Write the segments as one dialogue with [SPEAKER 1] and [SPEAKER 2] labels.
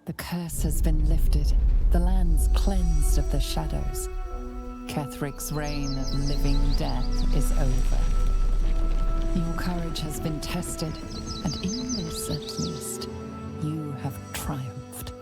[SPEAKER 1] The curse has been lifted, the land's cleansed of the shadows. Kethric's reign of living death is over. Your courage has been tested, and in this at least, you have triumphed.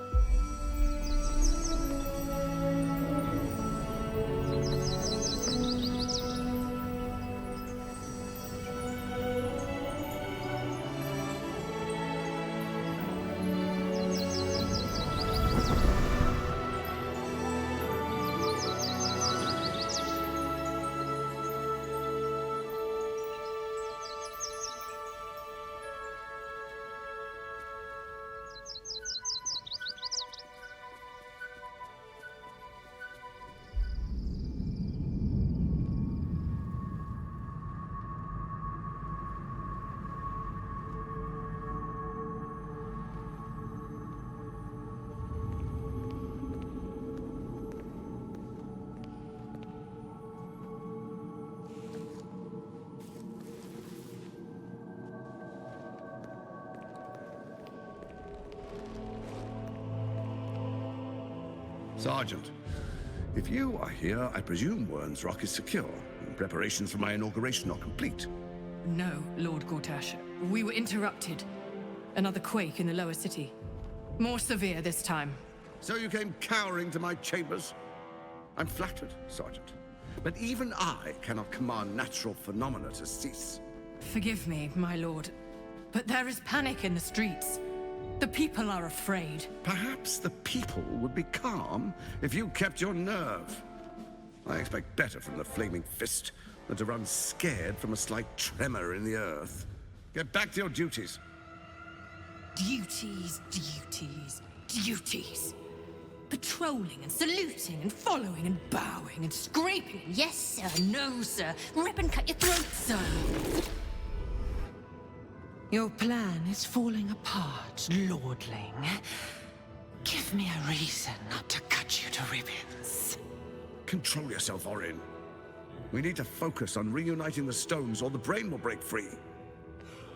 [SPEAKER 2] Sergeant, if you are here, I presume Wern's Rock is secure, and preparations for my inauguration are complete.
[SPEAKER 3] No, Lord Gortash. We were interrupted. Another quake in the lower city. More severe this time.
[SPEAKER 2] So you came cowering to my chambers? I'm flattered, Sergeant. But even I cannot command natural phenomena to cease.
[SPEAKER 3] Forgive me, my lord, but there is panic in the streets. The people are afraid.
[SPEAKER 2] Perhaps the people would be calm if you kept your nerve. I expect better from the Flaming Fist than to run scared from a slight tremor in the earth. Get back to your duties.
[SPEAKER 3] Duties, duties, duties. Patrolling and saluting and following and bowing and scraping. Yes, sir. No, sir. Rip and cut your throat, sir.
[SPEAKER 4] Your plan is falling apart, lordling. Give me a reason not to cut you to ribbons.
[SPEAKER 2] Control yourself, Orin. We need to focus on reuniting the stones or the brain will break free.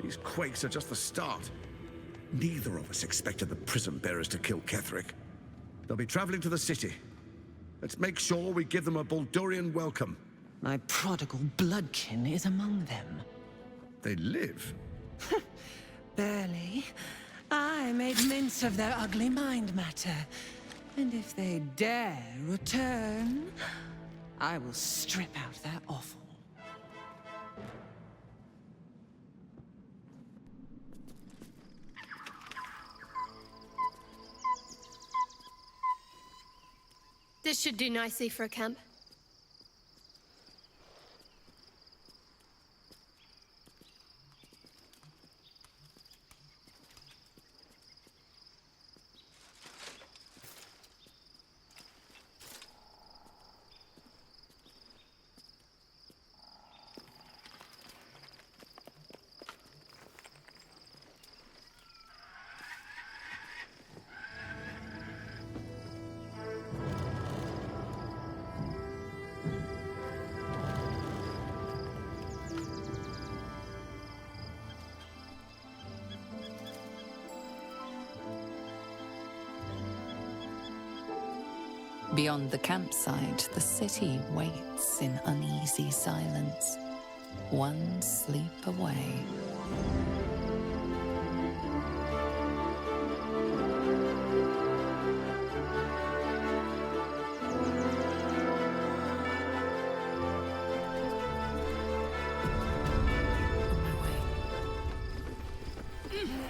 [SPEAKER 2] These quakes are just the start. Neither of us expected the prison bearers to kill Ketherick. They'll be traveling to the city. Let's make sure we give them a Baldurian welcome.
[SPEAKER 4] My prodigal bloodkin is among them.
[SPEAKER 2] They live.
[SPEAKER 4] Barely. I made mince of their ugly mind matter. And if they dare return, I will strip out their offal.
[SPEAKER 5] This should do nicely for a camp.
[SPEAKER 1] Beyond the campsite, the city waits in uneasy silence, one sleep away.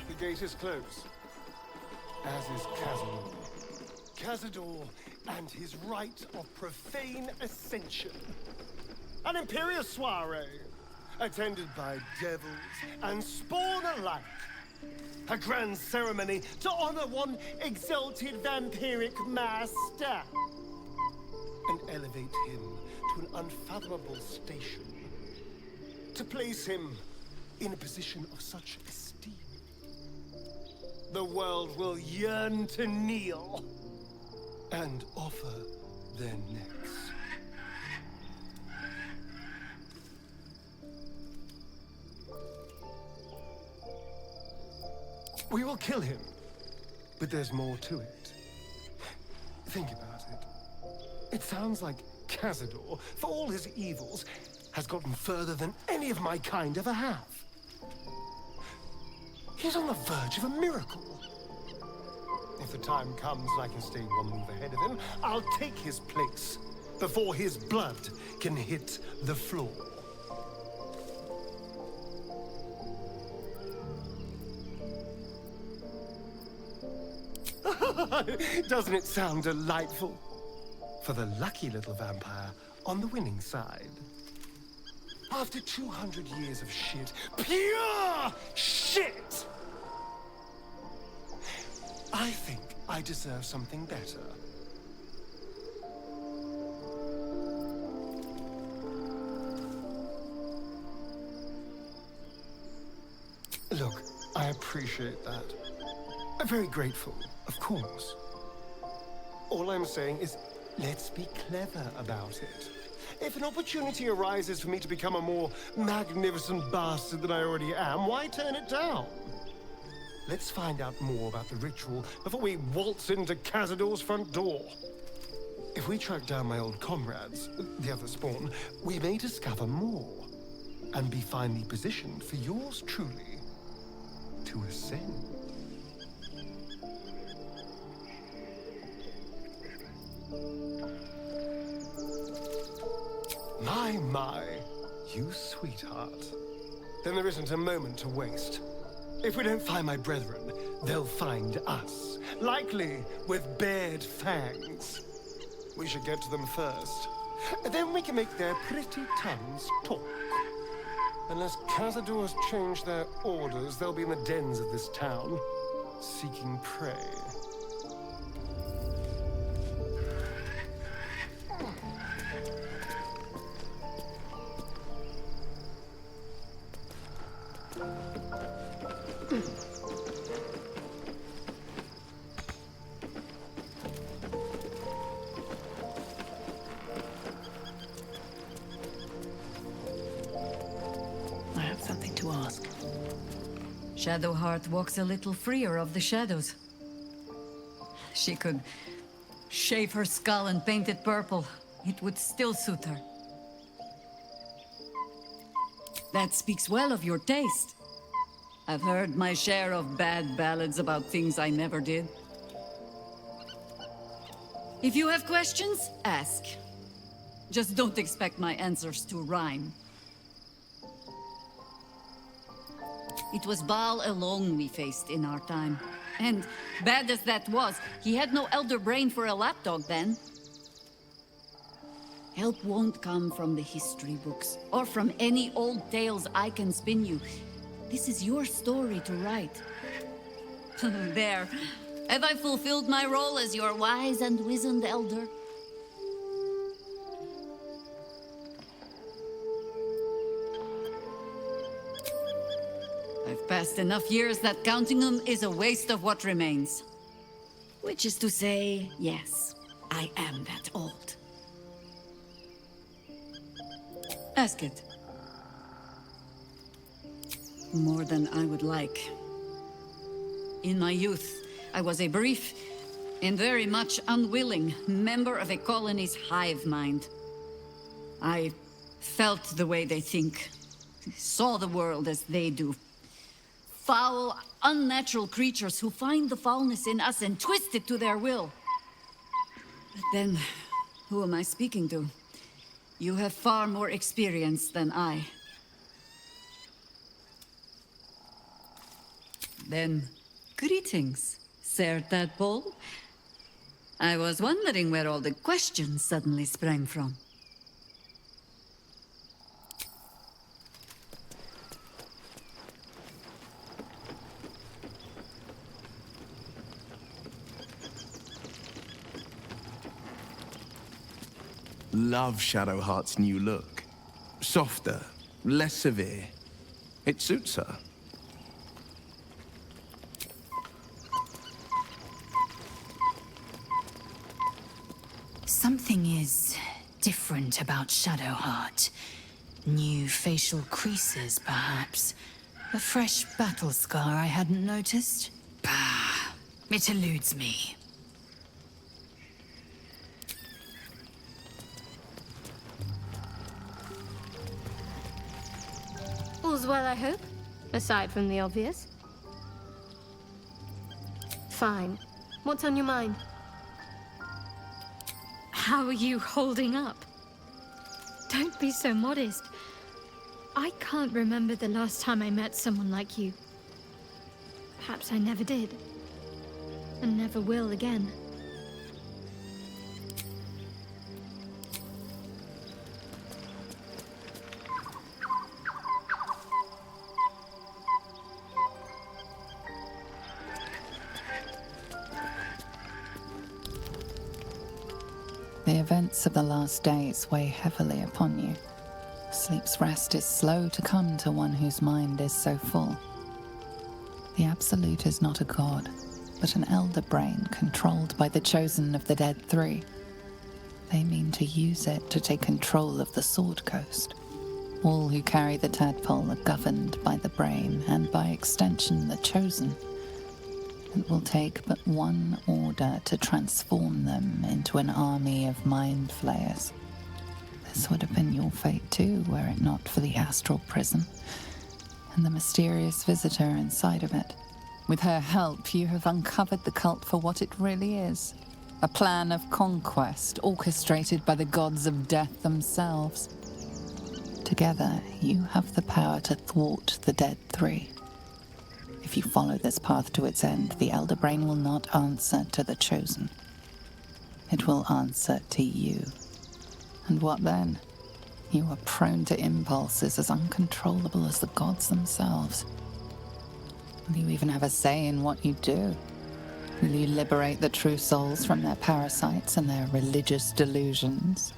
[SPEAKER 6] The gate is closed, as is Cazador. Cazador and his rite of profane ascension. An imperious soiree, attended by devils and spawn alike. A grand ceremony to honor one exalted vampiric master. And elevate him to an unfathomable station. To place him in a position of such esteem. The world will yearn to kneel and offer their necks. We will kill him but there's more to it. Think about it. It sounds like Cazador, for all his evils, has gotten further than any of my kind ever have. He's on the verge of a miracle. If the time comes and I can stay one move ahead of him, I'll take his place before his blood can hit the floor. Doesn't it sound delightful? For the lucky little vampire on the winning side. After 200 years of shit, pure shit! I think I deserve something better. Look, I appreciate that. I'm very grateful, of course. All I'm saying is, let's be clever about it. If an opportunity arises for me to become a more magnificent bastard than I already am, why turn it down? Let's find out more about the ritual before we waltz into Cazador's front door. If we track down my old comrades, the other spawn, we may discover more and be finely positioned for yours truly to ascend. My, you sweetheart. Then there isn't a moment to waste. If we don't find my brethren, they'll find us, likely with bared fangs. We should get to them first. Then we can make their pretty tongues talk. Unless Cazador's change their orders, they'll be in the dens of this town, seeking prey.
[SPEAKER 7] Shadowheart walks a little freer of the shadows. She could shave her skull and paint it purple. It would still suit her. That speaks well of your taste. I've heard my share of bad ballads about things I never did. If you have questions, ask. Just don't expect my answers to rhyme. It was Baal alone we faced in our time. And bad as that was, he had no elder brain for a lapdog then. Help won't come from the history books, or from any old tales I can spin you. This is your story to write. There. Have I fulfilled my role as your wise and wizened elder? I've passed enough years that counting them is a waste of what remains. Which is to say, yes, I am that old. Ask it. More than I would like. In my youth, I was a brief and very much unwilling member of a colony's hive mind. I felt the way they think, saw the world as they do. Foul, unnatural creatures who find the foulness in us and twist it to their will. But then, who am I speaking to? You have far more experience than I. Then, greetings, Sir Tadpole. I was wondering where all the questions suddenly sprang from.
[SPEAKER 8] Love Shadowheart's new look. Softer, less severe. It suits her.
[SPEAKER 3] Something is different about Shadowheart. New facial creases, perhaps. A fresh battle scar I hadn't noticed. Bah! It eludes me.
[SPEAKER 5] All's well, I hope? Aside from the obvious. Fine. What's on your mind? How are you holding up? Don't be so modest. I can't remember the last time I met someone like you. Perhaps I never did. And never will again.
[SPEAKER 1] The events of the last days weigh heavily upon you. Sleep's rest is slow to come to one whose mind is so full. The Absolute is not a god, but an elder brain controlled by the chosen of the Dead Three. They mean to use it to take control of the Sword Coast. All who carry the tadpole are governed by the brain, and by extension the chosen. It will take but one order to transform them into an army of mind flayers. This would have been your fate too, were it not for the astral prison and the mysterious visitor inside of it. With her help, you have uncovered the cult for what it really is. A plan of conquest orchestrated by the gods of death themselves. Together, you have the power to thwart the Dead Three. If you follow this path to its end, the Elder Brain will not answer to the Chosen. It will answer to you. And what then? You are prone to impulses as uncontrollable as the gods themselves. Will you even have a say in what you do? Will you liberate the true souls from their parasites and their religious delusions?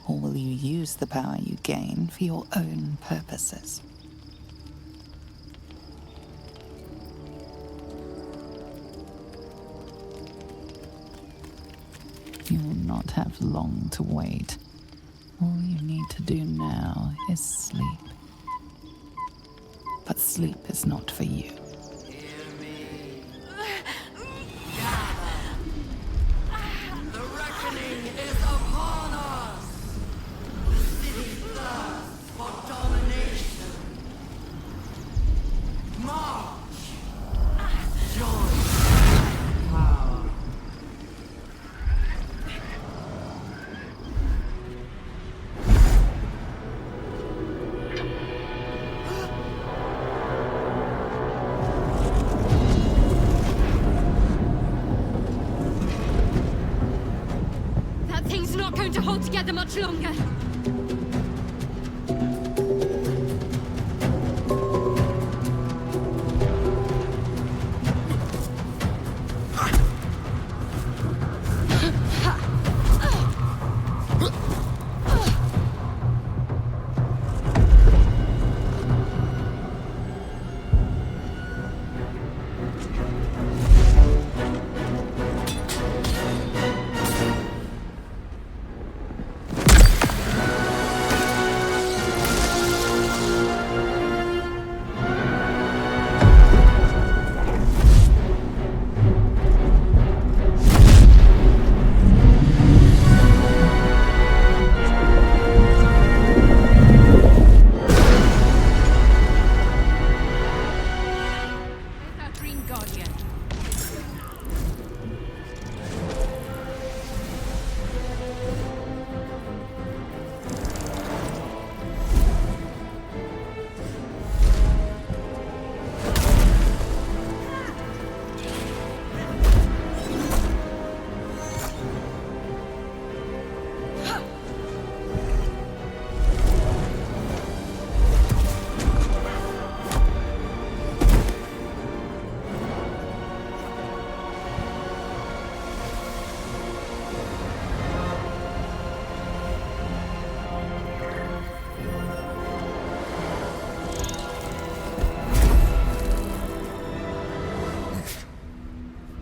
[SPEAKER 1] Or will you use the power you gain for your own purposes? You will not have long to wait. All you need to do now is sleep. But sleep is not for you.
[SPEAKER 9] The reckoning is upon us! The city thirsts for domination. March! Join power.
[SPEAKER 5] That thing's not going to hold together much longer.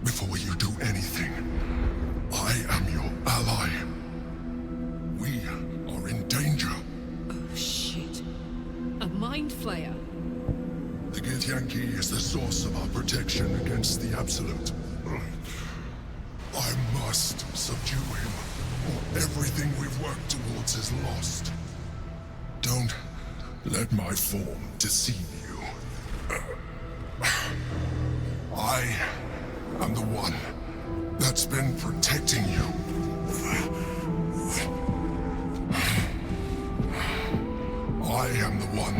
[SPEAKER 10] Before you do anything, I am your ally. We are in danger.
[SPEAKER 7] Oh, shit. A mind flayer?
[SPEAKER 10] The Githyanki is the source of our protection against the Absolute. subdue him, or everything we've worked towards is lost. Don't let my form deceive you. I am the one that's been protecting you. I am the one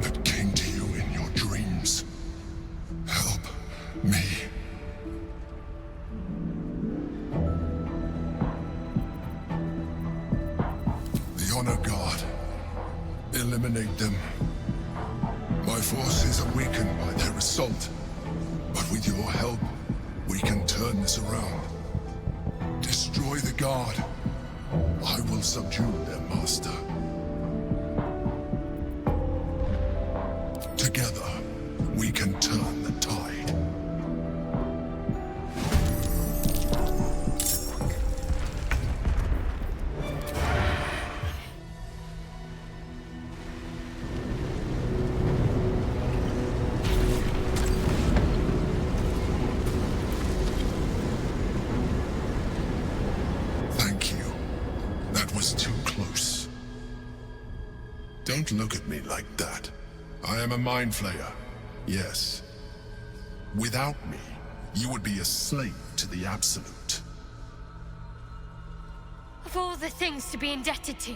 [SPEAKER 10] that came to you in your dreams. Help me. The Honor Guard. Eliminate them. My forces are weakened by their assault, but with your help, we can turn this around. Destroy the Guard. I will subdue their master. Together, we can turn the tide. Thank you. That was too close. Don't look at me like that. I am a mind flayer, yes. Without me, you would be a slave to the Absolute.
[SPEAKER 5] Of all the things to be indebted to,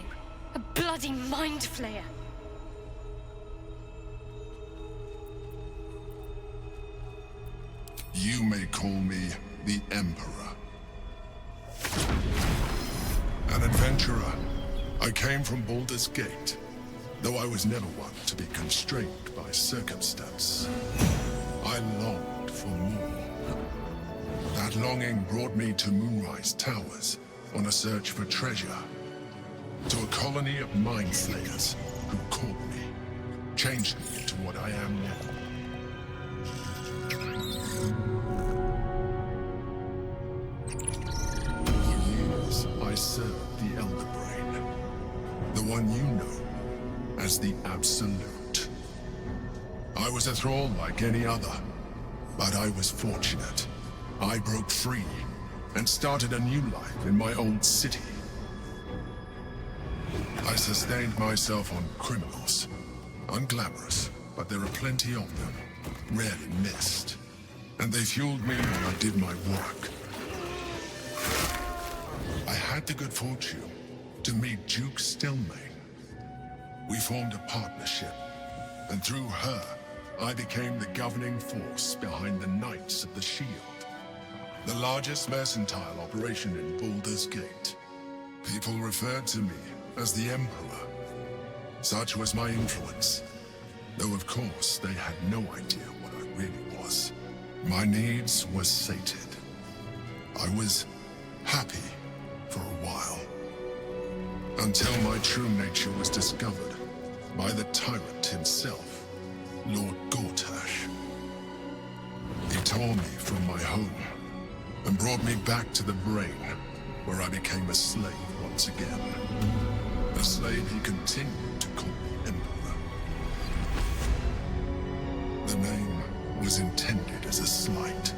[SPEAKER 5] a bloody mind flayer.
[SPEAKER 10] You may call me the Emperor. An adventurer. I came from Balldur's Gate, though I was never one to be constrained by circumstance. I longed for more. That longing brought me to Moonrise Towers on a search for treasure. To a colony of mind flayers who caught me, changed me into what I am now. For years, I served the Elder Brain, the one you know as the Absolute. I was a thrall like any other, but I was fortunate. I broke free and started a new life in my old city. I sustained myself on criminals. Unglamorous, but there are plenty of them, rarely missed. And they fueled me when I did my work. I had the good fortune to meet Duke Stelmane. We formed a partnership, and through her, I became the governing force behind the Knights of the Shield, the largest mercantile operation in Balldur's Gate. People referred to me as the Emperor. Such was my influence, though of course they had no idea what I really was. My needs were sated. I was happy for a while, until my true nature was discovered by the tyrant himself, Lord Gortash. He tore me from my home and brought me back to the Brain, where I became a slave once again. A slave he continued to call me Emperor. The name was intended as a slight,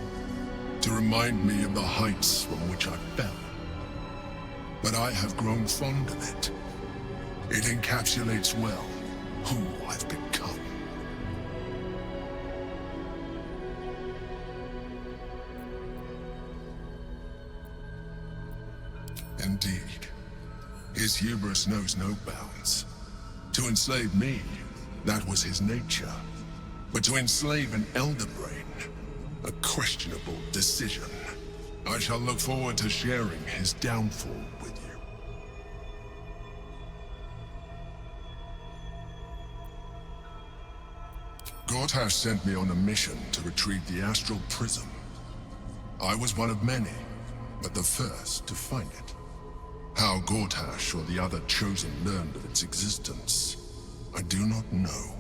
[SPEAKER 10] to remind me of the heights from which I fell. But I have grown fond of it. It encapsulates well who I've become. Indeed, his hubris knows no bounds. To enslave me, that was his nature. But to enslave an Elder Brain, a questionable decision. I shall look forward to sharing his downfall with you. Gortash sent me on a mission to retrieve the Astral Prism. I was one of many, but the first to find it. How Gortash or the other Chosen learned of its existence, I do not know.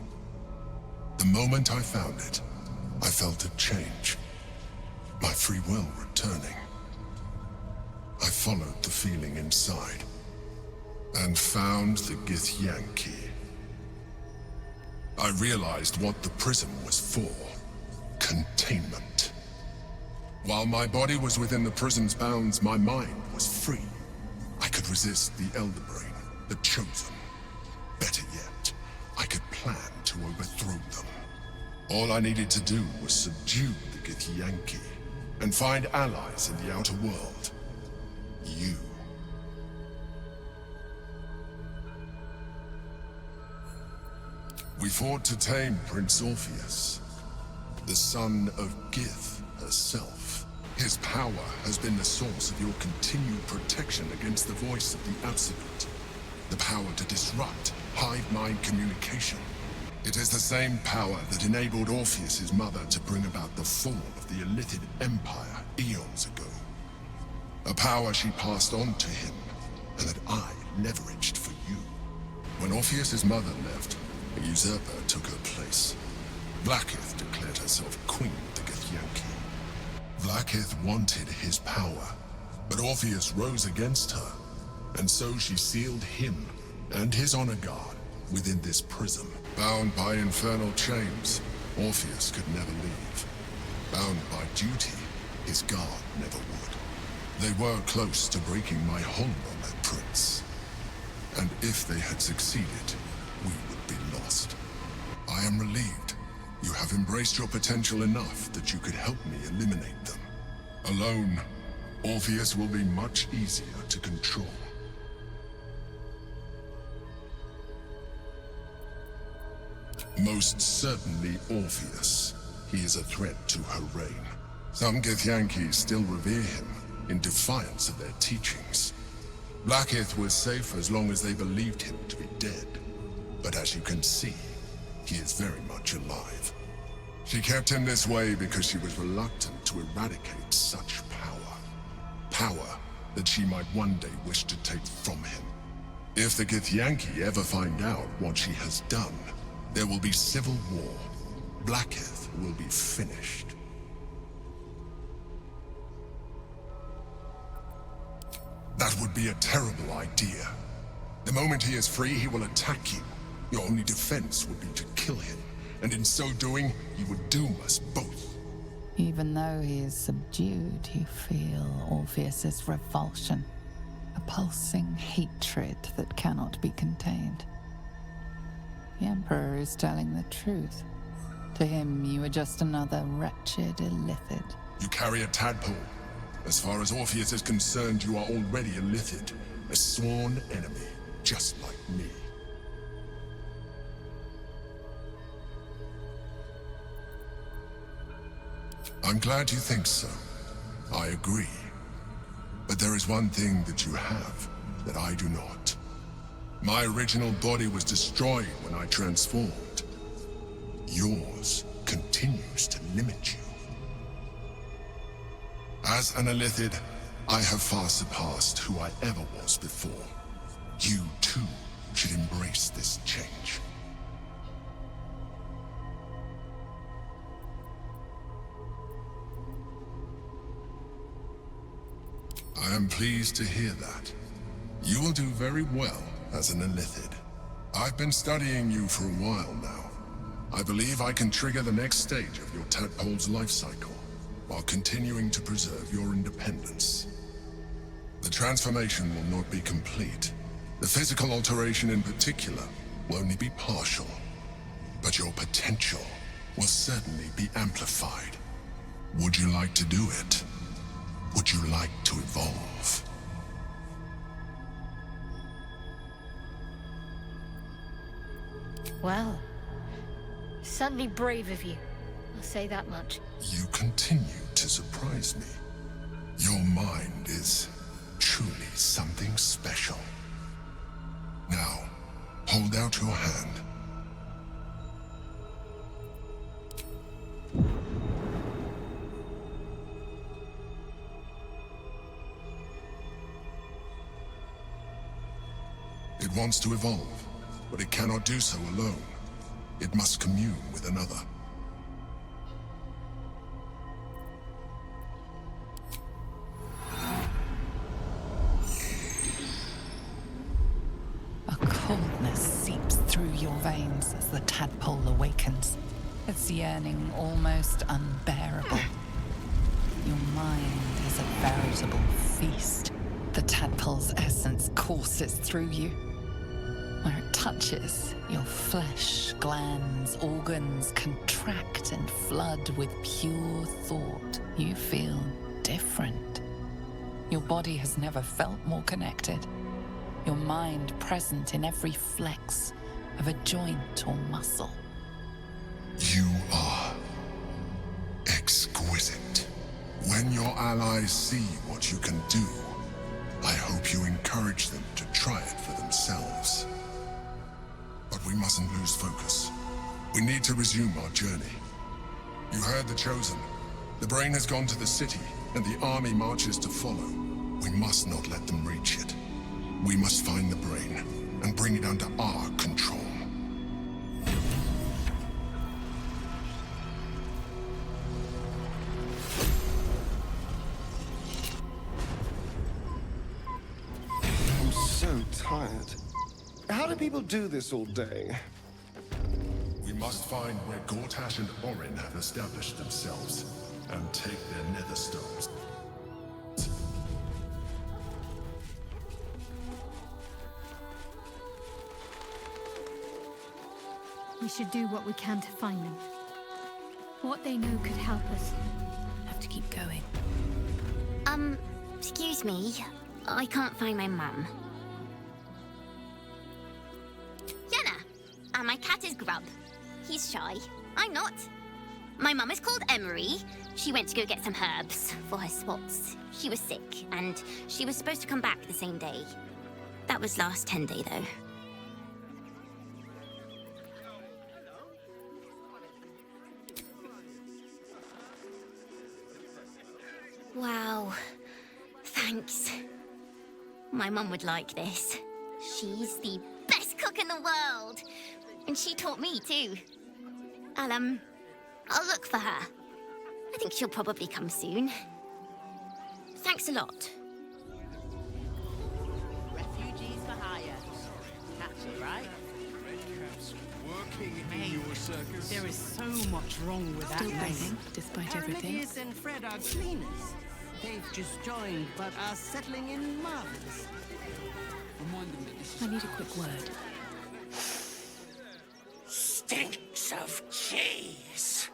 [SPEAKER 10] The moment I found it, I felt a change. My free will returning. I followed the feeling inside, and found the Githyanki. I realized what the prism was for. Containment. While my body was within the prison's bounds, my mind was free. I could resist the Elder Brain, the Chosen. Better yet, I could plan to overthrow them. All I needed to do was subdue the Githyanki and find allies in the outer world. You. We fought to tame Prince Orpheus, the son of Gith herself. His power has been the source of your continued protection against the voice of the Absolute. The power to disrupt hive mind communication. It is the same power that enabled Orpheus's mother to bring about the fall of the Illithid Empire eons ago. A power she passed on to him, and that I leveraged for you. When Orpheus's mother left, a usurper took her place. Blackith declared herself Queen of the Githyanki. Blackith wanted his power, but Orpheus rose against her, and so she sealed him and his honor guard within this prison. Bound by infernal chains, Orpheus could never leave. Bound by duty, his guard never would. They were close to breaking my hold on that prince. And if they had succeeded, we would be lost. I am relieved. You have embraced your potential enough that you could help me eliminate them. Alone, Orpheus will be much easier to control. Most certainly Orpheus. He is a threat to her reign. Some Githyanki still revere him, in defiance of their teachings. Blackith was safe as long as they believed him to be dead. But as you can see, he is very much alive. She kept him this way because she was reluctant to eradicate such power. Power that she might one day wish to take from him. If the Githyanki ever find out what she has done, there will be civil war. Blackith will be finished. That would be a terrible idea. The moment he is free, he will attack you. Your only defense would be to kill him, and in so doing, you would doom us both.
[SPEAKER 1] Even though he is subdued, you feel Orpheus's revulsion, a pulsing hatred that cannot be contained. The Emperor is telling the truth. To him, you are just another wretched illithid.
[SPEAKER 10] You carry a tadpole. As far as Orpheus is concerned, you are already illithid, a sworn enemy, just like me. I'm glad you think so. I agree. But there is one thing that you have that I do not. My original body was destroyed when I transformed. Yours continues to limit you. As an illithid, I have far surpassed who I ever was before. You, too, should embrace this change. I am pleased to hear that. You will do very well as an illithid. I've been studying you for a while now. I believe I can trigger the next stage of your tadpole's life cycle, while continuing to preserve your independence. The transformation will not be complete. The physical alteration in particular will only be partial. But your potential will certainly be amplified. Would you like to do it? Would you like to evolve?
[SPEAKER 5] Well, certainly brave of you. I'll say that much.
[SPEAKER 10] You continue to surprise me. Your mind is truly something special. Now, hold out your hand. It wants to evolve, but it cannot do so alone. It must commune with another.
[SPEAKER 1] A coldness seeps through your veins as the tadpole awakens, its yearning almost unbearable. Your mind is a veritable feast. The tadpole's essence courses through you. Where it touches, your flesh, glands, organs contract and flood with pure thought. You feel different. Your body has never felt more connected. Your mind present in every flex of a joint or muscle.
[SPEAKER 10] You are exquisite. When your allies see what you can do, I hope you encourage them to try it for themselves. But we mustn't lose focus. We need to resume our journey. You heard the Chosen. The brain has gone to the city, and the army marches to follow. We must not let them reach it. We must find the brain and bring it under our control.
[SPEAKER 6] I'm so tired. How do people do this all day?
[SPEAKER 10] We must find where Gortash and Orin have established themselves and take their nether stones.
[SPEAKER 5] We should do what we can to find them. What they know could help us.
[SPEAKER 3] Have to keep going.
[SPEAKER 11] Excuse me. I can't find my mum. Yenna! My cat is Grub. He's shy. I'm not. My mum is called Emery. She went to go get some herbs for her spots. She was sick, and she was supposed to come back the same day. That was last 10 day, though. Wow. Thanks. My mum would like this. She's the best cook in the world. And she taught me, too. I'll look for her. I think she'll probably come soon. Thanks a lot.
[SPEAKER 9] Refugees for hire. Catchy, right?
[SPEAKER 6] Working in your circus.
[SPEAKER 12] There is so much wrong with that
[SPEAKER 3] Still
[SPEAKER 12] mess.
[SPEAKER 3] breathing, despite everything.
[SPEAKER 12] Olivia and Fred are cleaners. They've just joined, but are settling in marvelous.
[SPEAKER 3] I need a quick word.
[SPEAKER 9] Stinks of cheese.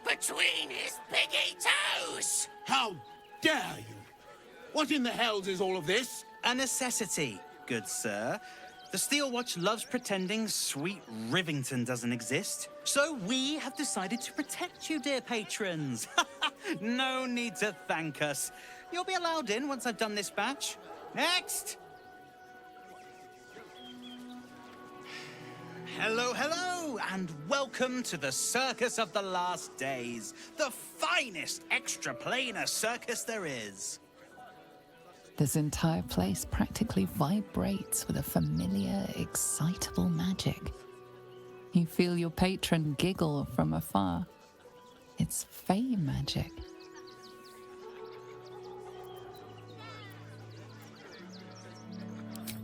[SPEAKER 9] Between his piggy toes.
[SPEAKER 13] How dare you! What in the hells is all of this?
[SPEAKER 14] A necessity, good sir. The Steel Watch loves pretending sweet Rivington doesn't exist. So we have decided to protect you, dear patrons. No need to thank us. You'll be allowed in once I've done this batch. Next! Hello, hello, and welcome to the Circus of the Last Days, the finest extra-planar circus there is.
[SPEAKER 1] This entire place practically vibrates with a familiar, excitable magic. You feel your patron giggle from afar. It's fey magic.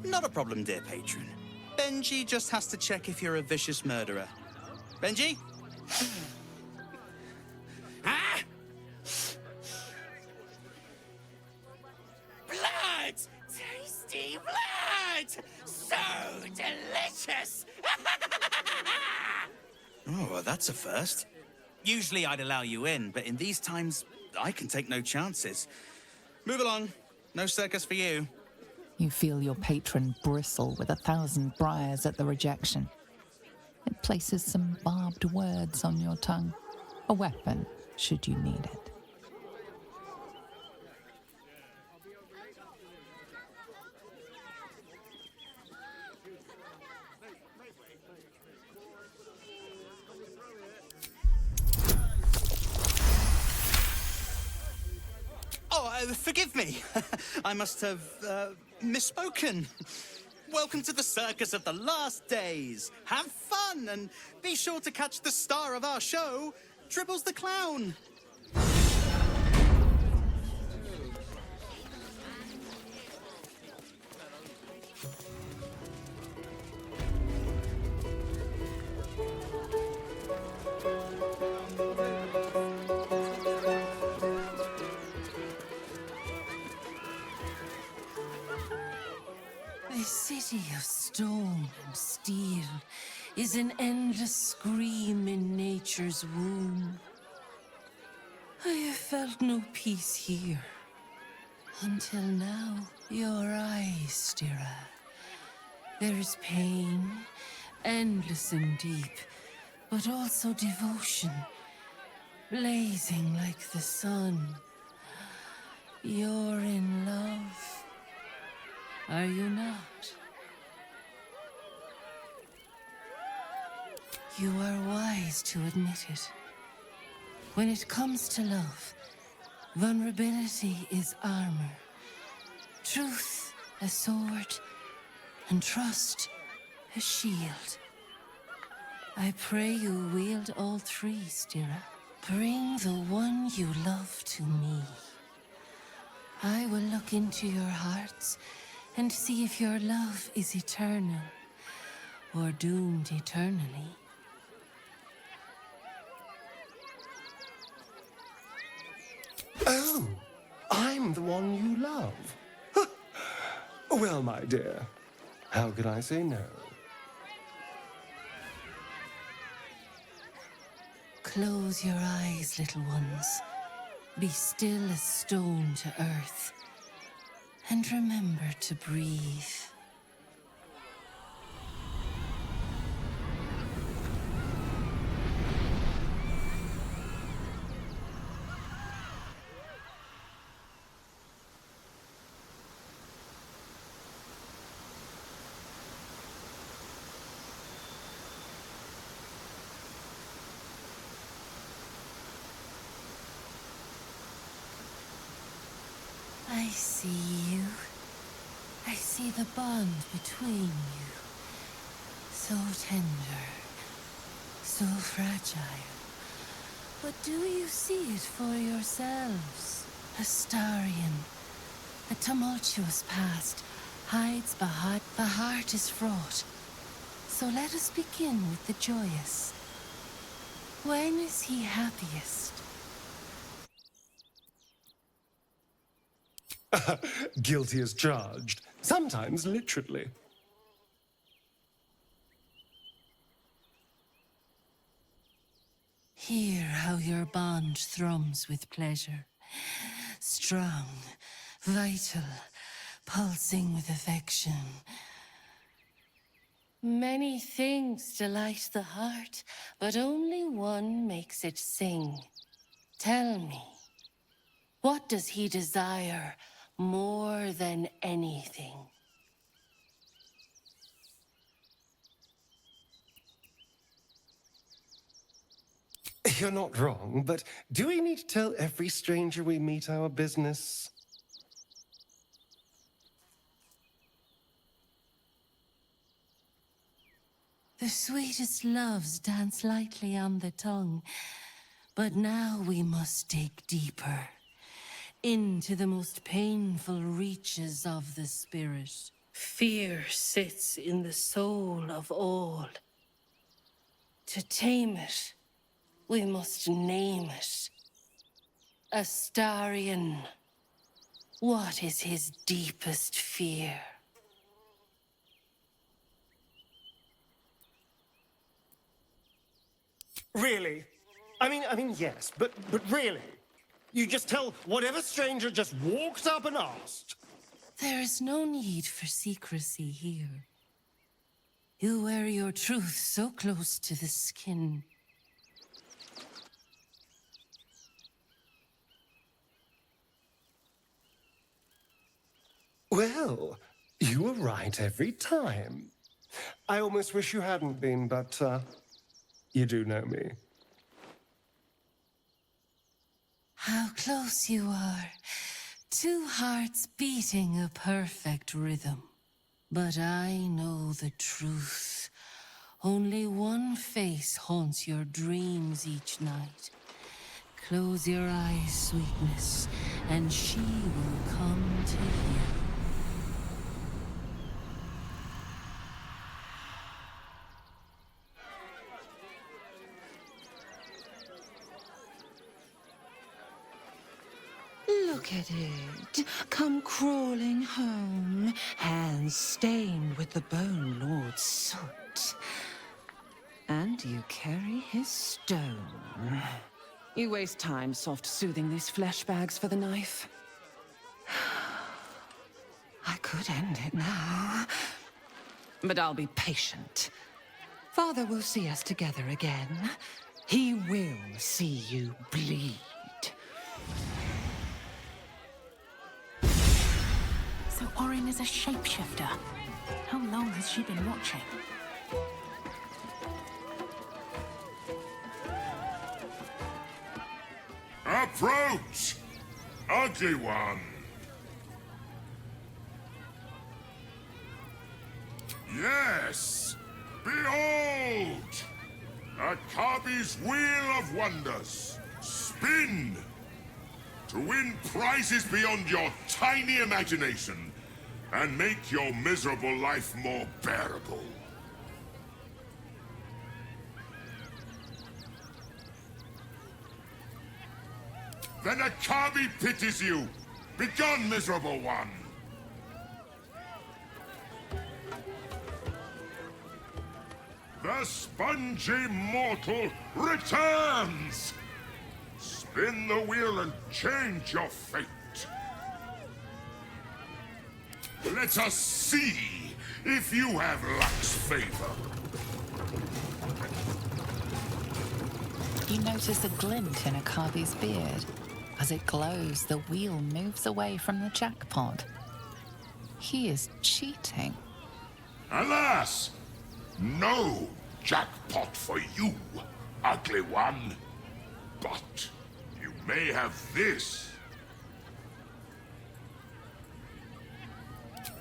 [SPEAKER 14] Not a problem, dear patron. Benji just has to check if you're a vicious murderer. Benji?
[SPEAKER 9] Ah! Blood! Tasty blood! So delicious!
[SPEAKER 14] Oh, well, that's a first. Usually I'd allow you in, but in these times, I can take no chances. Move along. No circus for you.
[SPEAKER 1] You feel your patron bristle with 1,000 briars at the rejection. It places some barbed words on your tongue. A weapon, should you need it.
[SPEAKER 14] Forgive me. I must have misspoken. Welcome to the Circus of the Last Days. Have fun and be sure to catch the star of our show, Dribbles the Clown.
[SPEAKER 4] This city of stone and steel is an endless scream in nature's womb. I have felt no peace here. Until now, your eyes stare at. There is pain, endless and deep, but also devotion, blazing like the sun. You're in love, are you not? You are wise to admit it. When it comes to love, vulnerability is armor, truth a sword, and trust a shield. I pray you wield all three, Stira. Bring the one you love to me. I will look into your hearts and see if your love is eternal or doomed eternally.
[SPEAKER 6] Oh, I'm the one you love. Well, my dear, how could I say no?
[SPEAKER 4] Close your eyes, little ones. Be still as stone to earth. And remember to breathe. I see you. I see the bond between you. So tender, so fragile. But do you see it for yourselves? Astarian, a tumultuous past hides behind. The heart is fraught. So let us begin with the joyous. When is he happiest?
[SPEAKER 6] Guilty as charged, sometimes literally.
[SPEAKER 4] Hear how your bond thrums with pleasure. Strong, vital, pulsing with affection. Many things delight the heart, but only one makes it sing. Tell me, what does he desire more than anything?
[SPEAKER 6] You're not wrong, but do we need to tell every stranger we meet our business?
[SPEAKER 4] The sweetest loves dance lightly on the tongue, but now we must dig deeper. Into the most painful reaches of the spirit. Fear sits in the soul of all. To tame it, we must name it. Astarian, what is his deepest fear?
[SPEAKER 6] Really? I mean, yes, but really? You just tell whatever stranger just walked up and asked?
[SPEAKER 4] There is no need for secrecy here. You wear your truth so close to the skin.
[SPEAKER 6] Well, you were right every time. I almost wish you hadn't been, but, you do know me.
[SPEAKER 4] How close you are. Two hearts beating a perfect rhythm. But I know the truth. Only one face haunts your dreams each night. Close your eyes, sweetness, and she will come to you. Look at it. Come crawling home, hands stained with the Bone Lord's soot. And you carry his stone. You waste time soft-soothing these flesh bags for the knife. I could end it now. But I'll be patient. Father will see us together again. He will see you bleed.
[SPEAKER 9] So Orin is a shapeshifter. How long has she been watching?
[SPEAKER 10] Approach! Ugly one! Yes! Behold! Akabi's Wheel of Wonders! Spin! To win prizes beyond your tiny imagination and make your miserable life more bearable. Then Akabi pities you! Begone, miserable one! The spongy mortal returns! Spin the wheel and change your fate. Let us see if you have luck's favor.
[SPEAKER 1] You notice a glint in Akabi's beard. As it glows, the wheel moves away from the jackpot. He is cheating.
[SPEAKER 10] Alas! No jackpot for you, ugly one. But you may have this.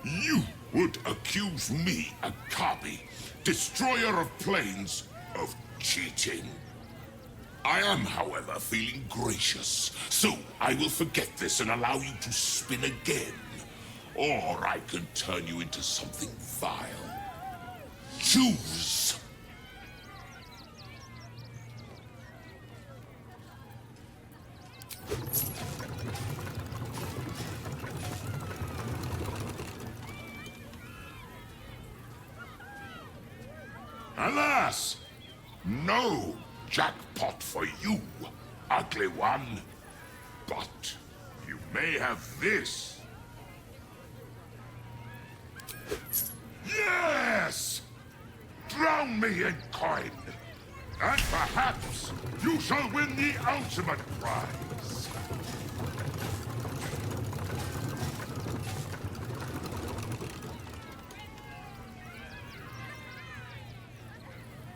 [SPEAKER 10] You would accuse me, Akabi, destroyer of planes, of cheating. I am, however, feeling gracious, so I will forget this and allow you to spin again. Or I can turn you into something vile. Choose! Alas! No jackpot for you, ugly one. But you may have this. Yes! Drown me in coin, and perhaps you shall win the ultimate prize.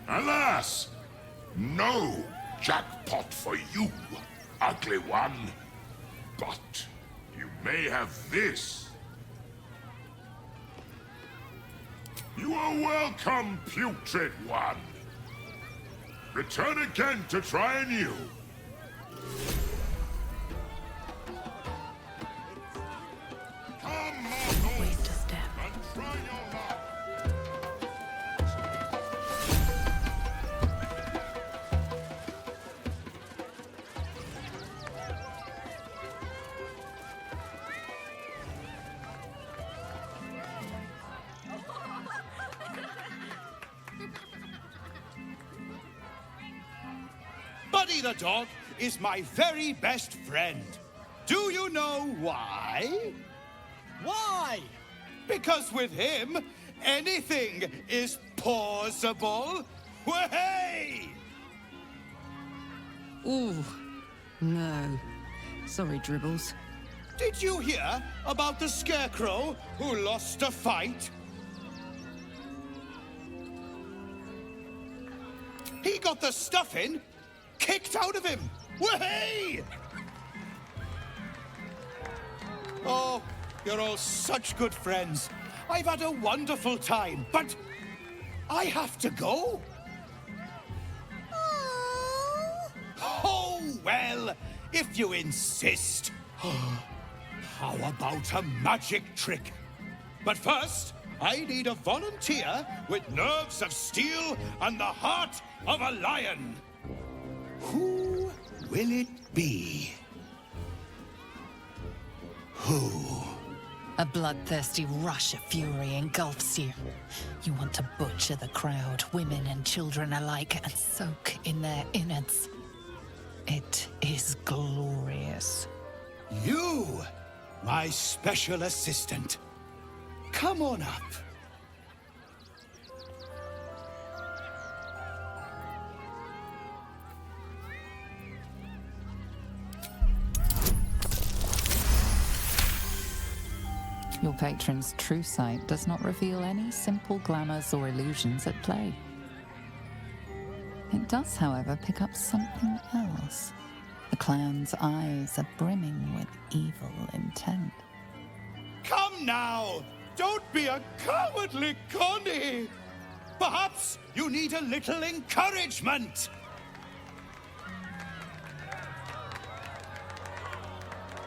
[SPEAKER 10] Alas! No jackpot for you, ugly one. But you may have this. You are welcome, putrid one. Return again to try anew. Come, mortal,
[SPEAKER 9] Waste a step.
[SPEAKER 10] and try your luck.
[SPEAKER 15] Buddy the dog is my very best friend. Do you know why? Why? Because with him, anything is possible. Way!
[SPEAKER 4] Ooh, no. Sorry, Dribbles.
[SPEAKER 15] Did you hear about the scarecrow who lost a fight? He got the stuffing kicked out of him. Way! Oh, you're all such good friends. I've had a wonderful time, but I have to go. Oh, well, if you insist. How about a magic trick? But first, I need a volunteer with nerves of steel and the heart of a lion. Who will it be? Who?
[SPEAKER 1] A bloodthirsty rush of fury engulfs you. You want to butcher the crowd, women and children alike, and soak in their innards. It is glorious.
[SPEAKER 15] You, my special assistant. Come on up.
[SPEAKER 1] Your patron's true sight does not reveal any simple glamours or illusions at play. It does, however, pick up something else. The clown's eyes are brimming with evil intent.
[SPEAKER 15] Come now! Don't be a cowardly Connie! Perhaps you need a little encouragement!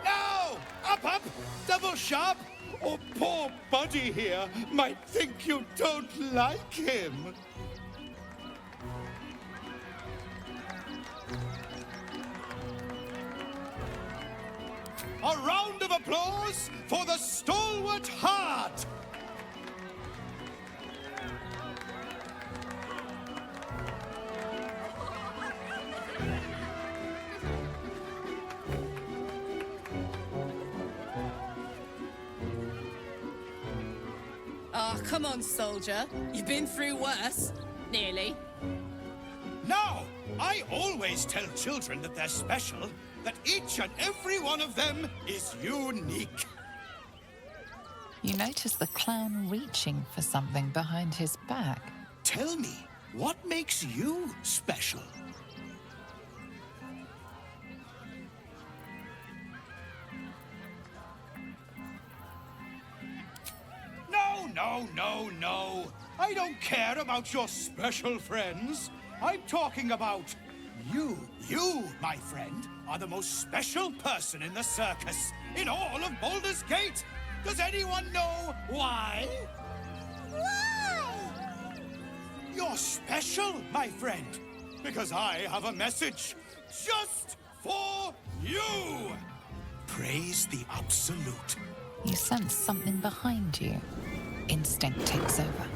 [SPEAKER 15] Now! Up! Double sharp! Or poor Buddy here might think you don't like him. A round of applause for the stalwart heart!
[SPEAKER 16] Oh, come on, soldier. You've been through worse. Nearly.
[SPEAKER 15] Now, I always tell children that they're special, that each and every one of them is unique.
[SPEAKER 1] You notice the clown reaching for something behind his back.
[SPEAKER 15] Tell me, what makes you special? No. I don't care about your special friends. I'm talking about you. You, my friend, are the most special person in the circus, in all of Balldur's Gate. Does anyone know why?
[SPEAKER 11] Why?
[SPEAKER 15] You're special, my friend, because I have a message just for you. Praise the Absolute.
[SPEAKER 1] You sense something behind you. Instinct takes over.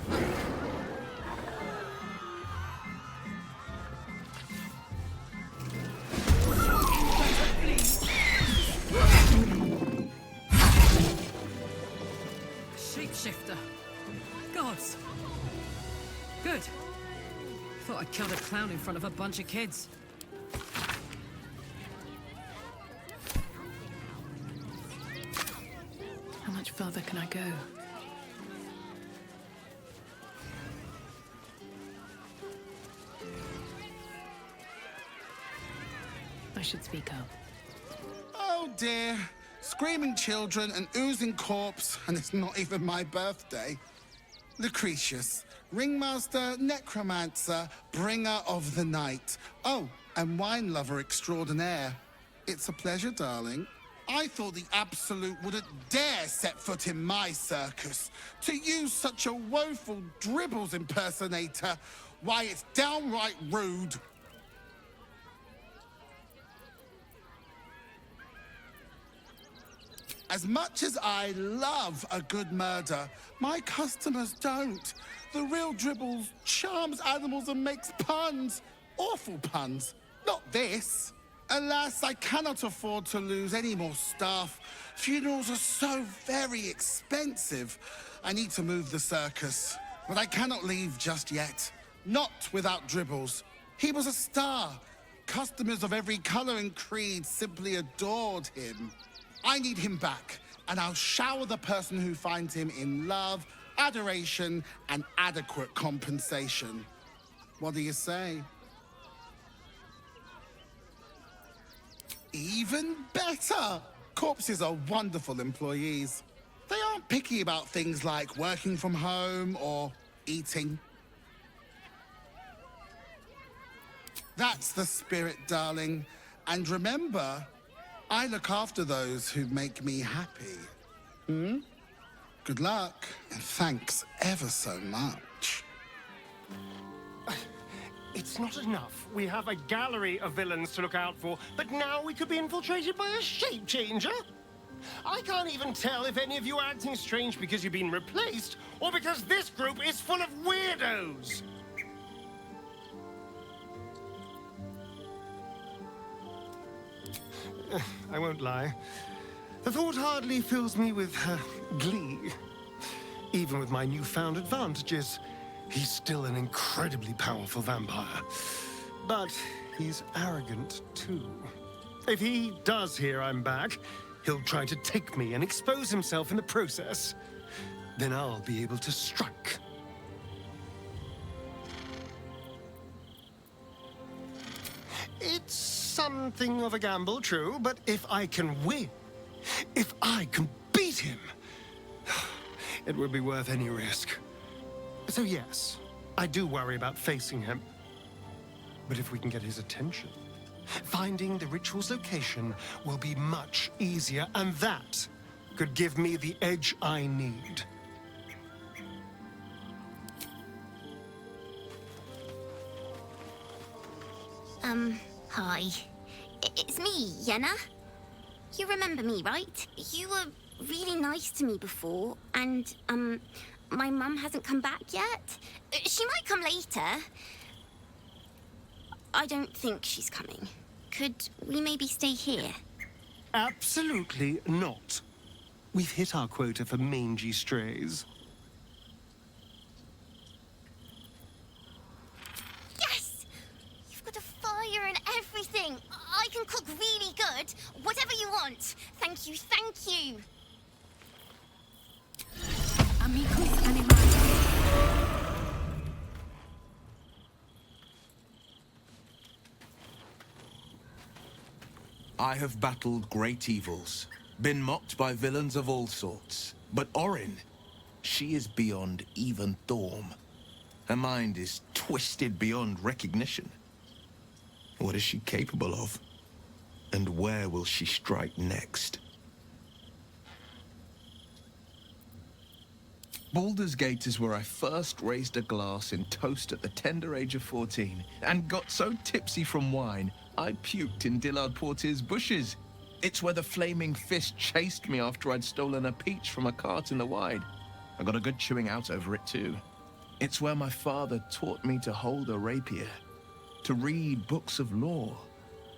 [SPEAKER 17] Shapeshifter. Gods. Good. Thought I'd killed a clown in front of a bunch of kids. How much further can I go? I should speak up.
[SPEAKER 8] Oh dear. Screaming children, an oozing corpse, and it's not even my birthday. Lucretius, ringmaster, necromancer, bringer of the night. Oh, and wine lover extraordinaire. It's a pleasure, darling. I thought the Absolute wouldn't dare set foot in my circus. To use such a woeful dribbles impersonator, why, it's downright rude. As much as I love a good murder, my customers don't. The real Dribbles charms animals and makes puns. Awful puns. Not this. Alas, I cannot afford to lose any more staff. Funerals are so very expensive. I need to move the circus. But I cannot leave just yet. Not without Dribbles. He was a star. Customers of every color and creed simply adored him. I need him back, and I'll shower the person who finds him in love, adoration, and adequate compensation. What do you say? Even better! Corpses are wonderful employees. They aren't picky about things like working from home or eating. That's the spirit, darling. And remember, I look after those who make me happy. Good luck, and thanks ever so much.
[SPEAKER 6] It's not enough. We have a gallery of villains to look out for, but now we could be infiltrated by a shape changer? I can't even tell if any of you are acting strange because you've been replaced, or because this group is full of weirdos. I won't lie. The thought hardly fills me with glee. Even with my newfound advantages, he's still an incredibly powerful vampire. But he's arrogant, too. If he does hear I'm back, he'll try to take me and expose himself in the process. Then I'll be able to strike. It's something of a gamble, true, but if I can win, if I can beat him, it would be worth any risk. So yes, I do worry about facing him. But if we can get his attention, finding the ritual's location will be much easier, and that could give me the edge I need.
[SPEAKER 11] Hi. It's me, Yenna. You remember me, right? You were really nice to me before, and, my mum hasn't come back yet. She might come later. I don't think she's coming. Could we maybe stay here?
[SPEAKER 6] Absolutely not. We've hit our quota for mangy strays.
[SPEAKER 11] Yes! You've got a fire and everything. I can cook really good. Whatever you want. Thank you, thank you.
[SPEAKER 9] Amicus animae.
[SPEAKER 18] I have battled great evils, been mocked by villains of all sorts. But Orin, she is beyond even Thorm. Her mind is twisted beyond recognition. What is she capable of? And where will she strike next? Balldur's Gate is where I first raised a glass in toast at the tender age of 14, and got so tipsy from wine, I puked in Dillard Portier's bushes. It's where the flaming fist chased me after I'd stolen a peach from a cart in the Wide. I got a good chewing out over it too. It's where my father taught me to hold a rapier, to read books of law,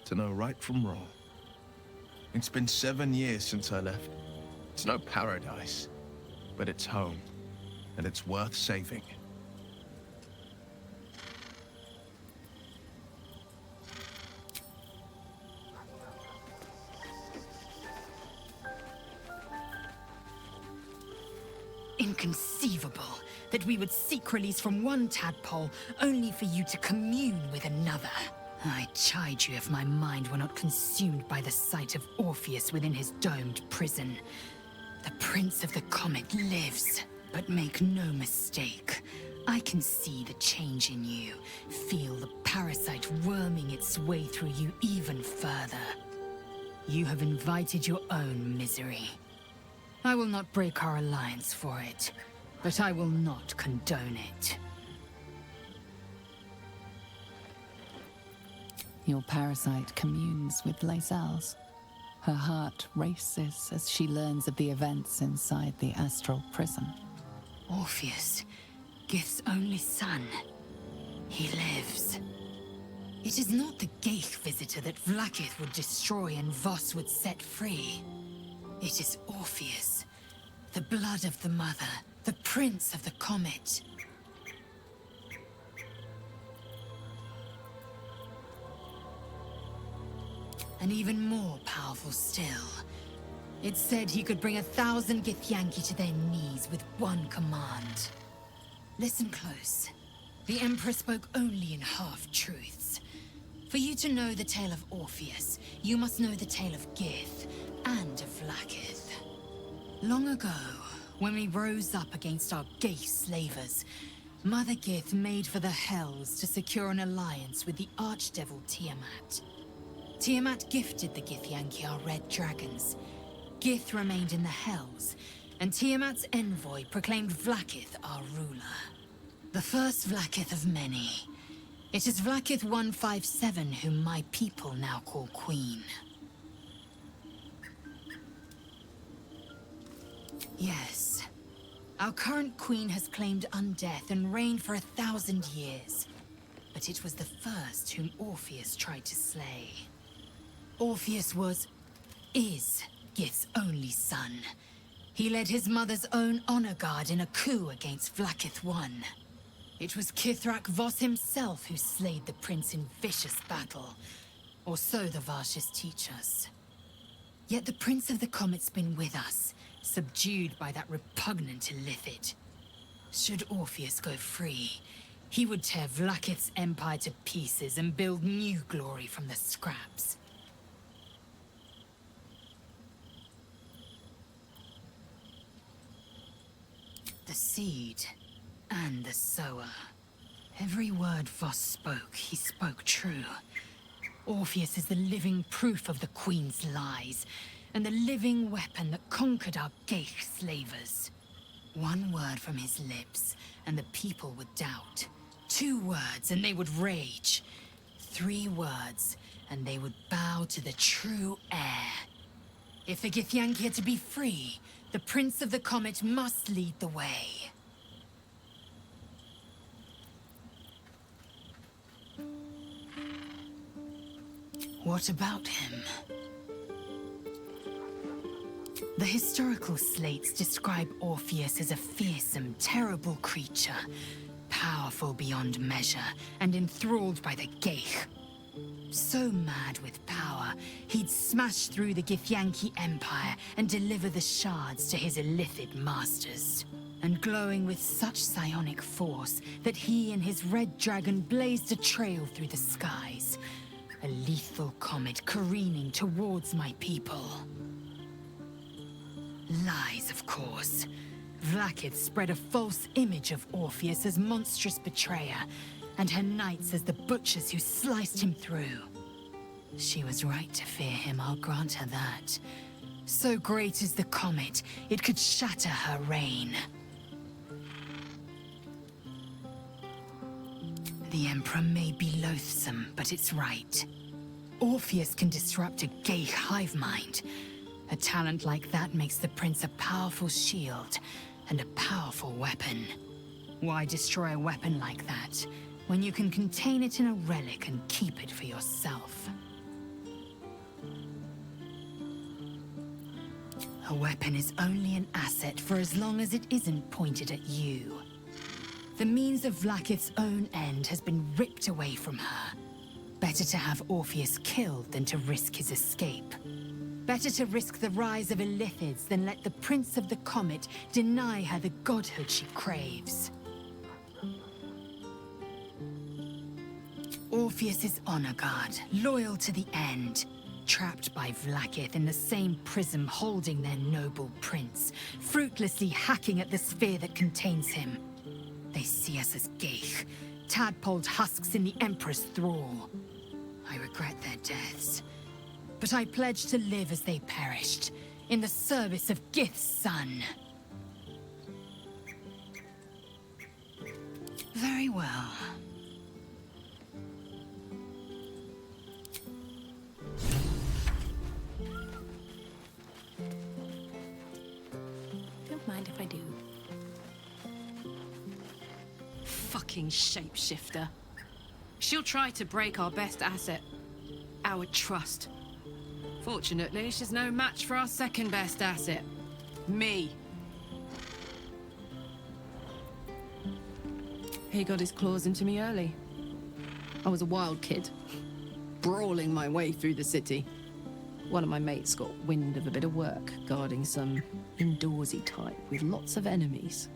[SPEAKER 18] to know right from wrong. It's been 7 years since I left. It's no paradise, but it's home, and it's worth saving.
[SPEAKER 19] Inconceivable that we would seek release from one tadpole only for you to commune with another. I chide you if my mind were not consumed by the sight of Orpheus within his domed prison. The Prince of the Comet lives, but make no mistake. I can see the change in you, feel the parasite worming its way through you even further. You have invited your own misery. I will not break our alliance for it, but I will not condone it.
[SPEAKER 1] Your parasite communes with Lae'zel's. Her heart races as she learns of the events inside the astral prison.
[SPEAKER 19] Orpheus, Gith's only son. He lives. It is not the Geich visitor that Vlaakith would destroy and Voss would set free. It is Orpheus, the blood of the mother, the Prince of the Comet. And even more powerful still. It said he could bring 1,000 Githyanki to their knees with one command. Listen close. The Emperor spoke only in half-truths. For you to know the tale of Orpheus, you must know the tale of Gith and of Vlaakith. Long ago, when we rose up against our Geich slavers, Mother Gith made for the Hells to secure an alliance with the Archdevil Tiamat. Tiamat gifted the Githyanki our red dragons. Gith remained in the Hells, and Tiamat's envoy proclaimed Vlaakith our ruler. The first Vlaakith of many. It is Vlaakith 157 whom my people now call Queen. Yes. Our current queen has claimed undeath and reigned for 1,000 years. But it was the first whom Orpheus tried to slay. Orpheus is Gith's only son. He led his mother's own honor guard in a coup against Vlaakith I. It was Kithrak Voss himself who slayed the prince in vicious battle. Or so the Varshas teach us. Yet the Prince of the Comet's been with us, subdued by that repugnant Illithid. Should Orpheus go free, he would tear Vlaakith's empire to pieces and build new glory from the scraps. The seed and the sower. Every word Voss spoke, he spoke true. Orpheus is the living proof of the Queen's lies, and the living weapon that conquered our Geich slavers. One word from his lips, and the people would doubt. 2 words, and they would rage. 3 words, and they would bow to the true heir. If the Githyanki are to be free, the Prince of the Comet must lead the way. What about him? The historical slates describe Orpheus as a fearsome, terrible creature, powerful beyond measure, and enthralled by the Geich. So mad with power, he'd smash through the Githyanki Empire and deliver the shards to his Illithid masters. And glowing with such psionic force that he and his red dragon blazed a trail through the skies. A lethal comet careening towards my people. Lies, of course. Vlaakith spread a false image of Orpheus as monstrous betrayer, and her knights as the butchers who sliced him through. She was right to fear him, I'll grant her that. So great is the comet, it could shatter her reign. The Emperor may be loathsome, but it's right. Orpheus can disrupt a Geich hive mind. A talent like that makes the Prince a powerful shield and a powerful weapon. Why destroy a weapon like that, when you can contain it in a relic and keep it for yourself? A weapon is only an asset for as long as it isn't pointed at you. The means of Vlaakith's own end has been ripped away from her. Better to have Orpheus killed than to risk his escape. Better to risk the rise of Illithids than let the Prince of the Comet deny her the godhood she craves. Orpheus is honor guard, loyal to the end. Trapped by Vlaakith in the same prism holding their noble prince, fruitlessly hacking at the sphere that contains him. They see us as Geich, tadpoled husks in the Emperor's thrall. I regret their deaths, but I pledge to live as they perished, in the service of Gith's son. Very well.
[SPEAKER 9] Don't mind if I do.
[SPEAKER 17] Fucking shapeshifter. She'll try to break our best asset, our trust. Fortunately, she's no match for our second best asset, me. He got his claws into me early. I was a wild kid, brawling my way through the city. One of my mates got wind of a bit of work guarding some indoorsy type with lots of enemies.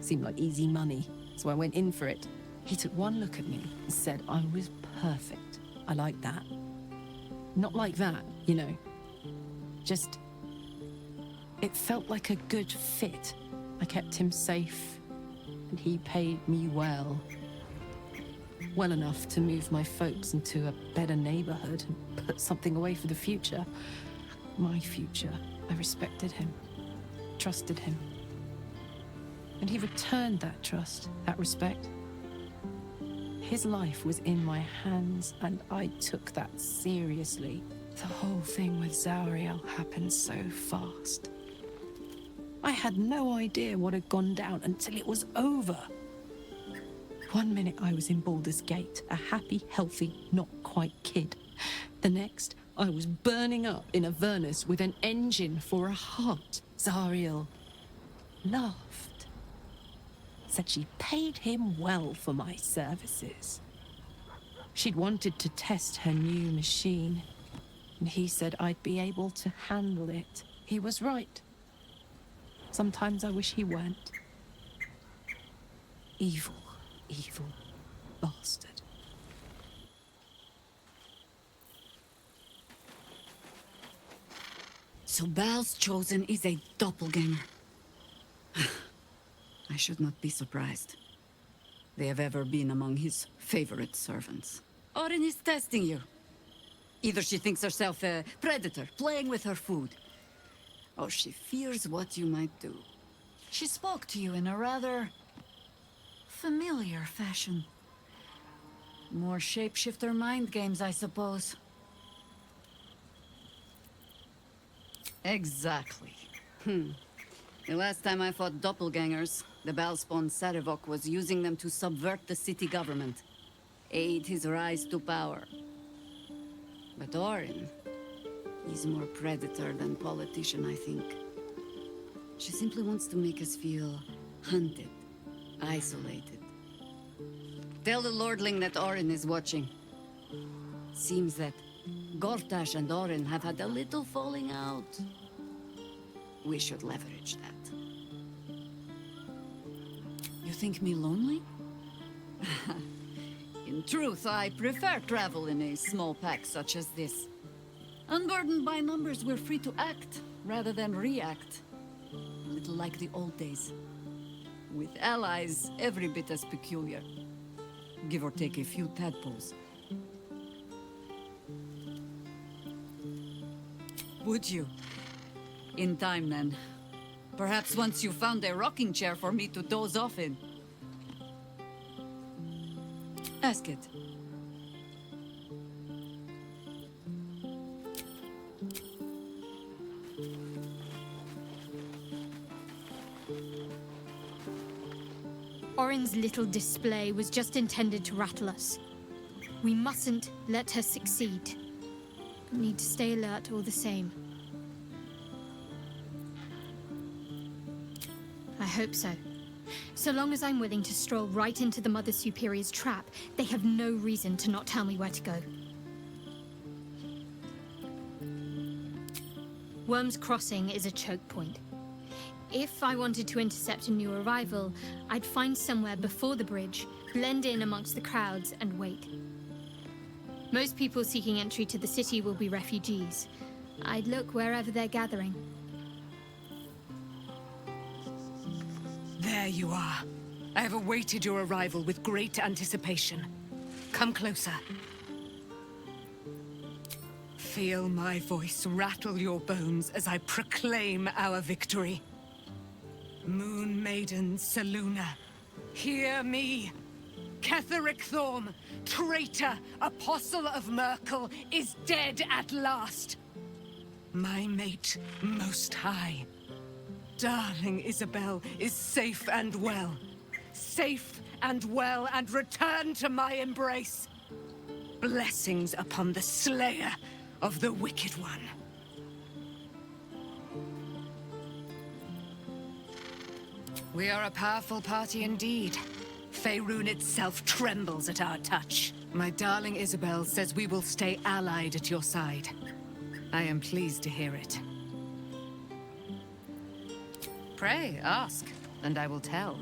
[SPEAKER 17] Seemed like easy money, so I went in for it. He took one look at me and said I was perfect. I like that. Not like that, you know. Just... it felt like a good fit. I kept him safe, and he paid me well. Well enough to move my folks into a better neighborhood and put something away for the future. My future. I respected him, trusted him. And he returned that trust, that respect. His life was in my hands, and I took that seriously. The whole thing with Zauriel happened so fast. I I had no idea what had gone down until it was over. One minute I was in Balldur's Gate, a happy, healthy, not quite kid. The next, I was burning up in Avernus with an engine for a heart. Zariel laughed. Said she paid him well for my services. She'd wanted to test her new machine, and he said I'd be able to handle it. He was right. Sometimes I wish he weren't. Evil, evil bastard.
[SPEAKER 7] So Bal's chosen is a doppelganger. I should not be surprised. They have ever been among his favorite servants. Orin is testing you. Either she thinks herself a predator, playing with her food, or she fears what you might do. She spoke to you in a rather familiar fashion. More shapeshifter mind games, I suppose. Exactly. The last time I fought doppelgangers, the Balspawn Sarevok was using them to subvert the city government, aid his rise to power. But Orin, he's more predator than politician, I think. She simply wants to make us feel hunted, isolated. Tell the Lordling that Orin is watching. Seems that Gortash and Orin have had a little falling out. We should leverage that. You think me lonely? In truth, I prefer travel in a small pack such as this. Unburdened by numbers, we're free to act rather than react. A little like the old days. With allies every bit as peculiar. Give or take a few tadpoles. Would you? In time, then. Perhaps once you found a rocking chair for me to doze off in. Ask it.
[SPEAKER 5] Orin's little display was just intended to rattle us. We mustn't let her succeed. Need to stay alert all the same. I hope so. So long as I'm willing to stroll right into the Mother Superior's trap, they have no reason to not tell me where to go. Worm's Crossing is a choke point. If I wanted to intercept a new arrival, I'd find somewhere before the bridge, blend in amongst the crowds, and wait. Most people seeking entry to the city will be refugees. I'd look wherever they're gathering.
[SPEAKER 20] There you are. I have awaited your arrival with great anticipation. Come closer. Feel my voice rattle your bones as I proclaim our victory. Moon Maiden Selûne, hear me. Ketheric Thorm, traitor, apostle of Merkel, is dead at last. My mate, Most High. Darling Isabel is safe and well. Safe and well, and return to my embrace. Blessings upon the slayer of the Wicked One. We are a powerful party indeed. Faerun itself trembles at our touch. My darling Isabel says we will stay allied at your side. I am pleased to hear it. Pray, ask, and I will tell.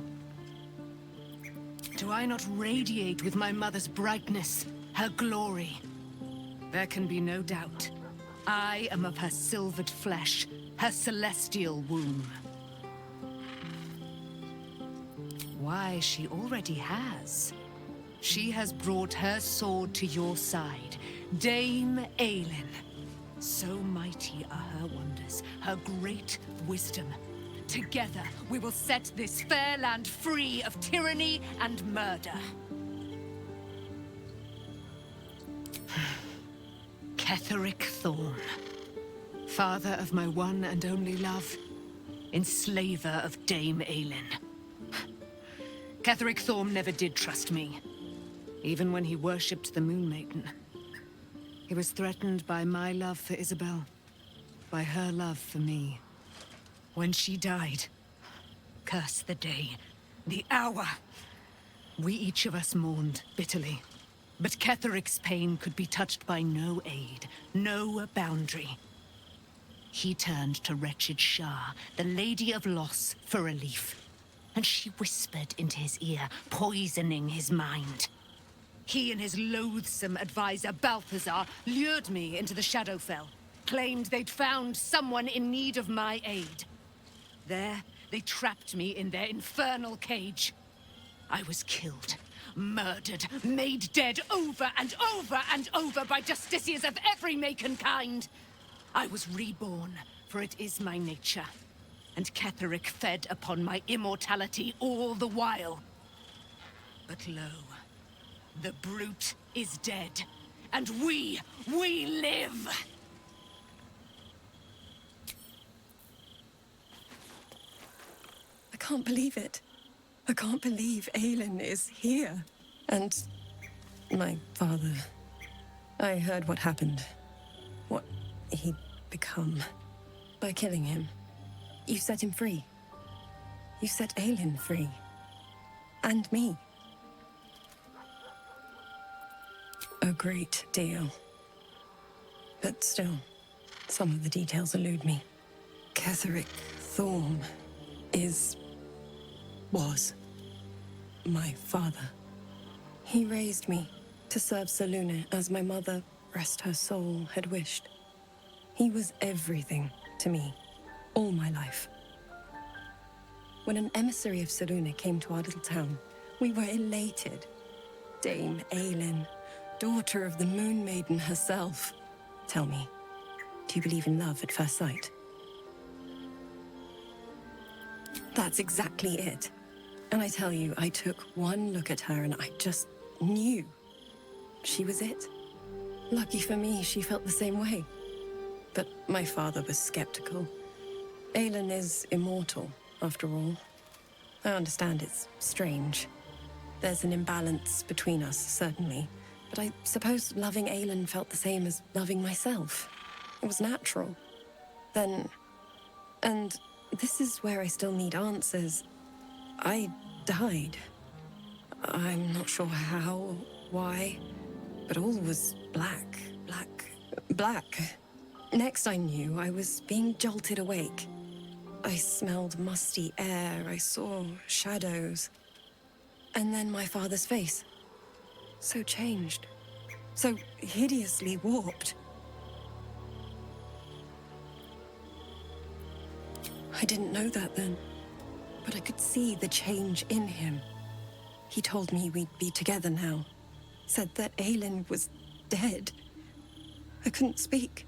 [SPEAKER 20] Do I not radiate with my mother's brightness, her glory? There can be no doubt. I am of her silvered flesh, her celestial womb. Why, she already has. She has brought her sword to your side, Dame Aelin. So mighty are her wonders, her great wisdom. Together, we will set this fair land free of tyranny and murder. Ketheric Thorm, father of my one and only love, enslaver of Dame Aelin. Ketheric Thorm never did trust me, even when he worshipped the Moon Maiden. He was threatened by my love for Isabel, by her love for me. When she died, curse the day, the hour, we each of us mourned bitterly. But Ketheric's pain could be touched by no aid, no boundary. He turned to wretched Shah, the Lady of Loss, for relief. And she whispered into his ear, poisoning his mind. He and his loathsome advisor, Balthazar, lured me into the Shadowfell, claimed they'd found someone in need of my aid. There, they trapped me in their infernal cage. I was killed, murdered, made dead over and over and over by justiciars of every make and kind. I was reborn, for it is my nature. And Ketheric fed upon my immortality all the while. But lo, the brute is dead, and we live!
[SPEAKER 21] I can't believe it. I can't believe Aelin is here. And my father. I heard what happened. What he'd become. By killing him. You set him free. You set Aelin free. And me. A great deal. But still, some of the details elude me. Ketheric Thorm was my father. He raised me to serve Selûne as my mother, rest her soul, had wished. He was everything to me, all my life. When an emissary of Selûne came to our little town, we were elated. Dame Aelin, daughter of the Moon Maiden herself. Tell me, do you believe in love at first sight? That's exactly it. And I tell you, I took one look at her and I just knew she was it. Lucky for me, she felt the same way. But my father was skeptical. Aelin is immortal, after all. I understand it's strange. There's an imbalance between us, certainly. But I suppose loving Aelin felt the same as loving myself. It was natural. Then... and this is where I still need answers. I died. I'm not sure how, why, but all was black. Next I knew, I was being jolted awake. I smelled musty air, I saw shadows. And then my father's face. So changed. So hideously warped. I didn't know that then, but I could see the change in him. He told me we'd be together now. Said that Aelin was dead. I couldn't speak.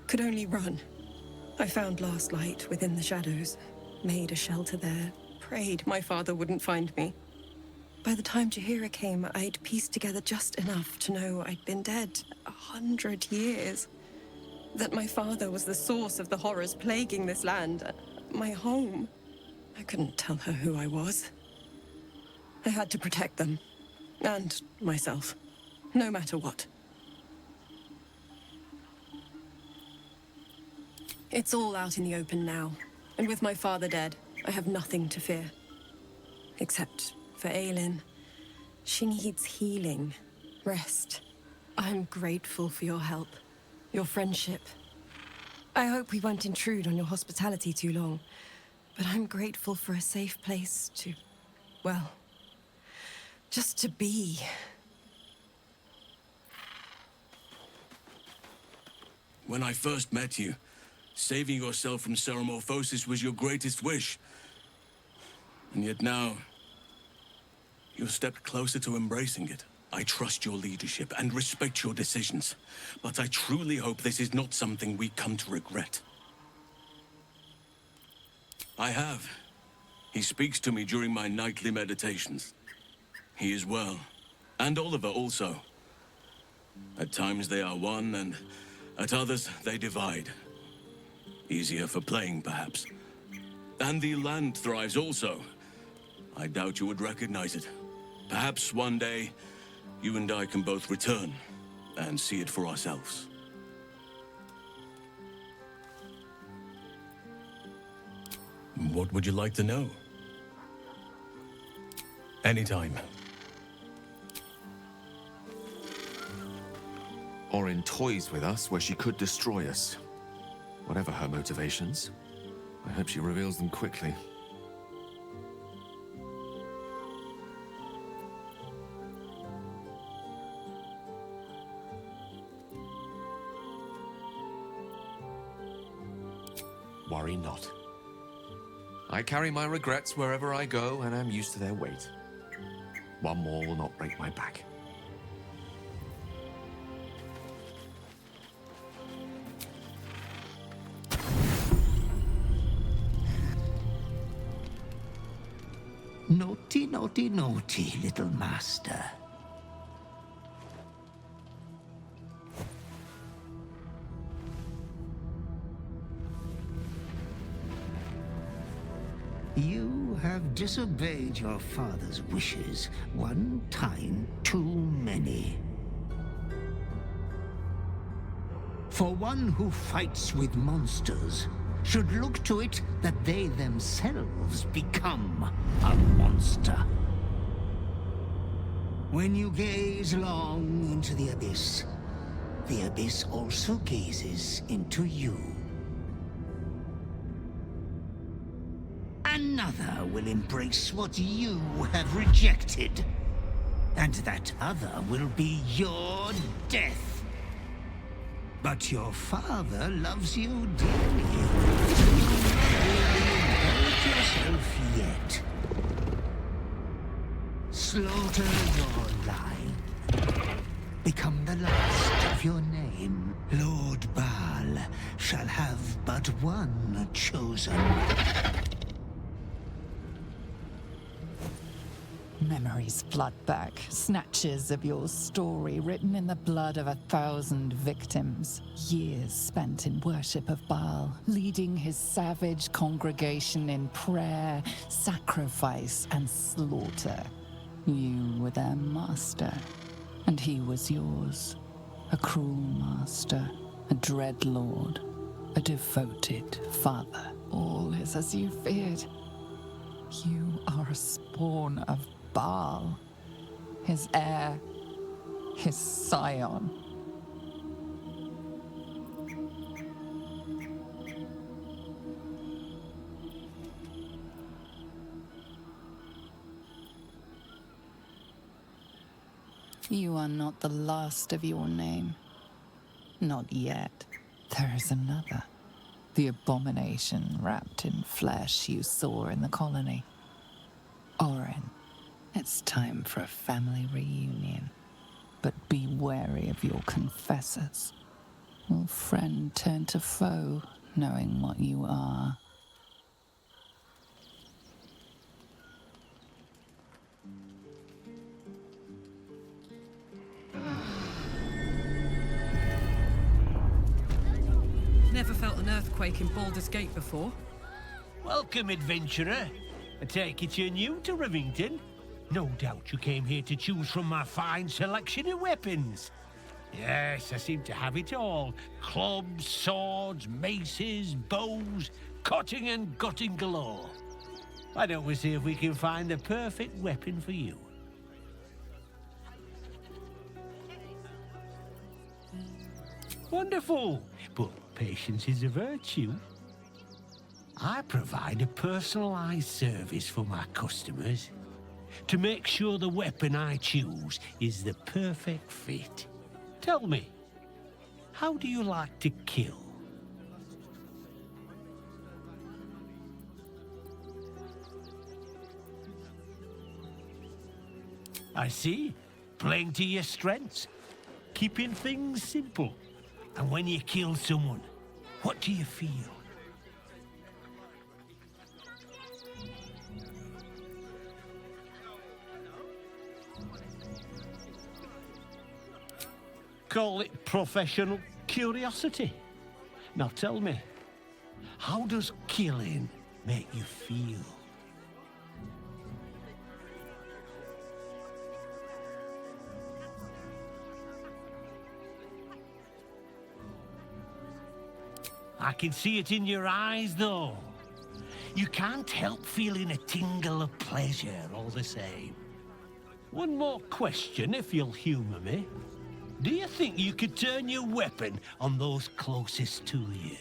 [SPEAKER 21] Could only run. I found last light within the shadows. Made a shelter there. Prayed my father wouldn't find me. By the time Jaheira came, I'd pieced together just enough to know I'd been dead 100 years. That my father was the source of the horrors plaguing this land. My home. I couldn't tell her who I was. I had to protect them. And myself. No matter what. It's all out in the open now. And with my father dead, I have nothing to fear. Except for Aelin. She needs healing. Rest. I'm grateful for your help. Your friendship. I hope we won't intrude on your hospitality too long. But I'm grateful for a safe place to... well... just to be.
[SPEAKER 22] When I first met you, saving yourself from Ceramorphosis was your greatest wish. And yet now, you've stepped closer to embracing it. I trust your leadership and respect your decisions, but I truly hope this is not something we come to regret. I have. He speaks to me during my nightly meditations. He is well, and Oliver also. At times they are one, and at others they divide. Easier for playing, perhaps. And the land thrives also. I doubt you would recognize it. Perhaps one day, you and I can both return and see it for ourselves. What would you like to know? Anytime.
[SPEAKER 2] Orin toys with us where she could destroy us. Whatever her motivations, I hope she reveals them quickly. Worry not. I carry my regrets wherever I go, and I'm used to their weight. One more will not break my back.
[SPEAKER 12] Naughty, naughty, naughty, little master. You have disobeyed your father's wishes one time too many. For one who fights with monsters should look to it that they themselves become a monster. When you gaze long into the abyss also gazes into you. Another will embrace what you have rejected, and that other will be your death. But your father loves you dearly. You never inherit yourself yet. Slaughter your line. Become the last of your name. Lord Baal shall have but one chosen.
[SPEAKER 1] Memories flood back, snatches of your story written in the blood of 1,000 victims. Years spent in worship of Baal, leading his savage congregation in prayer, sacrifice, and slaughter. You were their master, and he was yours. A cruel master, a dread lord, a devoted father. All is as you feared. You are a spawn of Baal, his heir, his scion. You are not the last of your name. Not yet. There is another. The abomination wrapped in flesh you saw in the colony. Orin. It's time for a family reunion, but be wary of your confessors. Will friend turn to foe, knowing what you are?
[SPEAKER 23] Never felt an earthquake in Baldur's Gate before.
[SPEAKER 13] Welcome, adventurer. I take it you're new to Rivington. No doubt you came here to choose from my fine selection of weapons. Yes, I seem to have it all. Clubs, swords, maces, bows, cutting and gutting galore. Why don't we see if we can find the perfect weapon for you? Wonderful, but patience is a virtue. I provide a personalized service for my customers to make sure the weapon I choose is the perfect fit. Tell me, how do you like to kill? I see. Playing to your strengths. Keeping things simple. And when you kill someone, what do you feel? Call it professional curiosity. Now tell me, how does killing make you feel. I can see it in your eyes, though. You can't help feeling a tingle of pleasure all the same. One more question, if you'll humour me. Do you think you could turn your weapon on those closest to you?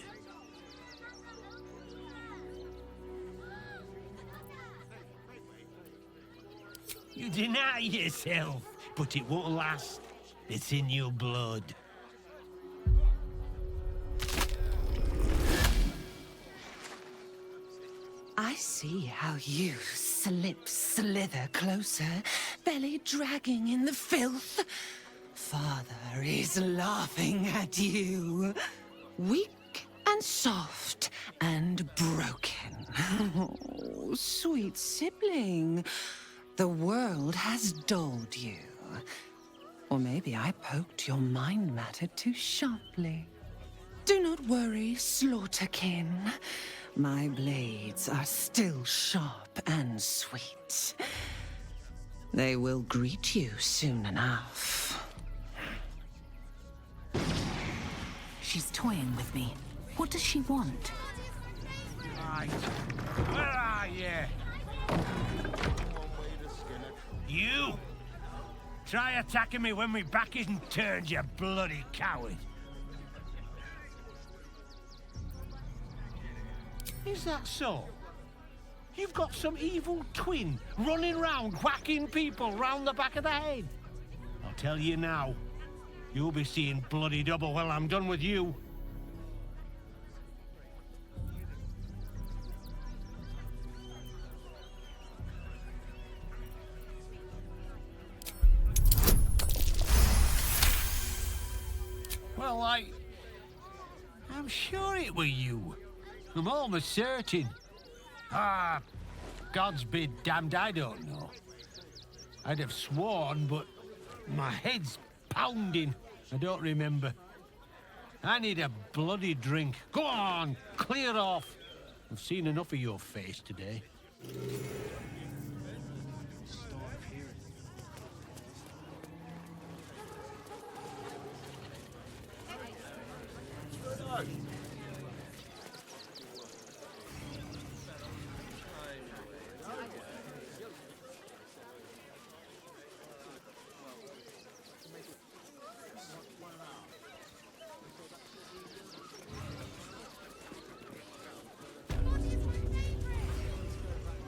[SPEAKER 13] You deny yourself, but it won't last. It's in your blood.
[SPEAKER 3] I see how you slither closer, belly dragging in the filth. Father is laughing at you. Weak and soft and broken. Oh, sweet sibling. The world has dulled you. Or maybe I poked your mind matter too sharply. Do not worry, slaughterkin. My blades are still sharp and sweet. They will greet you soon enough.
[SPEAKER 9] She's toying with me. What does she want?
[SPEAKER 13] Right. Where are you? You! Try attacking me when my back isn't turned, you bloody coward. Is that so? You've got some evil twin running round whacking people round the back of the head. I'll tell you now, you'll be seeing bloody double when I'm done with you. Well, I'm sure it were you. I'm almost certain. Ah, God's be damned, I don't know. I'd have sworn, but my head's pounding. I don't remember. I need a bloody drink. Go on, clear off. I've seen enough of your face today.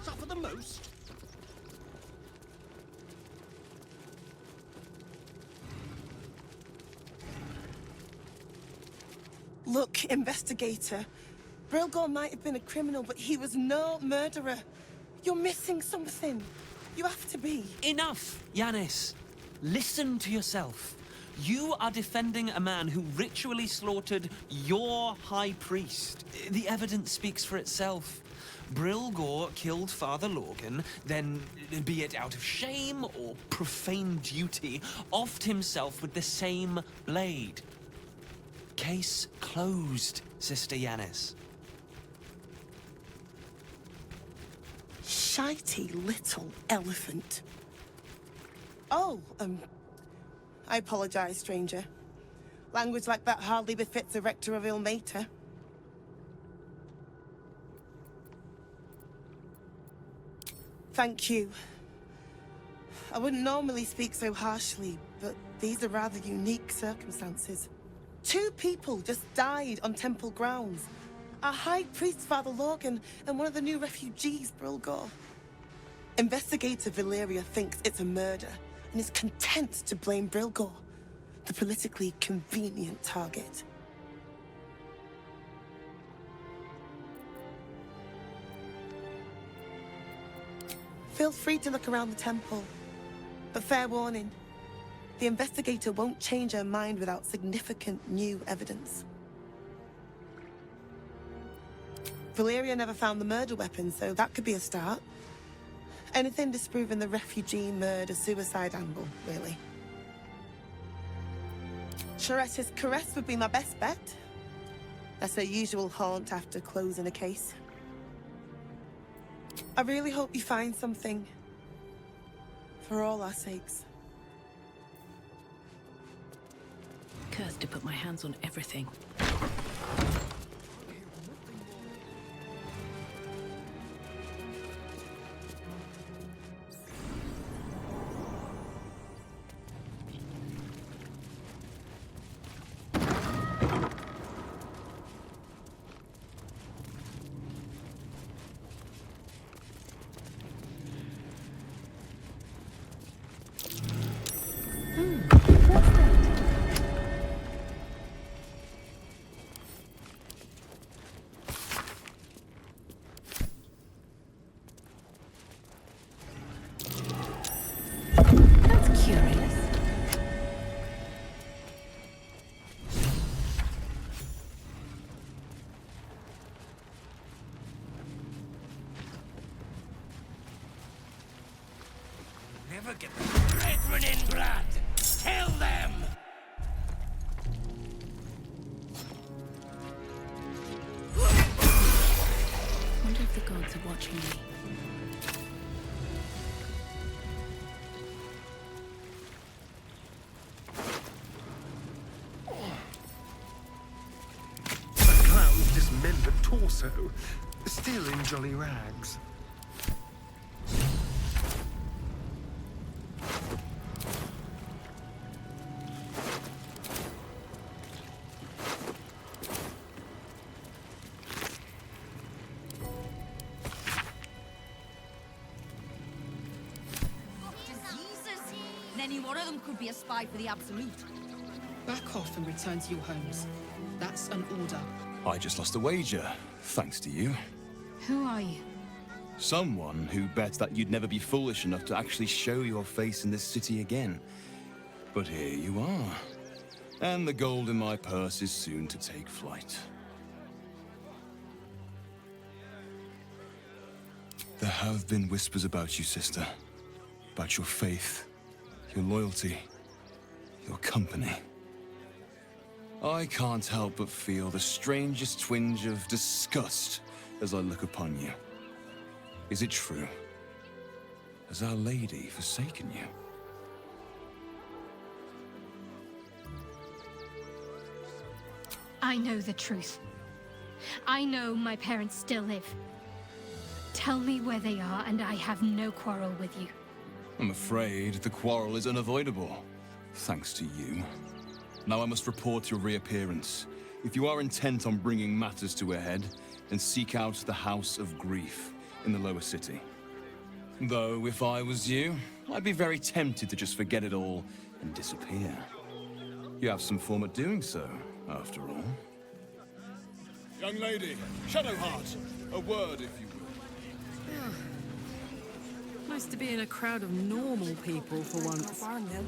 [SPEAKER 15] Suffer the most.
[SPEAKER 10] Look, investigator. Brilgor might have been a criminal, but he was no murderer. You're missing something. You have to be.
[SPEAKER 14] Enough, Yanis. Listen to yourself. You are defending a man who ritually slaughtered your high priest. The evidence speaks for itself. Brilgor killed Father Lorgan, then, be it out of shame or profane duty, offed himself with the same blade. Case closed, Sister Yanis.
[SPEAKER 10] Shitey little elephant. Oh, I apologize, stranger. Language like that hardly befits a rector of Ilmater. Thank you. I wouldn't normally speak so harshly, but these are rather unique circumstances. 2 people just died on temple grounds. Our High Priest, Father Lorgan, and one of the new refugees, Brilgor. Investigator Valeria thinks it's a murder and is content to blame Brilgor, the politically convenient target. Feel free to look around the temple, but fair warning, the investigator won't change her mind without significant new evidence. Valeria never found the murder weapon, so that could be a start. Anything disproving the refugee murder-suicide angle, really. Charetta's caress would be my best bet. That's her usual haunt after closing a case. I really hope you find something. For all our sakes.
[SPEAKER 9] Cursed to put my hands on everything.
[SPEAKER 13] Never get the brethren in blood! Kill them!
[SPEAKER 9] Wonder if the gods are watching me.
[SPEAKER 6] The clown's dismembered torso, still in jolly rags.
[SPEAKER 7] Any one of them could be a spy for the Absolute.
[SPEAKER 17] Back off and return to your homes. That's an order.
[SPEAKER 4] I just lost a wager, thanks to you.
[SPEAKER 5] Who are you?
[SPEAKER 4] Someone who bet that you'd never be foolish enough to actually show your face in this city again. But here you are. And the gold in my purse is soon to take flight. There have been whispers about you, sister. About your faith, your loyalty, your company. I can't help but feel the strangest twinge of disgust as I look upon you. Is it true? Has Our Lady forsaken you?
[SPEAKER 5] I know the truth. I know my parents still live. Tell me where they are, and I have no quarrel with you.
[SPEAKER 4] I'm afraid the quarrel is unavoidable, thanks to you. Now I must report your reappearance. If you are intent on bringing matters to a head, then seek out the House of Grief in the lower city. Though, if I was you, I'd be very tempted to just forget it all and disappear. You have some form at doing so, after all.
[SPEAKER 15] Young lady, Shadowheart, a word if you will.
[SPEAKER 23] Nice to be in a crowd of normal people for once.
[SPEAKER 6] Barn, then.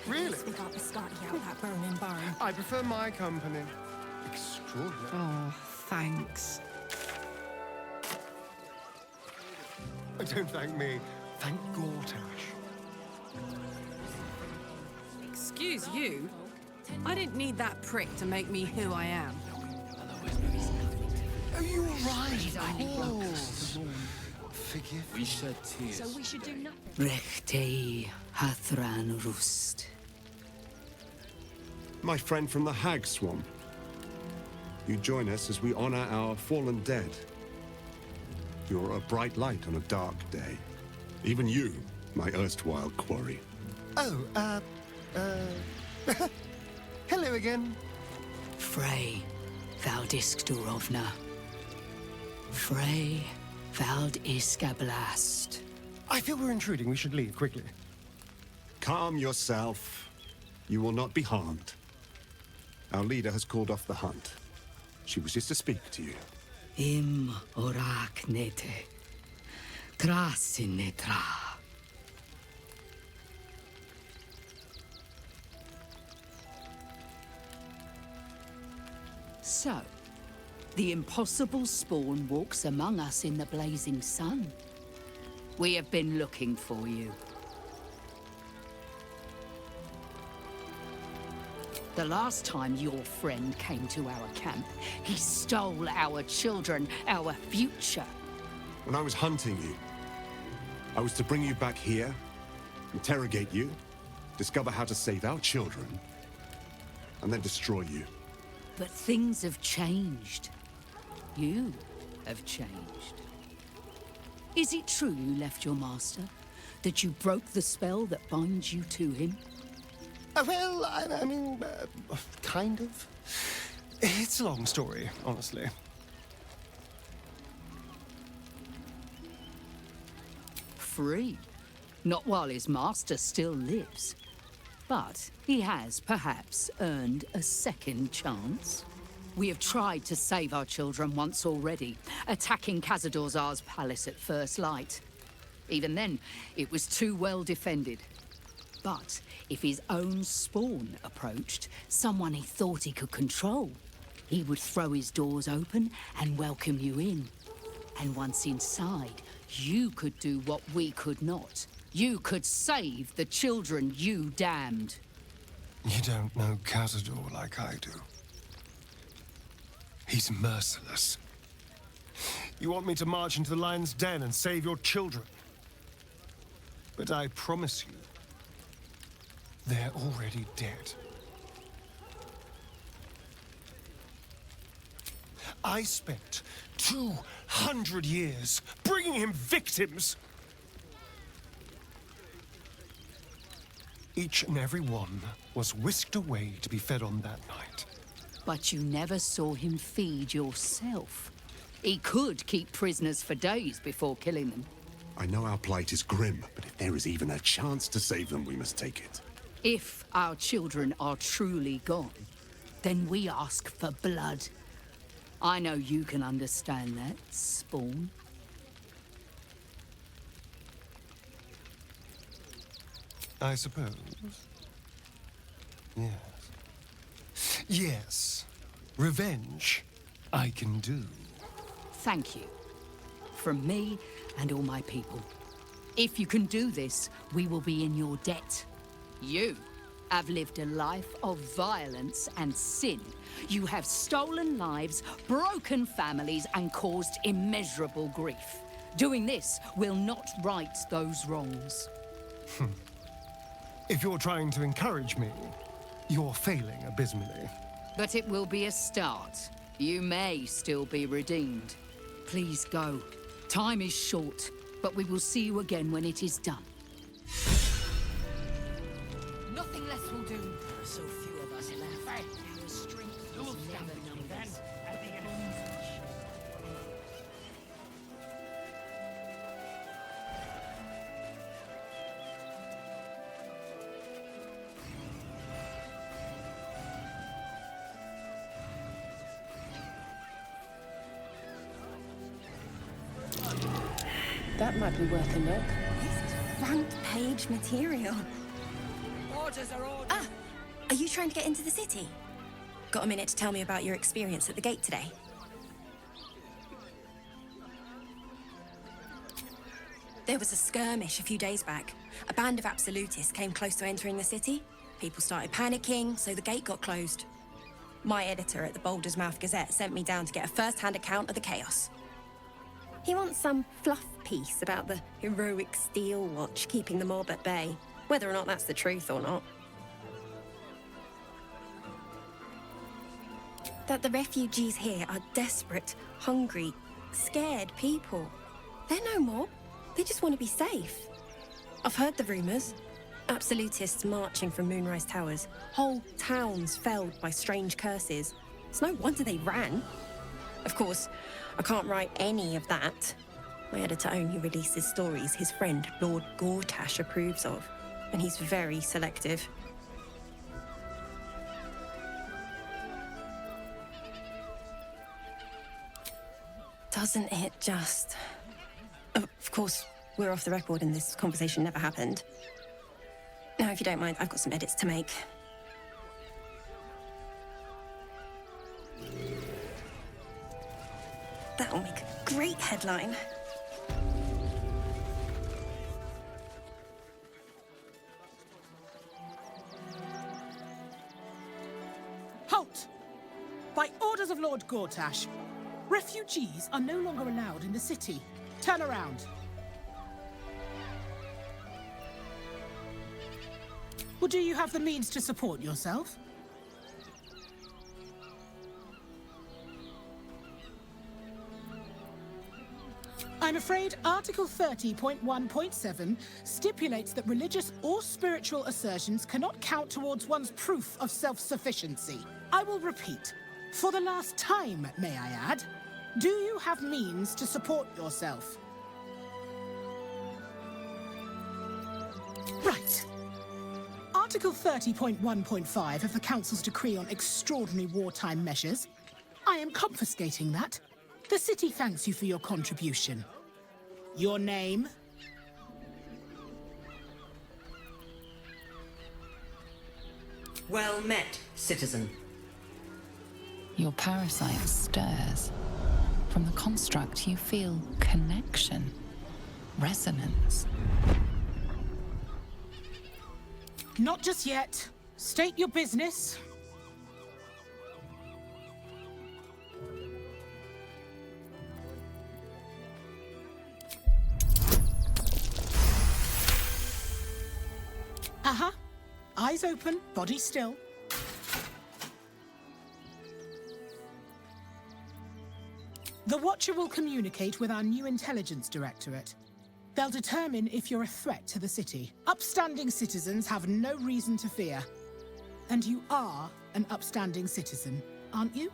[SPEAKER 6] Really?
[SPEAKER 19] We got to start out that burning barn.
[SPEAKER 6] I prefer my company. Extraordinary.
[SPEAKER 23] Oh, thanks.
[SPEAKER 6] Don't thank me. Thank Gortash.
[SPEAKER 23] Excuse you? I didn't need that prick to make me who I am.
[SPEAKER 6] Are you alright? Forgive.
[SPEAKER 2] We shed tears.
[SPEAKER 19] So we should do nothing.
[SPEAKER 3] Rechtei Hathran Rust.
[SPEAKER 8] My friend from the Hag Swamp. You join us as we honor our fallen dead. You're a bright light on a dark day. Even you, my erstwhile quarry.
[SPEAKER 6] Oh, hello again.
[SPEAKER 3] Frey Valdiskdurovna. Frey Valdiskablast.
[SPEAKER 6] I feel we're intruding. We should leave quickly.
[SPEAKER 8] Calm yourself. You will not be harmed. Our leader has called off the hunt. She wishes to speak to you.
[SPEAKER 3] Im orak nete. Krasinnetra. So, the impossible spawn walks among us in the blazing sun. We have been looking for you. The last time your friend came to our camp, he stole our children, our future.
[SPEAKER 8] When I was hunting you, I was to bring you back here, interrogate you, discover how to save our children, and then destroy you.
[SPEAKER 3] But things have changed. You have changed. Is it true you left your master? That you broke the spell that binds you to him?
[SPEAKER 6] Well, I mean, kind of. It's a long story, honestly.
[SPEAKER 3] Free. Not while his master still lives. But he has, perhaps, earned a second chance. We have tried to save our children once already, attacking Khazad-dûr's palace at first light. Even then, it was too well defended. But if his own spawn approached, someone he thought he could control, he would throw his doors open and welcome you in. And once inside, you could do what we could not. You could save the children you damned.
[SPEAKER 6] You don't know Khazad-dûr like I do. He's merciless. You want me to march into the lion's den and save your children? But I promise you, they're already dead. I spent 200 years bringing him victims. Each and every one was whisked away to be fed on that night.
[SPEAKER 3] But you never saw him feed yourself. He could keep prisoners for days before killing them.
[SPEAKER 8] I know our plight is grim, but if there is even a chance to save them, we must take it.
[SPEAKER 3] If our children are truly gone, then we ask for blood. I know you can understand that, Spawn.
[SPEAKER 6] I suppose. Yes. Yes. Revenge, I can do.
[SPEAKER 3] Thank you. From me and all my people. If you can do this, we will be in your debt. You have lived a life of violence and sin. You have stolen lives, broken families, and caused immeasurable grief. Doing this will not right those wrongs.
[SPEAKER 6] If you're trying to encourage me, you're failing abysmally.
[SPEAKER 3] But it will be a start. You may still be redeemed. Please go. Time is short, but we will see you again when it is done.
[SPEAKER 19] Nothing less will do.
[SPEAKER 3] There are so few of us left. Our strength is never numbers.
[SPEAKER 17] That might be worth a look.
[SPEAKER 21] This is front-page material.
[SPEAKER 19] Orders are orders.
[SPEAKER 21] Ah! Are you trying to get into the city? Got a minute to tell me about your experience at the gate today? There was a skirmish a few days back. A band of absolutists came close to entering the city. People started panicking, so the gate got closed. My editor at the Balldur's Gazette sent me down to get a first-hand account of the chaos. He wants some fluff piece about the heroic steel watch keeping the mob at bay, whether or not that's the truth or not. That the refugees here are desperate, hungry, scared people. They're no mob. They just want to be safe. I've heard the rumours. Absolutists marching from Moonrise Towers. Whole towns felled by strange curses. It's no wonder they ran. Of course, I can't write any of that. My editor only releases stories his friend Lord Gortash approves of, and he's very selective. Doesn't it just... Of course, we're off the record and this conversation never happened. Now, if you don't mind, I've got some edits to make. That'll make a great headline.
[SPEAKER 9] Halt! By orders of Lord Gortash, refugees are no longer allowed in the city.
[SPEAKER 11] turn around. Well, do you have the means to support yourself? I'm afraid Article 30.1.7 stipulates that religious or spiritual assertions cannot count towards one's proof of self-sufficiency. I will repeat, for the last time, may I add, do you have means to support yourself? Right. Article 30.1.5 of the Council's Decree on Extraordinary Wartime Measures. I am confiscating that. The city thanks you for your contribution. Your name?
[SPEAKER 16] Well met, citizen.
[SPEAKER 1] Your parasite stirs. From the construct, you feel connection, resonance.
[SPEAKER 11] Not just yet. State your business. Eyes open, body still. The Watcher will communicate with our new intelligence directorate. They'll determine if you're a threat to the city. Upstanding citizens have no reason to fear. And you are an upstanding citizen, aren't you?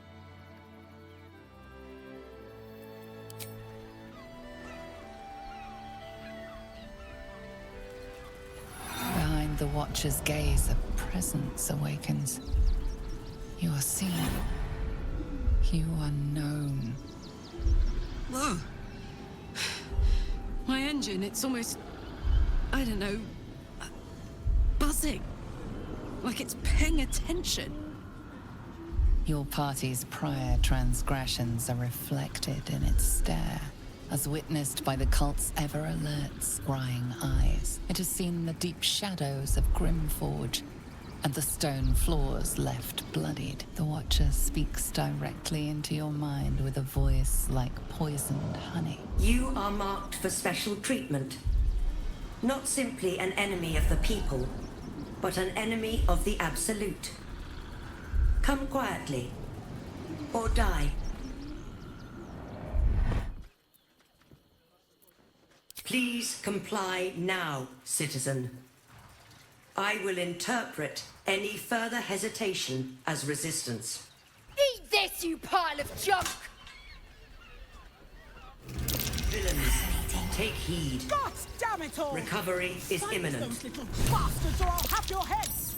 [SPEAKER 1] Behind the Watcher's gaze, a presence awakens. You are seen. You are known.
[SPEAKER 17] Whoa. My engine, it's almost, I don't know, buzzing. Like it's paying attention.
[SPEAKER 1] Your party's prior transgressions are reflected in its stare, as witnessed by the cult's ever-alert, scrying eyes. It has seen the deep shadows of Grimforge, and the stone floors left bloodied. The Watcher speaks directly into your mind with a voice like poisoned honey.
[SPEAKER 16] You are marked for special treatment. Not simply an enemy of the people, but an enemy of the Absolute. Come quietly, or die. Please comply now, citizen. I will interpret any further hesitation as resistance.
[SPEAKER 18] Eat this, you pile of junk!
[SPEAKER 16] Villains, take heed.
[SPEAKER 11] God damn it all!
[SPEAKER 16] Recovery is
[SPEAKER 11] Silence
[SPEAKER 16] imminent.
[SPEAKER 11] those little bastards, or I'll have your heads!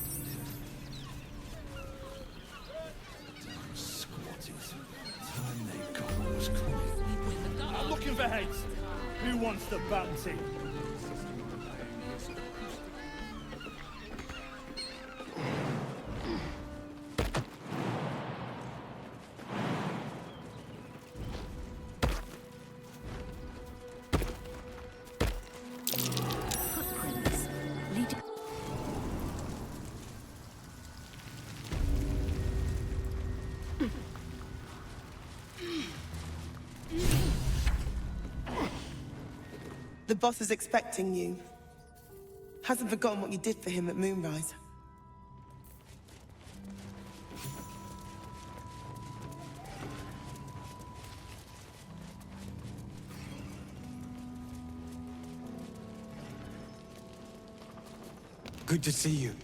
[SPEAKER 15] Time they got what was coming. I'm looking for heads. Who wants the bounty?
[SPEAKER 10] The boss is expecting you. Hasn't forgotten what you did for him at Moonrise.
[SPEAKER 24] Good to see you.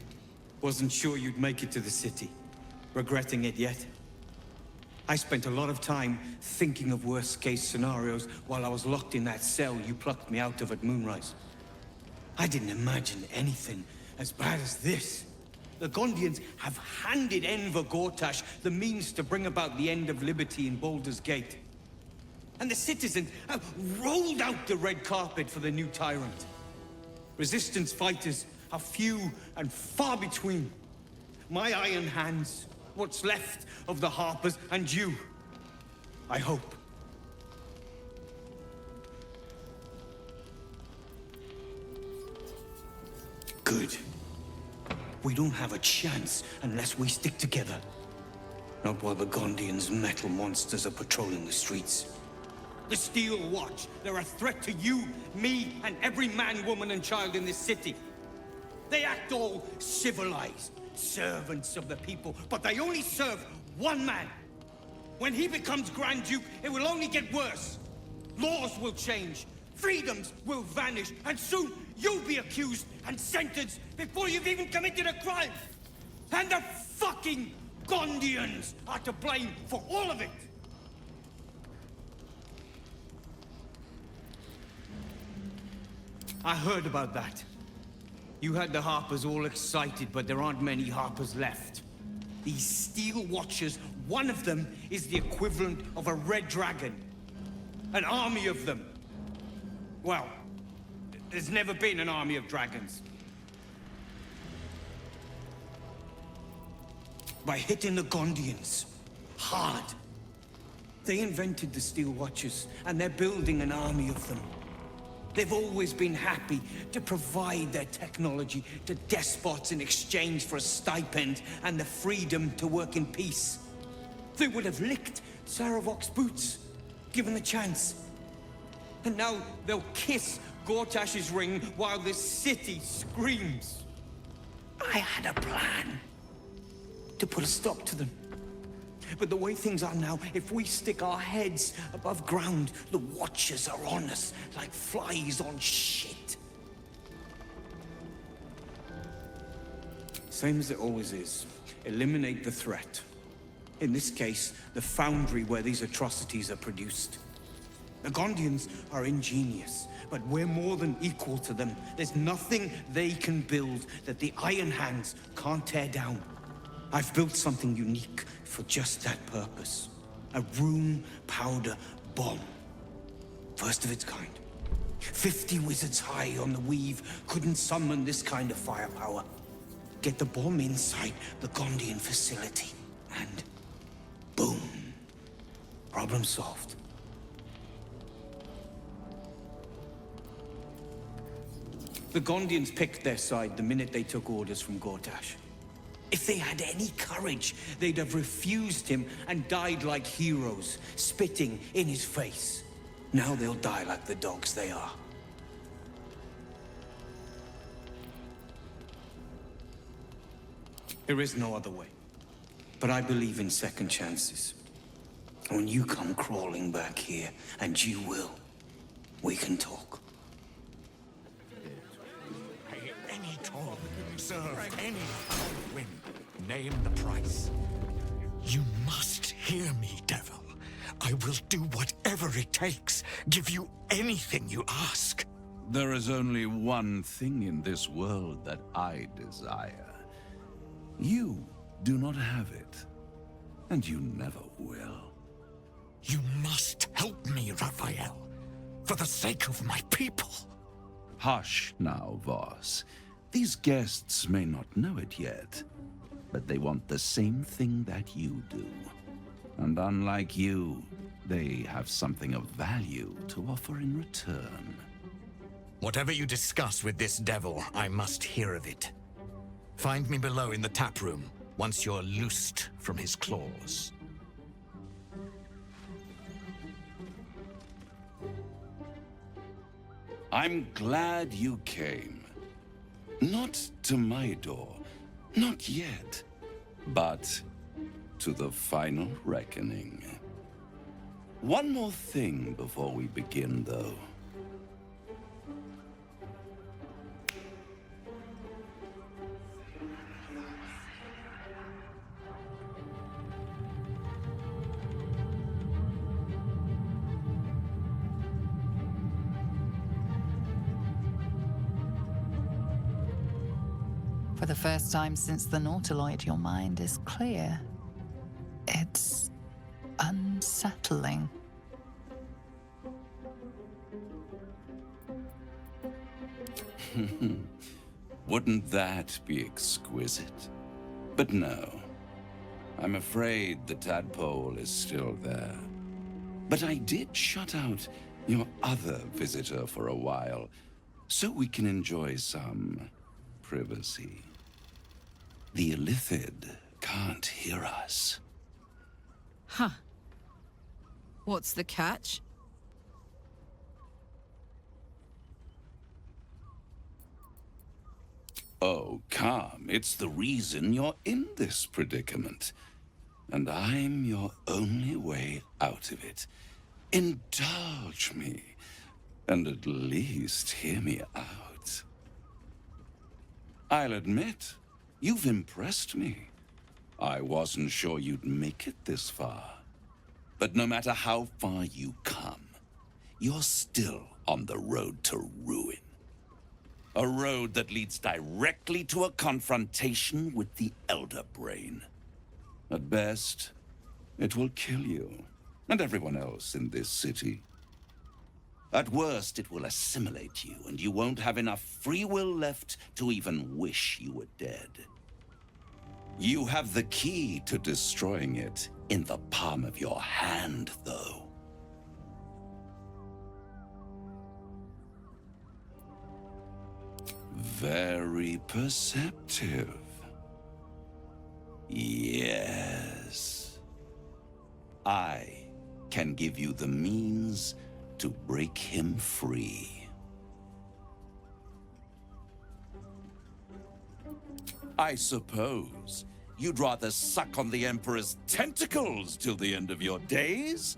[SPEAKER 24] Wasn't sure you'd make it to the city. Regretting it yet? I spent a lot of time thinking of worst-case scenarios while I was locked in that cell you plucked me out of at Moonrise. I didn't imagine anything as bad as this. The Gondians have handed Enver Gortash the means to bring about the end of liberty in Balldur's Gate. And the citizens have rolled out the red carpet for the new tyrant. Resistance fighters are few and far between. My iron hands, what's left of the Harpers, and you, I hope. Good. We don't have a chance unless we stick together. Not while the Gondians' metal monsters are patrolling the streets.
[SPEAKER 15] The Steel Watch. They're a threat to you, me, and every man, woman, and child in this city. They act all civilized, servants of the people, but they only serve one man. When he becomes Grand Duke, it will only get worse. Laws will change, freedoms will vanish, and soon you'll be accused and sentenced before you've even committed a crime. And the fucking Gondians are to blame for all of it. I heard about that. You had the Harpers all excited, but there aren't many Harpers left. These Steel Watchers, one of them is the equivalent of a red dragon. An army of them. Well, there's never been an army of dragons. By hitting the Gondians hard. They invented the Steel Watchers, and they're building an army of them. They've always been happy to provide their technology to despots in exchange for a stipend and the freedom to work in peace. They would have licked Saravok's boots, given the chance. And now they'll kiss Gortash's ring while this city screams. I had a plan to put a stop to them. But the way things are now, if we stick our heads above ground, the Watchers are on us like flies on shit. Same as it always is. Eliminate the threat. In this case, the foundry where these atrocities are produced. The Gondians are ingenious, but we're more than equal to them. There's nothing they can build that the Iron Hands can't tear down. I've built something unique for just that purpose. A room powder bomb. First of its kind. 50 wizards high on the weave couldn't summon this kind of firepower. Get the bomb inside the Gondian facility, and boom. Problem solved. The Gondians picked their side the minute they took orders from Gortash. If they had any courage, they'd have refused him and died like heroes, spitting in his face. Now they'll die like the dogs they are. There is no other way. But I believe in second chances. When you come crawling back here, and you will, we can talk.
[SPEAKER 12] Pay any toll, serve any win. Name the price. You must hear me, devil. I will do whatever it takes. Give you anything you ask.
[SPEAKER 14] There is only one thing in this world that I desire. You do not have it, and you never will.
[SPEAKER 12] You must help me, Raphael, for the sake of my people.
[SPEAKER 14] Hush now, Voss. These guests may not know it yet, but they want the same thing that you do. And unlike you, they have something of value to offer in return.
[SPEAKER 12] Whatever you discuss with this devil, I must hear of it. Find me below in the tap room, once you're loosed from his claws.
[SPEAKER 14] I'm glad you came. Not to my door, not yet, but to the final reckoning. One more thing before we begin, though.
[SPEAKER 1] For the first time since the Nautiloid, your mind is clear. It's unsettling.
[SPEAKER 14] Wouldn't that be exquisite? But no. I'm afraid the tadpole is still there. But I did shut out your other visitor for a while, so we can enjoy some privacy. The Illithid can't hear us.
[SPEAKER 17] Huh. What's the catch?
[SPEAKER 14] Oh, come. It's the reason you're in this predicament. And I'm your only way out of it. Indulge me. And at least hear me out. I'll admit, you've impressed me. I wasn't sure you'd make it this far. But no matter how far you come, you're still on the road to ruin. A road that leads directly to a confrontation with the Elder Brain. At best, it will kill you and everyone else in this city. At worst, it will assimilate you, and you won't have enough free will left to even wish you were dead. You have the key to destroying it in the palm of your hand, though. Very perceptive. Yes. I can give you the means to break him free. I suppose you'd rather suck on the Emperor's tentacles till the end of your days?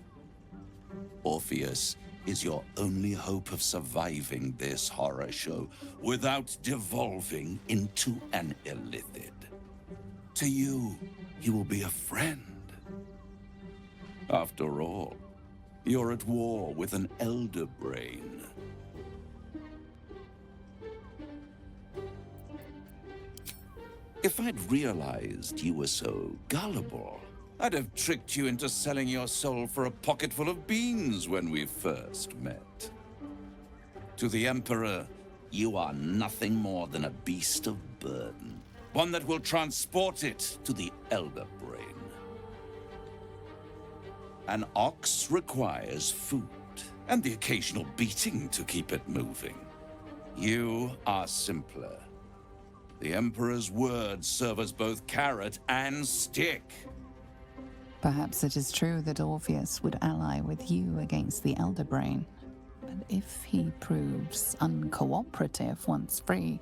[SPEAKER 14] Orpheus is your only hope of surviving this horror show without devolving into an illithid. To you, he will be a friend. After all, you're at war with an Elder Brain. If I'd realized you were so gullible, I'd have tricked you into selling your soul for a pocketful of beans when we first met. To the Emperor, you are nothing more than a beast of burden, one that will transport it to the Elder Brain. An ox requires food, and the occasional beating to keep it moving. You are simpler. The Emperor's words serve as both carrot and stick.
[SPEAKER 1] Perhaps it is true that Orpheus would ally with you against the Elder Brain. But if he proves uncooperative once free,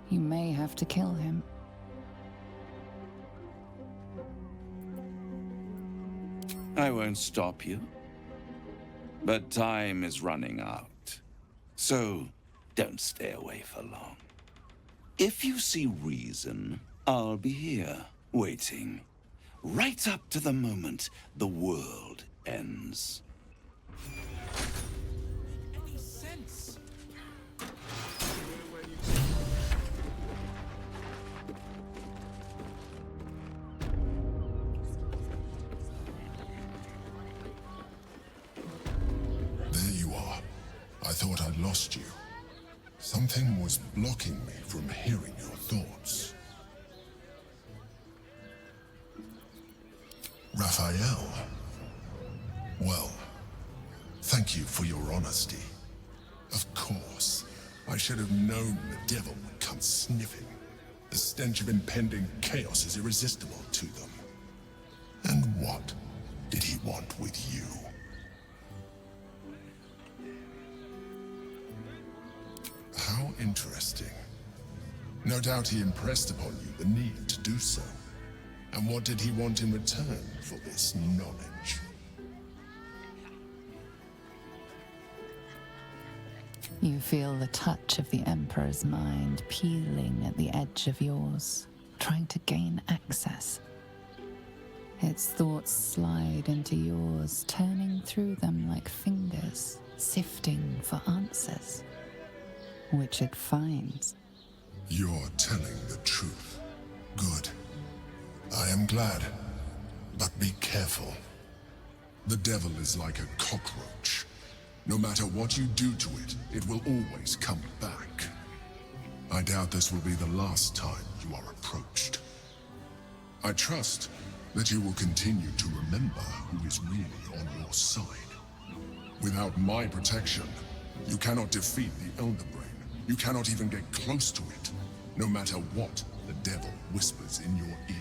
[SPEAKER 1] you may have to kill him.
[SPEAKER 14] I won't stop you. But time is running out. So don't stay away for long. If you see reason, I'll be here, waiting. Right up to the moment the world ends.
[SPEAKER 12] Any sense?
[SPEAKER 7] There you are. I thought I'd lost you. Something was blocking me from hearing your thoughts. Raphael. Well, thank you for your honesty. Of course, I should have known the devil would come sniffing. The stench of impending chaos is irresistible to them. And what did he want with you? How interesting. No doubt he impressed upon you the need to do so. And what did he want in return for this knowledge?
[SPEAKER 1] You feel the touch of the Emperor's mind peeling at the edge of yours, trying to gain access. Its thoughts slide into yours, turning through them like fingers, sifting for answers, which it finds.
[SPEAKER 7] You're telling the truth. Good. I am glad, but be careful. The devil is like a cockroach. No matter what you do to it, it will always come back. I doubt this will be the last time you are approached. I trust that you will continue to remember who is really on your side. Without my protection, you cannot defeat the Elder Brain. You cannot even get close to it, no matter what the devil whispers in your ear.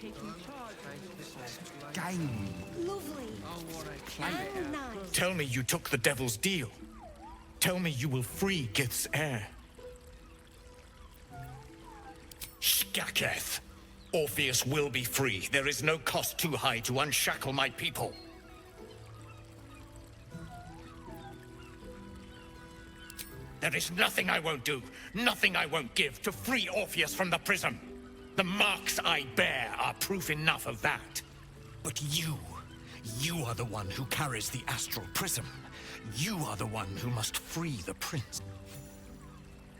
[SPEAKER 12] taking charge of this game.
[SPEAKER 9] Lovely. And nice.
[SPEAKER 12] Tell me you took the devil's deal. Tell me you will free Gith's heir. Shkaketh. Orpheus will be free. There is no cost too high to unshackle my people. There is nothing I won't do, nothing I won't give to free Orpheus from the prison. The marks I bear are proof enough of that. But you are the one who carries the astral prism. You are the one who must free the prince.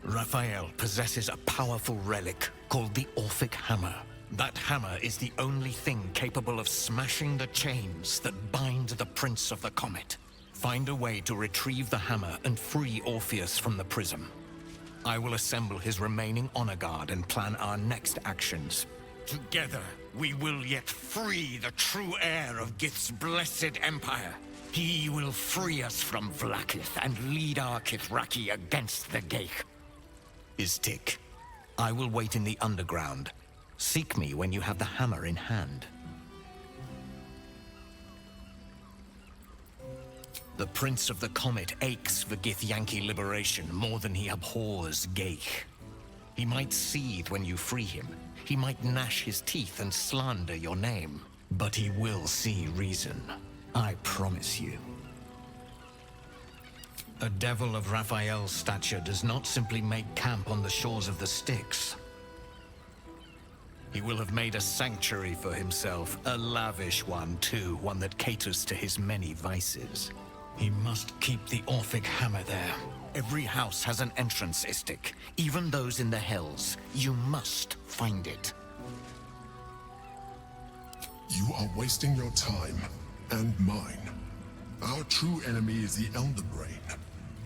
[SPEAKER 12] Raphael possesses a powerful relic called the Orphic Hammer. That hammer is the only thing capable of smashing the chains that bind the Prince of the Comet. Find a way to retrieve the hammer and free Orpheus from the prism. I will assemble his remaining honor guard and plan our next actions. Together, we will yet free the true heir of Gith's blessed empire. He will free us from Vlaakith and lead our Kithraki against the Geich. Istik, I will wait in the underground. Seek me when you have the hammer in hand. The Prince of the Comet aches for Githyanki liberation more than he abhors Geich. He might seethe when you free him. He might gnash his teeth and slander your name. But he will see reason. I promise you. A devil of Raphael's stature does not simply make camp on the shores of the Styx. He will have made a sanctuary for himself, a lavish one too, one that caters to his many vices. He must keep the Orphic Hammer there. Every house has an entrance, Istik, even those in the Hells. You must find it.
[SPEAKER 7] You are wasting your time, and mine. Our true enemy is the Elder Brain.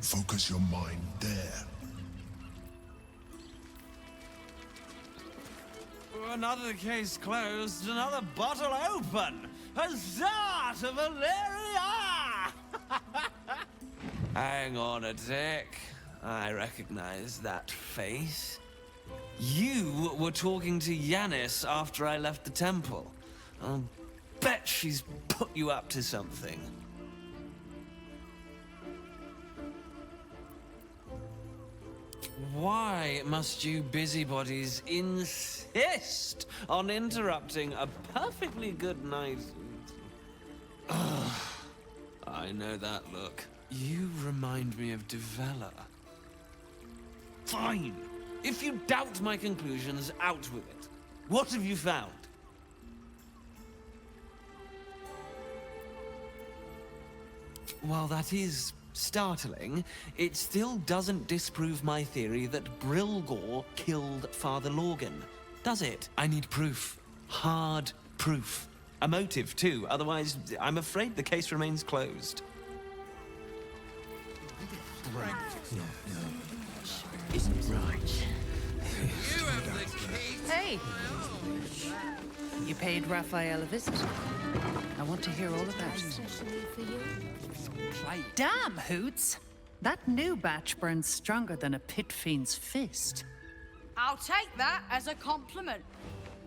[SPEAKER 7] Focus your mind there.
[SPEAKER 5] Another case closed, another bottle open! Huzzah to Valeria! Hang on a tick. I recognize that face. You were talking to Yanis after I left the temple. I'll bet she's put you up to something. Why must you busybodies insist on interrupting a perfectly good night? Ugh, I know that look. You remind me of Devella. Fine. If you doubt my conclusions, out with it. What have you found? While that is startling, it still doesn't disprove my theory that Brilgor killed Father Lorgan, does it? I need proof. Hard proof. A motive, too. Otherwise, I'm afraid the case remains closed. Isn't right.
[SPEAKER 1] Hey! You paid Raphael a visit. I want to hear all about it. Damn, Hoots! That new batch burns stronger than a pit fiend's fist.
[SPEAKER 18] I'll take that as a compliment.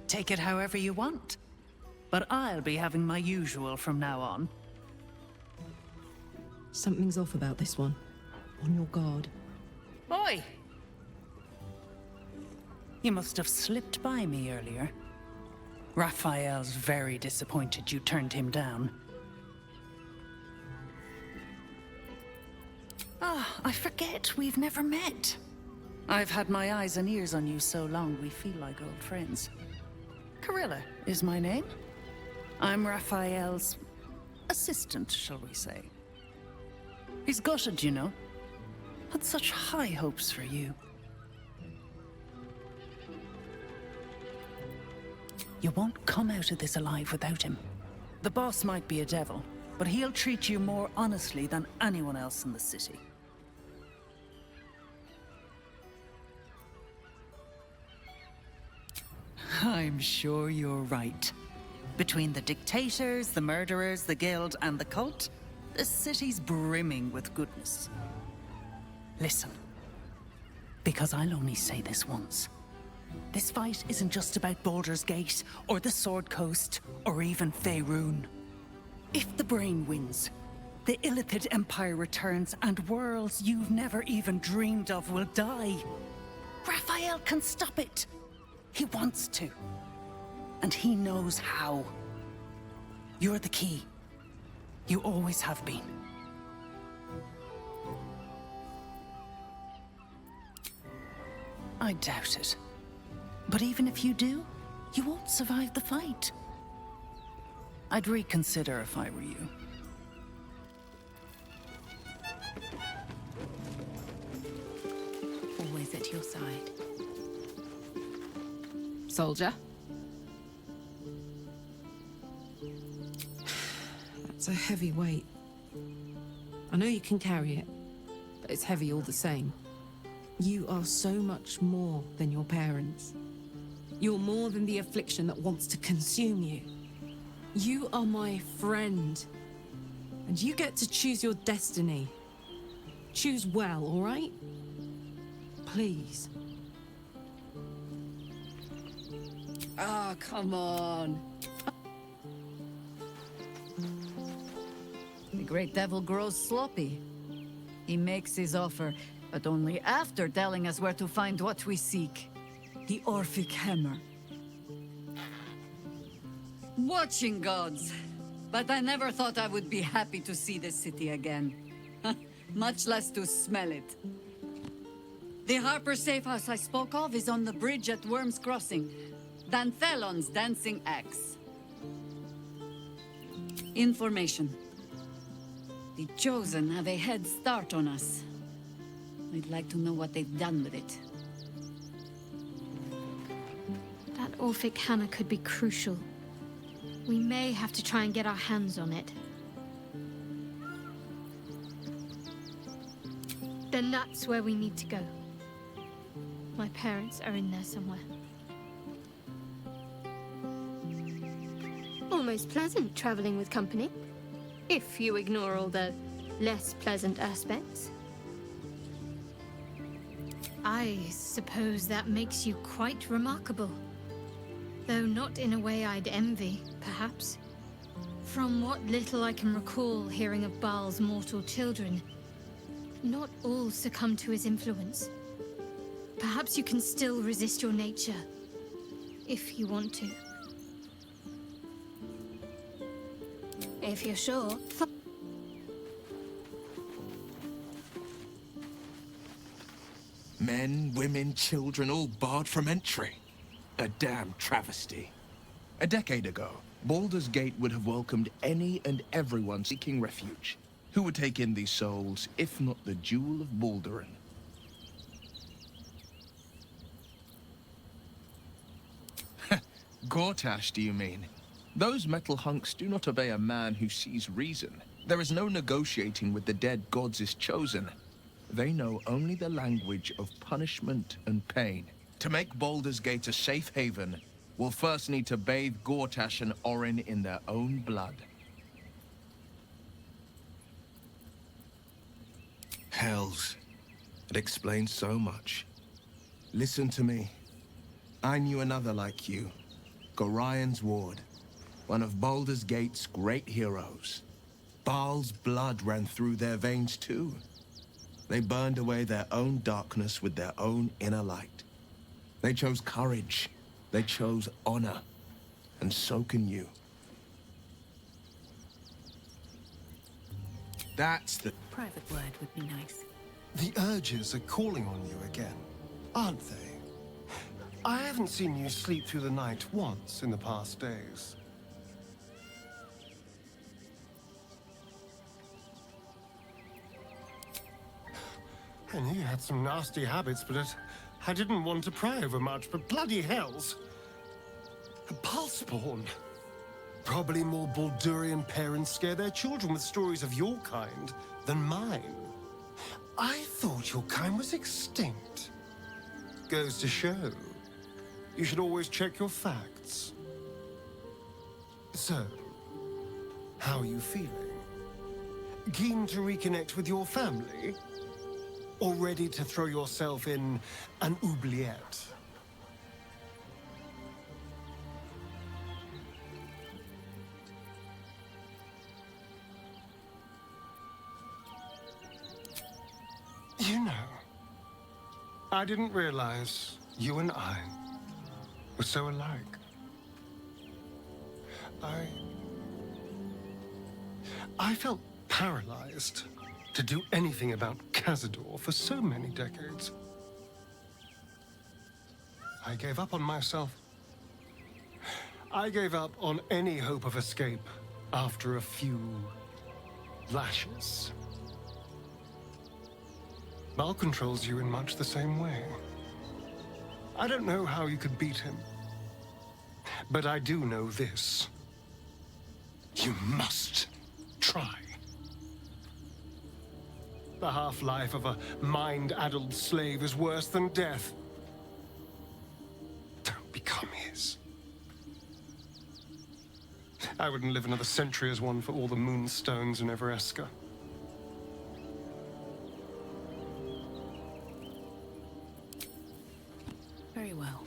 [SPEAKER 1] Take it however you want. But I'll be having my usual from now on.
[SPEAKER 17] Something's off about this one. On your guard.
[SPEAKER 1] Boy! You must have slipped by me earlier. Raphael's very disappointed you turned him down. Ah, I forget we've never met. I've had my eyes and ears on you so long we feel like old friends. Carilla is my name. I'm Raphael's assistant, shall we say. He's gutted, you know. Had such high hopes for you. You won't come out of this alive without him. The boss might be a devil, but he'll treat you more honestly than anyone else in the city. I'm sure you're right. Between the dictators, the murderers, the guild, and the cult, the city's brimming with goodness. Listen, because I'll only say this once.
[SPEAKER 4] This fight isn't just about Balldur's Gate, or the Sword Coast, or even Faerun. If the brain wins, the Illithid Empire returns and worlds you've never even dreamed of will die. Raphael can stop it. He wants to. And he knows how. You're the key. You always have been. I doubt it. But even if you do, you won't survive the fight. I'd reconsider if I were you.
[SPEAKER 17] Always at your side. Soldier? That's a heavy weight. I know you can carry it, but it's heavy all the same. You are so much more than your parents. You're more than the affliction that wants to consume you. You are my friend. And you get to choose your destiny. Choose well, all right? Please. Ah, come on.
[SPEAKER 13] The great devil grows sloppy. He makes his offer, but only after telling us where to find what we seek. The Orphic Hammer. Watching gods. But I never thought I would be happy to see the city again. Much less to smell it. The Harper safe house I spoke of is on the bridge at Worm's Crossing. Danthelon's dancing axe. Information. The Chosen have a head start on us. I'd like to know what they've done with it.
[SPEAKER 20] That Orphic hammer could be crucial. We may have to try and get our hands on it. Then that's where we need to go. My parents are in there somewhere. Almost pleasant traveling with company, if you ignore all the less pleasant aspects. I suppose that makes you quite remarkable. Though not in a way I'd envy, perhaps. From what little I can recall hearing of Baal's mortal children, not all succumb to his influence. Perhaps you can still resist your nature, if you want to. If you're sure.
[SPEAKER 2] Men, women, children, all barred from entry. A damn travesty. A decade ago, Balldur's Gate would have welcomed any and everyone seeking refuge, who would take in these souls, if not the jewel of Balduran. Gortash, do you mean? Those metal hunks do not obey a man who sees reason. There is no negotiating with the dead gods' chosen. They know only the language of punishment and pain. To make Balldur's Gate a safe haven, we'll first need to bathe Gortash and Orin in their own blood. Hells. It explains so much. Listen to me. I knew another like you. Gorion's ward. One of Balldur's Gate's great heroes. Baal's blood ran through their veins too. They burned away their own darkness with their own inner light. They chose courage. They chose honor. And so can you. That's the...
[SPEAKER 17] Private word would be nice.
[SPEAKER 6] The urges are calling on you again, aren't they? I haven't seen you sleep through the night once in the past days. I knew you had some nasty habits, but I didn't want to pry over much, but bloody hells. A Baalspawn. Probably more Baldurian parents scare their children with stories of your kind than mine. I thought your kind was extinct. Goes to show. You should always check your facts. So, how are you feeling? Keen to reconnect with your family? Or ready to throw yourself in an oubliette? I didn't realize you and I were so alike. I felt paralyzed to do anything about Cazador for so many decades. I gave up on myself. I gave up on any hope of escape after a few lashes. Bal controls you in much the same way. I don't know how you could beat him, but I do know this. You must try. The half-life of a mind-addled slave is worse than death. Don't become his. I wouldn't live another century as one for all the moonstones in Everesca.
[SPEAKER 17] Very well.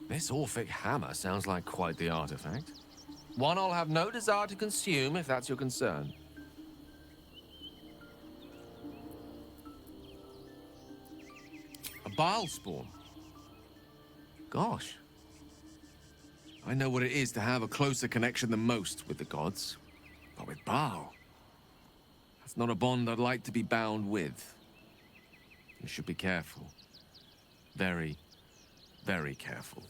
[SPEAKER 3] This Orphic hammer sounds like quite the artifact. One I'll have no desire to consume, if that's your concern. A Baal spawn. Gosh. I know what it is to have a closer connection than most with the gods. But with Baal, that's not a bond I'd like to be bound with. You should be careful. Very, very careful.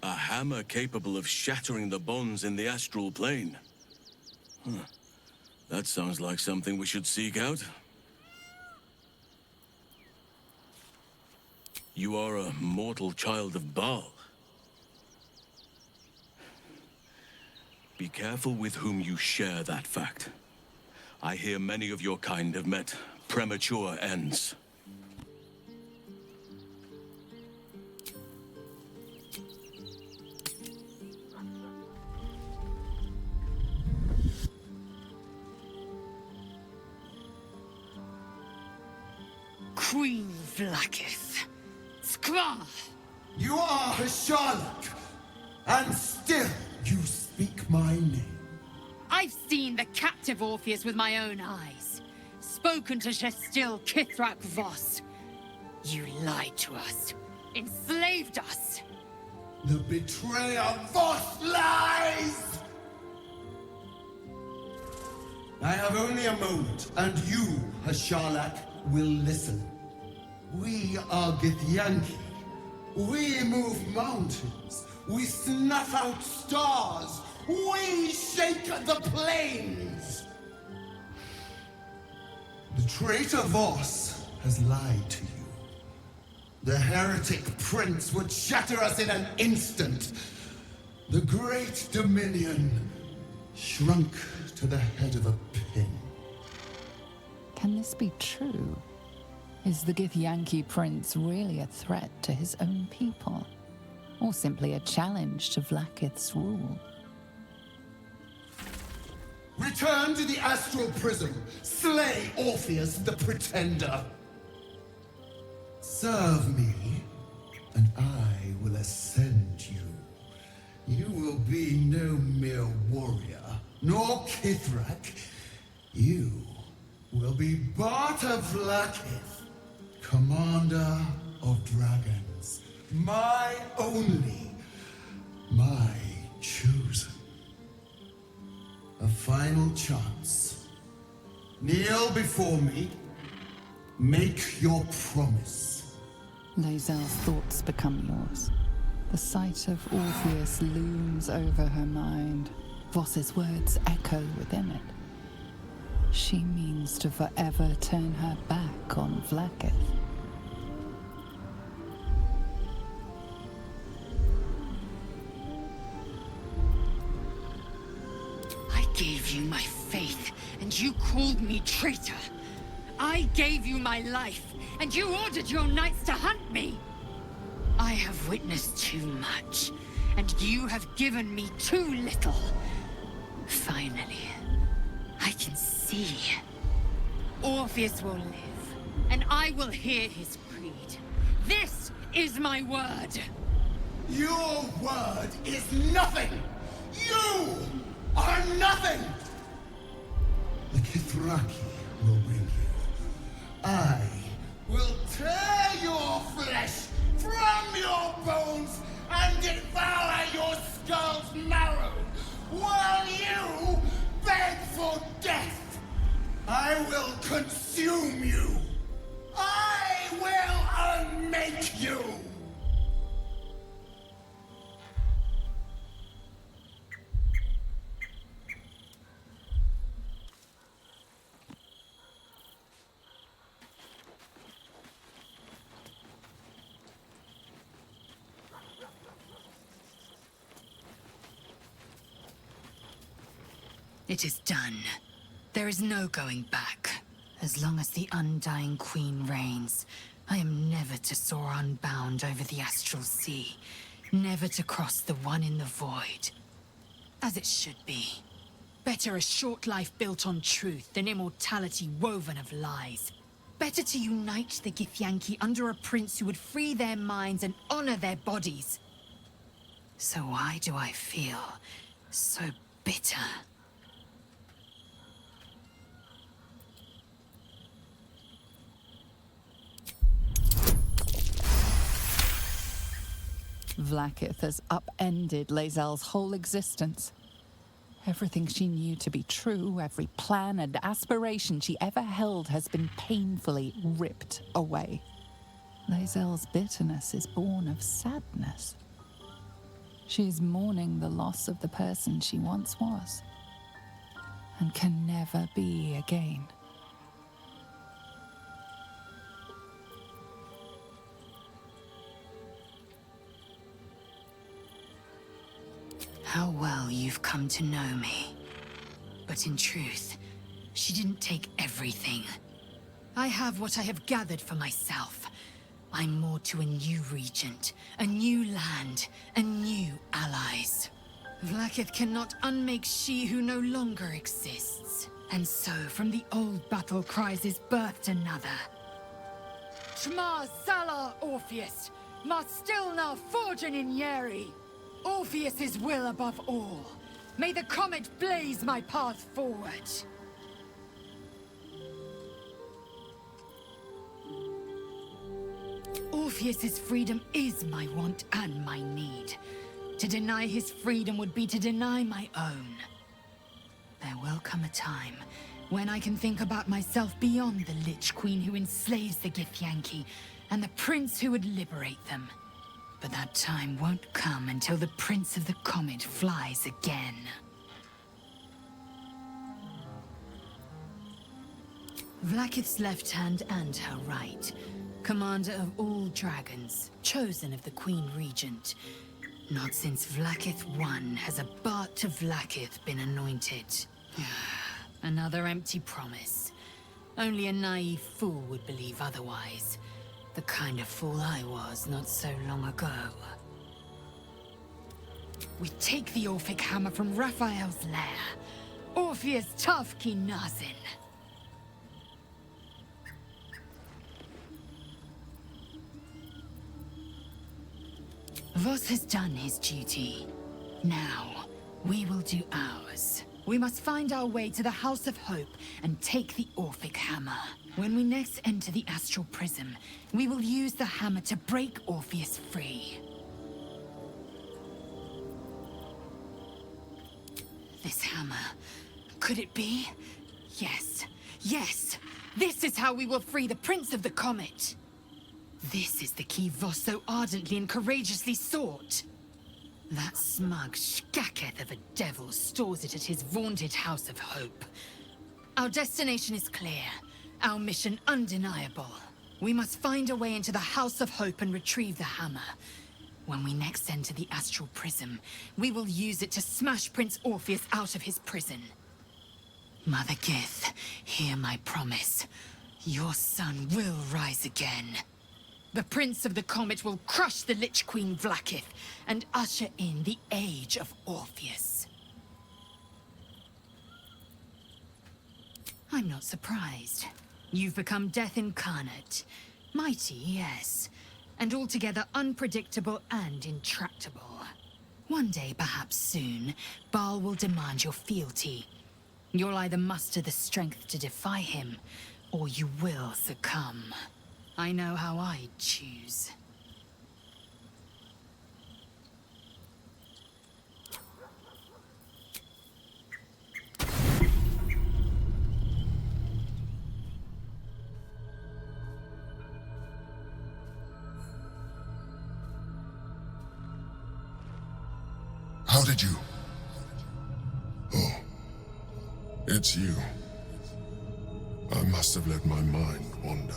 [SPEAKER 8] A hammer capable of shattering the bonds in the astral plane. Huh. That sounds like something we should seek out. You are a mortal child of Baal. Be careful with whom you share that fact. I hear many of your kind have met premature ends.
[SPEAKER 18] Queen Vlakith. Skra!
[SPEAKER 22] You are Hasharlok, and still you speak my name.
[SPEAKER 18] I've seen the captive Orpheus with my own eyes. Spoken to Shestil Kithrak Voss. You lied to us. Enslaved us.
[SPEAKER 22] The betrayer Voss lies! I have only a moment, and you, Hasharlok, will listen. We are Githyanki. We move mountains. We snuff out stars. We shake the plains. The traitor Voss has lied to you. The heretic prince would shatter us in an instant. The great dominion shrunk to the head of a pin.
[SPEAKER 1] Can this be true? Is the Githyanki prince really a threat to his own people? Or simply a challenge to Vlakith's rule?
[SPEAKER 22] Return to the astral prism. Slay Orpheus the Pretender. Serve me, and I will ascend you. You will be no mere warrior, nor Kithrak. You will be Barta Vlakith, commander of dragons. My only, my chosen. A final chance. Kneel before me. Make your promise.
[SPEAKER 1] Lae'zel's thoughts become yours. The sight of Orpheus looms over her mind. Voss's words echo within it. She means to forever turn her back on Vlakith.
[SPEAKER 18] I gave you my faith, and you called me traitor. I gave you my life, and you ordered your knights to hunt me. I have witnessed too much, and you have given me too little. Finally, I can see. Orpheus will live, and I will hear his creed. This is my word.
[SPEAKER 22] Your word is nothing! nothing! The Kithraki will bring you. I will tear your flesh from your bones and devour your skull's marrow, while you beg for death. I will consume you. I will unmake you.
[SPEAKER 16] It is done. There is no going back. As long as the Undying Queen reigns, I am never to soar unbound over the astral sea, never to cross the one in the void. As it should be. Better a short life built on truth than immortality woven of lies. Better to unite the Githyanki under a prince who would free their minds and honor their bodies. So why do I feel so bitter?
[SPEAKER 1] Vlaakith has upended Lae'zel's whole existence. Everything she knew to be true, every plan and aspiration she ever held has been painfully ripped away. Lae'zel's bitterness is born of sadness. She is mourning the loss of the person she once was, and can never be again.
[SPEAKER 16] How well you've come to know me. But in truth, she didn't take everything. I have what I have gathered for myself. I'm moored to a new regent, a new land, and new allies. Vlaakith cannot unmake she who no longer exists. And so, from the old battle cries is birthed another. Shma Salar Orpheus, Ma Stilna Forgin in Yeri. Orpheus's will above all. May the comet blaze my path forward. Orpheus's freedom is my want and my need. To deny his freedom would be to deny my own. There will come a time when I can think about myself beyond the Lich Queen who enslaves the Githyanki and the prince who would liberate them. But that time won't come until the Prince of the Comet flies again. Vlaakith's left hand and her right. Commander of all dragons, chosen of the Queen Regent. Not since Vlaakith I has a Bart of Vlaakith been anointed. Another empty promise. Only a naive fool would believe otherwise. The kind of fool I was not so long ago. We take the Orphic hammer from Raphael's lair. Orpheus Tafki Nazin. Voss has done his duty. Now, we will do ours. We must find our way to the House of Hope and take the Orphic hammer. When we next enter the Astral Prism, we will use the hammer to break Orpheus free. This hammer, could it be? Yes, yes! This is how we will free the Prince of the Comet! This is the key Voss so ardently and courageously sought. That smug shkaketh of a devil stores it at his vaunted House of Hope. Our destination is clear. Our mission undeniable. We must find a way into the House of Hope and retrieve the hammer. When we next enter the Astral Prism, we will use it to smash Prince Orpheus out of his prison. Mother Gith, hear my promise. Your son will rise again. The Prince of the Comet will crush the Lich Queen Vlaakith and usher in the Age of Orpheus. I'm not surprised. You've become death incarnate. Mighty, yes, and altogether unpredictable and intractable. One day, perhaps soon, Baal will demand your fealty. You'll either muster the strength to defy him, or you will succumb. I know how I'd choose.
[SPEAKER 7] How did you? Oh, it's you. I must have let my mind wander.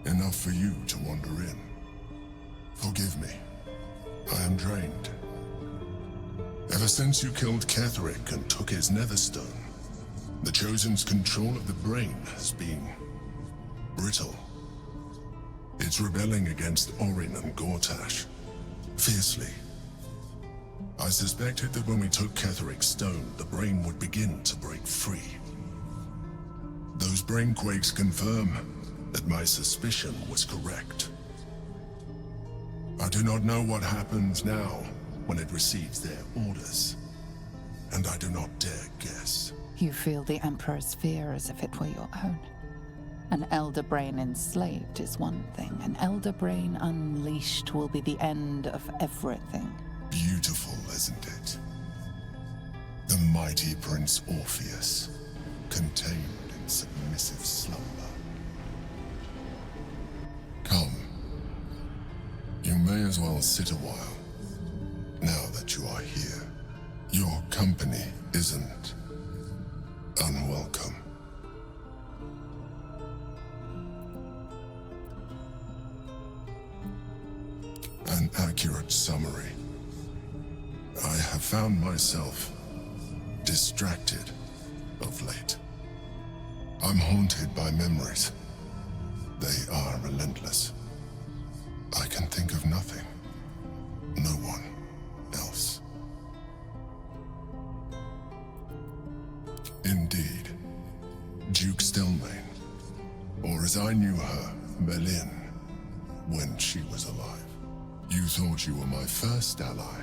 [SPEAKER 7] Enough for you to wander in. Forgive me. I am drained. Ever since you killed Ketheric and took his netherstone, the Chosen's control of the brain has been brittle. It's rebelling against Orin and Gortash, fiercely. I suspected that when we took Ketheric's stone, the brain would begin to break free. Those brain quakes confirm that my suspicion was correct. I do not know what happens now when it receives their orders, and I do not dare guess.
[SPEAKER 1] You feel the Emperor's fear as if it were your own. An elder brain enslaved is one thing. An elder brain unleashed will be the end of everything.
[SPEAKER 7] Beautiful, isn't it? The mighty Prince Orpheus, contained in submissive slumber. Come. You may as well sit a while, now that you are here. Your company isn't unwelcome. An accurate summary. I have found myself distracted of late. I'm haunted by memories. They are relentless. I can think of nothing. No one else. Indeed. Duke Stelmane, or as I knew her, Belin, when she was alive. You thought you were my first ally.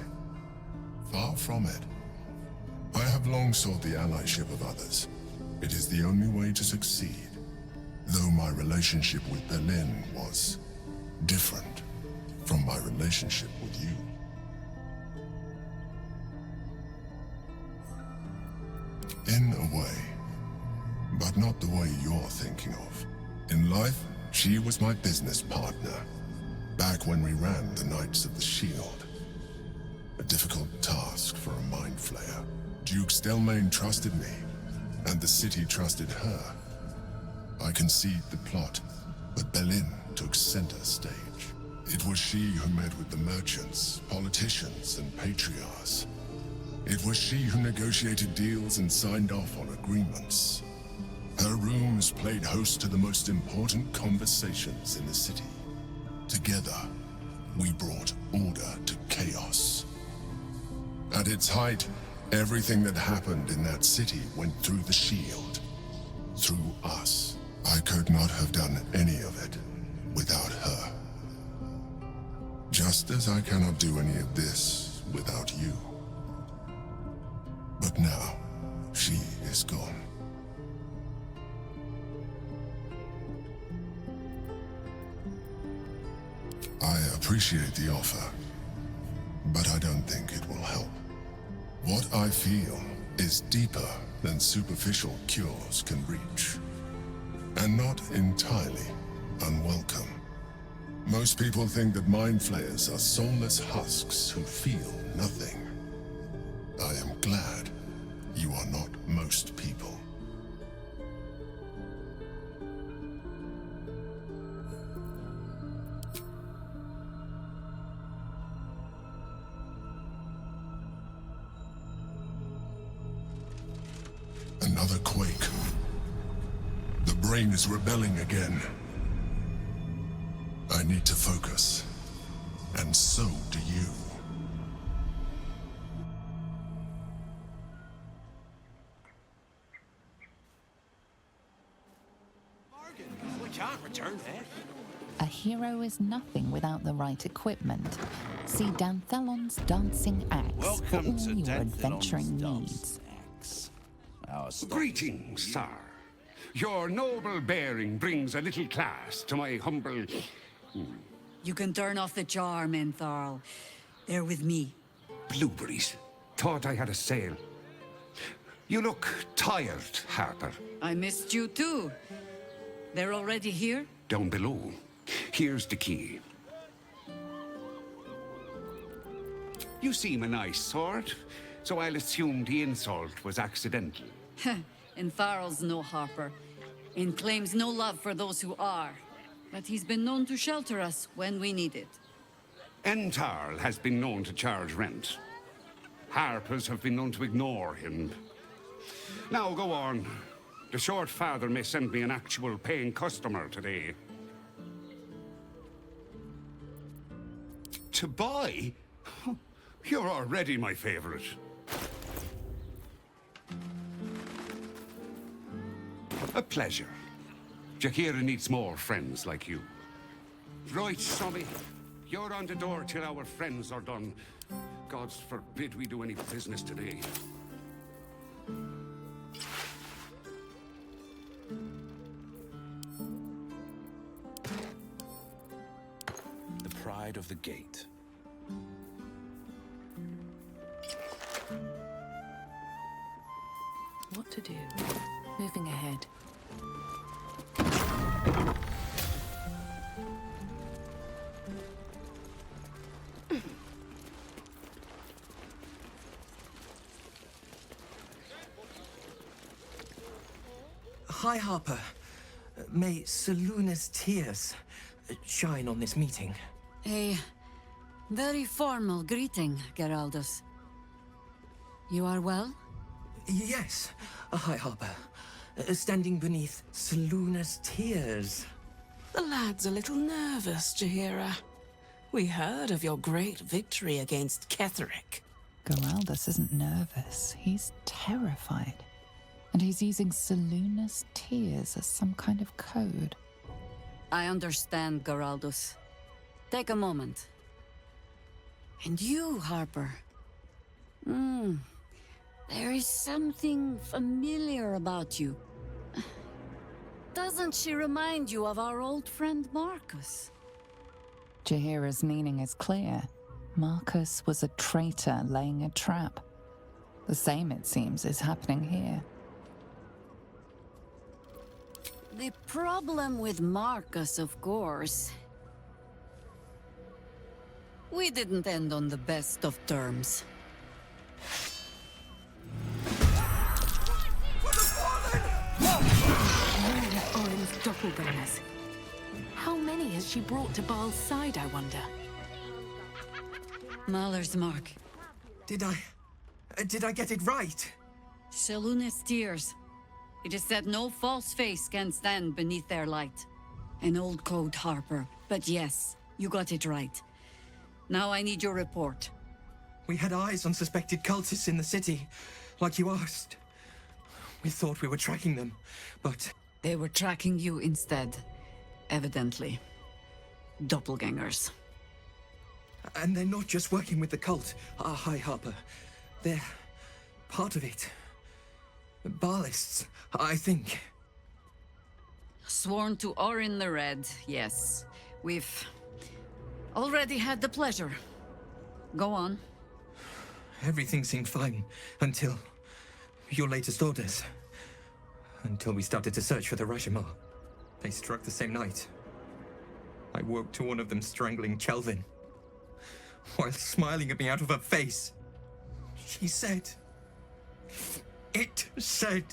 [SPEAKER 7] Far from it. I have long sought the allyship of others. It is the only way to succeed. Though my relationship with Belin was different from my relationship with you. In a way, but not the way you're thinking of. In life, she was my business partner, back when we ran the Knights of the Shield. A difficult task for a mind flayer. Duke Stelmane trusted me, and the city trusted her. I conceived the plot, but Belin took center stage. It was she who met with the merchants, politicians, and patriarchs. It was she who negotiated deals and signed off on agreements. Her rooms played host to the most important conversations in the city. Together, we brought order to chaos. At its height, everything that happened in that city went through the shield. Through us. I could not have done any of it without her. Just as I cannot do any of this without you. But now, she is gone. I appreciate the offer, but I don't think it will help. What I feel is deeper than superficial cures can reach, and not entirely unwelcome. Most people think that mind flayers are soulless husks who feel nothing. I am glad you are not most people. Another quake. The brain is rebelling again. I need to focus. And so do you.
[SPEAKER 1] A hero is nothing without the right equipment. See Danthelon's dancing axe for
[SPEAKER 11] Welcome
[SPEAKER 1] all
[SPEAKER 11] to
[SPEAKER 1] your
[SPEAKER 11] Danthelon's
[SPEAKER 1] adventuring
[SPEAKER 11] Dancing
[SPEAKER 1] needs.
[SPEAKER 11] Greetings, sir. Your noble bearing brings a little class to my humble...
[SPEAKER 13] You can turn off the charm, Entharl. They're with me.
[SPEAKER 11] Blueberries. Thought I had a sale. You look tired, Harper.
[SPEAKER 13] I missed you too. They're already here?
[SPEAKER 11] Down below. Here's the key. You seem a nice sort, so I'll assume the insult was accidental.
[SPEAKER 13] Entharl's no Harper, and claims no love for those who are. But he's been known to shelter us when we need it.
[SPEAKER 11] Entharl has been known to charge rent. Harpers have been known to ignore him. Now go on. The short father may send me an actual paying customer today. To buy? You're already my favorite. A pleasure. Jaheira needs more friends like you. Right, Sonny. You're on the door till our friends are done. Gods forbid we do any business today.
[SPEAKER 8] The pride of the gate.
[SPEAKER 17] What to do? Moving ahead.
[SPEAKER 5] Hi, Harper. May Seluna's tears shine on this meeting.
[SPEAKER 13] A very formal greeting, Geraldus. You are well?
[SPEAKER 5] Yes. Hi, Harper. Standing beneath Seluna's tears.
[SPEAKER 19] The lad's a little nervous, Jaheira. We heard of your great victory against Ketheric.
[SPEAKER 1] Geraldus isn't nervous. He's terrified. And he's using Seluna's tears as some kind of code.
[SPEAKER 13] I understand, Geraldus. Take a moment. And you, Harper. There is something familiar about you. Doesn't she remind you of our old friend Marcus?
[SPEAKER 1] Jaheira's meaning is clear. Marcus was a traitor laying a trap. The same, it seems, is happening here.
[SPEAKER 13] The problem with Marcus, of course... We didn't end on the best of terms.
[SPEAKER 16] Orin's doppelgangers. How many has she brought to Baal's side, I wonder?
[SPEAKER 13] Mahler's mark.
[SPEAKER 5] Did I get it right?
[SPEAKER 13] Seluna's tears. It is said no false face can stand beneath their light. An old code, Harper. But yes, you got it right. Now I need your report.
[SPEAKER 5] We had eyes on suspected cultists in the city, like you asked. We thought we were tracking them, but...
[SPEAKER 13] They were tracking you instead, evidently. Doppelgangers.
[SPEAKER 5] And they're not just working with the cult. Hi, Harper. They're part of it. Baalists, I think.
[SPEAKER 13] Sworn to Orin the Red, yes. We've already had the pleasure. Go on.
[SPEAKER 5] Everything seemed fine until your latest orders. Until we started to search for the Rashomon. They struck the same night. I woke to one of them strangling Chelvin, while smiling at me out of her face. She said... It said...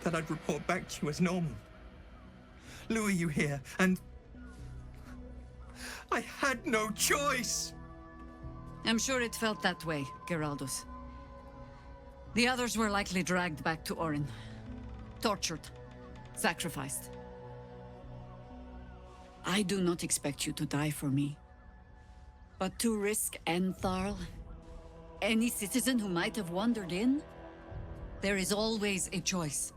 [SPEAKER 5] that I'd report back to you as normal. Lure you here, and... I had no choice!
[SPEAKER 13] I'm sure it felt that way, Geraldus. The others were likely dragged back to Orin. Tortured. Sacrificed. I do not expect you to die for me. But to risk Entharl, any citizen who might have wandered in, there is always a choice.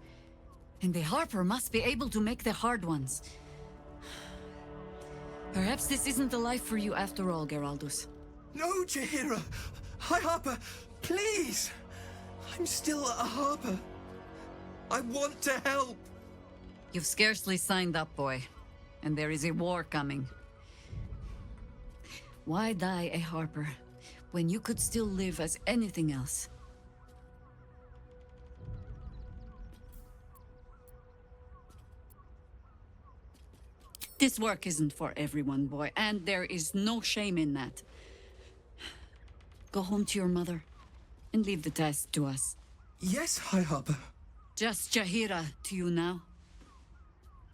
[SPEAKER 13] And the Harper must be able to make the hard ones. Perhaps this isn't the life for you after all, Geraldus.
[SPEAKER 2] No, Jaheira! High Harper, please! I'm still a Harper. I want to help!
[SPEAKER 13] You've scarcely signed up, boy. And there is a war coming. Why die a Harper when you could still live as anything else? This work isn't for everyone, boy, and there is no shame in that. Go home to your mother and leave the task to us.
[SPEAKER 2] Yes, High Harper.
[SPEAKER 13] Just Jaheira to you now.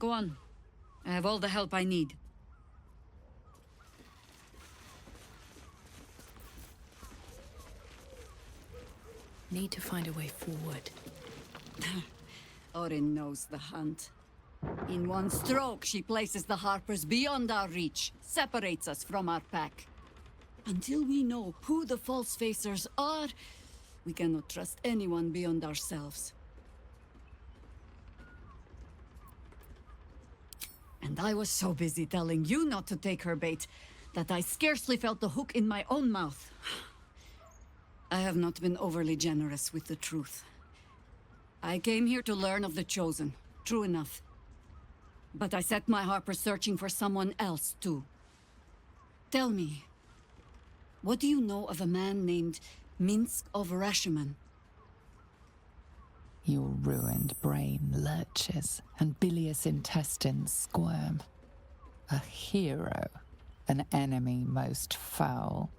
[SPEAKER 13] Go on. I have all the help I need.
[SPEAKER 17] Need to find a way forward.
[SPEAKER 13] Orin knows the hunt. In one stroke, she places the Harpers beyond our reach, separates us from our pack. Until we know who the false facers are, we cannot trust anyone beyond ourselves. And I was so busy telling you not to take her bait, that I scarcely felt the hook in my own mouth. I have not been overly generous with the truth. I came here to learn of the Chosen, true enough. But I set my Harpers searching for someone else, too. Tell me, what do you know of a man named Minsk of Rashomon?
[SPEAKER 1] Your ruined brain lurches and bilious intestines squirm. A hero, an enemy most foul.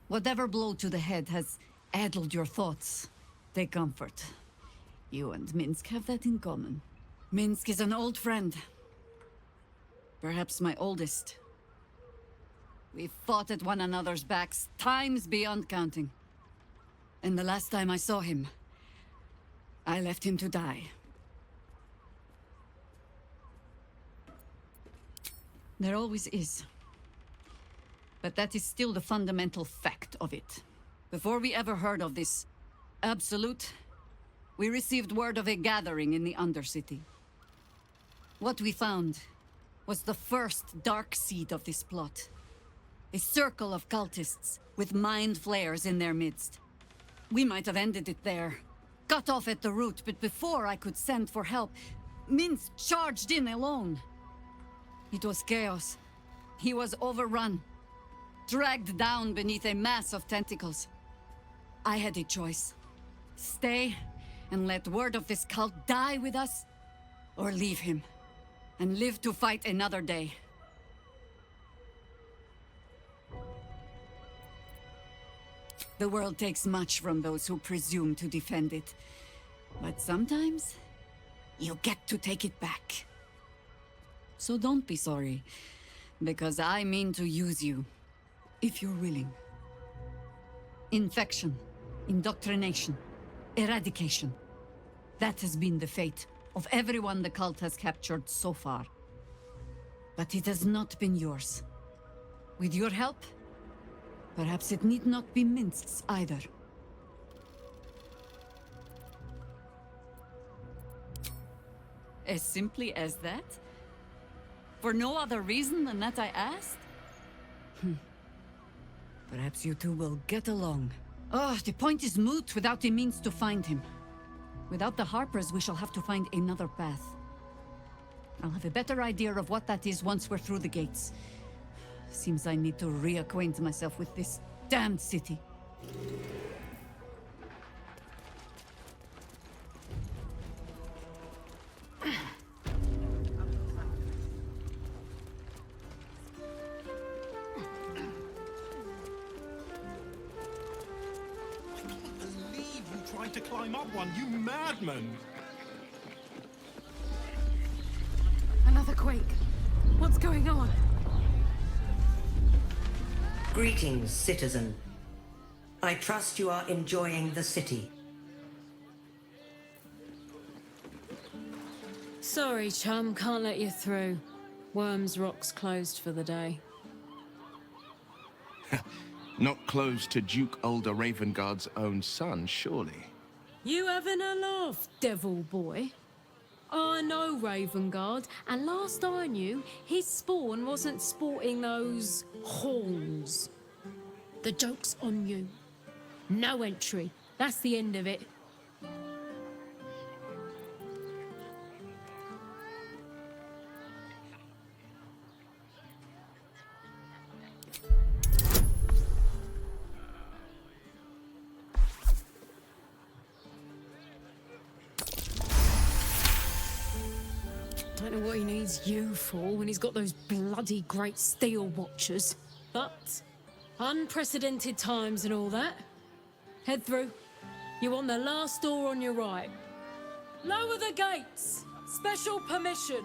[SPEAKER 13] Whatever blow to the head has addled your thoughts, take comfort. You and Minsk have that in common. Minsk is an old friend. Perhaps my oldest. We've fought at one another's backs times beyond counting. And the last time I saw him, I left him to die. There always is. But that is still the fundamental fact of it. Before we ever heard of this absolute, we received word of a gathering in the Undercity. What we found was the first dark seed of this plot. A circle of cultists with mind flayers in their midst. We might have ended it there, cut off at the root, but before I could send for help, Minsk charged in alone. It was chaos. He was overrun, dragged down beneath a mass of tentacles. I had a choice. Stay and let word of this cult die with us, or leave him and live to fight another day. The world takes much from those who presume to defend it. But sometimes, you get to take it back. So don't be sorry, because I mean to use you, if you're willing. Infection, indoctrination, eradication. That has been the fate of everyone the cult has captured so far. But it has not been yours. With your help, perhaps it need not be Minsk's either. As simply as that? For no other reason than that I asked? Perhaps you two will get along. Oh, the point is moot without the means to find him. Without the Harpers, we shall have to find another path. I'll have a better idea of what that is once we're through the gates. Seems I need to reacquaint myself with this damned city.
[SPEAKER 6] Trying to climb up one, you madman!
[SPEAKER 16] Another quake. What's going on?
[SPEAKER 10] Greetings, citizen. I trust you are enjoying the city.
[SPEAKER 21] Sorry, chum, can't let you through. Worms Rock's closed for the day.
[SPEAKER 2] Not close to Duke Ulder Ravengard's own son, surely.
[SPEAKER 21] You having a laugh, devil boy? I know Ravengard, and last I knew, his spawn wasn't sporting those horns. The joke's on you. No entry. That's the end of it. I don't know what he needs you for when he's got those bloody great steel watchers. But unprecedented times and all that. Head through. You want the last door on your right. Lower the gates. Special permission.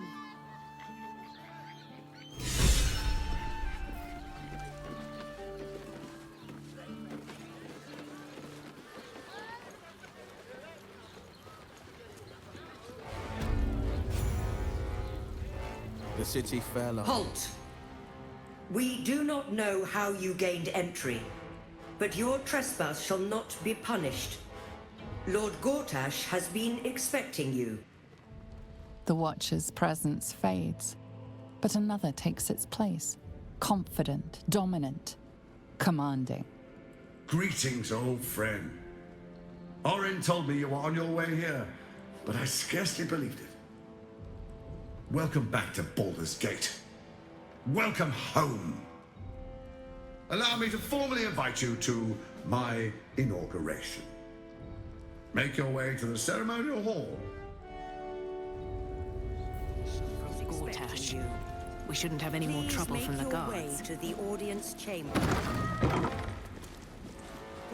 [SPEAKER 2] The city fell on...
[SPEAKER 10] Halt! We do not know how you gained entry, but your trespass shall not be punished. Lord Gortash has been expecting you.
[SPEAKER 1] The Watcher's presence fades, but another takes its place. Confident, dominant, commanding.
[SPEAKER 14] Greetings, old friend. Orin told me you were on your way here, but I scarcely believed it. Welcome back to Balldur's Gate. Welcome home. Allow me to formally invite you to my inauguration. Make your way to the ceremonial hall.
[SPEAKER 10] Gortash,
[SPEAKER 17] we shouldn't have any more trouble from the guards.
[SPEAKER 10] Please make your way to the audience chamber.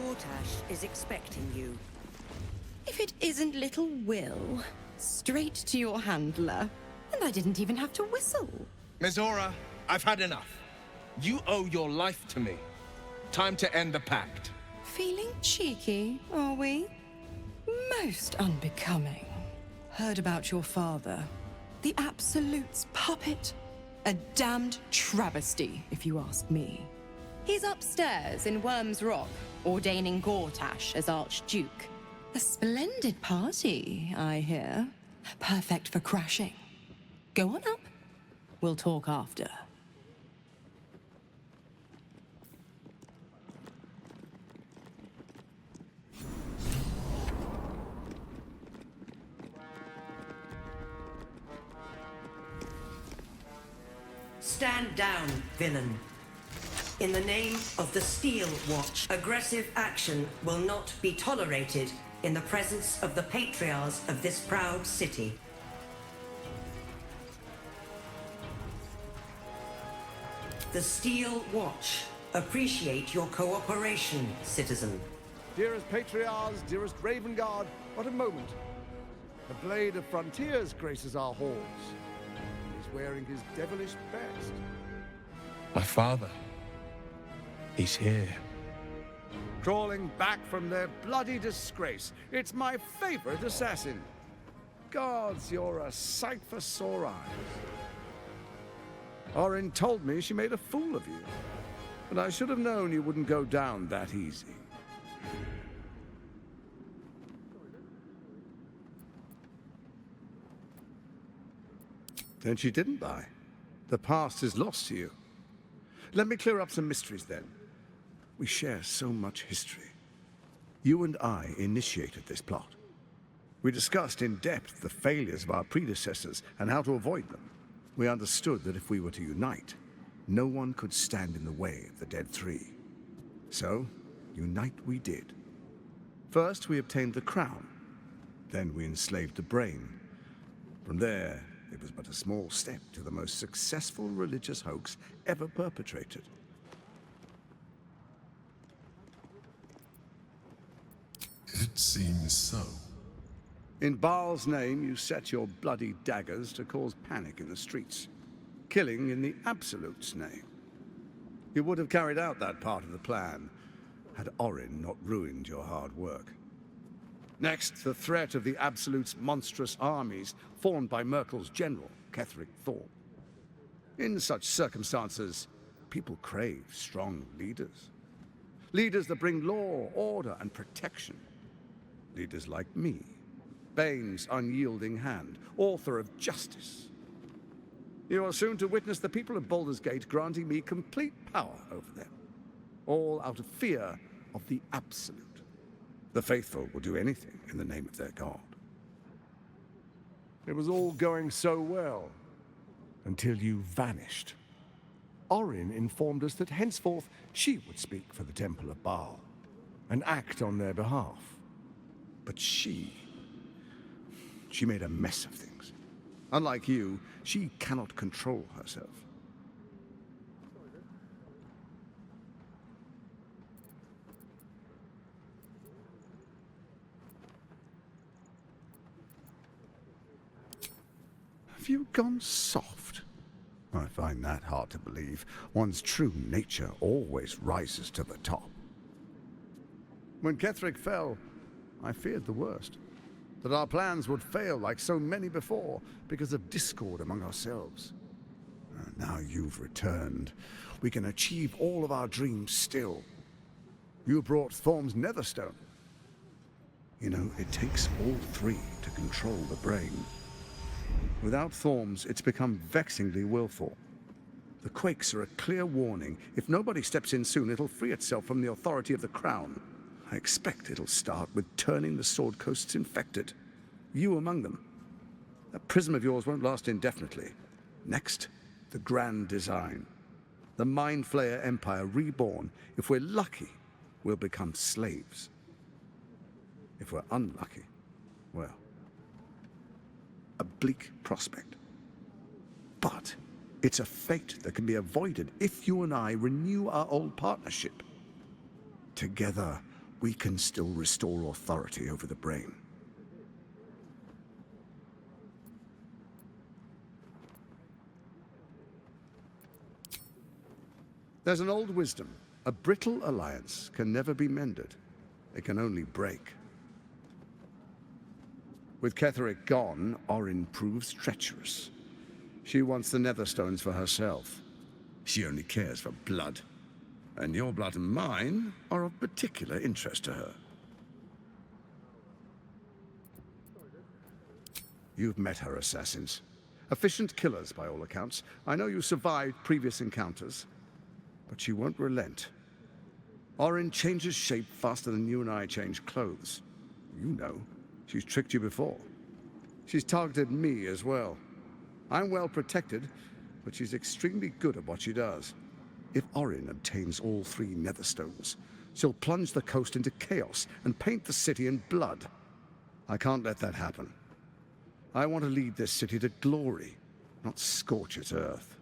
[SPEAKER 10] Gortash is expecting you.
[SPEAKER 15] If it isn't little Will, straight to your handler. And I didn't even have to whistle.
[SPEAKER 2] Miss Aura, I've had enough. You owe your life to me. Time to end the pact.
[SPEAKER 15] Feeling cheeky, are we? Most unbecoming. Heard about your father. The Absolute's puppet. A damned travesty, if you ask me. He's upstairs in Worm's Rock, ordaining Gortash as Archduke. A splendid party, I hear. Perfect for crashing. Go on up. We'll talk after.
[SPEAKER 10] Stand down, villain. In the name of the Steel Watch, aggressive action will not be tolerated in the presence of the patriarchs of this proud city. The Steel Watch appreciate your cooperation, citizen.
[SPEAKER 23] Dearest Patriarchs, dearest Ravengard, what a moment. The Blade of Frontiers graces our halls. He's wearing his devilish best.
[SPEAKER 2] My father. He's here.
[SPEAKER 23] Crawling back from their bloody disgrace. It's my favorite assassin. Gods, you're a sight for sore eyes. Orin told me she made a fool of you. But I should have known you wouldn't go down that easy. Then she didn't lie. The past is lost to you. Let me clear up some mysteries then. We share so much history. You and I initiated this plot. We discussed in depth the failures of our predecessors and how to avoid them. We understood that if we were to unite, no one could stand in the way of the Dead Three. So, unite we did. First, we obtained the crown. Then we enslaved the brain. From there, it was but a small step to the most successful religious hoax ever perpetrated.
[SPEAKER 7] It seems so.
[SPEAKER 23] In Baal's name, you set your bloody daggers to cause panic in the streets. Killing in the Absolute's name. You would have carried out that part of the plan, had Orin not ruined your hard work. Next, the threat of the Absolute's monstrous armies formed by Merkel's general, Ketheric Thorpe. In such circumstances, people crave strong leaders. Leaders that bring law, order, and protection. Leaders like me, Bane's unyielding hand, author of justice. You are soon to witness the people of Balldur's Gate granting me complete power over them, all out of fear of the absolute. The faithful will do anything in the name of their god.
[SPEAKER 4] It was all going so well, until you vanished. Orin informed us that henceforth she would speak for the Temple of Baal, and act on their behalf.
[SPEAKER 23] But she made a mess of things. Unlike you, she cannot control herself. Have you gone soft? I find that hard to believe. One's true nature always rises to the top. When Ketheric fell, I feared the worst. That our plans would fail like so many before because of discord among ourselves. Now you've returned. We can achieve all of our dreams still. You brought Thorm's Netherstone. You know, it takes all three to control the brain. Without Thorm's, it's become vexingly willful. The quakes are a clear warning. If nobody steps in soon, it'll free itself from the authority of the Crown. I expect it'll start with turning the Sword Coasts infected. You among them. That prism of yours won't last indefinitely. Next, the grand design. The Mind Flayer Empire reborn. If we're lucky, we'll become slaves. If we're unlucky, well, a bleak prospect. But it's a fate that can be avoided if you and I renew our old partnership. Together, we can still restore authority over the brain. There's an old wisdom. A brittle alliance can never be mended. It can only break. With Ketheric gone, Orin proves treacherous. She wants the Netherstones for herself. She only cares for blood. And your blood and mine are of particular interest to her. You've met her assassins. Efficient killers, by all accounts. I know you survived previous encounters, but she won't relent. Orin changes shape faster than you and I change clothes. You know, she's tricked you before. She's targeted me as well. I'm well protected, but she's extremely good at what she does. If Orin obtains all three Netherstones, she'll plunge the coast into chaos and paint the city in blood. I can't let that happen. I want to lead this city to glory, not scorch its earth.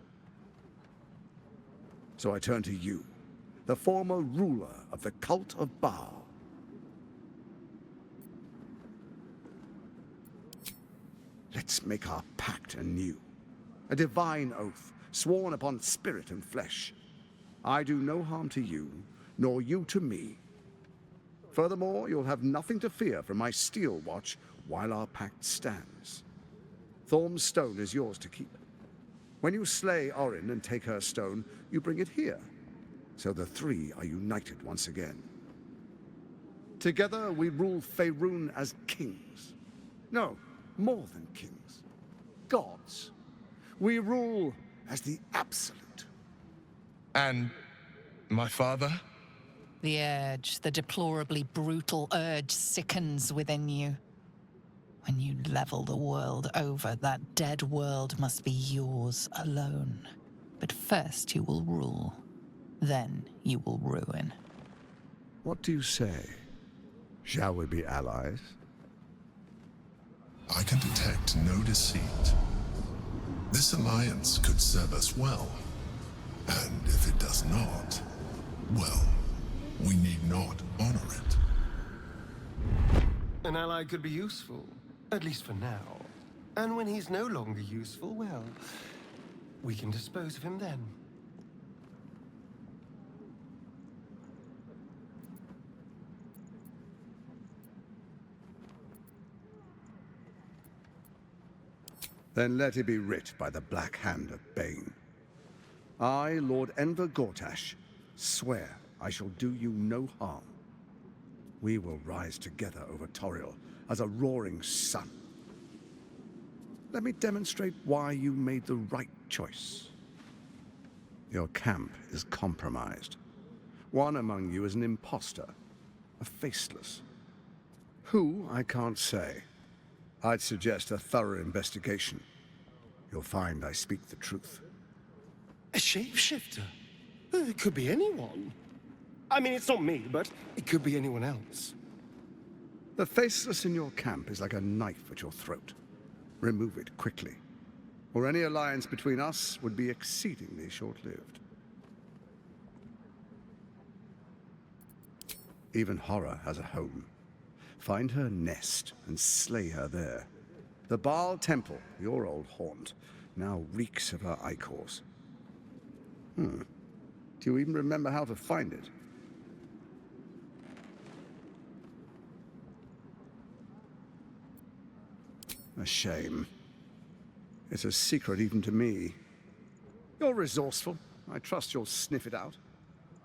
[SPEAKER 23] So I turn to you, the former ruler of the cult of Baal. Let's make our pact anew. A divine oath, sworn upon spirit and flesh. I do no harm to you, nor you to me. Furthermore, you'll have nothing to fear from my steel watch while our pact stands. Thorm's stone is yours to keep. When you slay Orin and take her stone, you bring it here, so the three are united once again. Together we rule Faerun as kings. No, more than kings. Gods. We rule as the absolute.
[SPEAKER 2] And my father?
[SPEAKER 1] The urge, the deplorably brutal urge sickens within you. When you level the world over, that dead world must be yours alone. But first you will rule. Then you will ruin.
[SPEAKER 23] What do you say? Shall we be allies?
[SPEAKER 7] I can detect no deceit. This alliance could serve us well. And if it does not, well, we need not honor it.
[SPEAKER 6] An ally could be useful, at least for now. And when he's no longer useful, well, we can dispose of him then.
[SPEAKER 23] Then let it be writ by the black hand of Bane. I, Lord Enver Gortash, swear I shall do you no harm. We will rise together over Toriel as a roaring sun. Let me demonstrate why you made the right choice. Your camp is compromised. One among you is an imposter, a faceless. Who, I can't say. I'd suggest a thorough investigation. You'll find I speak the truth.
[SPEAKER 6] A shapeshifter? It could be anyone. I mean, it's not me, but it could be anyone else.
[SPEAKER 23] The faceless in your camp is like a knife at your throat. Remove it quickly, or any alliance between us would be exceedingly short-lived. Even horror has a home. Find her nest and slay her there. The Baal Temple, your old haunt, now reeks of her ichors. Do you even remember how to find it? A shame. It's a secret even to me. You're resourceful. I trust you'll sniff it out.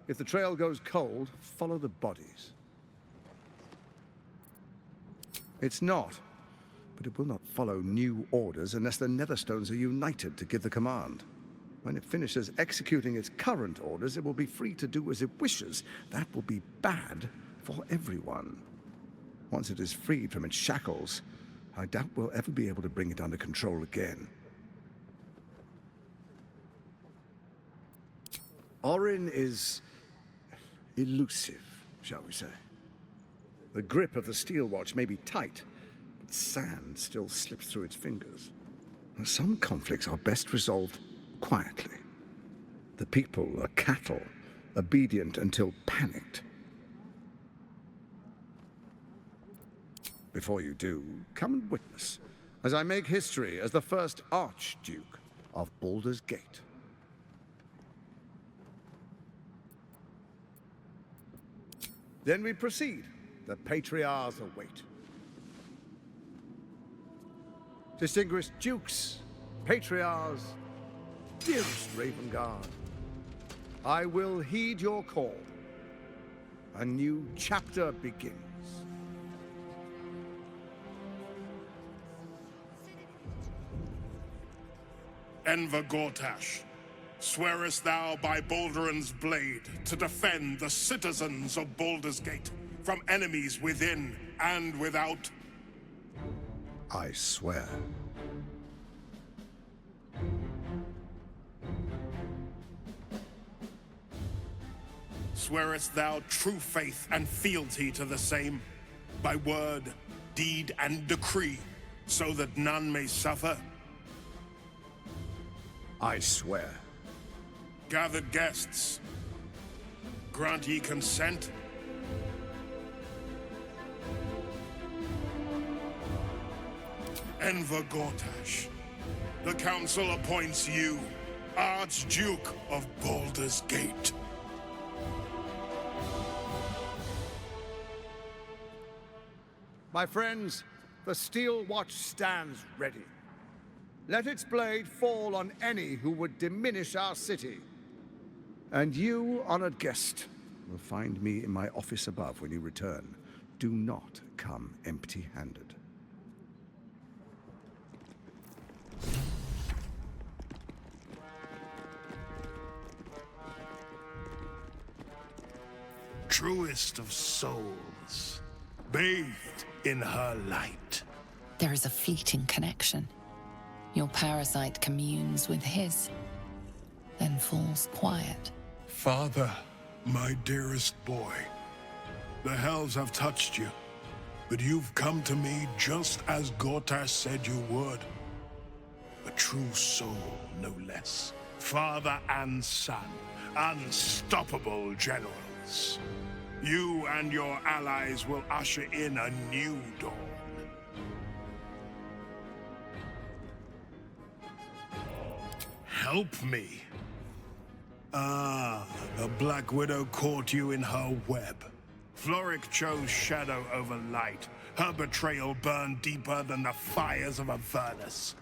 [SPEAKER 23] If the trail goes cold, follow the bodies. It's not, but it will not follow new orders unless the Netherstones are united to give the command. When it finishes executing its current orders, it will be free to do as it wishes. That will be bad for everyone. Once it is freed from its shackles, I doubt we'll ever be able to bring it under control again. Orin is elusive, shall we say. The grip of the steel watch may be tight, but sand still slips through its fingers. Some conflicts are best resolved quietly. The people are cattle, obedient until panicked. Before you do, come and witness, as I make history as the first Archduke of Balldur's Gate. Then we proceed. The patriarchs await. Distinguished dukes, patriarchs, dearest Raven Guard, I will heed your call. A new chapter begins.
[SPEAKER 9] Enver Gortash, swearest thou by Balduran's blade to defend the citizens of Baldur's Gate from enemies within and without?
[SPEAKER 23] I swear.
[SPEAKER 9] Swearest thou true faith and fealty to the same, by word, deed, and decree, so that none may suffer?
[SPEAKER 23] I swear.
[SPEAKER 9] Gathered guests, grant ye consent? Enver Gortash, the council appoints you Archduke of Baldur's Gate.
[SPEAKER 23] My friends, the steel watch stands ready. Let its blade fall on any who would diminish our city. And you, honored guest, will find me in my office above when you return. Do not come empty-handed.
[SPEAKER 9] Truest of souls, bathed in her light.
[SPEAKER 1] There is a fleeting connection. Your parasite communes with his, then falls quiet.
[SPEAKER 9] Father, my dearest boy, the hells have touched you, but you've come to me just as Gortash said you would. A true soul, no less. Father and son, unstoppable generals. You and your allies will usher in a new dawn. Help me. Ah, the Black Widow caught you in her web. Floric chose shadow over light. Her betrayal burned deeper than the fires of a furnace.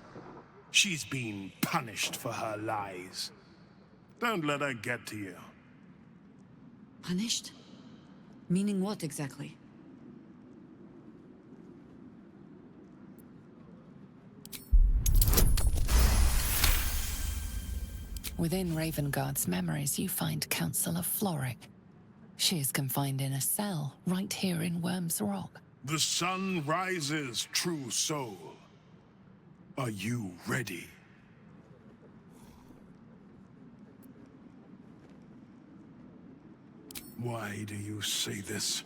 [SPEAKER 9] She's been punished for her lies. Don't let her get to you.
[SPEAKER 13] Punished? Meaning what exactly?
[SPEAKER 1] Within Ravengard's memories, you find Councillor Florrick. She is confined in a cell right here in Worm's Rock.
[SPEAKER 9] The sun rises, true soul. Are you ready? Why do you say this?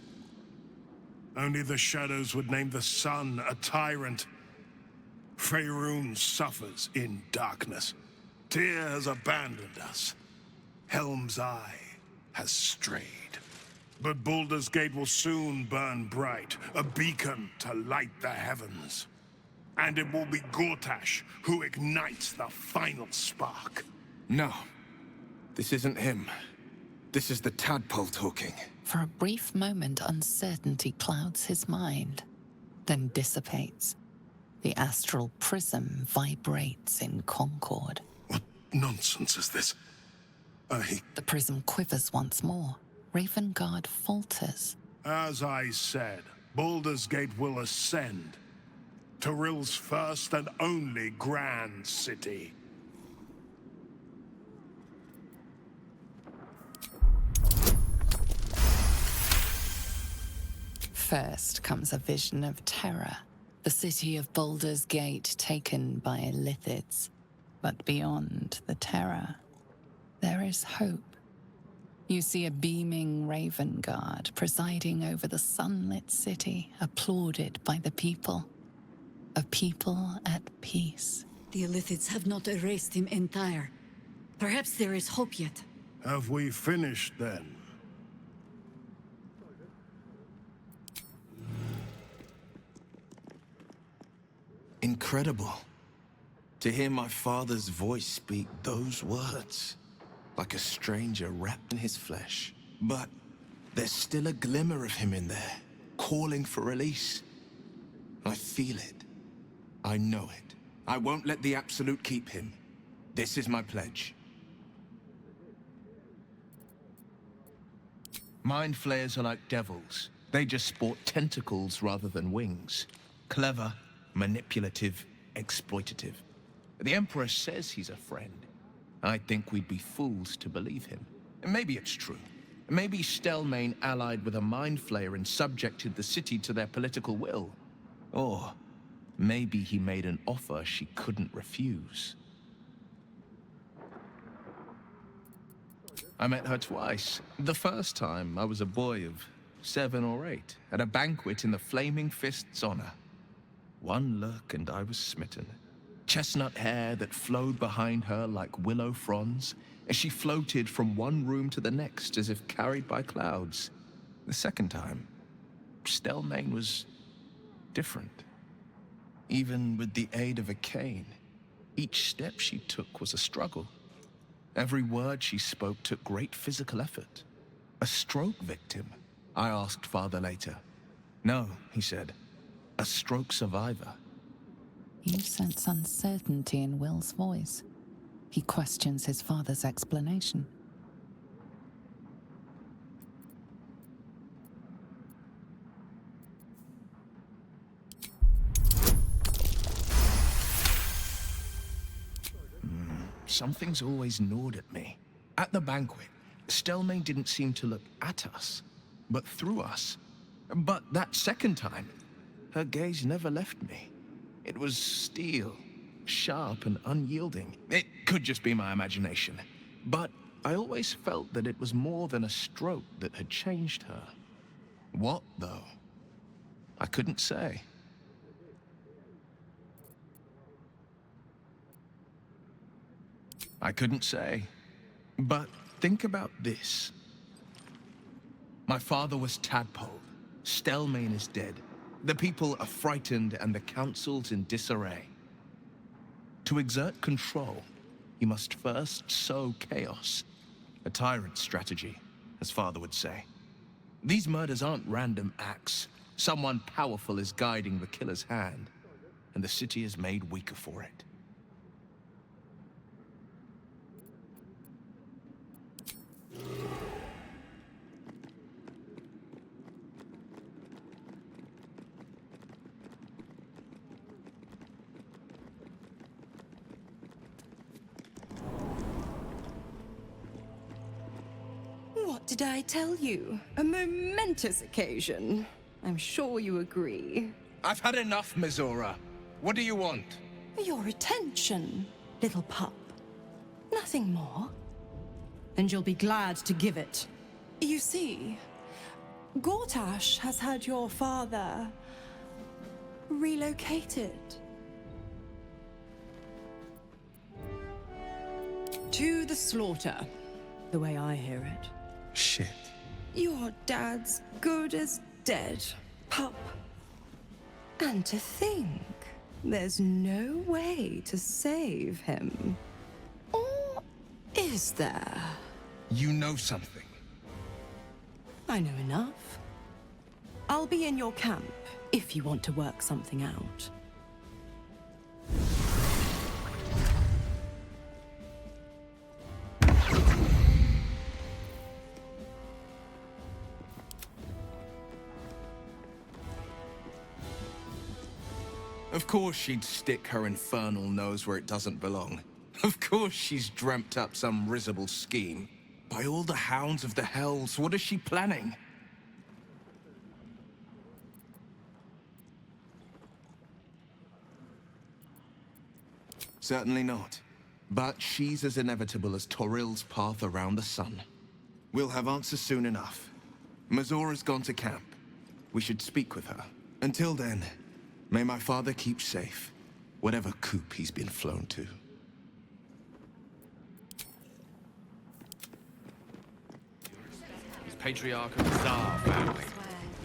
[SPEAKER 9] Only the shadows would name the sun a tyrant. Faerun suffers in darkness. Tyr has abandoned us. Helm's Eye has strayed. But Balldur's Gate will soon burn bright, a beacon to light the heavens. And it will be Gortash who ignites the final spark.
[SPEAKER 2] No. This isn't him. This is the tadpole talking.
[SPEAKER 1] For a brief moment, uncertainty clouds his mind, then dissipates. The astral prism vibrates in concord.
[SPEAKER 9] What nonsense is this?
[SPEAKER 1] The prism quivers once more. Ravengard falters.
[SPEAKER 9] As I said, Balldur's Gate will ascend. Tyrill's first and only grand city.
[SPEAKER 1] First comes a vision of terror. The city of Balldur's Gate taken by Illithids. But beyond the terror, there is hope. You see a beaming Ravengard presiding over the sunlit city, applauded by the people. A people at peace.
[SPEAKER 13] The Illithids have not erased him entire. Perhaps there is hope yet.
[SPEAKER 9] Have we finished then?
[SPEAKER 2] Incredible. To hear my father's voice speak those words. Like a stranger wrapped in his flesh. But there's still a glimmer of him in there, calling for release. I feel it. I know it. I won't let the Absolute keep him. This is my pledge. Mind flayers are like devils. They just sport tentacles rather than wings. Clever, manipulative, exploitative. The Emperor says he's a friend. I think we'd be fools to believe him. And maybe it's true. Maybe Stelmane allied with a mind flayer and subjected the city to their political will. Or maybe he made an offer she couldn't refuse. I met her twice. The first time, I was a boy of 7 or 8, at a banquet in the Flaming Fist's honor. One look and I was smitten. Chestnut hair that flowed behind her like willow fronds, as she floated from one room to the next as if carried by clouds. The second time, Stelmane was different. Even with the aid of a cane, each step she took was a struggle. Every word she spoke took great physical effort. A stroke victim, I asked Father later. No, he said, a stroke survivor.
[SPEAKER 1] You sense uncertainty in Will's voice. He questions his father's explanation.
[SPEAKER 2] Something's always gnawed at me. At the banquet, Stelmane didn't seem to look at us, but through us. But that second time, her gaze never left me. It was steel, sharp and unyielding. It could just be my imagination. But I always felt that it was more than a stroke that had changed her. What, though? I couldn't say. I couldn't say. But think about this. My father was tadpole. Stelmane is dead. The people are frightened and the council's in disarray. To exert control, you must first sow chaos. A tyrant's strategy, as Father would say. These murders aren't random acts. Someone powerful is guiding the killer's hand, and the city is made weaker for it.
[SPEAKER 15] What did I tell you? A momentous occasion. I'm sure you agree.
[SPEAKER 2] I've had enough, Mizora. What do you want?
[SPEAKER 15] Your attention, little pup. Nothing more. And you'll be glad to give it. You see, Gortash has had your father relocated to the slaughter, the way I hear it.
[SPEAKER 2] Shit.
[SPEAKER 15] Your dad's good as dead, pup. And to think, there's no way to save him. Or is there?
[SPEAKER 2] You know something.
[SPEAKER 15] I know enough. I'll be in your camp if you want to work something out.
[SPEAKER 2] Of course she'd stick her infernal nose where it doesn't belong. Of course she's dreamt up some risible scheme. By all the hounds of the hells, what is she planning? Certainly not. But she's as inevitable as Toril's path around the sun. We'll have answers soon enough. Mizora's gone to camp. We should speak with her. Until then, may my father keep safe, whatever coop he's been flown to.
[SPEAKER 3] He's patriarch of the Tsar family.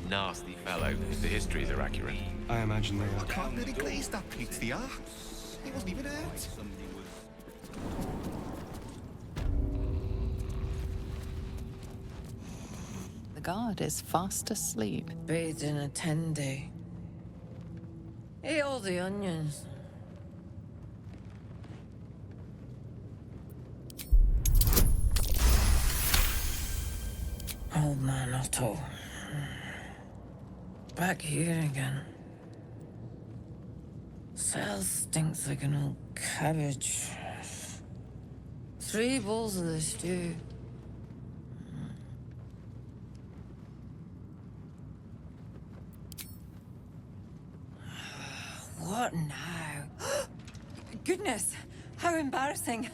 [SPEAKER 3] Nasty fellow, if the histories are accurate.
[SPEAKER 6] I imagine they are.
[SPEAKER 12] I can't really glaze that patriarch. He wasn't even hurt.
[SPEAKER 1] The guard is fast asleep.
[SPEAKER 20] Bathed in a 10-day. Eat all the onions. Old man Otto. Back here again. Cell stinks like an old cabbage. 3 bowls of the stew. What now? Goodness, how embarrassing.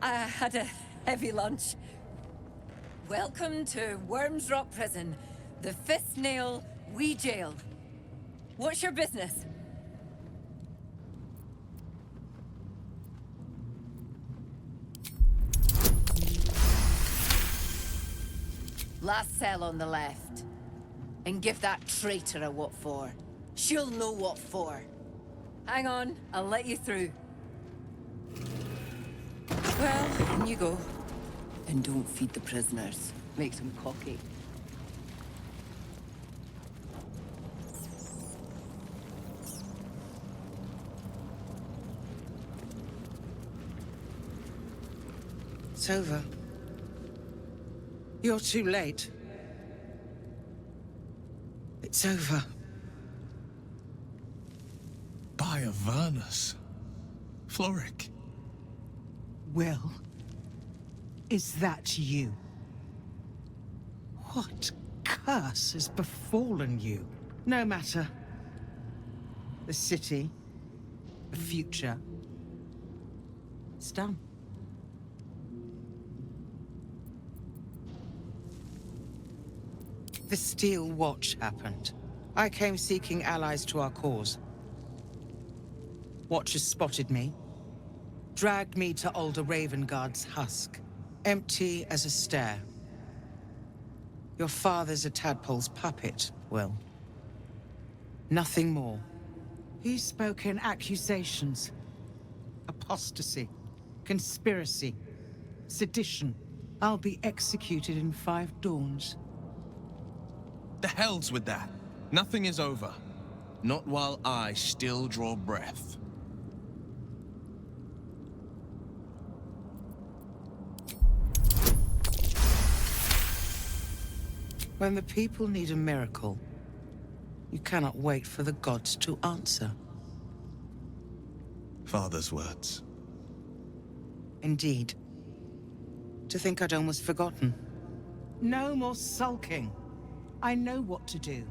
[SPEAKER 20] I had a heavy lunch. Welcome to Worms Rock Prison, the 5th nail, wee jail. What's your business? Last cell on the left. And give that traitor a what for. She'll know what for. Hang on, I'll let you through. Well, in you go. And don't feed the prisoners. Makes them cocky.
[SPEAKER 24] It's over. You're too late. It's over.
[SPEAKER 2] By Avernus. Floric.
[SPEAKER 24] Will, is that you? What curse has befallen you? No matter. The city, the future. It's done. The Steel Watch happened. I came seeking allies to our cause. Watchers spotted me, dragged me to Alder Ravengard's husk, empty as a stair. Your father's a tadpole's puppet, Will. Nothing more. He's spoken accusations. Apostasy, conspiracy, sedition. I'll be executed in 5 dawns.
[SPEAKER 2] The hell's with that. Nothing is over. Not while I still draw breath.
[SPEAKER 24] When the people need a miracle, you cannot wait for the gods to answer.
[SPEAKER 2] Father's words.
[SPEAKER 24] Indeed. To think I'd almost forgotten. No more sulking. I know what to do.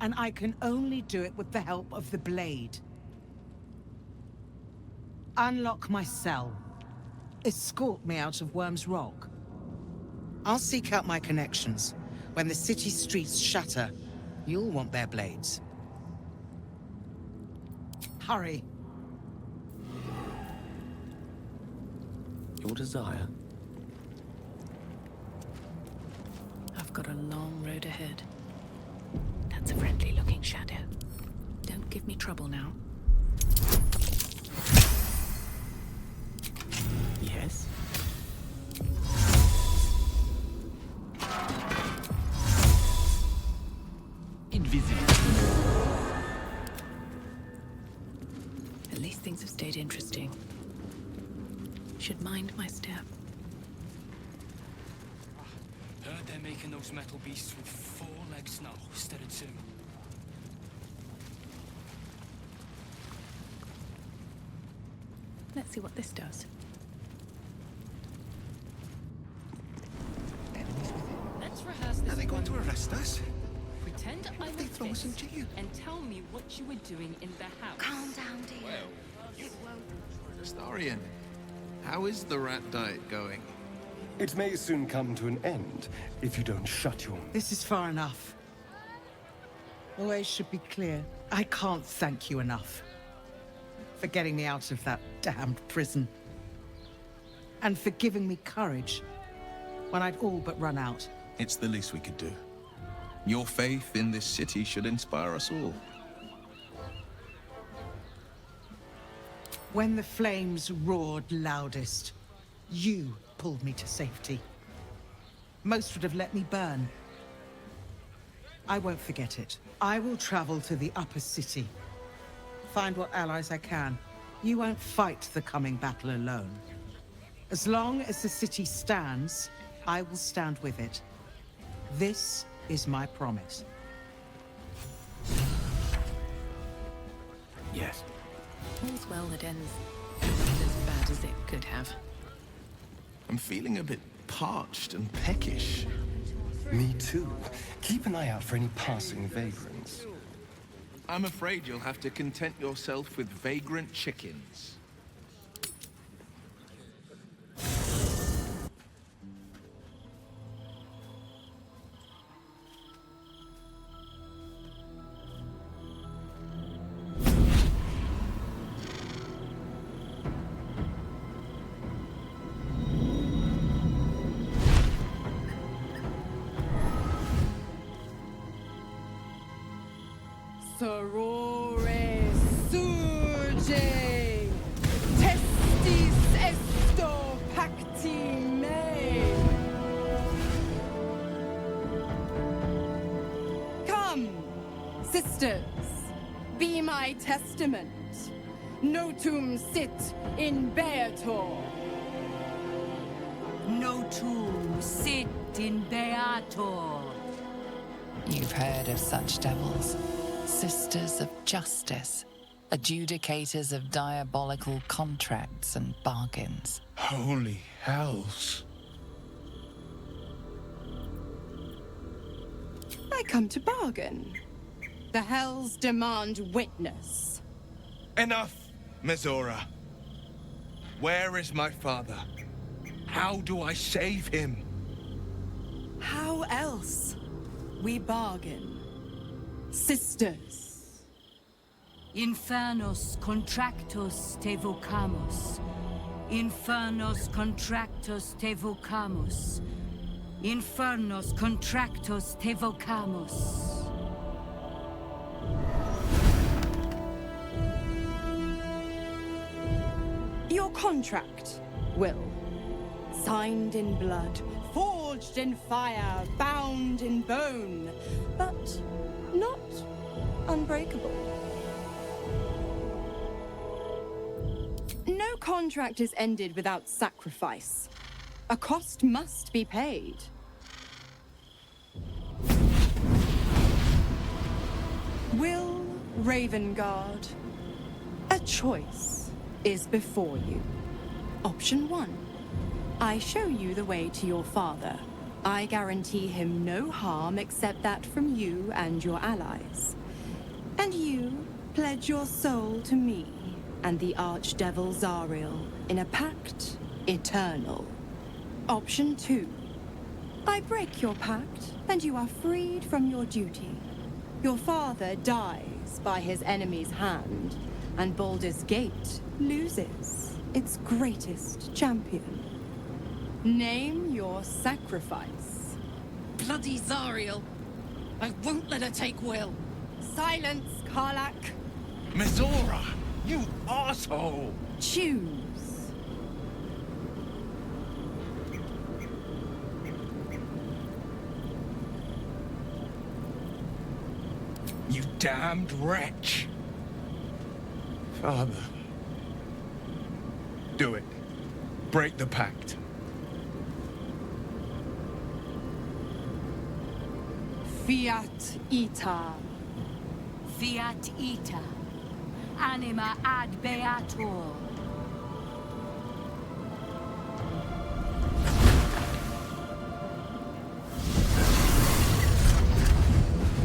[SPEAKER 24] And I can only do it with the help of the blade. Unlock my cell. Escort me out of Worm's Rock. I'll seek out my connections. When the city streets shatter, you'll want their blades. Hurry.
[SPEAKER 5] Your desire?
[SPEAKER 16] I've got a long road ahead. That's a friendly-looking shadow. Don't give me trouble now.
[SPEAKER 5] Yes? Invisible.
[SPEAKER 16] At least things have stayed interesting. Should mind my step.
[SPEAKER 8] Heard they're making those metal beasts with 4 legs now, instead of 2.
[SPEAKER 16] Let's see what this does.
[SPEAKER 11] Let's rehearse this.
[SPEAKER 12] Are they going to arrest us?
[SPEAKER 11] Pretend I was
[SPEAKER 12] They throw us in
[SPEAKER 11] this,
[SPEAKER 12] jail.
[SPEAKER 11] and tell me what you were doing in the house.
[SPEAKER 20] Calm down, dear.
[SPEAKER 2] Well,
[SPEAKER 20] It won't.
[SPEAKER 2] Larian, how is the rat diet going?
[SPEAKER 6] It may soon come to an end if you don't shut your...
[SPEAKER 24] This is far enough. The way should be clear. I can't thank you enough for getting me out of that damned prison. And for giving me courage when I'd all but run out.
[SPEAKER 2] It's the least we could do. Your faith in this city should inspire us all.
[SPEAKER 24] When the flames roared loudest, you pulled me to safety. Most would have let me burn. I won't forget it. I will travel to the upper city. Find what allies I can. You won't fight the coming battle alone. As long as the city stands, I will stand with it. This is my promise.
[SPEAKER 5] Yes.
[SPEAKER 16] All's well that ends as bad as it could have.
[SPEAKER 2] I'm feeling a bit parched and peckish.
[SPEAKER 6] Me too. Keep an eye out for any passing vagrants.
[SPEAKER 2] I'm afraid you'll have to content yourself with vagrant chickens.
[SPEAKER 15] Sorore surge, testis esto pacti me. Come, sisters, be my testament. Notum sit in beator.
[SPEAKER 13] Notum sit in beator.
[SPEAKER 1] You've heard of such devils. Sisters of justice, adjudicators of diabolical contracts and bargains.
[SPEAKER 2] Holy hells.
[SPEAKER 15] I come to bargain. The hells demand witness.
[SPEAKER 2] Enough, Mizora. Where is my father? How do I save him?
[SPEAKER 15] How else? We bargain. Sisters.
[SPEAKER 13] Infernos contractos te vocamus. Infernos contractos te vocamus. Infernos contractos te vocamus.
[SPEAKER 15] Your contract, Will. Signed in blood, forged in fire, bound in bone, but not unbreakable. No contract is ended without sacrifice. A cost must be paid. Will Ravengard, a choice is before you. Option 1. I show you the way to your father. I guarantee him no harm except that from you and your allies. And you pledge your soul to me and the archdevil Zariel in a pact eternal. Option 2. I break your pact, and you are freed from your duty. Your father dies by his enemy's hand, and Balldur's Gate loses its greatest champion. Name your sacrifice.
[SPEAKER 13] Bloody Zariel! I won't let her take Will.
[SPEAKER 15] Silence, Karlak.
[SPEAKER 2] Mizora, you asshole!
[SPEAKER 15] Choose.
[SPEAKER 2] You damned wretch! Father. Do it. Break the pact.
[SPEAKER 15] Fiat ita.
[SPEAKER 18] Fiat ita. Anima ad beatur.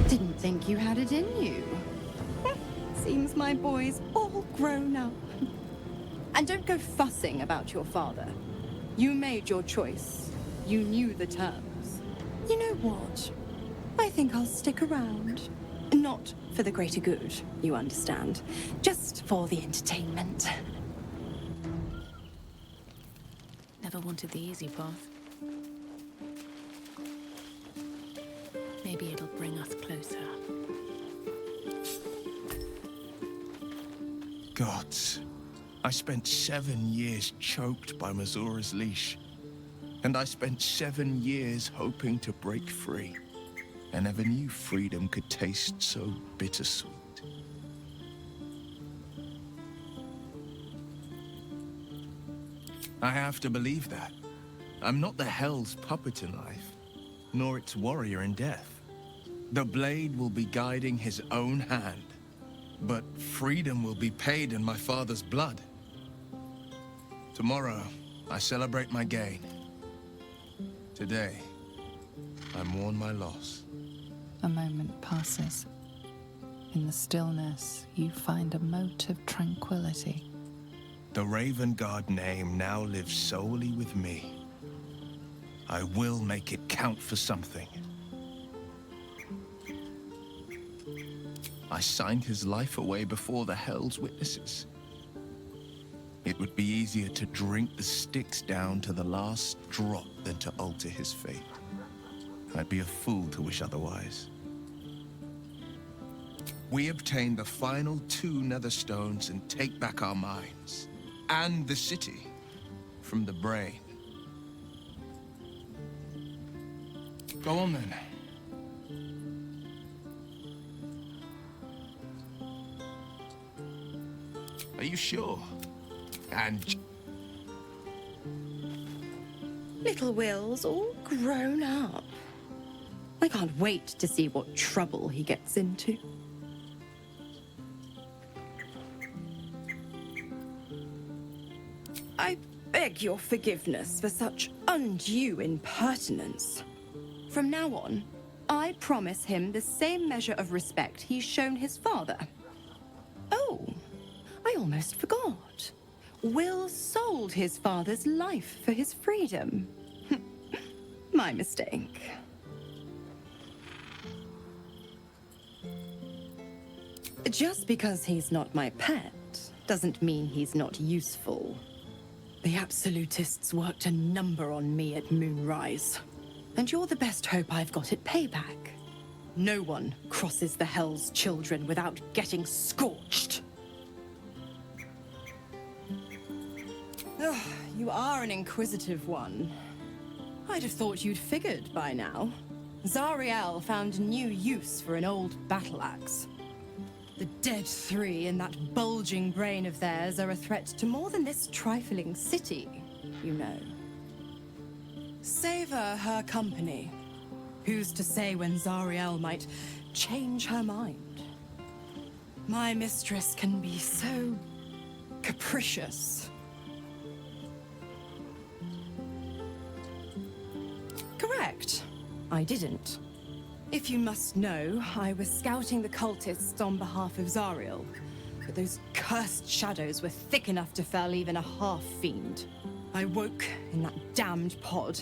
[SPEAKER 15] Didn't think you had it in you. Seems my boy's all grown up. And don't go fussing about your father. You made your choice. You knew the terms. You know what? I think I'll stick around. Not for the greater good, you understand. Just for the entertainment.
[SPEAKER 16] Never wanted the easy path. Maybe it'll bring us closer.
[SPEAKER 2] Gods, I spent 7 years choked by Mizora's leash. And I spent 7 years hoping to break free. I never knew freedom could taste so bittersweet. I have to believe that. I'm not the Hell's puppet in life, nor its warrior in death. The blade will be guiding his own hand, but freedom will be paid in my father's blood. Tomorrow, I celebrate my gain. Today, I mourn my loss.
[SPEAKER 1] A moment passes. In the stillness, you find a mote of tranquility.
[SPEAKER 2] The Raven Guard name now lives solely with me. I will make it count for something. I signed his life away before the Hell's witnesses. It would be easier to drink the sticks down to the last drop than to alter his fate. I'd be a fool to wish otherwise. We obtain the final 2 netherstones and take back our minds. And the city from the brain. Go on then. Are you sure? And...
[SPEAKER 15] Little Will's all grown up. I can't wait to see what trouble he gets into. I beg your forgiveness for such undue impertinence. From now on, I promise him the same measure of respect he's shown his father. Oh, I almost forgot. Will sold his father's life for his freedom. My mistake. Just because he's not my pet doesn't mean he's not useful. The absolutists worked a number on me at Moonrise. And you're the best hope I've got at payback. No one crosses the Hell's children without getting scorched. You are an inquisitive one. I'd have thought you'd figured by now. Zariel found new use for an old battle axe. The dead 3 in that bulging brain of theirs are a threat to more than this trifling city, you know. Savor her company. Who's to say when Zariel might change her mind? My mistress can be so capricious. Correct. I didn't. If you must know, I was scouting the cultists on behalf of Zariel. But those cursed shadows were thick enough to fell even a half-fiend. I woke in that damned pod.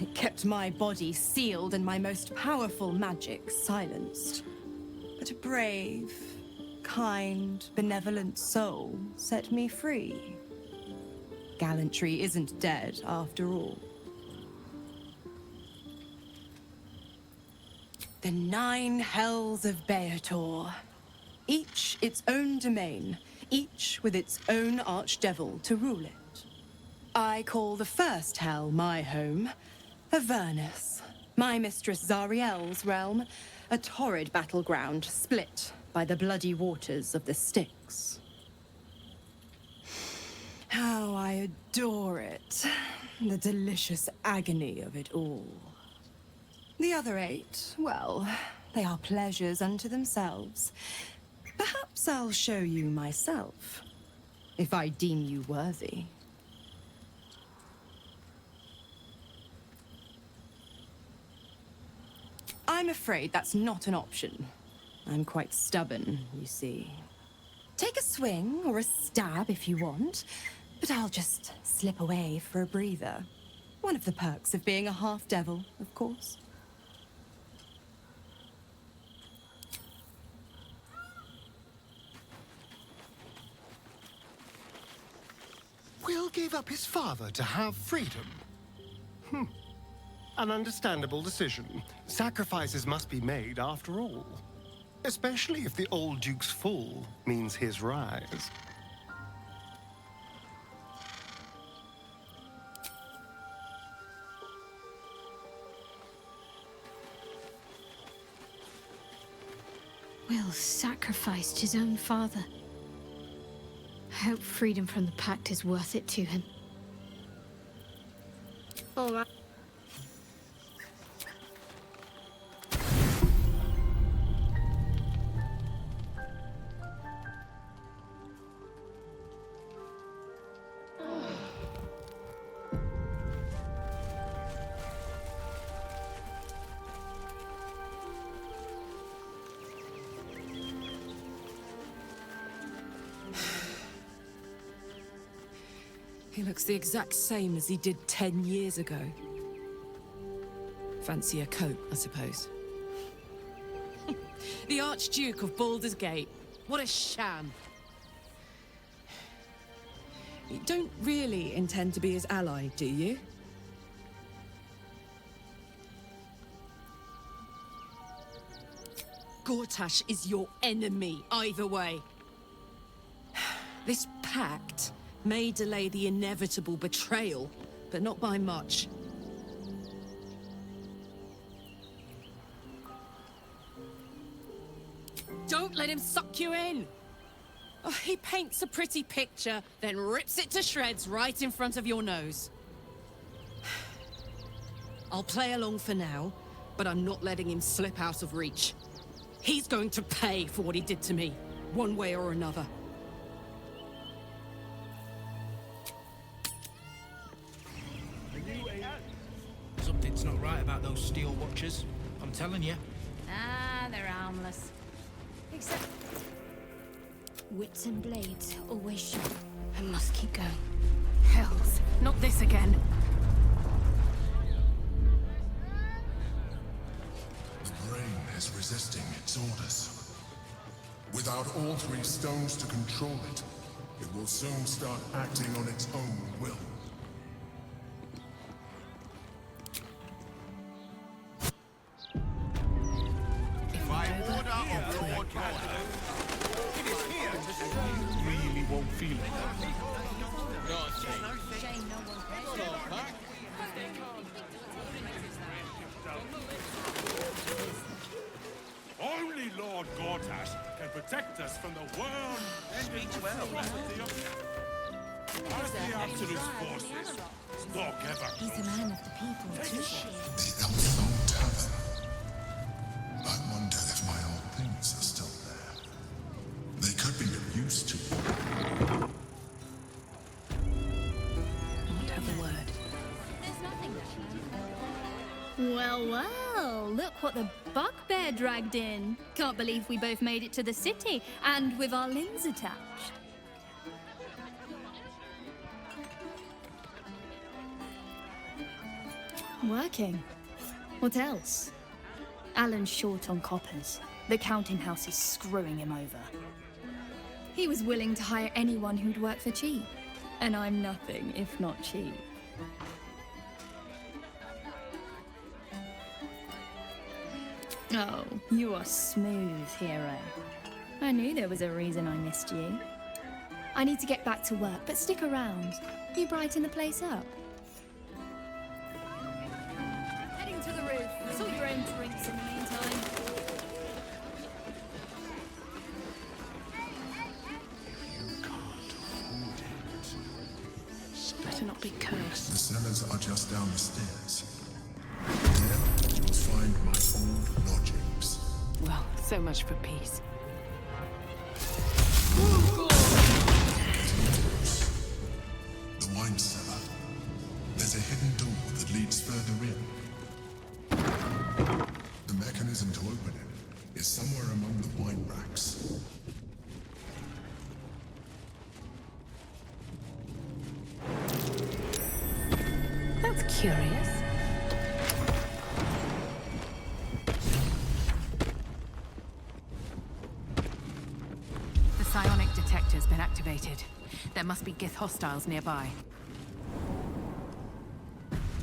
[SPEAKER 15] It kept my body sealed and my most powerful magic silenced. But a brave, kind, benevolent soul set me free. Gallantry isn't dead, after all. The 9 hells of Beator. Each its own domain, each with its own archdevil to rule it. I call the first hell my home, Avernus, my mistress Zariel's realm, a torrid battleground split by the bloody waters of the Styx. How I adore it, the delicious agony of it all. The other 8, well, they are pleasures unto themselves. Perhaps I'll show you myself, if I deem you worthy. I'm afraid that's not an option. I'm quite stubborn, you see. Take a swing or a stab if you want, but I'll just slip away for a breather. One of the perks of being a half-devil, of course.
[SPEAKER 6] Will gave up his father to have freedom. An understandable decision. Sacrifices must be made after all. Especially if the old Duke's fall means his rise.
[SPEAKER 14] Will sacrificed his own father. I hope freedom from the pact is worth it to him.
[SPEAKER 15] All right. He looks the exact same as he did 10 years ago. Fancy a coat, I suppose. The Archduke of Balldur's Gate. What a sham. You don't really intend to be his ally, do you? Gortash is your enemy, either way. This pact may delay the inevitable betrayal, but not by much. Don't let him suck you in! Oh, he paints a pretty picture, then rips it to shreds right in front of your nose. I'll play along for now, but I'm not letting him slip out of reach. He's going to pay for what he did to me, one way or another.
[SPEAKER 8] Something's not right about those steel watchers. I'm telling you.
[SPEAKER 18] Ah, they're harmless. Except...
[SPEAKER 14] Wits and blades, always sharp. I must keep going. Hells, not this again.
[SPEAKER 7] The brain is resisting its orders. Without all 3 stones to control it, it will soon start acting on its own will.
[SPEAKER 9] Really won't feel it. Only Lord Gortash can protect us from the world ending as the Absolute's forces stalk ever.
[SPEAKER 14] He's a man of the people, too.
[SPEAKER 7] The Elfstone Tavern. I wonder if my old things are still there. They could be of use to you.
[SPEAKER 15] Not have a word.
[SPEAKER 14] There's nothing there.
[SPEAKER 18] Well, well, look what the bugbear dragged in. Can't believe we both made it to the city, and with our limbs attached. Working. What else? Alan's short on coppers. The counting house is screwing him over. He was willing to hire anyone who'd work for cheap. And I'm nothing if not cheap. Oh, you are smooth, hero. I knew there was a reason I missed you. I need to get back to work, but stick around. You brighten the place up. Heading to the roof. Sort your own drinks in the meantime.
[SPEAKER 17] Better not be cursed.
[SPEAKER 7] The cellars are just down the stairs. There you will find my old lodgings.
[SPEAKER 17] Well, so much for peace.
[SPEAKER 7] The wine cellar. There's a hidden door that leads further in. The mechanism to open it is somewhere among the wine racks.
[SPEAKER 20] That's curious.
[SPEAKER 16] The psionic detector's been activated. There must be Gith hostiles nearby.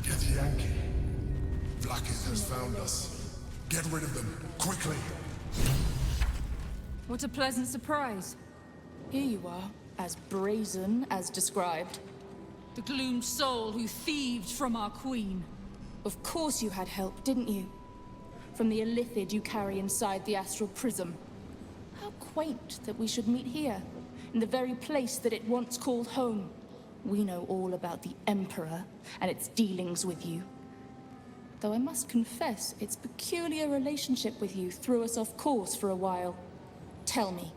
[SPEAKER 7] Get Yankee. Vlaakith has found us. Get rid of them, quickly.
[SPEAKER 11] What a pleasant surprise. Here you are, as brazen as described. The gloomed soul who thieved from our queen. Of course you had help, didn't you? From the illithid you carry inside the astral prism. How quaint that we should meet here, in the very place that it once called home. We know all about the Emperor and its dealings with you. Though I must confess, its peculiar relationship with you threw us off course for a while. Tell me,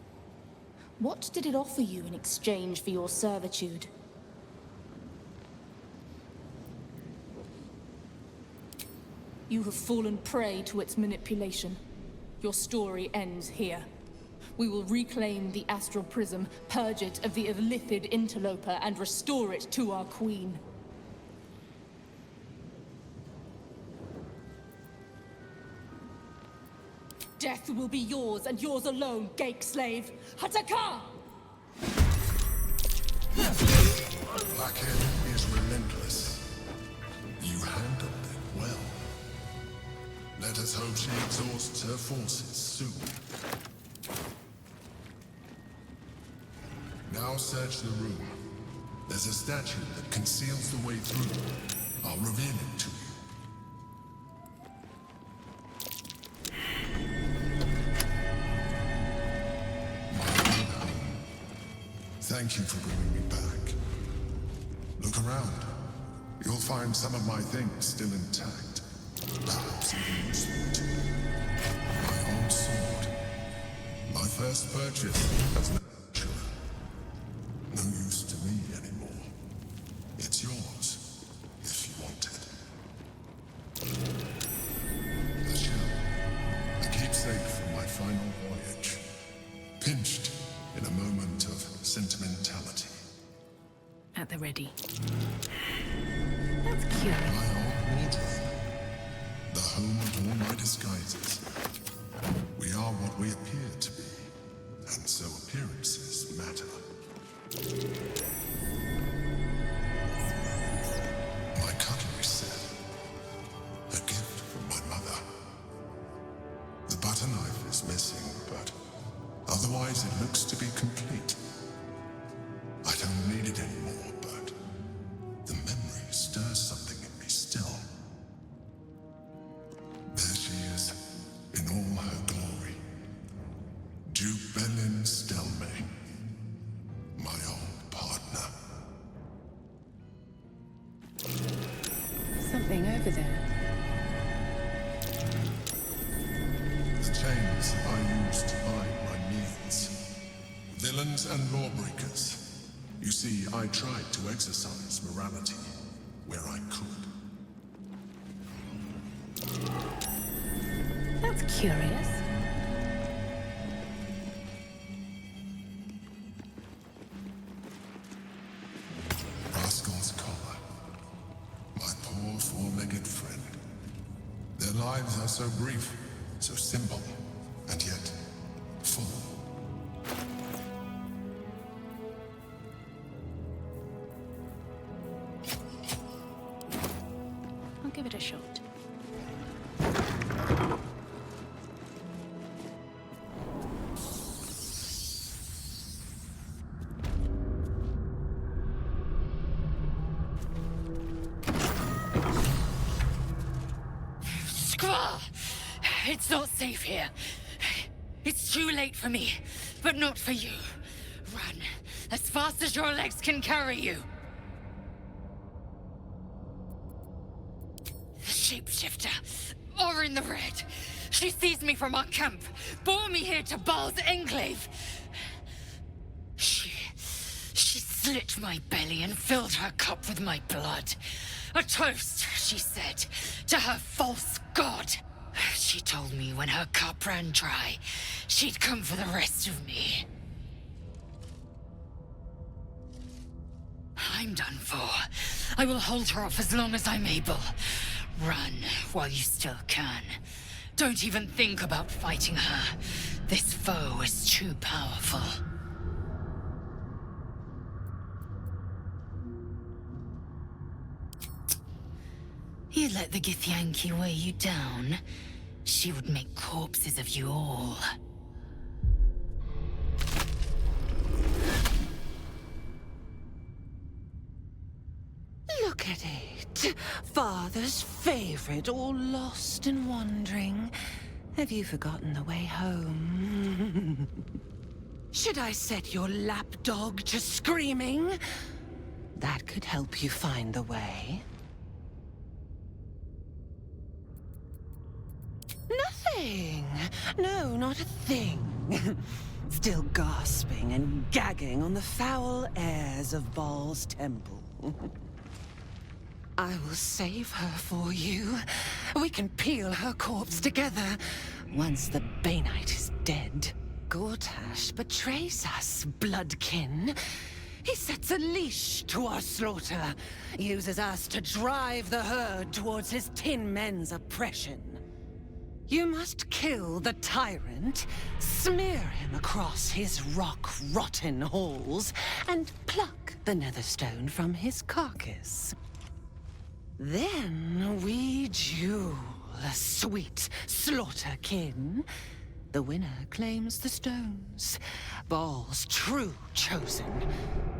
[SPEAKER 11] what did it offer you in exchange for your servitude? You have fallen prey to its manipulation. Your story ends here. We will reclaim the astral prism, purge it of the illithid interloper, and restore it to our queen. Death will be yours, and yours alone, Gake slave! Hataka!
[SPEAKER 7] Blackhead is relentless. You handled it well. Let us hope she exhausts her forces soon. Now search the room. There's a statue that conceals the way through. I'll reveal it to you. Thank you for bringing me back. Look around. You'll find some of my things still intact. Perhaps even useful to you. My old sword. My first purchase has no use to me anymore. It's yours, if you want it. The shell. A keepsake from my final voyage. Pinched in a moment of sentimentality.
[SPEAKER 16] At the ready.
[SPEAKER 20] That's cute.
[SPEAKER 7] My old wardrobe. The home of all my disguises. We are what we appear to be, and so appearances matter. My cutlery set. A gift from my mother. The butter knife is missing, but otherwise it looks to be complete. I don't need it anymore, but the memory stirs something in me still. There she is, in all her glory. Jubelin Stelmane, my old partner.
[SPEAKER 17] Something over there.
[SPEAKER 7] The chains I used to buy my meals. Villains and lawbreakers. You see, I tried to exercise morality where I could.
[SPEAKER 17] That's curious.
[SPEAKER 7] Rascal's collar. My poor four-legged friend. Their lives are so brief, so simple, and yet full.
[SPEAKER 17] I'll give it a shot.
[SPEAKER 16] It's not safe here. It's too late for me, but not for you. Run as fast as your legs can carry you. The shapeshifter, Orin the Red. She seized me from our camp, bore me here to Baal's enclave. She slit my belly and filled her cup with my blood. A toast, she said, to her false god. She told me when her cup ran dry, she'd come for the rest of me. I'm done for. I will hold her off as long as I'm able. Run while you still can. Don't even think about fighting her. This foe is too powerful. You let the Githyanki weigh you down, she would make corpses of you all.
[SPEAKER 10] Look at it. Father's favorite, all lost and wandering. Have you forgotten the way home? Should I set your lapdog to screaming? That could help you find the way. Nothing. No, not a thing. Still gasping and gagging on the foul airs of Baal's temple. I will save her for you. We can peel her corpse together once the Banite is dead. Gortash betrays us, bloodkin. He sets a leash to our slaughter, uses us to drive the herd towards his tin men's oppression. You must kill the tyrant, smear him across his rock-rotten halls, and pluck the netherstone from his carcass. Then we duel, sweet slaughterkin. The winner claims the stones, Baal's true chosen.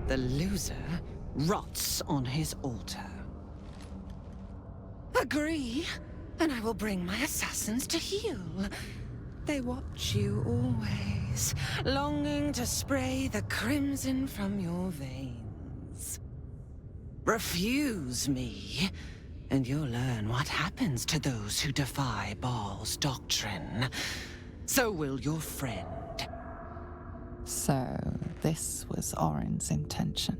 [SPEAKER 10] The loser rots on his altar. Agree? And I will bring my assassins to heal. They watch you always, longing to spray the crimson from your veins. Refuse me, and you'll learn what happens to those who defy Baal's doctrine. So will your friend.
[SPEAKER 1] So, this was Orin's intention.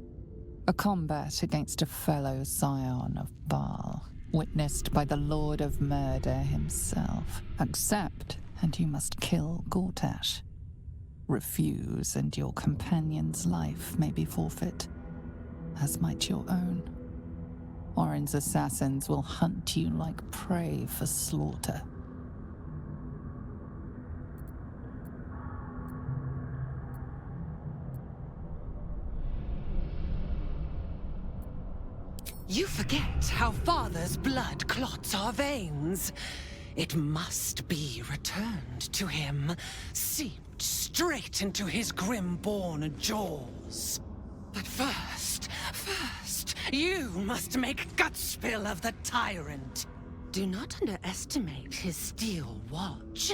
[SPEAKER 1] A combat against a fellow scion of Baal, witnessed by the Lord of Murder himself. Accept, and you must kill Gortash. Refuse, and your companion's life may be forfeit, as might your own. Orin's assassins will hunt you like prey for slaughter.
[SPEAKER 10] You forget how Father's blood clots our veins. It must be returned to him, seeped straight into his grim-born jaws. But first, you must make gutspill of the tyrant. Do not underestimate his steel watch.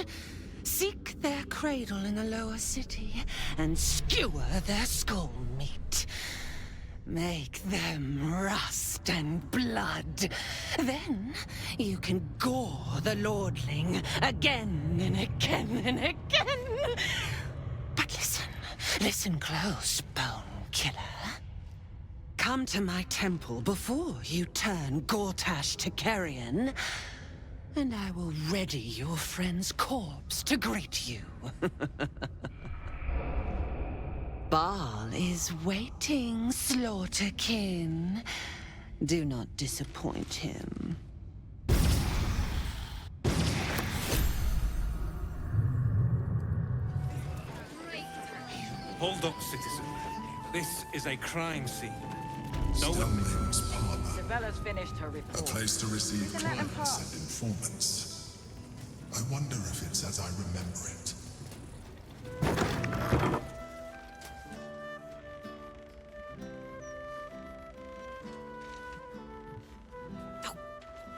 [SPEAKER 10] Seek their cradle in the lower city and skewer their skull meat. Make them rust and blood. Then you can gore the lordling again and again and again. But listen close, Bone Killer. Come to my temple before you turn Gortash to carrion. And I will ready your friend's corpse to greet you. Baal is waiting, Slaughterkin. Do not disappoint him.
[SPEAKER 4] Hold up, citizen. This is a crime scene.
[SPEAKER 7] Stonehenge Parlor.
[SPEAKER 19] Sabella's finished her
[SPEAKER 7] A
[SPEAKER 19] report.
[SPEAKER 7] place to receive
[SPEAKER 19] You can let him
[SPEAKER 7] clients
[SPEAKER 19] pass.
[SPEAKER 7] and informants. I wonder if it's as I remember it.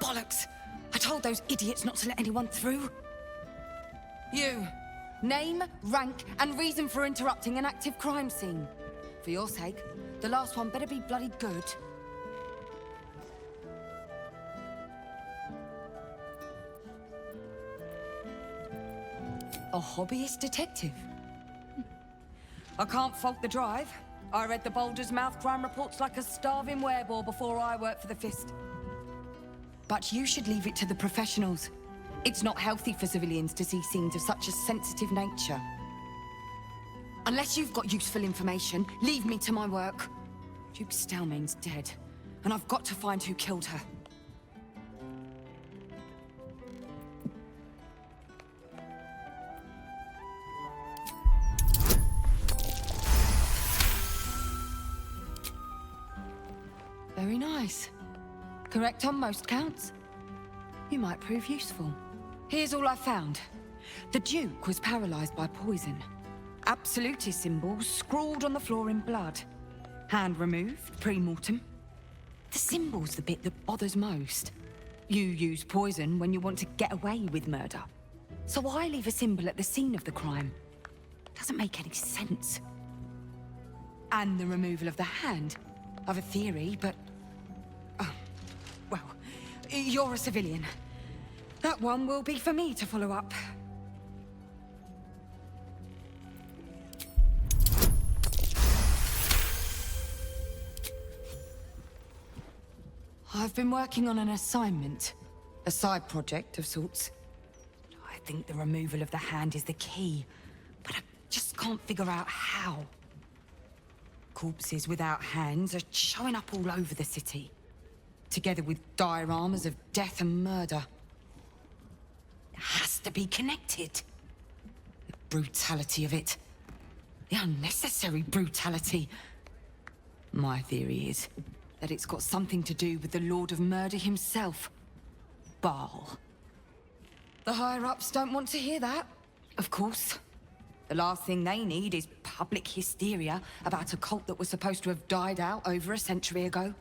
[SPEAKER 16] Bollocks! I told those idiots not to let anyone through. You. Name, rank, and reason for interrupting an active crime scene. For your sake, the last one better be bloody good. A hobbyist detective? I can't fault the drive. I read the Balldur's mouth crime reports like a starving wereball before I worked for the Fist. But you should leave it to the professionals. It's not healthy for civilians to see scenes of such a sensitive nature. Unless you've got useful information, leave me to my work. Duke Stelmane's dead, and I've got to find who killed her. Very nice. Correct on most counts. You might prove useful. Here's all I found. The Duke was paralyzed by poison. Absolutist symbols scrawled on the floor in blood. Hand removed, pre-mortem. The symbol's the bit that bothers most. You use poison when you want to get away with murder. So why leave a symbol at the scene of the crime? Doesn't make any sense. And the removal of the hand. I've a theory, but... Oh, well, you're a civilian. That one will be for me to follow up. I've been working on an assignment. A side project of sorts. I think the removal of the hand is the key, but I just can't figure out how. Corpses without hands are showing up all over the city, together with dioramas of death and murder. It has to be connected. The brutality of it. The unnecessary brutality. My theory is that it's got something to do with the Lord of Murder himself, Baal. The higher-ups don't want to hear that, of course. The last thing they need is public hysteria about a cult that was supposed to have died out over a century ago.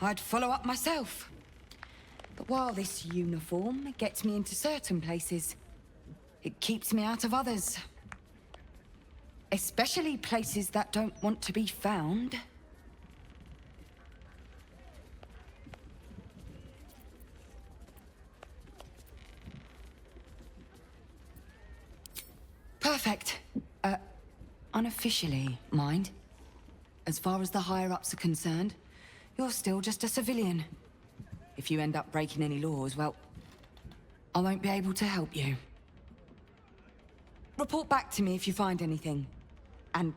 [SPEAKER 16] I'd follow up myself. But while this uniform gets me into certain places, it keeps me out of others. Especially places that don't want to be found. Perfect. Unofficially, mind. As far as the higher-ups are concerned, you're still just a civilian. If you end up breaking any laws, well, I won't be able to help you. Report back to me if you find anything. And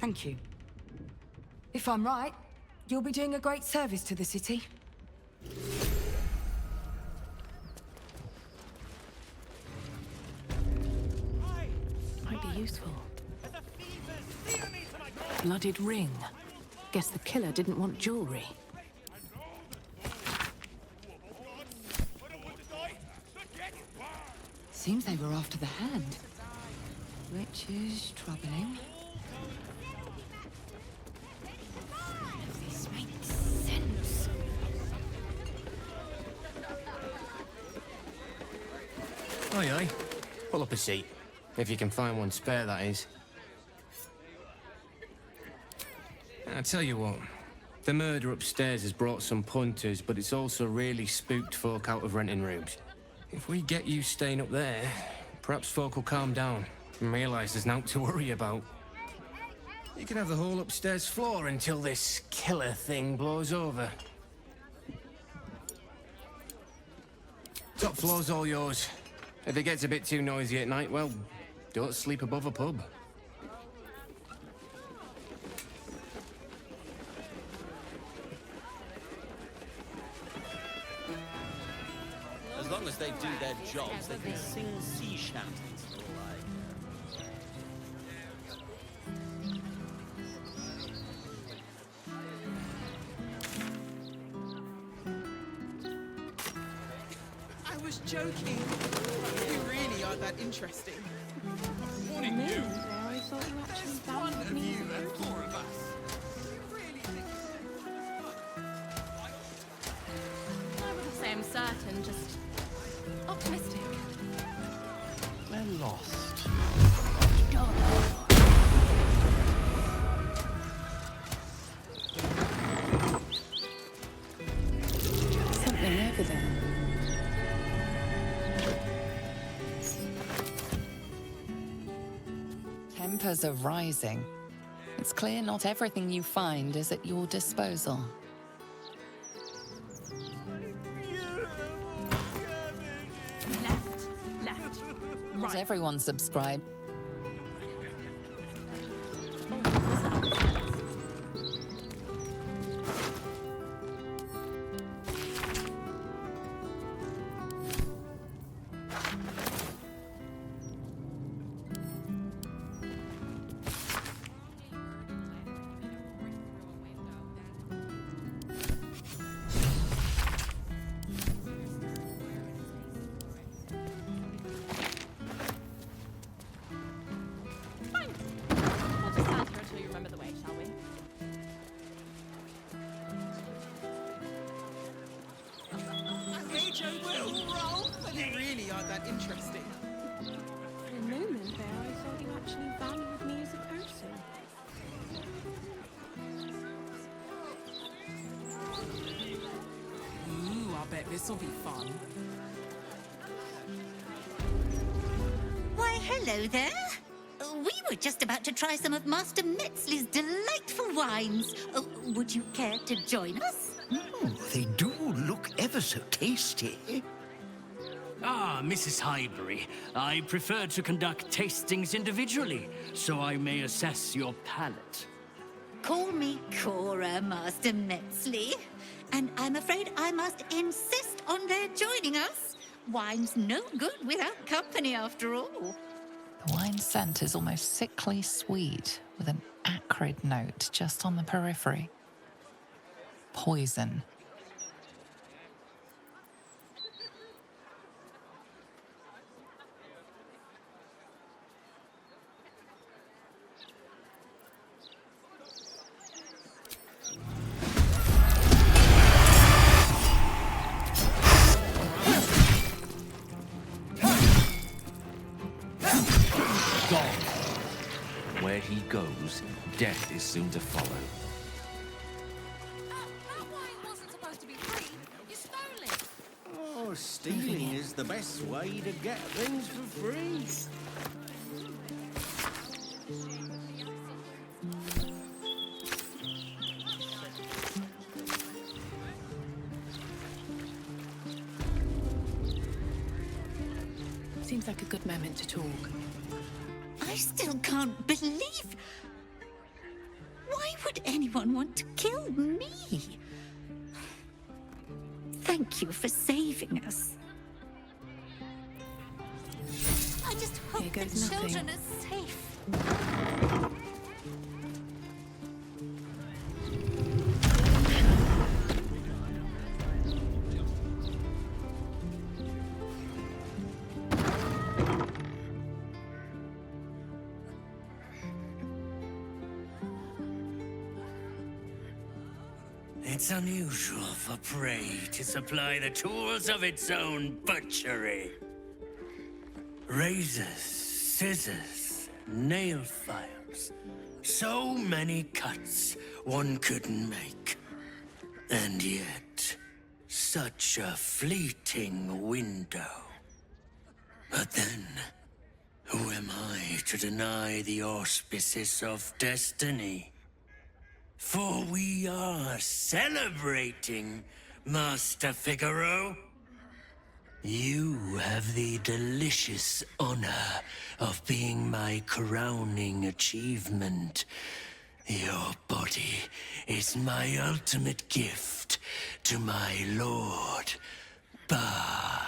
[SPEAKER 16] thank you. If I'm right, you'll be doing a great service to the city.
[SPEAKER 17] Might be useful. Blooded ring. Guess the killer didn't want jewelry.
[SPEAKER 16] Seems they were after the hand. Which is troubling. This makes sense.
[SPEAKER 21] Aye, aye. Pull up a seat. If you can find one spare, that is. I tell you what. The murder upstairs has brought some punters, but it's also really spooked folk out of renting rooms. If we get you staying up there, perhaps folk will calm down and realise there's naught to worry about. You can have the whole upstairs floor until this killer thing blows over. Top floor's all yours. If it gets a bit too noisy at night, well, don't sleep above a pub.
[SPEAKER 3] As long as they do their jobs, they can sing sea shanties, all right.
[SPEAKER 19] I was joking. You really are that interesting.
[SPEAKER 8] Morning, you.
[SPEAKER 19] I thought you actually found me.
[SPEAKER 8] There's four of us.
[SPEAKER 11] I wouldn't say I'm certain, just optimistic.
[SPEAKER 3] We're lost.
[SPEAKER 1] Something over there. Tempers are rising. It's clear not everything you find is at your disposal.
[SPEAKER 11] Left.
[SPEAKER 1] Not everyone subscribed.
[SPEAKER 19] You really are that interesting.
[SPEAKER 22] For a moment there, I thought you actually valued me as a person.
[SPEAKER 19] Ooh, I bet this'll be fun.
[SPEAKER 23] Why, hello there. We were just about to try some of Master Metzley's delightful wines. Would you care to join us?
[SPEAKER 3] They do look ever so tasty.
[SPEAKER 8] Ah, Mrs. Highbury. I prefer to conduct tastings individually, so I may assess your palate.
[SPEAKER 23] Call me Cora, Master Metzley. And I'm afraid I must insist on their joining us. Wine's no good without company, after all.
[SPEAKER 1] The wine scent is almost sickly sweet, with an acrid note just on the periphery. Poison.
[SPEAKER 3] Where he goes, death is soon to follow.
[SPEAKER 11] That wine wasn't supposed to be free. You stole it.
[SPEAKER 3] Oh, stealing is the best way to get things for free.
[SPEAKER 17] Seems like a good moment to talk.
[SPEAKER 23] I still can't believe... Why would anyone want to kill me? Thank you for saving us. I just hope the children are safe.
[SPEAKER 8] It's unusual for prey to supply the tools of its own butchery. Razors, scissors, nail files. So many cuts one couldn't make. And yet, such a fleeting window. But then, who am I to deny the auspices of destiny? For we are celebrating, Master Figaro. You have the delicious honor of being my crowning achievement. Your body is my ultimate gift to my lord, Baal.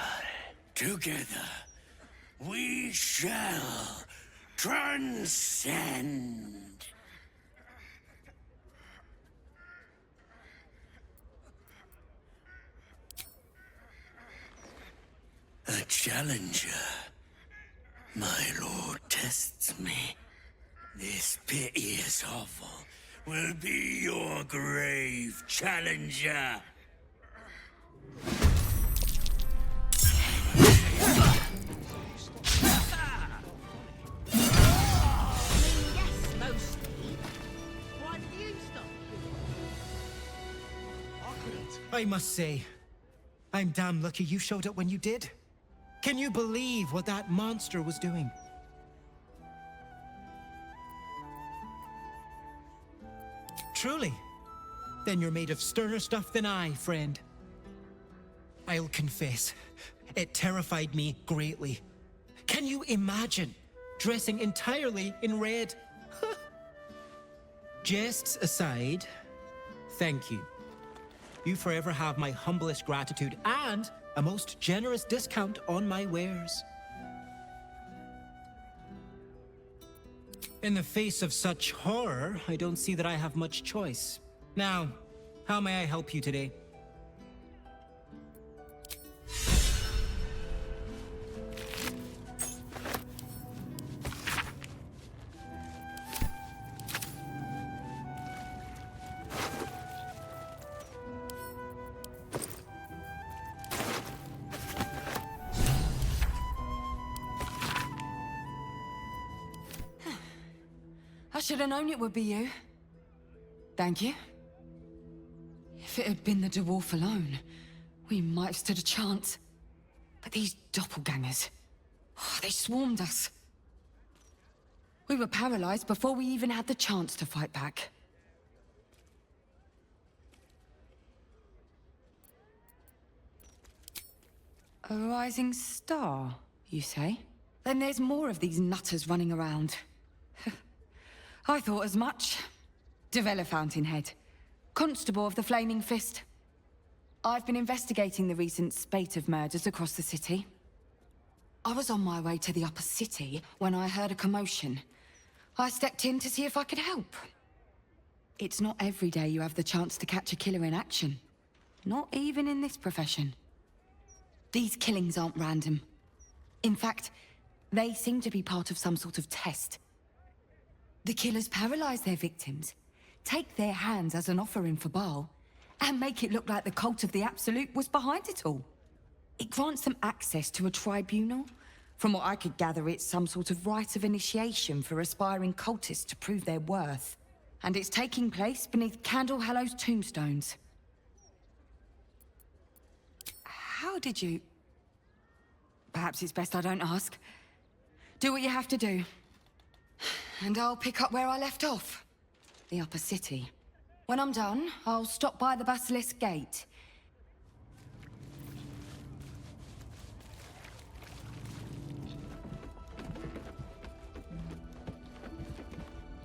[SPEAKER 8] Together, we shall transcend. A challenger. My lord tests me. This piteous hovel will be your grave, challenger.
[SPEAKER 5] I must say, I'm damn lucky you showed up when you did. Can you believe what that monster was doing? Truly? Then you're made of sterner stuff than I, friend. I'll confess, it terrified me greatly. Can you imagine dressing entirely in red? Jests aside, thank you. You forever have my humblest gratitude and a most generous discount on my wares. In the face of such horror, I don't see that I have much choice. Now, how may I help you today?
[SPEAKER 16] I should have known it would be you. Thank you. If it had been the dwarf alone, we might have stood a chance. But these doppelgangers, they swarmed us. We were paralyzed before we even had the chance to fight back. A rising star, you say? Then there's more of these nutters running around. I thought as much. Devella Fountainhead, Constable of the Flaming Fist. I've been investigating the recent spate of murders across the city. I was on my way to the upper city when I heard a commotion. I stepped in to see if I could help. It's not every day you have the chance to catch a killer in action. Not even in this profession. These killings aren't random. In fact, they seem to be part of some sort of test. The killers paralyze their victims, take their hands as an offering for Baal, and make it look like the cult of the Absolute was behind it all. It grants them access to a tribunal. From what I could gather, it's some sort of rite of initiation for aspiring cultists to prove their worth. And it's taking place beneath Candle Hallow's tombstones. How did you... Perhaps it's best I don't ask. Do what you have to do. And I'll pick up where I left off. The upper city. When I'm done, I'll stop by the Baldur's Gate.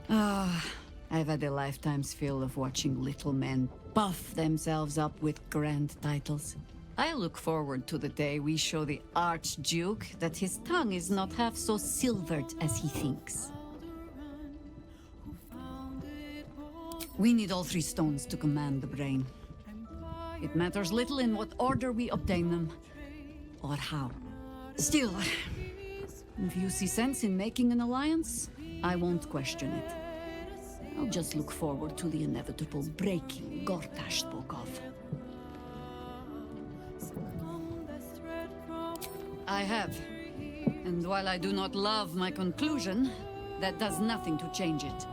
[SPEAKER 12] I've had a lifetime's fill of watching little men buff themselves up with grand titles. I look forward to the day we show the Archduke that his tongue is not half so silvered as he thinks. We need all 3 stones to command the brain. It matters little in what order we obtain them, or how. Still, if you see sense in making an alliance, I won't question it. I'll just look forward to the inevitable breaking Gortash spoke of. I have. And while I do not love my conclusion, that does nothing to change it.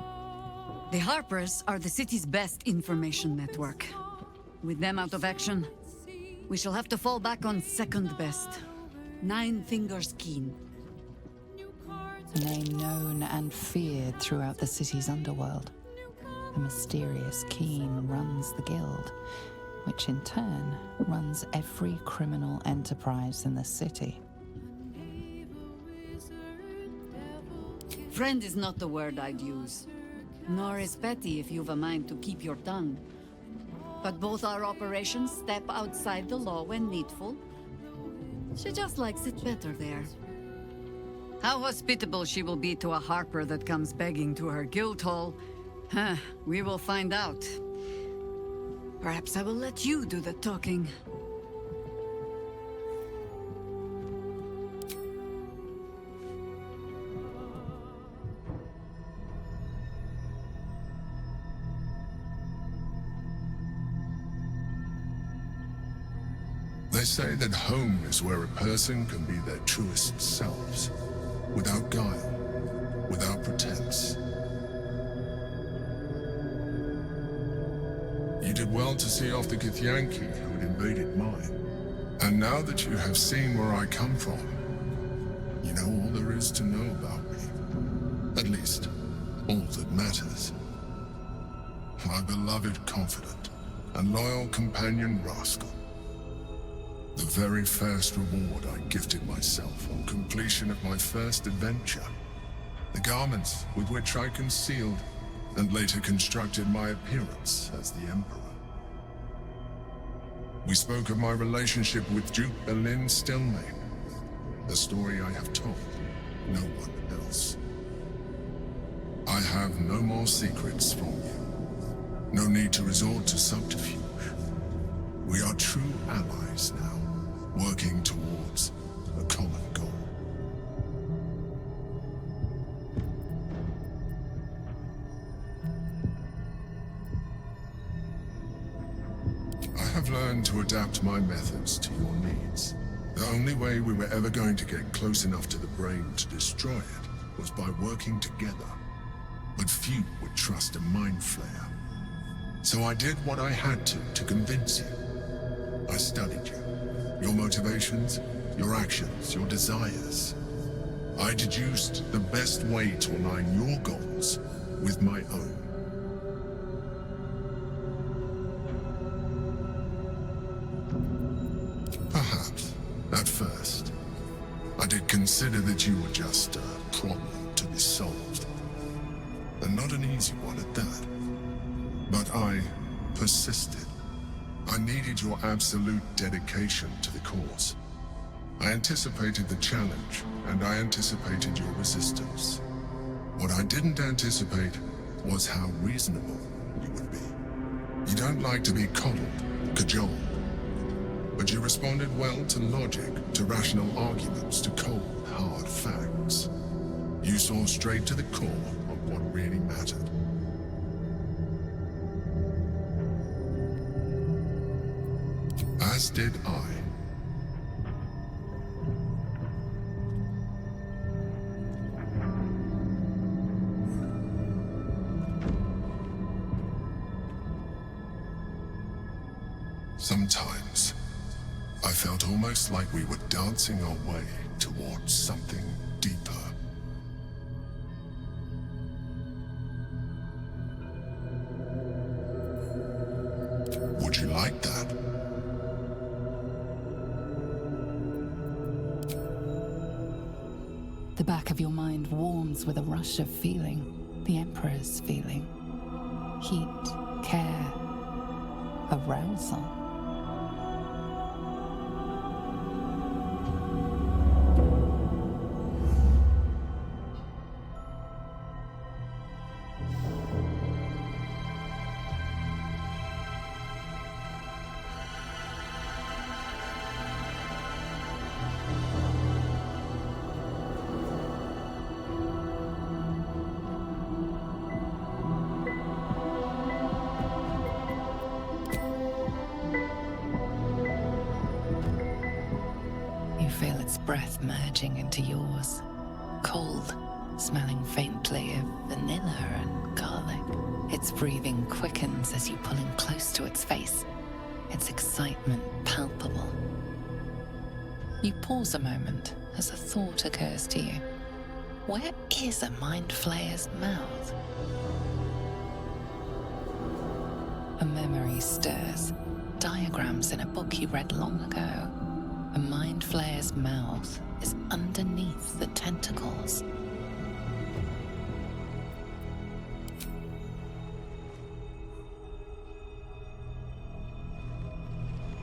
[SPEAKER 12] The Harpers are the city's best information network. With them out of action, we shall have to fall back on second best. 9 Fingers Keen.
[SPEAKER 1] Name known and feared throughout the city's underworld. A mysterious Keen runs the guild, which in turn runs every criminal enterprise in the city.
[SPEAKER 12] Friend is not the word I'd use. Nor is petty if you've a mind to keep your tongue. But both our operations step outside the law when needful. She just likes it better there. How hospitable she will be to a harper that comes begging to her guild hall, we will find out. Perhaps I will let you do the talking.
[SPEAKER 7] They say that home is where a person can be their truest selves, without guile, without pretense. You did well to see off the Githyanki who had invaded mine. And now that you have seen where I come from, you know all there is to know about me. At least, all that matters. My beloved confidant and loyal companion rascal. The very first reward I gifted myself on completion of my first adventure. The garments with which I concealed and later constructed my appearance as the Emperor. We spoke of my relationship with Duke Berlin Stillmain, the story I have told no one else. I have no more secrets from you. No need to resort to subterfuge. We are true allies now, working towards a common goal. I have learned to adapt my methods to your needs. The only way we were ever going to get close enough to the brain to destroy it was by working together. But few would trust a mind flayer. So I did what I had to convince you. I studied you. Your motivations, your actions, your desires. I deduced the best way to align your goals with my own. Perhaps, at first, I did consider that you were just a problem to be solved. And not an easy one at that. But I persisted. I needed your absolute dedication to the cause. I anticipated the challenge, and I anticipated your resistance. What I didn't anticipate was how reasonable you would be. You don't like to be coddled, cajoled. But you responded well to logic, to rational arguments, to cold, hard facts. You saw straight to the core of what really mattered. As did I. Sometimes, I felt almost like we were dancing our way towards something deeper. Would you like that?
[SPEAKER 1] The back of your mind warms with a rush of feeling, the Emperor's feeling. Heat, care, arousal. Feel its breath merging into yours. Cold, smelling faintly of vanilla and garlic. Its breathing quickens as you pull in close to its face, its excitement palpable. You pause a moment as a thought occurs to you. Where is a mind flayer's mouth? A memory stirs. diagrams in a book he read long ago. A mind flayer's mouth is underneath the tentacles.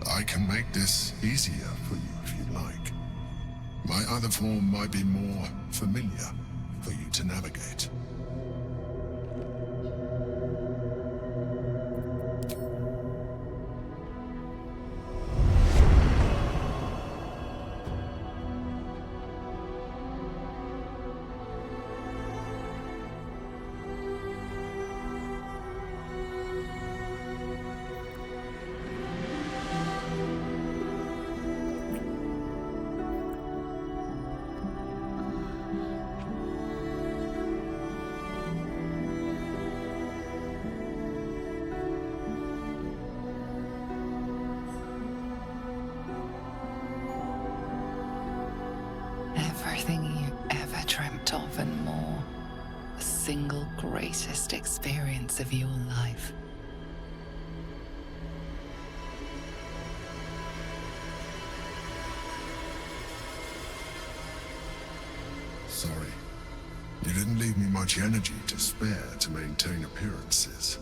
[SPEAKER 7] I can make this easier for you if you like. My other form might be more familiar for you to navigate.
[SPEAKER 1] Everything you ever dreamt of and more. The single greatest experience of your life.
[SPEAKER 7] Sorry. You didn't leave me much energy to spare to maintain appearances.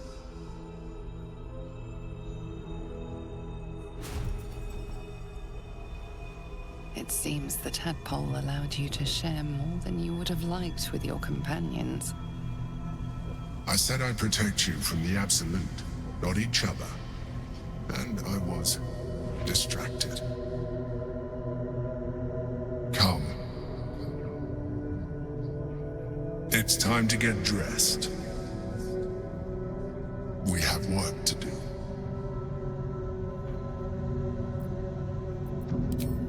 [SPEAKER 1] It seems the tadpole allowed you to share more than you would have liked with your companions.
[SPEAKER 7] I said I'd protect you from the absolute, not each other. And I was distracted. Come. It's time to get dressed. We have work to do.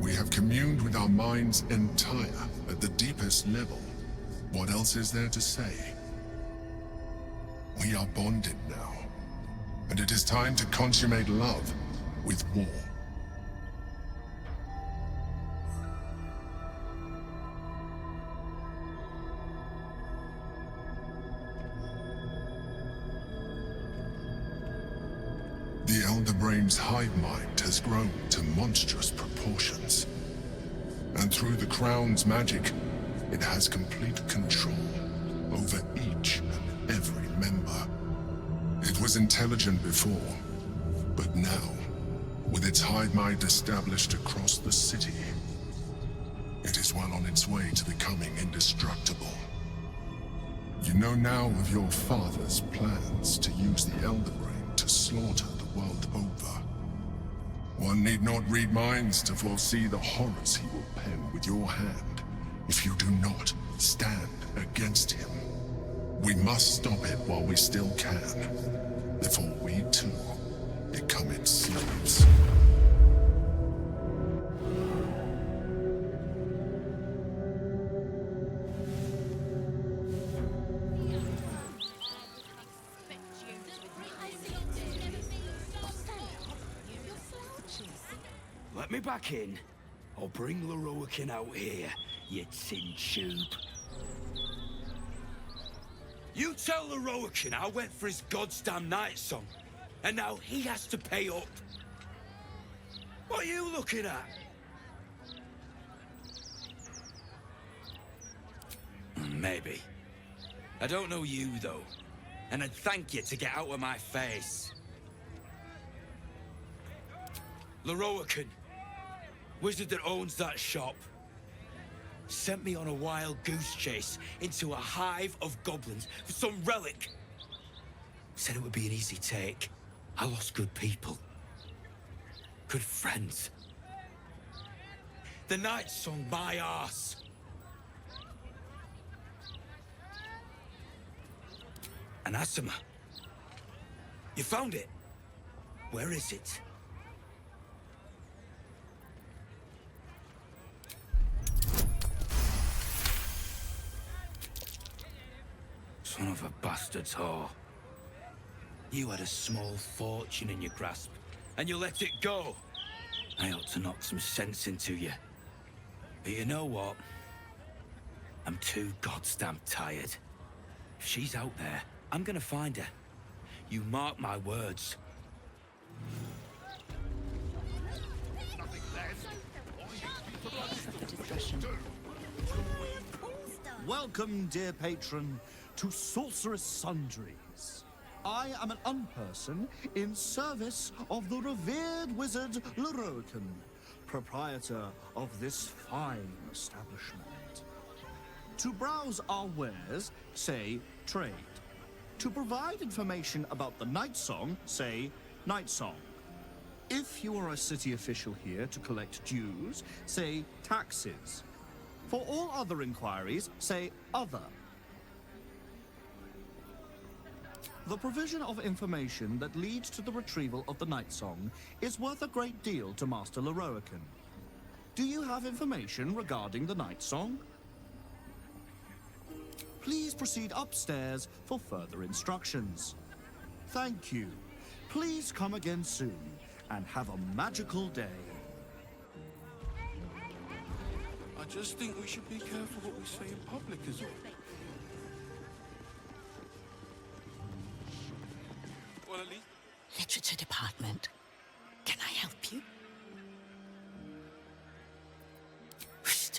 [SPEAKER 7] We have communed with our minds entire at the deepest level. What else is there to say? We are bonded now, and it is time to consummate love with war. The Elder Brain's hive mind has grown to monstrous proportions. And through the Crown's magic, it has complete control over each and every member. It was intelligent before, but now, with its hive mind established across the city, it is well on its way to becoming indestructible. You know now of your father's plans to use the Elder Brain to slaughter the world over. One need not read minds to foresee the horrors he will pen with your hand if you do not stand against him. We must stop it while we still can, before we too become its slaves.
[SPEAKER 2] Let me back in. I'll bring Leroican out here, you tin tube. You tell Leroican I went for his goddamn night song, and now he has to pay up. What are you looking at? Maybe. I don't know you, though, and I'd thank you to get out of my face. Leroican, wizard that owns that shop, sent me on a wild goose chase into a hive of goblins for some relic. Said it would be an easy take. I lost good people. Good friends. The night song my arse. An Asima. You found it? Where is it? Son of a bastard's whore. You had a small fortune in your grasp, and you let it go. I ought to knock some sense into you. But you know what? I'm too goddamn tired. If she's out there, I'm gonna find her. You mark my words.
[SPEAKER 6] Welcome, dear patron, to Sorceress Sundries. I am an unperson in service of the revered wizard Larian, proprietor of this fine establishment. To browse our wares, say trade. To provide information about the night song, say night song. If you are a city official here to collect dues, say taxes. For all other inquiries, say other. The provision of information that leads to the retrieval of the night song is worth a great deal to Master Larian. Do you have information regarding the night song? Please proceed upstairs for further instructions. Thank you. Please come again soon and have a magical day.
[SPEAKER 4] I just think we should be careful what we say in public as well. Well, at least...
[SPEAKER 10] Literature department. Can I help you? Shh.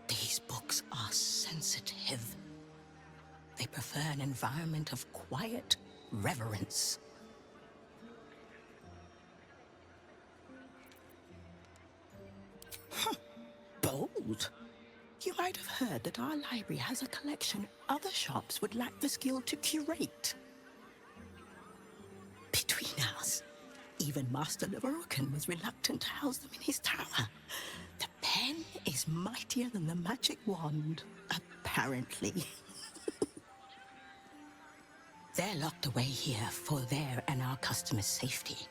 [SPEAKER 10] These books are sensitive. They prefer an environment of quiet reverence. Bold. You might have heard that our library has a collection other shops would lack the skill to curate. Between us, even Master Larian was reluctant to house them in his tower. The pen is mightier than the magic wand, apparently. They're locked away here for their and our customers' safety.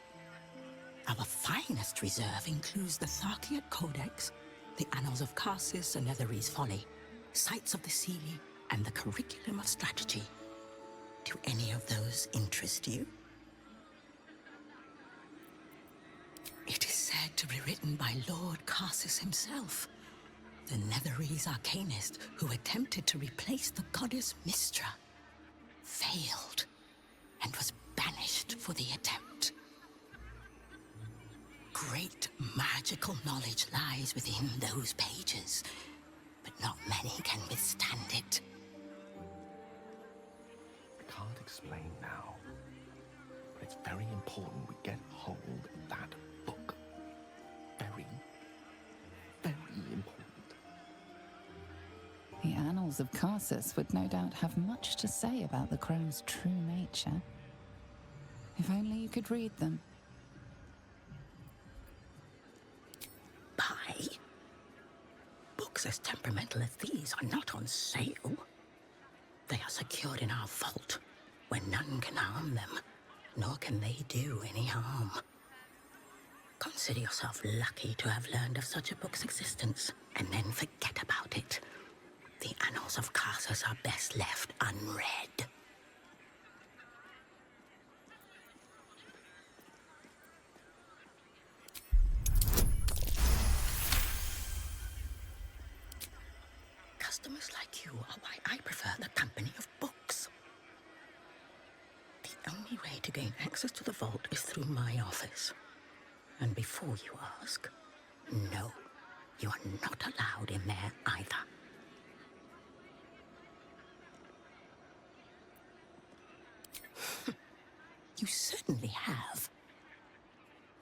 [SPEAKER 10] Our finest reserve includes the Tharkiot Codex, the Annals of Karsus and Ethery's Folly, Sights of the Sealy, and the Curriculum of Strategy. Do any of those interest you? It is said to be written by Lord Karsus himself, the Netherese arcanist who attempted to replace the goddess Mystra, failed, and was banished for the attempt. Great magical knowledge lies within those pages, but not many can withstand it.
[SPEAKER 9] I can't explain now, but it's very important we get hold of that book. Very, very important.
[SPEAKER 1] The Annals of Karsus would no doubt have much to say about the crone's true nature. If only you could read them.
[SPEAKER 10] Buy? Books as temperamental as these are not on sale. They are secured in our vault, where none can harm them, nor can they do any harm. Consider yourself lucky to have learned of such a book's existence, and then forget about it. The Annals of Karsus are best left unread. Customers like you are why I prefer the company of books. The only way to gain access to the vault is through my office. And before you ask, no, you are not allowed in there either. You certainly have.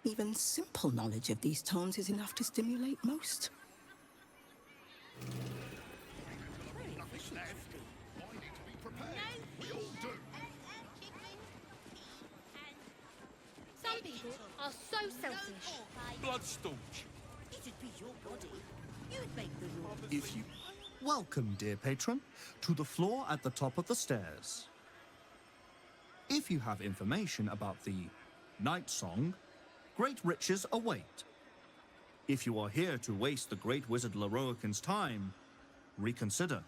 [SPEAKER 10] Even simple knowledge of these tones is enough to stimulate most.
[SPEAKER 13] Some people are so selfish.
[SPEAKER 4] Bloodstaunch.
[SPEAKER 23] It'd be your body. You'd make the rules.
[SPEAKER 6] If you... Welcome, dear patron, to the floor at the top of the stairs. If you have information about the night song, great riches await. If you are here to waste the great wizard Larian's time, reconsider.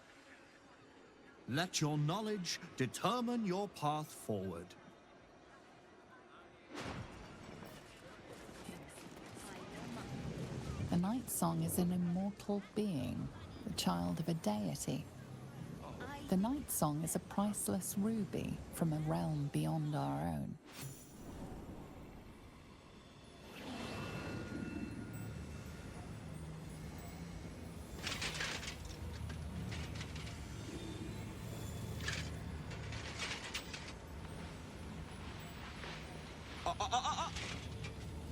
[SPEAKER 6] Let your knowledge determine your path forward.
[SPEAKER 1] The night song is an immortal being, the child of a deity. The night song is a priceless ruby from a realm beyond our own.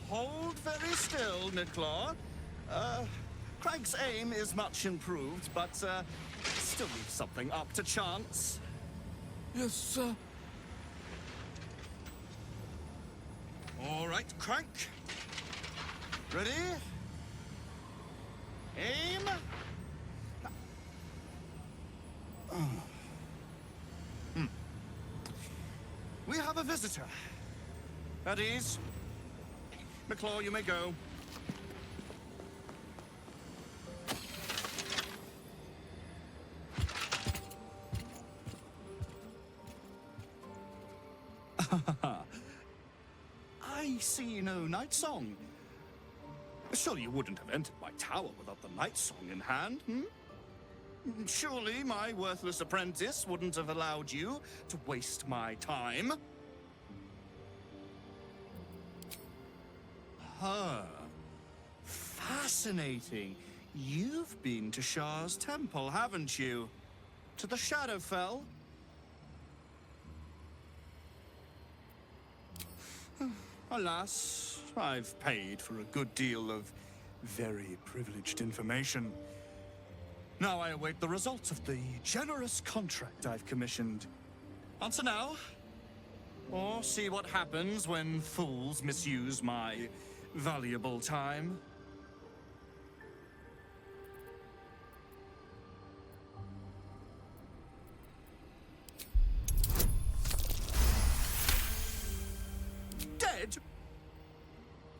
[SPEAKER 6] Hold very still, Nicklaw. Craig's aim is much improved, but still leaves something up to chance.
[SPEAKER 4] Yes, sir.
[SPEAKER 6] All right, Crank. Ready? Aim. We have a visitor. At ease. Nicklaw, you may go. I see no night song. Surely you wouldn't have entered my tower without the night song in hand, hmm? Surely my worthless apprentice wouldn't have allowed you to waste my time. Fascinating. You've been to Shah's temple, haven't you? To the Shadowfell? Alas, I've paid for a good deal of very privileged information. Now I await the results of the generous contract I've commissioned. Answer now, or see what happens when fools misuse my valuable time. Dead?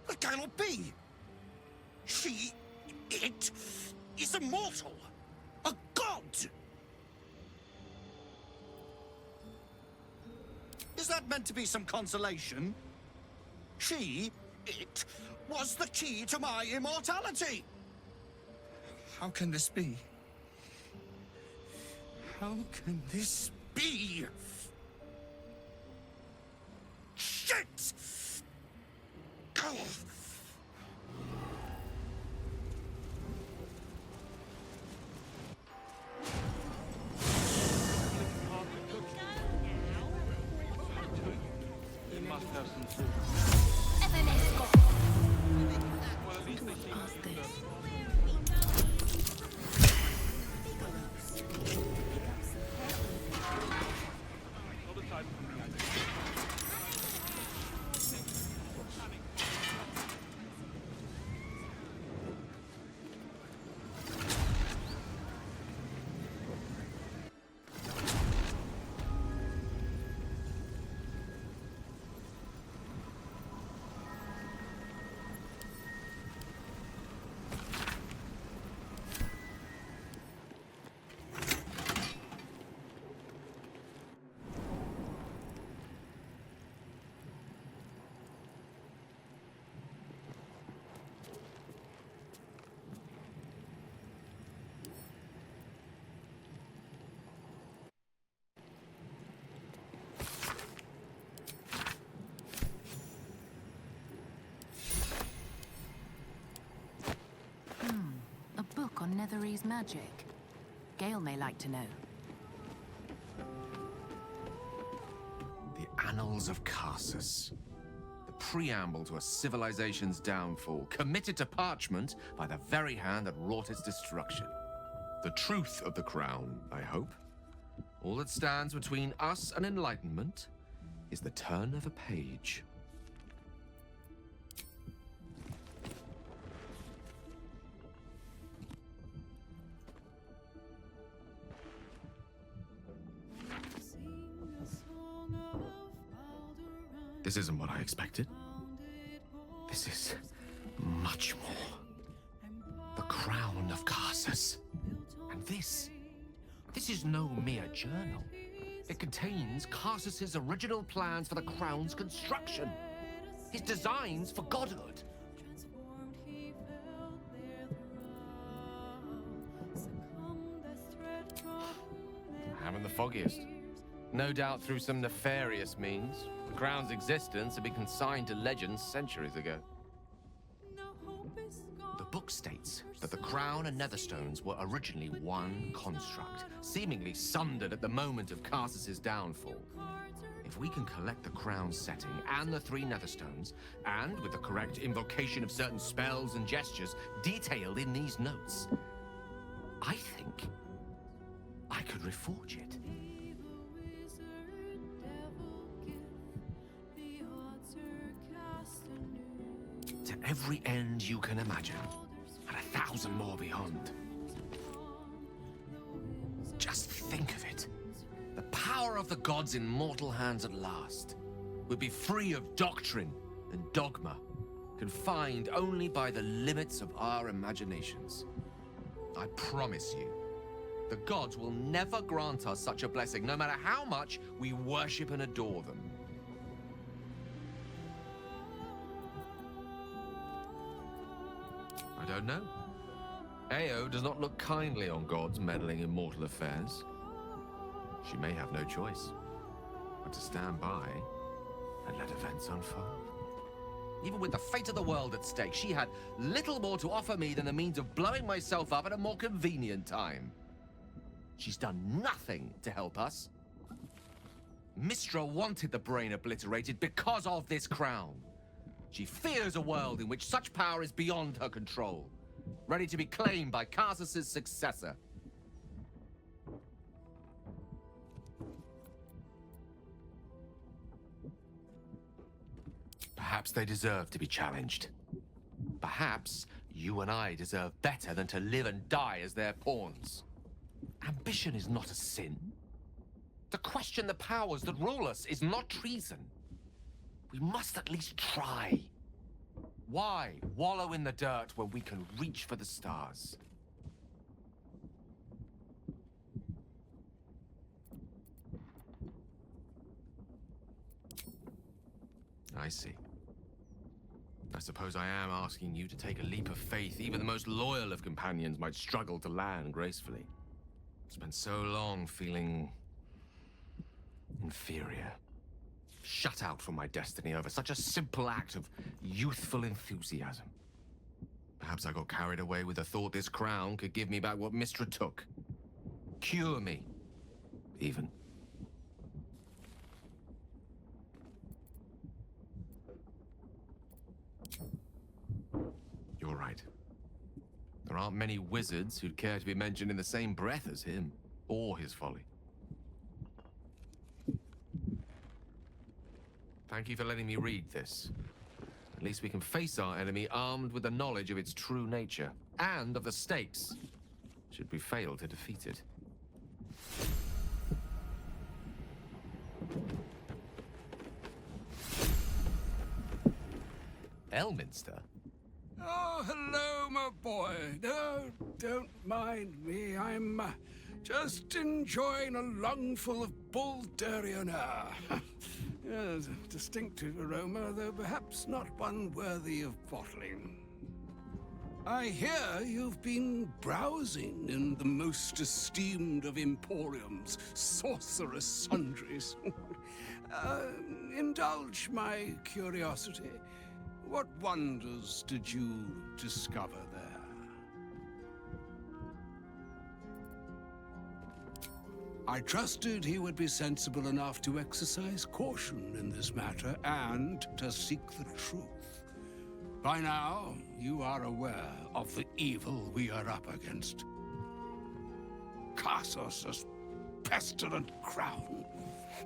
[SPEAKER 6] That cannot be. It is immortal. A god! Is that meant to be some consolation? It was the key to my immortality! How can this be? How can this be? Shit! Oh.
[SPEAKER 17] On Netherese magic. Gale may like to know.
[SPEAKER 9] The Annals of Karsus. The preamble to a civilization's downfall, committed to parchment by the very hand that wrought its destruction. The truth of the crown, I hope. All that stands between us and enlightenment is the turn of a page. This isn't what I expected. This is much more. The crown of Karsus. And this is no mere journal. It contains Karsus's original plans for the crown's construction. His designs for godhood. I haven't the foggiest. No doubt through some nefarious means, the crown's existence had been consigned to legends centuries ago. The book states that the crown and netherstones were originally one construct, seemingly sundered at the moment of Karsus's downfall. If we can collect the crown's setting and the 3 netherstones, and with the correct invocation of certain spells and gestures detailed in these notes, I think I could reforge it. To every end you can imagine, and 1,000 more beyond. Just think of it. The power of the gods in mortal hands at last would be free of doctrine and dogma, confined only by the limits of our imaginations. I promise you, the gods will never grant us such a blessing, no matter how much we worship and adore them. I don't know. Ao does not look kindly on gods meddling in mortal affairs. She may have no choice but to stand by and let events unfold. Even with the fate of the world at stake, she had little more to offer me than the means of blowing myself up at a more convenient time. She's done nothing to help us. Mistra wanted the brain obliterated because of this crown. She fears a world in which such power is beyond her control, ready to be claimed by Karsus's successor. Perhaps they deserve to be challenged. Perhaps you and I deserve better than to live and die as their pawns. Ambition is not a sin. To question the powers that rule us is not treason. We must at least try. Why wallow in the dirt when we can reach for the stars? I see. I suppose I am asking you to take a leap of faith even the most loyal of companions might struggle to land gracefully. Spent so long feeling inferior, shut out from my destiny over such a simple act of youthful enthusiasm. Perhaps I got carried away with the thought this crown could give me back what Mistra took. Cure me, even. You're right. There aren't many wizards who'd care to be mentioned in the same breath as him, or his folly. Thank you for letting me read this. At least we can face our enemy armed with the knowledge of its true nature, and of the stakes, should we fail to defeat it. Elminster?
[SPEAKER 4] Oh, hello, my boy. No, don't mind me. I'm just enjoying a lungful of Baldurian air. Yes, a distinctive aroma, though perhaps not one worthy of bottling. I hear you've been browsing in the most esteemed of emporiums, sorcerous sundries. Indulge my curiosity. What wonders did you discover there? I trusted he would be sensible enough to exercise caution in this matter and to seek the truth. By now, you are aware of the evil we are up against. Karsus's pestilent crown,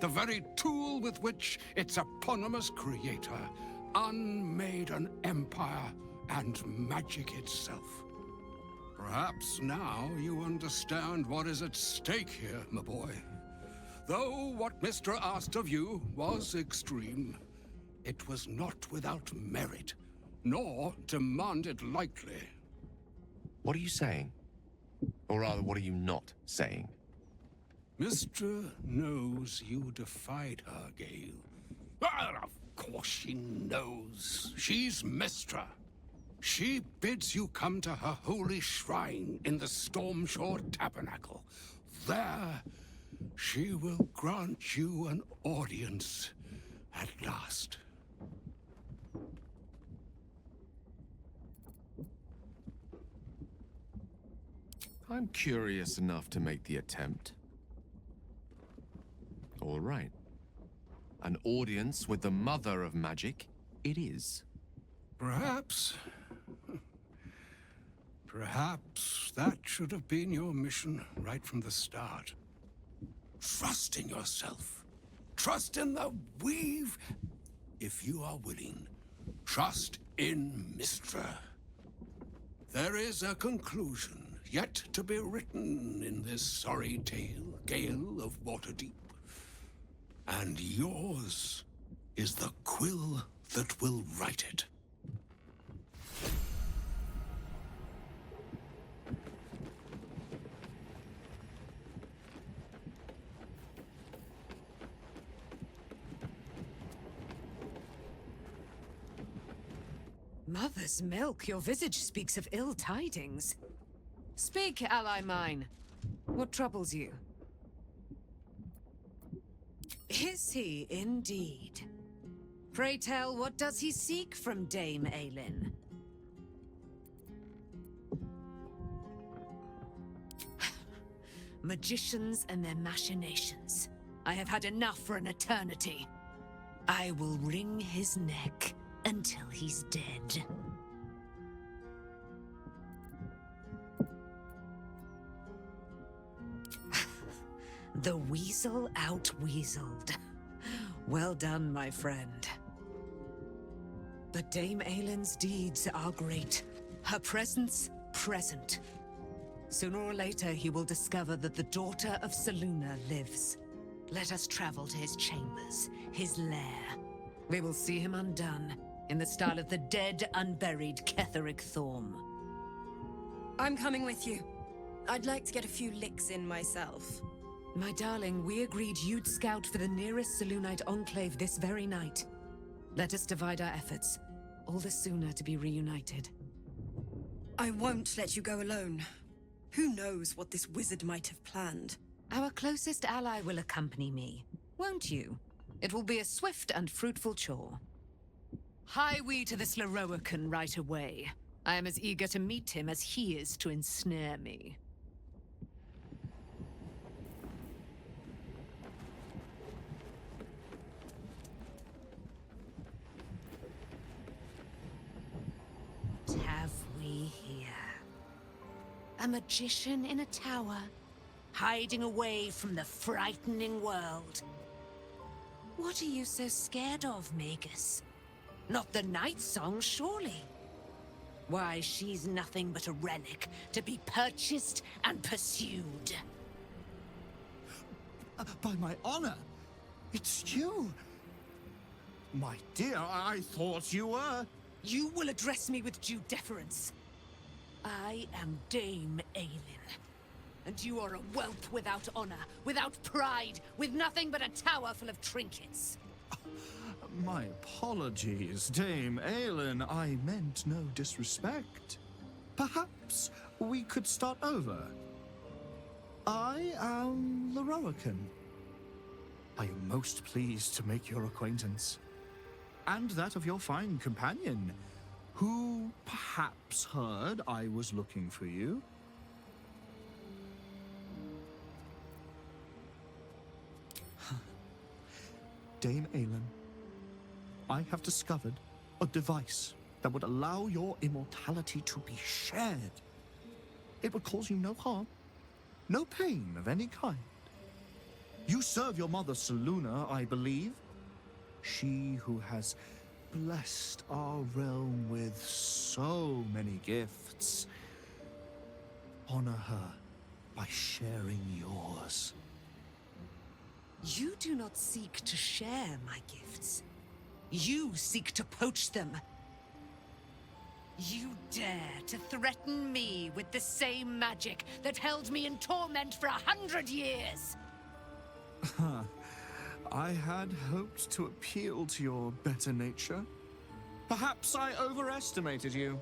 [SPEAKER 4] the very tool with which its eponymous creator unmade an empire and magic itself. Perhaps now you understand what is at stake here, my boy. Though what Mistra asked of you was extreme, it was not without merit, nor demanded lightly.
[SPEAKER 9] What are you saying? Or rather, what are you not saying?
[SPEAKER 4] Mistra knows you defied her, Gale. Of course she knows. She's Mistra. She bids you come to her holy shrine in the Stormshore Tabernacle. There, she will grant you an audience at last.
[SPEAKER 9] I'm curious enough to make the attempt. All right. An audience with the mother of magic, it is.
[SPEAKER 4] Perhaps that should have been your mission right from the start. Trust in yourself. Trust in the weave. If you are willing, trust in Mistra. There is a conclusion yet to be written in this sorry tale, Gale of Waterdeep. And yours is the quill that will write it.
[SPEAKER 10] Mother's milk, your visage speaks of ill tidings. Speak, ally mine. What troubles you? Is he indeed? Pray tell, what does he seek from Dame Aelin? Magicians and their machinations. I have had enough for an eternity. I will wring his neck until he's dead. The weasel out-weaseled. Well done, my friend. But Dame Aelin's deeds are great. Her presence, present. Sooner or later, he will discover that the daughter of Selûne lives. Let us travel to his chambers, his lair. We will see him undone, in the style of the dead, unburied Ketheric Thorm.
[SPEAKER 14] I'm coming with you. I'd like to get a few licks in myself.
[SPEAKER 10] My darling, we agreed you'd scout for the nearest Selûnite enclave this very night. Let us divide our efforts, all the sooner to be reunited.
[SPEAKER 14] I won't let you go alone. Who knows what this wizard might have planned?
[SPEAKER 10] Our closest ally will accompany me, won't you? It will be a swift and fruitful chore. Hie we to this Lorroakan right away. I am as eager to meet him as he is to ensnare me. What have we here? A magician in a tower, hiding away from the frightening world. What are you so scared of, Magus? Not the night song, surely? Why, she's nothing but a relic to be purchased and pursued.
[SPEAKER 6] By my honor, it's you. My dear, I thought you were...
[SPEAKER 10] You will address me with due deference. I am Dame Aelin. And you are a whelp without honor, without pride, with nothing but a tower full of trinkets.
[SPEAKER 6] My apologies, Dame Aelin. I meant no disrespect. Perhaps we could start over. I am Lorroakan. I am most pleased to make your acquaintance. And that of your fine companion, who perhaps heard I was looking for you. Dame Aelin, I have discovered a device that would allow your immortality to be shared. It would cause you no harm, no pain of any kind. You serve your mother Selûne, I believe. She who has blessed our realm with so many gifts. Honor her by sharing yours.
[SPEAKER 10] You do not seek to share my gifts. You seek to poach them. You dare to threaten me with the same magic that held me in torment for 100 years.
[SPEAKER 6] I had hoped to appeal to your better nature. Perhaps I overestimated you.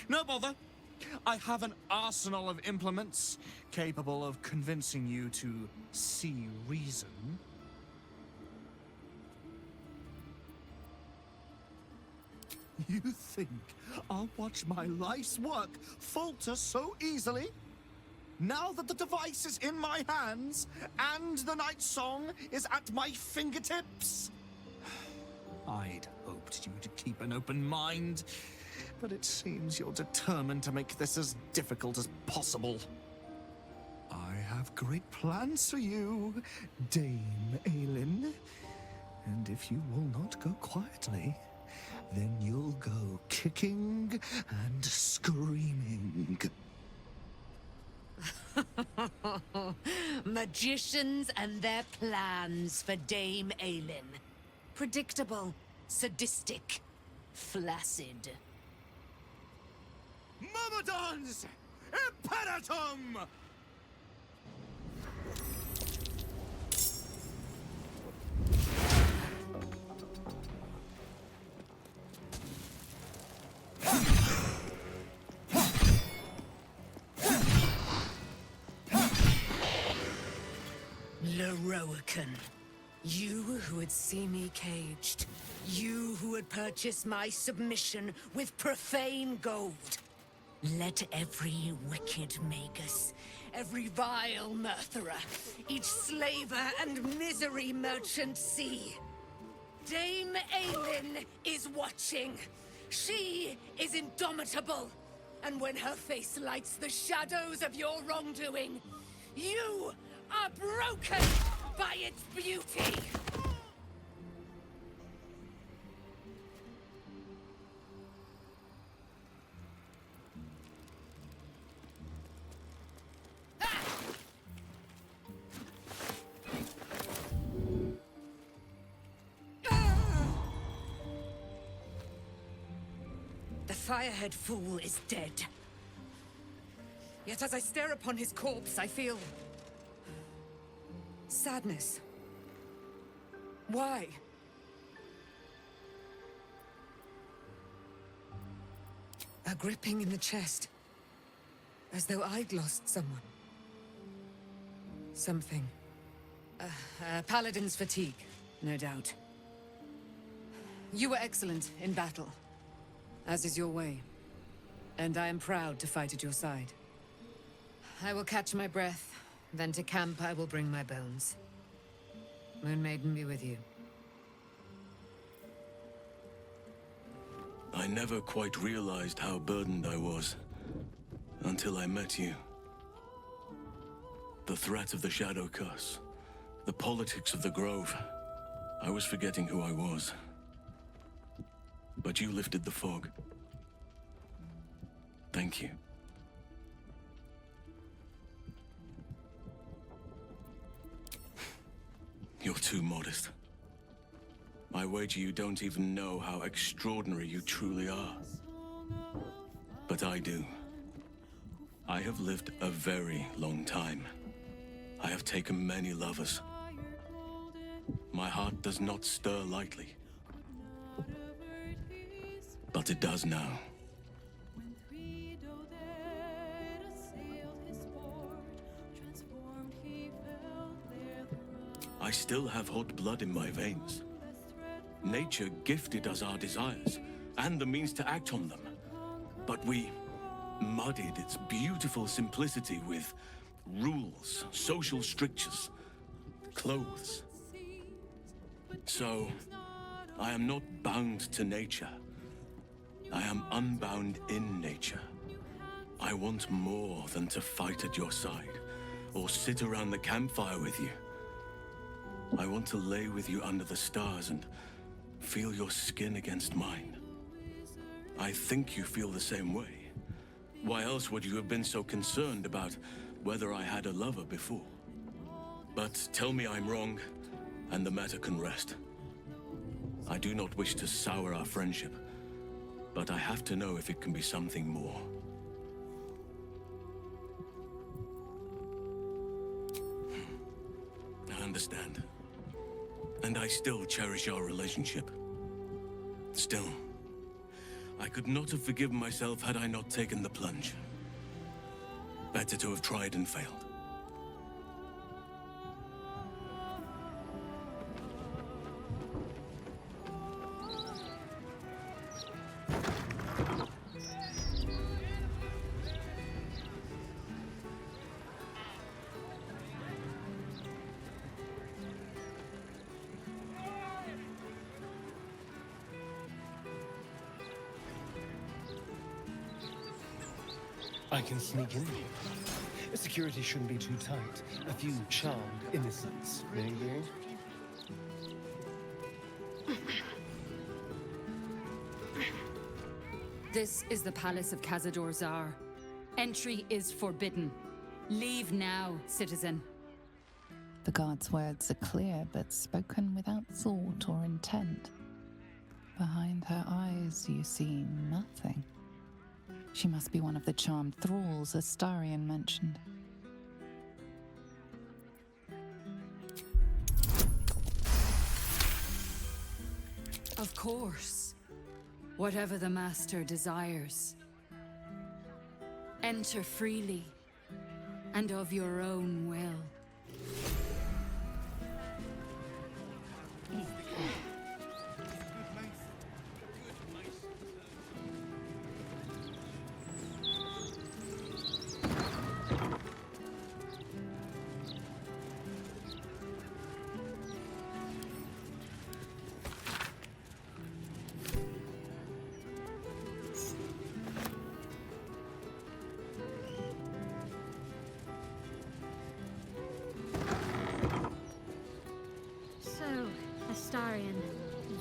[SPEAKER 6] No bother. I have an arsenal of implements capable of convincing you to see reason. You think I'll watch my life's work falter so easily? Now that the device is in my hands and the night song is at my fingertips? I'd hoped you to keep an open mind, but it seems you're determined to make this as difficult as possible. I have great plans for you, Dame Aelin. And if you will not go quietly, then you'll go kicking and screaming.
[SPEAKER 10] Magicians and their plans for Dame Aelin. Predictable, sadistic, flaccid.
[SPEAKER 6] Myrmidons! Imperatum!
[SPEAKER 10] Lorroakan. You who would see me caged. You who would purchase my submission with profane gold. Let every wicked magus, every vile murtherer, each slaver and misery merchant see. Dame Aelin is watching. She is indomitable. And when her face lights the shadows of your wrongdoing, you are broken by its beauty. The Firehead Fool is dead. Yet as I stare upon his corpse, I feel sadness. Why? A gripping in the chest. As though I'd lost someone. Something. Paladin's fatigue, no doubt. You were excellent in battle, as is your way. And I am proud to fight at your side. I will catch my breath. Then to camp I will bring my bones. Moon Maiden be with you.
[SPEAKER 15] I never quite realized how burdened I was until I met you. The threat of the Shadow Curse, the politics of the Grove. I was forgetting who I was. But you lifted the fog. Thank you. You're too modest. I wager you don't even know how extraordinary you truly are. But I do. I have lived a very long time. I have taken many lovers. My heart does not stir lightly. But it does now. I still have hot blood in my veins. Nature gifted us our desires and the means to act on them. But we muddied its beautiful simplicity with rules, social strictures, clothes. So, I am not bound to nature. I am unbound in nature. I want more than to fight at your side or sit around the campfire with you. I want to lay with you under the stars and feel your skin against mine. I think you feel the same way. Why else would you have been so concerned about whether I had a lover before? But tell me I'm wrong, and the matter can rest. I do not wish to sour our friendship, but I have to know if it can be something more. I understand. And I still cherish our relationship. Still, I could not have forgiven myself had I not taken the plunge. Better to have tried and failed.
[SPEAKER 18] I can sneak in here. Security shouldn't be too tight. A few charmed innocents, maybe.
[SPEAKER 16] This is the Palace of Khazad-dûr-Zar. Entry is forbidden. Leave now, citizen.
[SPEAKER 1] The guard's words are clear, but spoken without thought or intent. Behind her eyes, you see nothing. She must be one of the charmed thralls Astarion mentioned.
[SPEAKER 16] Of course. Whatever the master desires. Enter freely, and of your own will.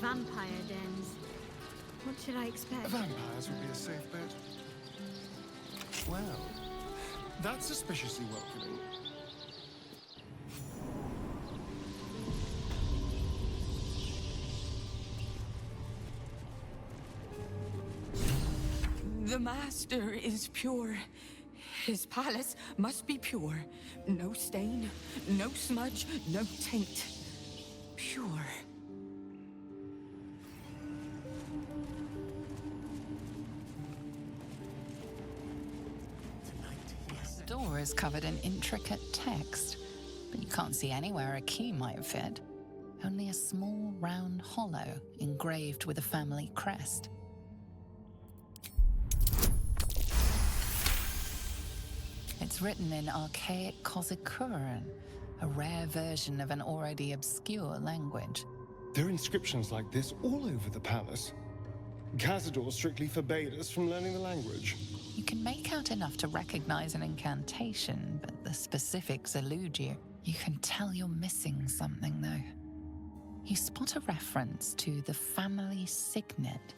[SPEAKER 22] Vampire dens. What should I expect?
[SPEAKER 20] Vampires would be a safe bet. Well, that's suspiciously welcoming.
[SPEAKER 21] The master is pure. His palace must be pure. No stain, no smudge, no taint. Pure.
[SPEAKER 1] The door is covered in intricate text, but you can't see anywhere a key might fit. Only a small round hollow engraved with a family crest. It's written in archaic Kozakuran, a rare version of an already obscure language.
[SPEAKER 20] There are inscriptions like this all over the palace. Khazad-dûr strictly forbade us from learning the language.
[SPEAKER 1] You can make out enough to recognize an incantation, but the specifics elude you. You can tell you're missing something, though. You spot a reference to the family signet.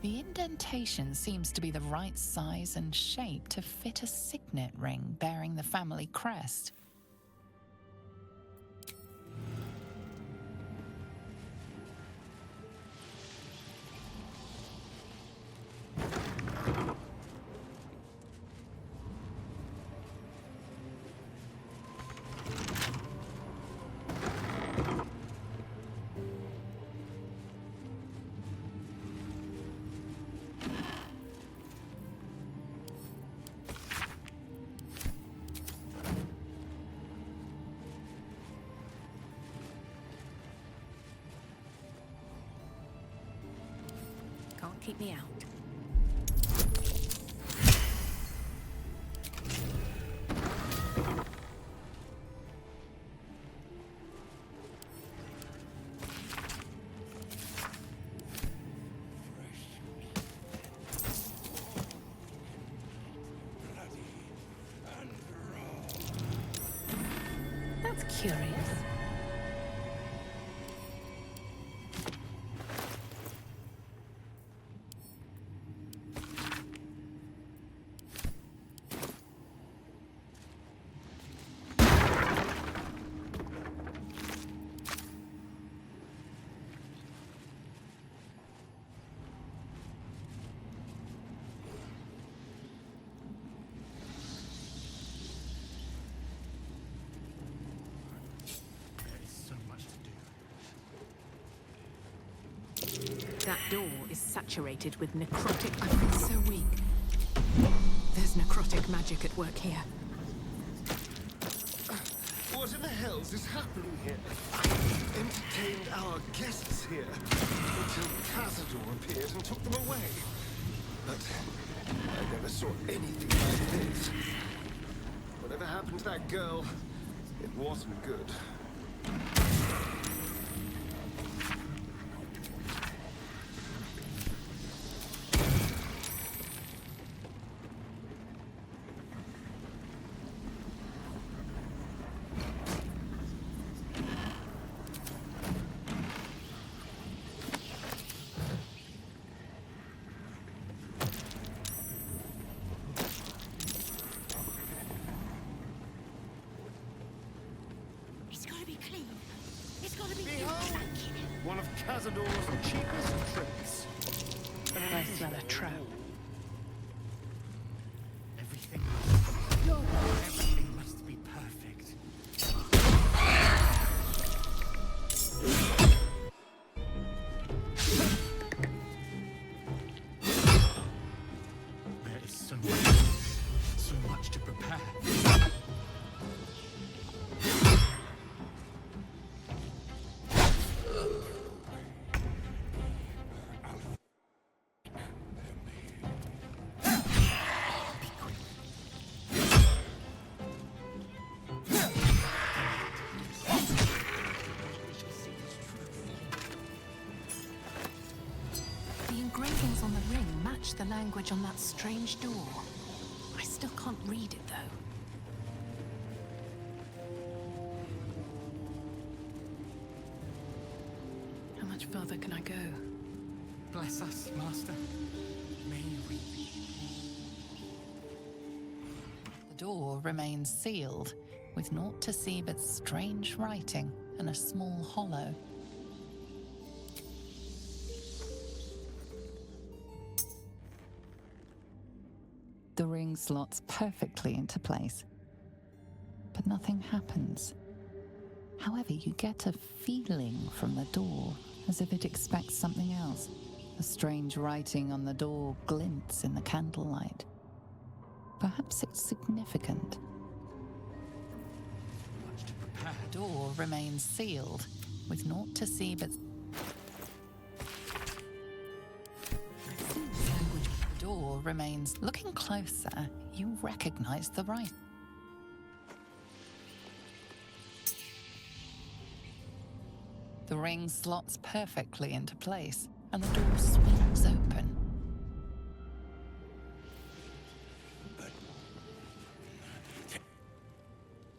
[SPEAKER 1] The indentation seems to be the right size and shape to fit a signet ring bearing the family crest.
[SPEAKER 17] Can't keep me out. That's curious. That door is saturated with necrotic. I feel so weak. There's necrotic magic at work here.
[SPEAKER 20] What in the hell's is happening here? Entertained our guests here until Khazad-dûr appeared and took them away. But I never saw anything like this. Whatever happened to that girl, it wasn't good.
[SPEAKER 6] Cazador's cheapest tricks.
[SPEAKER 17] I smell a trap.
[SPEAKER 8] Everything must be perfect. There is so much to prepare.
[SPEAKER 17] The language on that strange door. I still can't read it, though. How much further can I go?
[SPEAKER 8] Bless us, Master. May we...
[SPEAKER 1] The door remains sealed, with naught to see but strange writing and a small hollow. The ring slots perfectly into place, but nothing happens. However, you get a feeling from the door, as if it expects something else. The strange writing on the door glints in the candlelight. Perhaps it's significant. The door remains sealed, with naught to see but... The door remains... Looking closer, you recognize the writing. The ring slots perfectly into place, and the door swings open.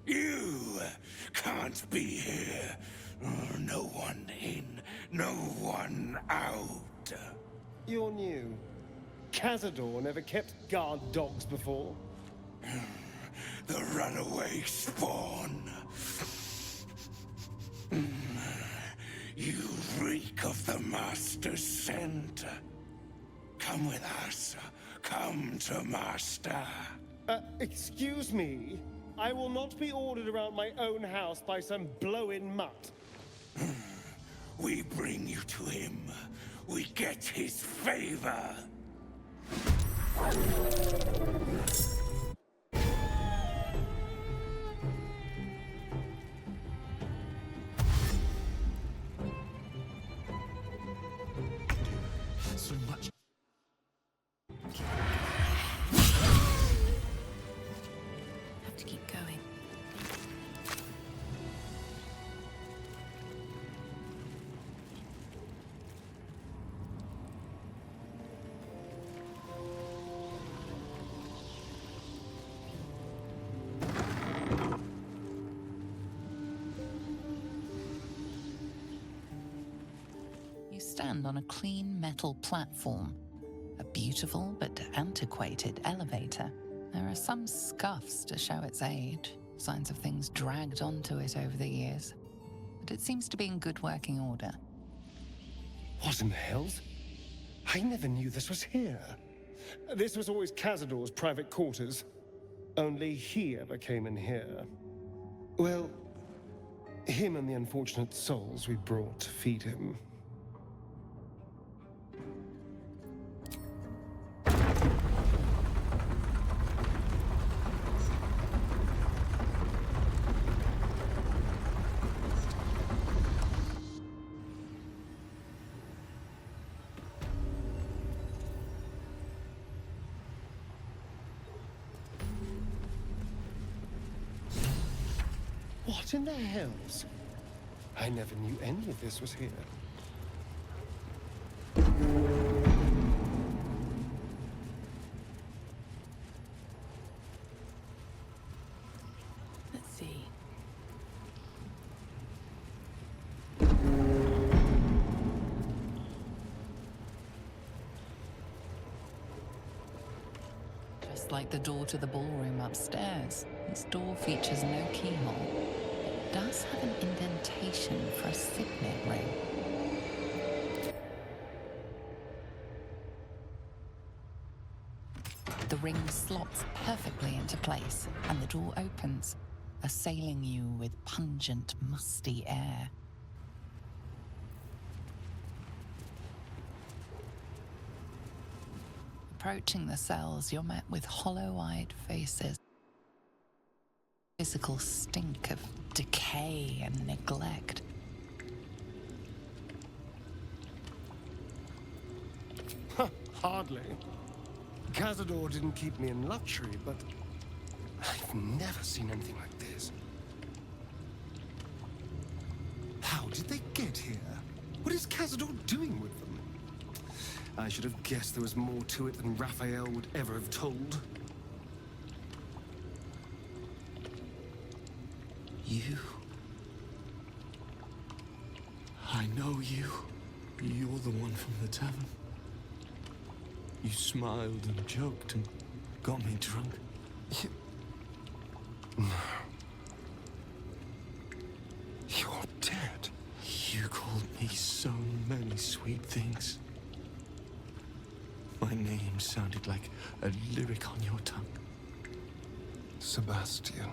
[SPEAKER 3] You can't be here. No one in, no one out.
[SPEAKER 18] You're new. Cazador never kept guard dogs before.
[SPEAKER 3] The runaway spawn. You reek of the Master's scent. Come with us. Come to Master.
[SPEAKER 18] Excuse me? I will not be ordered around my own house by some blow-in mutt.
[SPEAKER 3] We bring you to him. We get his favor.
[SPEAKER 8] So much.
[SPEAKER 17] Have to keep going.
[SPEAKER 1] You stand on a clean metal platform, a beautiful but antiquated elevator. There are some scuffs to show its age, signs of things dragged onto it over the years, but it seems to be in good working order.
[SPEAKER 18] What in the hells? I never knew this was here. This was always Cazador's private quarters. Only he ever came in here. Well, him and the unfortunate souls we brought to feed him. What in the hells? I never knew any of this was here.
[SPEAKER 17] Let's see.
[SPEAKER 1] Just like the door to the ballroom upstairs, this door features no keyhole. It does have an indentation for a signet ring. The ring slots perfectly into place, and the door opens, assailing you with pungent, musty air. Approaching the cells, you're met with hollow-eyed faces. Physical stink of decay and neglect.
[SPEAKER 18] Hardly. Cazador didn't keep me in luxury, but I've never seen anything like this. How did they get here? What is Cazador doing with them? I should have guessed there was more to it than Raphael would ever have told.
[SPEAKER 15] You. I know you. You're the one from the tavern. You smiled and joked and got me drunk.
[SPEAKER 18] No. You're dead.
[SPEAKER 15] You called me so many sweet things. My name sounded like a lyric on your tongue.
[SPEAKER 18] Sebastian.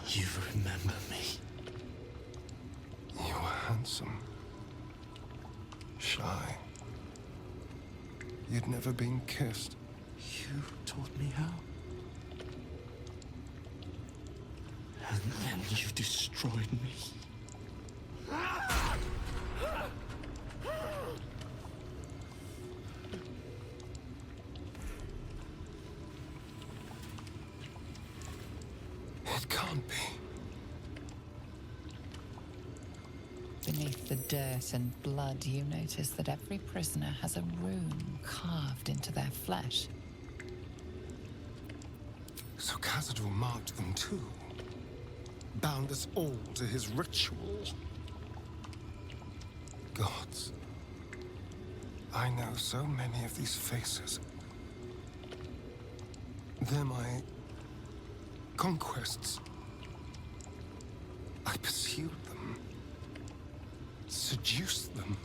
[SPEAKER 15] You remember me.
[SPEAKER 18] You were handsome. Shy. You'd never been kissed.
[SPEAKER 15] You taught me how. And then you destroyed me.
[SPEAKER 18] It can't be.
[SPEAKER 1] Beneath the dirt and blood, you notice that every prisoner has a rune carved into their flesh.
[SPEAKER 18] So Cazador marked them too. Bound us all to his ritual. Gods. I know so many of these faces. They're my conquests. I pursued them. Seduced them,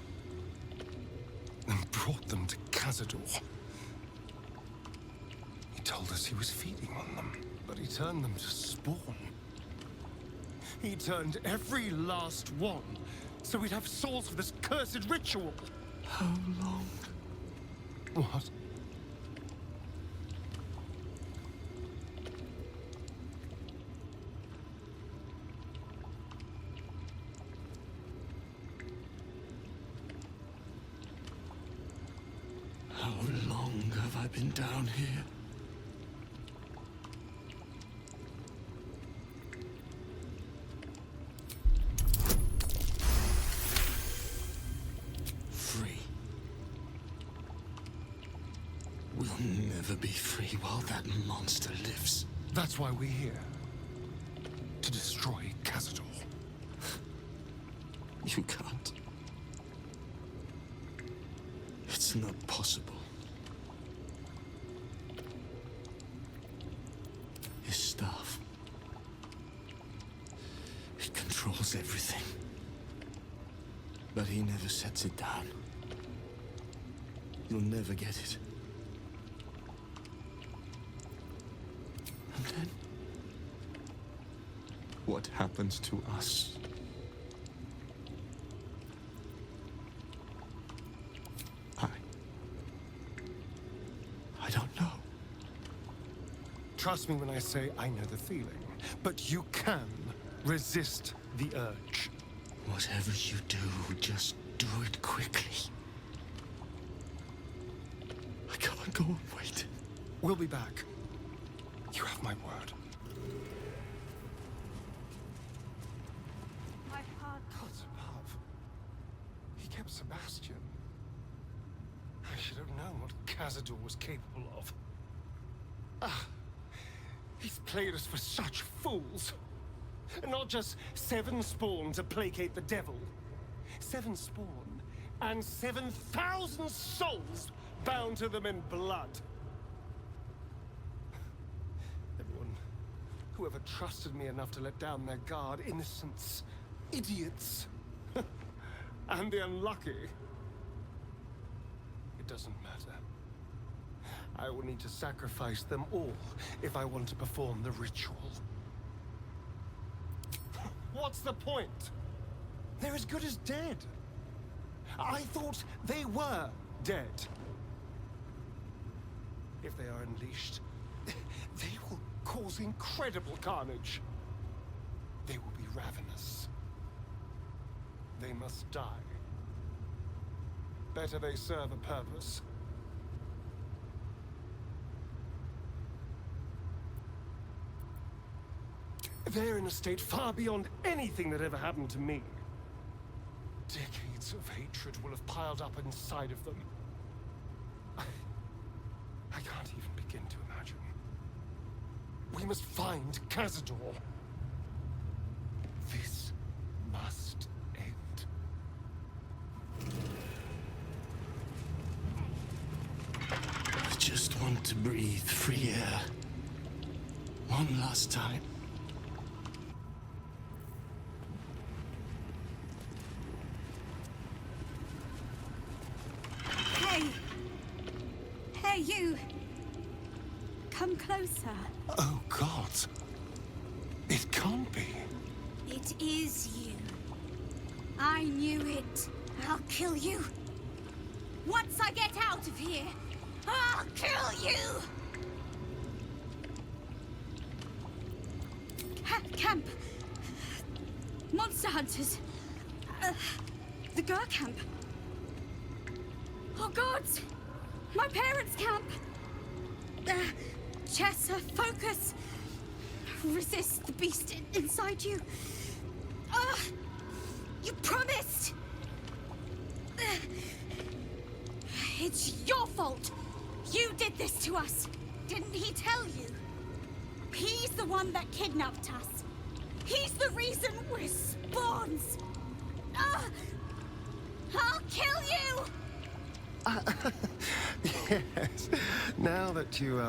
[SPEAKER 18] and brought them to Cazador. He told us he was feeding on them, but he turned them to spawn. He turned every last one, so we'd have souls for this cursed ritual.
[SPEAKER 15] How long?
[SPEAKER 18] What?
[SPEAKER 15] How long have I been down here? Free. We'll never be free while that monster lives.
[SPEAKER 18] That's why we're here. To destroy Cazador.
[SPEAKER 15] You can't. It's not possible. His staff. It controls everything. But he never sets it down. You'll never get it. And then, what happens to us? I don't know.
[SPEAKER 18] Trust me when I say I know the feeling. But you can resist the urge.
[SPEAKER 15] Whatever you do, just do it quickly. I can't go on waiting.
[SPEAKER 18] We'll be back. You have my word.
[SPEAKER 22] My heart.
[SPEAKER 18] Gods above. He kept Sebastian. I should have known what Cazador was capable of. He's played us for such fools. And not just 7 spawn to placate the devil. 7 spawn and 7,000 souls bound to them in blood. Everyone, whoever trusted me enough to let down their guard, innocents, idiots, and the unlucky. It doesn't matter. I will need to sacrifice them all if I want to perform the ritual. What's the point? They're as good as dead. I thought they were dead. If they are unleashed, they will cause incredible carnage. They will be ravenous. They must die. Better they serve a purpose. They're in a state far beyond anything that ever happened to me. Decades of hatred will have piled up inside of them. I can't even begin to imagine. We must find Cazador. This must end.
[SPEAKER 9] I just want to breathe free air. One last time.
[SPEAKER 5] Hey, you! Come closer.
[SPEAKER 18] Oh, God. It can't be.
[SPEAKER 5] It is you. I knew it. I'll kill you. Once I get out of here, I'll kill you! Camp. Monster hunters. The girl camp. Oh, God! My parents' camp! Chessa, focus! Resist the beast inside you. You promised! It's your fault! You did this to us! Didn't he tell you? He's the one that kidnapped us. He's the reason we're spawns! I'll kill you!
[SPEAKER 18] Yes. Now that you,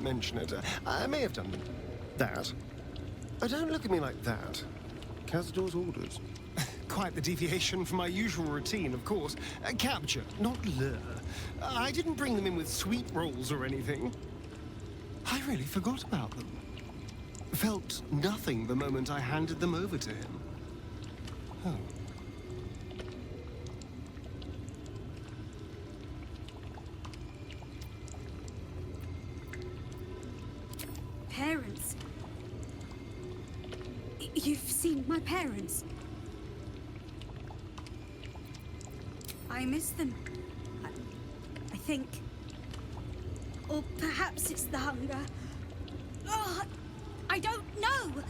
[SPEAKER 18] mention it, I may have done that. Don't look at me like that. Cazador's orders. Quite the deviation from my usual routine, of course. Capture, not lure. I didn't bring them in with sweet rolls or anything. I really forgot about them. Felt nothing the moment I handed them over to him. Oh.
[SPEAKER 5] Parents? You've seen my parents? I miss them. I think. Or perhaps it's the hunger. Oh, I don't know.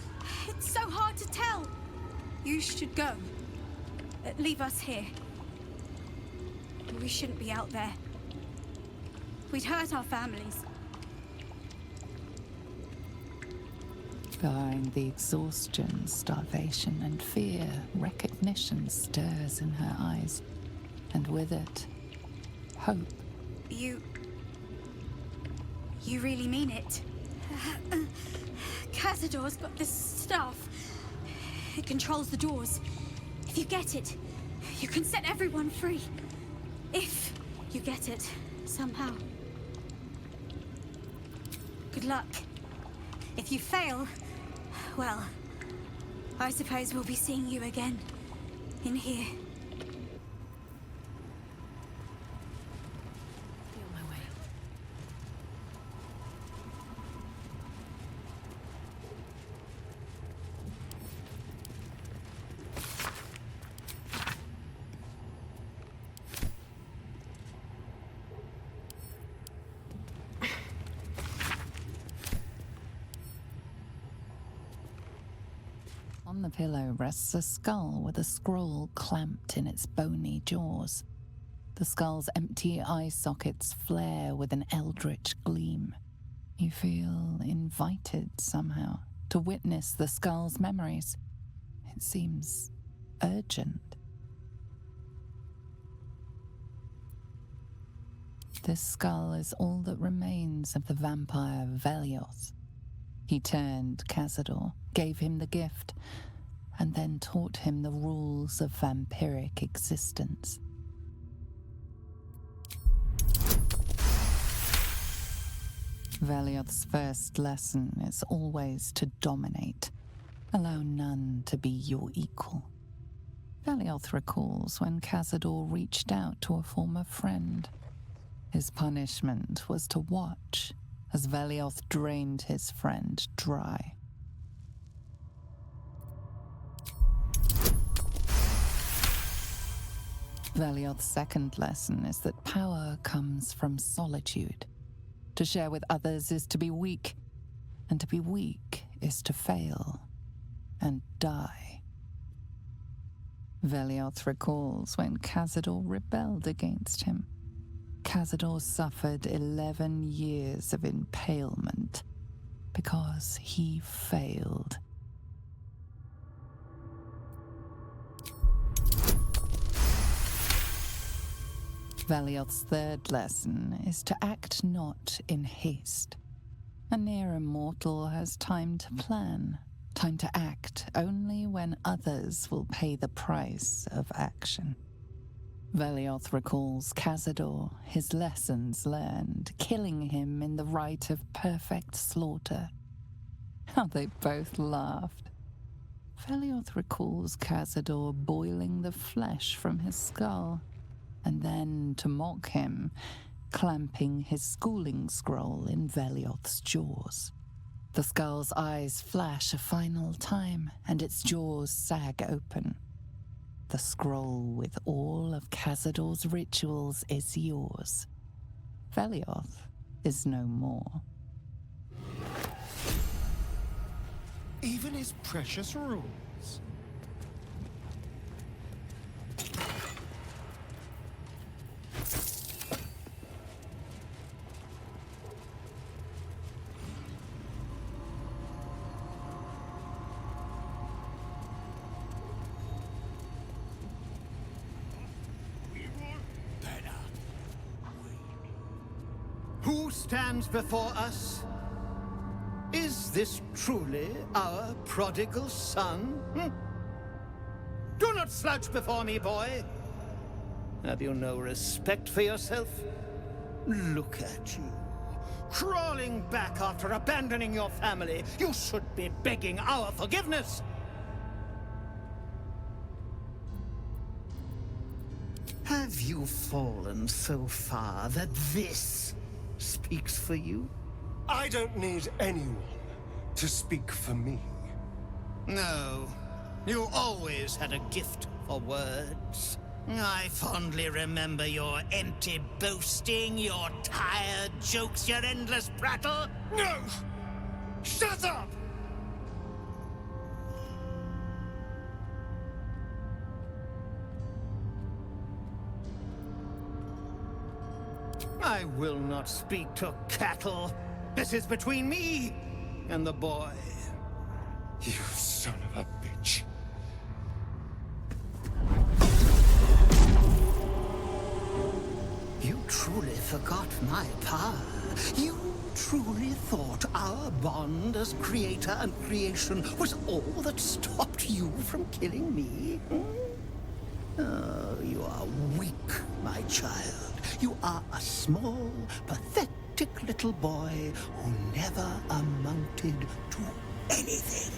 [SPEAKER 5] It's so hard to tell. You should go. Leave us here. We shouldn't be out there. We'd hurt our families.
[SPEAKER 1] Behind the exhaustion, starvation, and fear, recognition stirs in her eyes, and with it, hope.
[SPEAKER 5] You really mean it? Cazador's got this stuff. It controls the doors. If you get it, you can set everyone free. If you get it, somehow. Good luck. If you fail, well, I suppose we'll be seeing you again. In here.
[SPEAKER 1] On the pillow rests a skull with a scroll clamped in its bony jaws. The skull's empty eye sockets flare with an eldritch gleam. You feel invited somehow to witness the skull's memories. It seems urgent. This skull is all that remains of the vampire Velios. He turned Cazador, gave him the gift, and then taught him the rules of vampiric existence. ' Velioth's first lesson is always to dominate. Allow none to be your equal. Velioth recalls when Cazador reached out to a former friend. His punishment was to watch as Velioth drained his friend dry. Velioth's second lesson is that power comes from solitude. To share with others is to be weak, and to be weak is to fail and die. Velioth recalls when Cazador rebelled against him. Cazador suffered 11 years of impalement because he failed. Velioth's third lesson is to act not in haste. A near immortal has time to plan, time to act only when others will pay the price of action. Velioth recalls Cazador, his lessons learned, killing him in the rite of perfect slaughter. How they both laughed. Velioth recalls Cazador boiling the flesh from his skull, and then, to mock him, clamping his schooling scroll in Velioth's jaws. The skull's eyes flash a final time, and its jaws sag open. The scroll with all of Cazador's rituals is yours. Velioth is no more.
[SPEAKER 6] Even his precious rules.
[SPEAKER 11] Who stands before us? Is this truly our prodigal son? Do not slouch before me, boy. Have you no respect for yourself? Look at you, crawling back after abandoning your family. You should be begging our forgiveness. Have you fallen so far that this speaks for you?
[SPEAKER 18] I don't need anyone to speak for me.
[SPEAKER 11] No, you always had a gift for words. I fondly remember your empty boasting, your tired jokes, your endless prattle.
[SPEAKER 18] No! Shut up!
[SPEAKER 11] I will not speak to cattle. This is between me and the boy.
[SPEAKER 18] You son of a bitch.
[SPEAKER 11] You truly forgot my power. You truly thought our bond as creator and creation was all that stopped you from killing me? Oh, you are weak, my child. You are a small, pathetic little boy who never amounted to anything.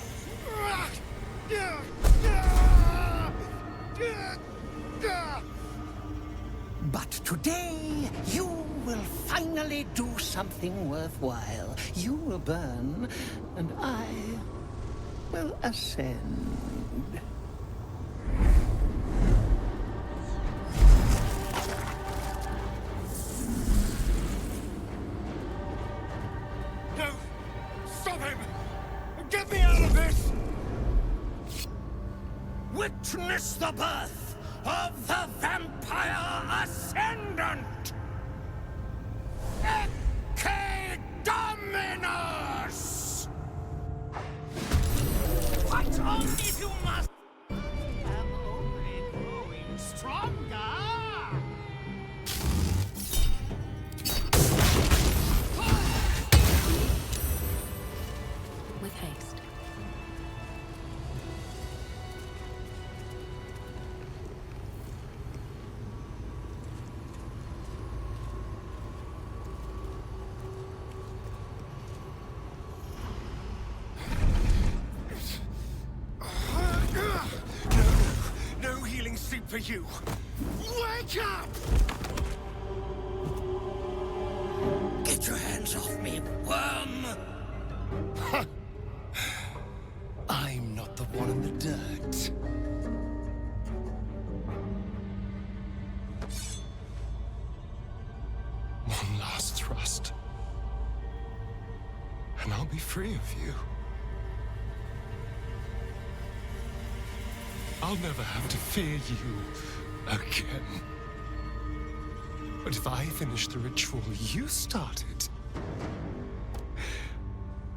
[SPEAKER 11] But today, you will finally do something worthwhile. You will burn, and I will ascend.
[SPEAKER 18] No! Stop him! Get me out of this!
[SPEAKER 11] Witness the birth of the Vampire Ascendant! Ecce Dominus! Fight on if you must! I'm only growing stronger!
[SPEAKER 17] With haste.
[SPEAKER 18] you! Wake up!
[SPEAKER 3] Get your hands off me, worm!
[SPEAKER 18] I'm not the one in the dirt. One last thrust. And I'll be free of you. I'll never have to fear you again. But if I finish the ritual you started,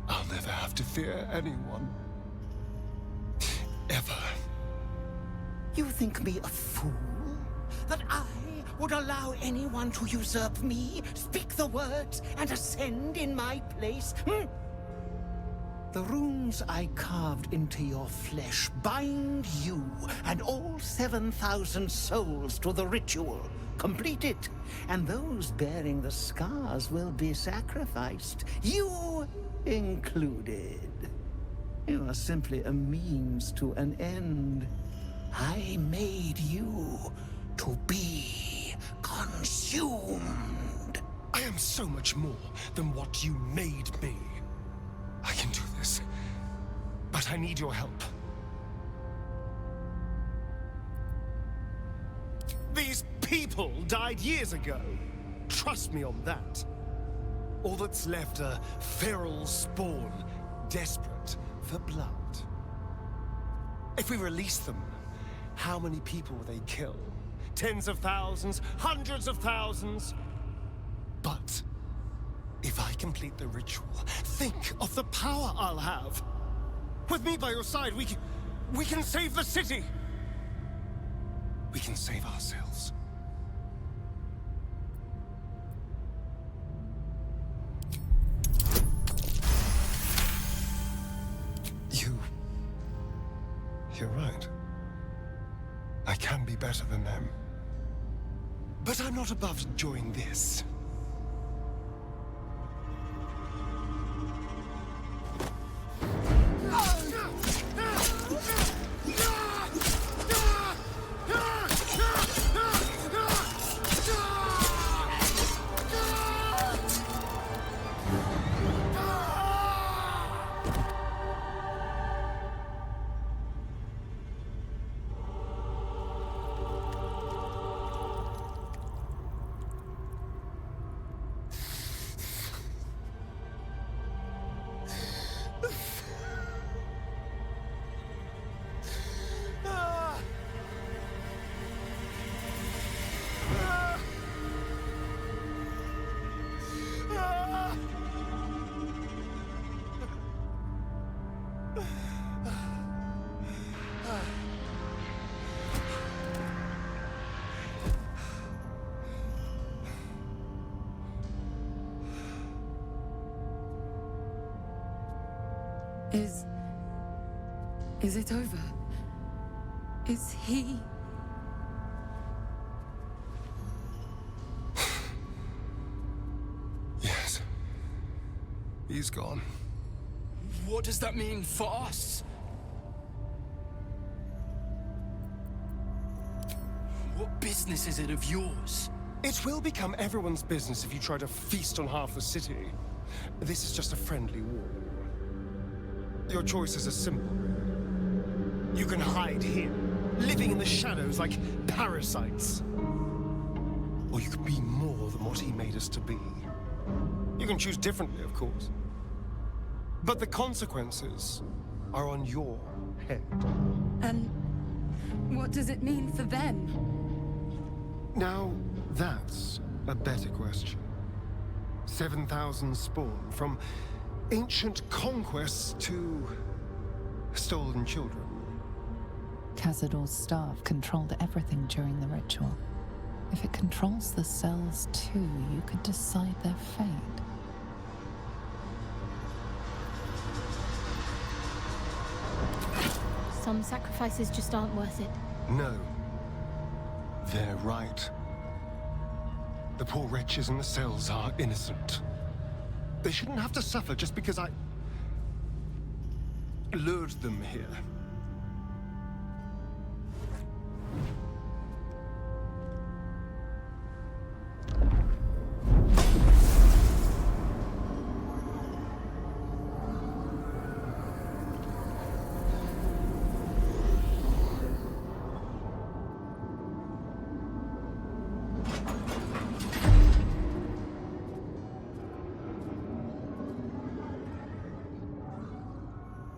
[SPEAKER 18] I'll never have to fear anyone. Ever.
[SPEAKER 11] You think me a fool? That I would allow anyone to usurp me, speak the words, and ascend in my place? The runes I carved into your flesh bind you and all 7,000 souls to the ritual. Complete it, and those bearing the scars will be sacrificed, you included. You are simply a means to an end. I made you to be consumed.
[SPEAKER 18] I am so much more than what you made me. I can do this, but I need your help. These people died years ago. Trust me on that. All that's left are feral spawn, desperate for blood. If we release them, how many people will they kill? Tens of thousands, hundreds of thousands? But if I complete the ritual, think of the power I'll have. With me by your side, we can save the city. We can save ourselves. You're right. I can be better than them. But I'm not above to join this.
[SPEAKER 7] Is it over? Is he...
[SPEAKER 18] Yes. He's gone.
[SPEAKER 2] What does that mean for us? What business is it of yours?
[SPEAKER 18] It will become everyone's business if you try to feast on half the city. This is just a friendly war. Your choices are simple. You can hide here, living in the shadows like parasites. Or you can be more than what he made us to be. You can choose differently, of course. But the consequences are on your head.
[SPEAKER 7] And what does it mean for them?
[SPEAKER 18] Now, that's a better question. 7,000 spawn, from ancient conquests to stolen children.
[SPEAKER 1] Cazador's staff controlled everything during the ritual. If it controls the cells too, you could decide their fate.
[SPEAKER 13] Some sacrifices just aren't worth it.
[SPEAKER 18] No. They're right. The poor wretches in the cells are innocent. They shouldn't have to suffer just because I lured them here.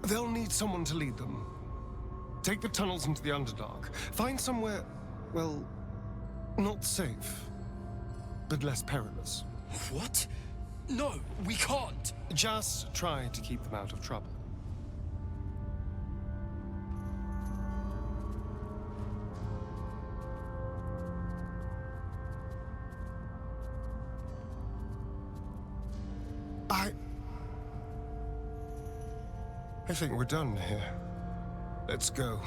[SPEAKER 18] They'll need someone to lead them. Take the tunnels into the Underdark. Find somewhere, well, not safe, but less perilous.
[SPEAKER 9] What? No, we can't.
[SPEAKER 18] Just try to keep them out of trouble. I think we're done here. Let's go.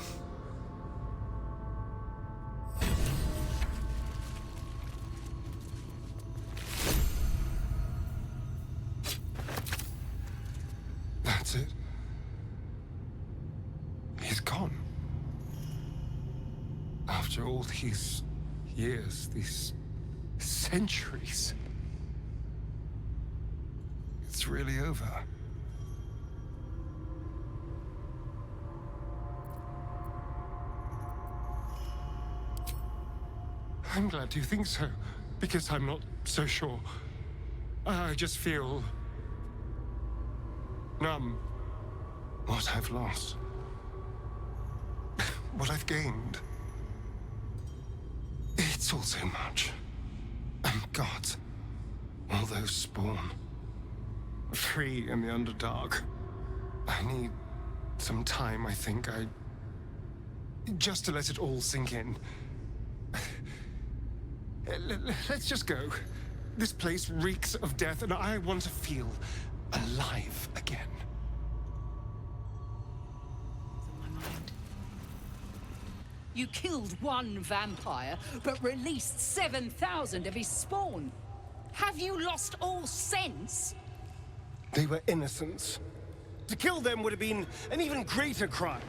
[SPEAKER 18] That's it. He's gone. After all these years, these centuries. It's really over. I'm glad you think so, because I'm not so sure. I just feel numb. What I've lost. What I've gained. It's all so much. And God, all those spawn. Free in the Underdark. I need some time, I think. Just to let it all sink in. Let's just go. This place reeks of death, and I want to feel alive again.
[SPEAKER 12] You killed one vampire, but released 7,000 of his spawn. Have you lost all sense?
[SPEAKER 18] They were innocents. To kill them would have been an even greater crime.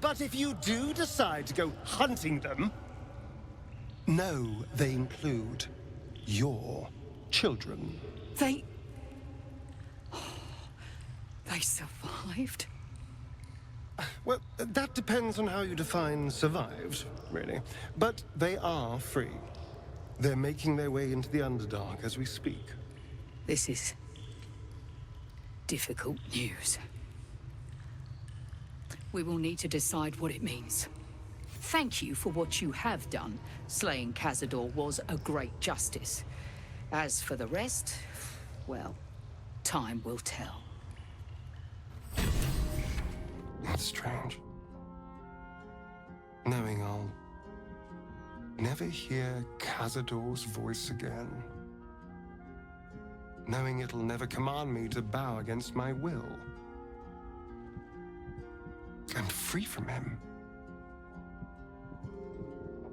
[SPEAKER 18] But if you do decide to go hunting them, know they include your children.
[SPEAKER 12] They survived?
[SPEAKER 18] Well, that depends on how you define survived, really. But they are free. They're making their way into the Underdark as we speak.
[SPEAKER 12] This is difficult news. We will need to decide what it means. Thank you for what you have done. Slaying Cazador was a great justice. As for the rest, well, time will tell.
[SPEAKER 18] That's strange. Knowing I'll never hear Cazador's voice again. Knowing it'll never command me to bow against my will. I'm free from him.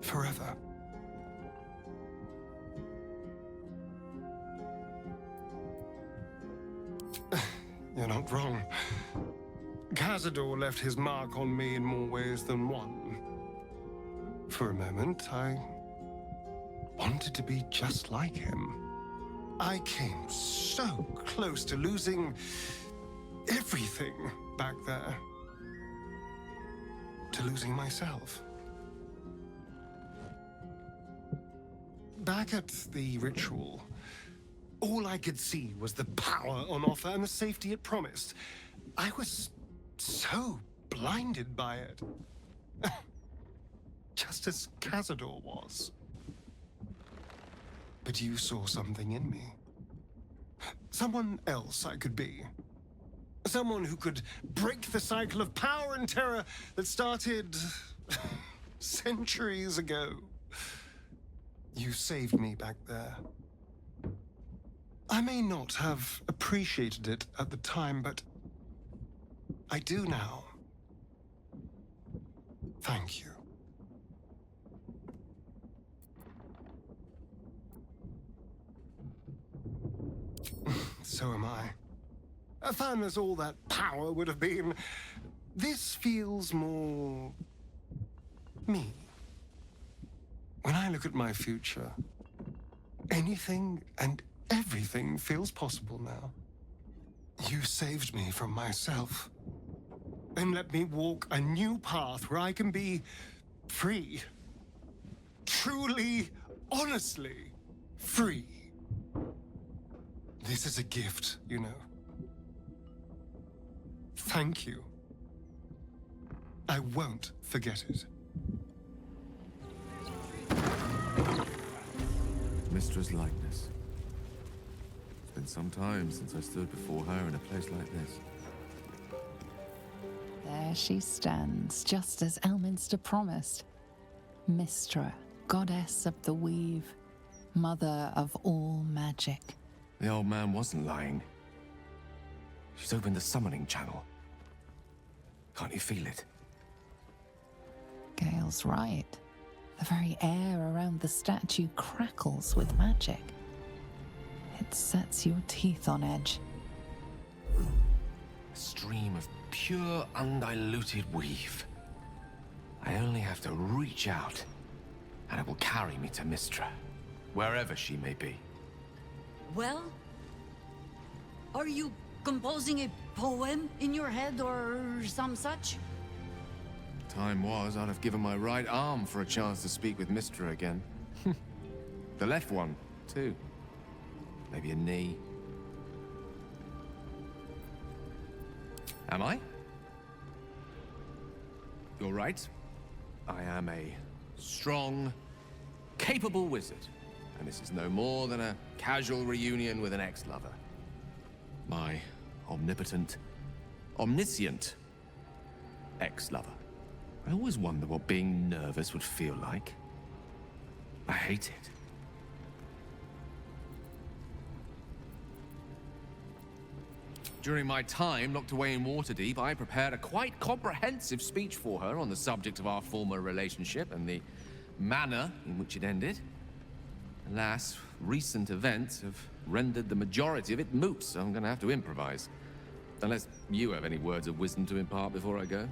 [SPEAKER 18] Forever. You're not wrong. Cazador left his mark on me in more ways than one. For a moment, I wanted to be just like him. I came so close to losing everything back there. To losing myself. Back at the ritual, all I could see was the power on offer and the safety it promised. I was so blinded by it. Just as Cazador was. But you saw something in me. Someone else I could be. Someone who could break the cycle of power and terror that started centuries ago. You saved me back there. I may not have appreciated it at the time, but I do now. Thank you. So am I. Fun as all that power would have been, this feels more me. When I look at my future, anything and everything feels possible now. You saved me from myself and let me walk a new path where I can be free. Truly, honestly free. This is a gift, you know. Thank you. I won't forget it.
[SPEAKER 4] Mistra's likeness. It's been some time since I stood before her in a place like this.
[SPEAKER 1] There she stands, just as Elminster promised. Mistra, goddess of the weave, mother of all magic.
[SPEAKER 4] The old man wasn't lying. She's opened the summoning channel. Can't you feel it?
[SPEAKER 1] Gale's right. The very air around the statue crackles with magic. It sets your teeth on edge.
[SPEAKER 4] A stream of pure, undiluted weave. I only have to reach out, and it will carry me to Mistra, wherever she may be.
[SPEAKER 19] Well? Are you composing a poem in your head or some such?
[SPEAKER 4] Time was, I'd have given my right arm for a chance to speak with Mistra again. The left one, too. Maybe a knee. Am I? You're right. I am a strong, capable wizard. And this is no more than a casual reunion with an ex-lover. My omnipotent, omniscient ex-lover. I always wonder what being nervous would feel like. I hate it. During my time locked away in Waterdeep, I prepared a quite comprehensive speech for her on the subject of our former relationship and the manner in which it ended. Alas, recent events have rendered the majority of it moot, so I'm gonna have to improvise. Unless you have any words of wisdom to impart before I go.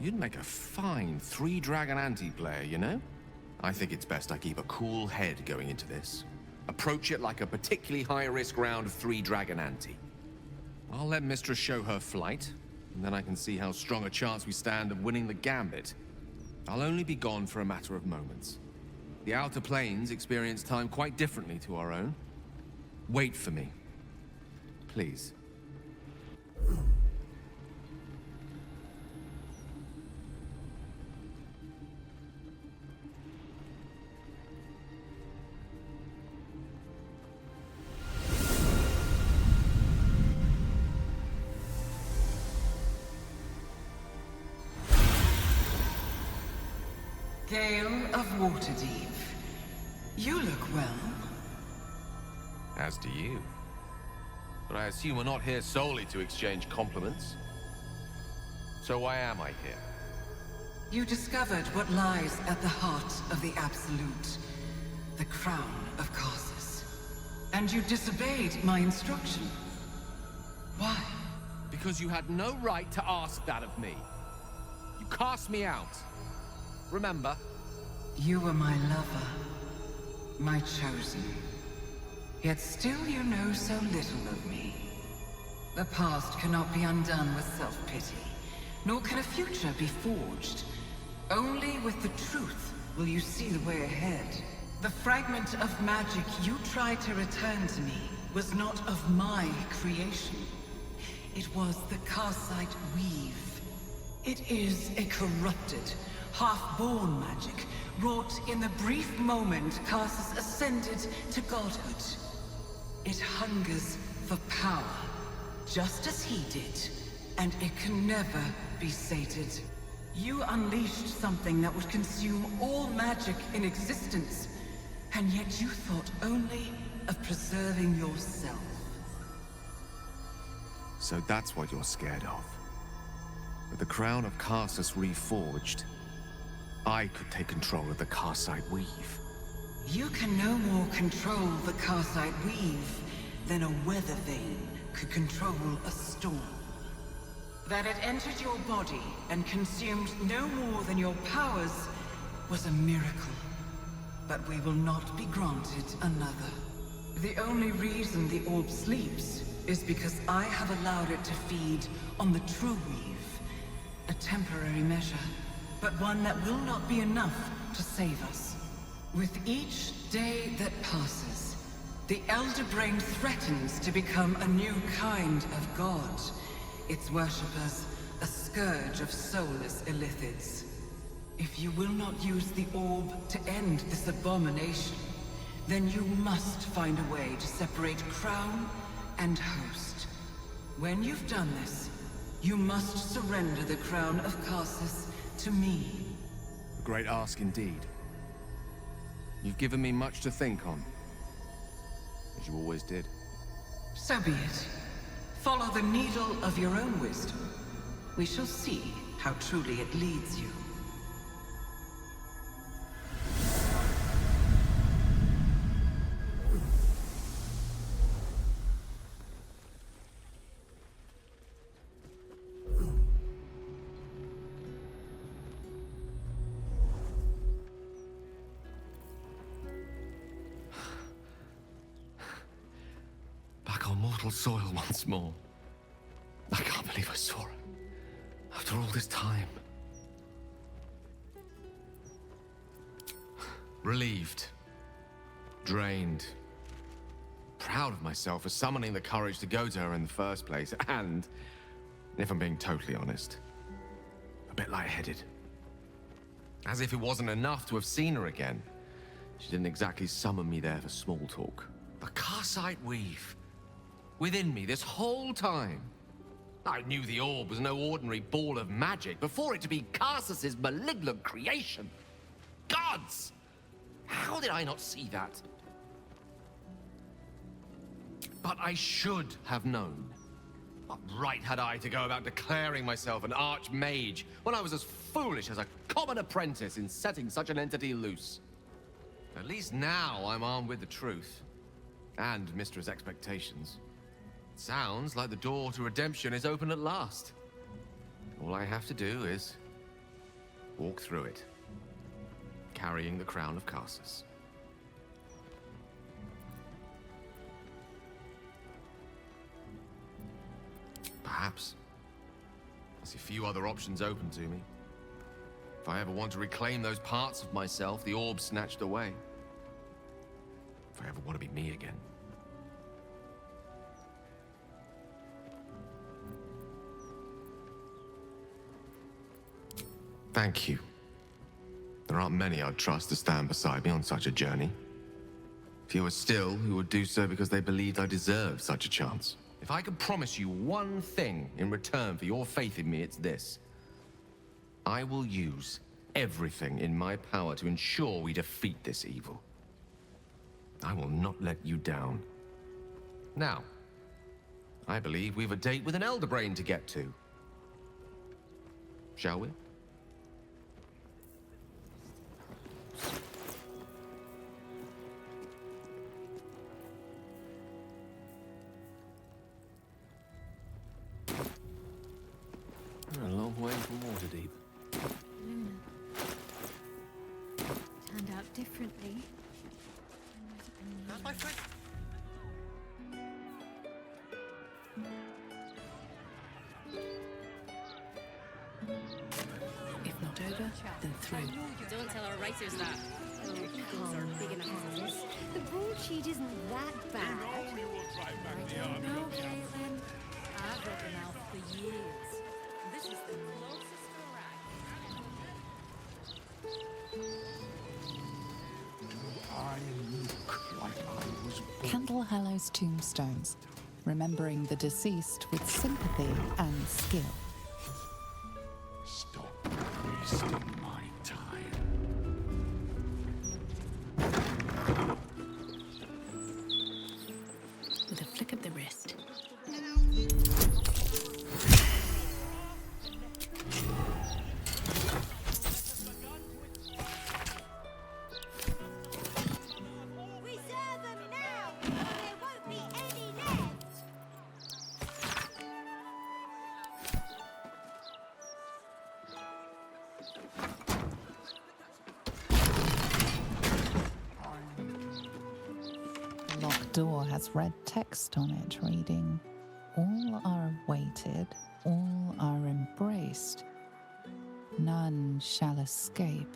[SPEAKER 4] You'd make a fine three-dragon anti-player, you know? I think it's best I keep a cool head going into this. Approach it like a particularly high-risk round of three-dragon ante. I'll let Mistress show her flight, and then I can see how strong a chance we stand of winning the gambit. I'll only be gone for a matter of moments. The Outer Planes experience time quite differently to our own. Wait for me. Please.
[SPEAKER 10] Gale of Waterdeep. You look well.
[SPEAKER 4] As do you. But I assume we're not here solely to exchange compliments. So why am I here?
[SPEAKER 10] You discovered what lies at the heart of the Absolute, the crown of Karsus. And you disobeyed my instruction. Why?
[SPEAKER 4] Because you had no right to ask that of me. You cast me out. Remember?
[SPEAKER 10] You were my lover, my chosen. Yet still you know so little of me. The past cannot be undone with self-pity, nor can a future be forged. Only with the truth will you see the way ahead. The fragment of magic you tried to return to me was not of my creation. It was the Karsite weave. It is a corrupted, half-born magic, wrought in the brief moment Karsus ascended to godhood. It hungers for power, just as he did, and it can never be sated. You unleashed something that would consume all magic in existence, and yet you thought only of preserving yourself.
[SPEAKER 4] So that's what you're scared of. With the crown of Karsus reforged, I could take control of the Karsite weave.
[SPEAKER 10] You can no more control the Karsite weave than a weather vane could control a storm. That it entered your body and consumed no more than your powers was a miracle. But we will not be granted another. The only reason the orb sleeps is because I have allowed it to feed on the true weave. A temporary measure, but one that will not be enough to save us. With each day that passes, the Elder Brain threatens to become a new kind of god. Its worshippers, a scourge of soulless illithids. If you will not use the orb to end this abomination, then you must find a way to separate crown and host. When you've done this, you must surrender the crown of Karsus to me.
[SPEAKER 4] A great ask indeed. You've given me much to think on, as you always did.
[SPEAKER 10] So be it. Follow the needle of your own wisdom. We shall see how truly it leads you.
[SPEAKER 9] Back on mortal soil once more. I can't believe I saw it. After all this time. Relieved. Drained. Proud of myself for summoning the courage to go to her in the first place. And, if I'm being totally honest, a bit lightheaded. As if it wasn't enough to have seen her again. She didn't exactly summon me there for small talk. The Karsite weave. Within me this whole time. I knew the orb was no ordinary ball of magic before it to be Karsus's malignant creation. Gods! How did I not see that? But I should have known. What right had I to go about declaring myself an archmage when I was as foolish as a common apprentice in setting such an entity loose? At least now I'm armed with the truth. And Mistress' expectations. Sounds like the door to redemption is open at last. All I have to do is walk through it, carrying the crown of Karsus. Perhaps I see few other options open to me. If I ever want to reclaim those parts of myself the orb snatched away. If I ever want to be me again. Thank you. There aren't many I'd trust to stand beside me on such a journey. Fewer still who would do so because they believed I deserved such a chance. If I could promise you one thing in return for your faith in me, it's this. I will use everything in my power to ensure we defeat this evil. I will not let you down. Now, I believe we've a date with an Elder Brain to get to. Shall we? We're a long way from Waterdeep.
[SPEAKER 13] Turned out differently.
[SPEAKER 9] That's my friend.
[SPEAKER 17] If not over, then through.
[SPEAKER 14] Don't tell our writers that. Those are big enough as it is.
[SPEAKER 13] The broadsheet isn't that bad.
[SPEAKER 14] No, Caitlin. I've read them out for years. This is the closest
[SPEAKER 1] Candle Hallow's tombstones, remembering the deceased with sympathy and skill.
[SPEAKER 3] Stop wasting my time.
[SPEAKER 17] With a flick of the wrist.
[SPEAKER 1] The locked door has red text on it reading, "All are awaited, all are embraced. None shall escape."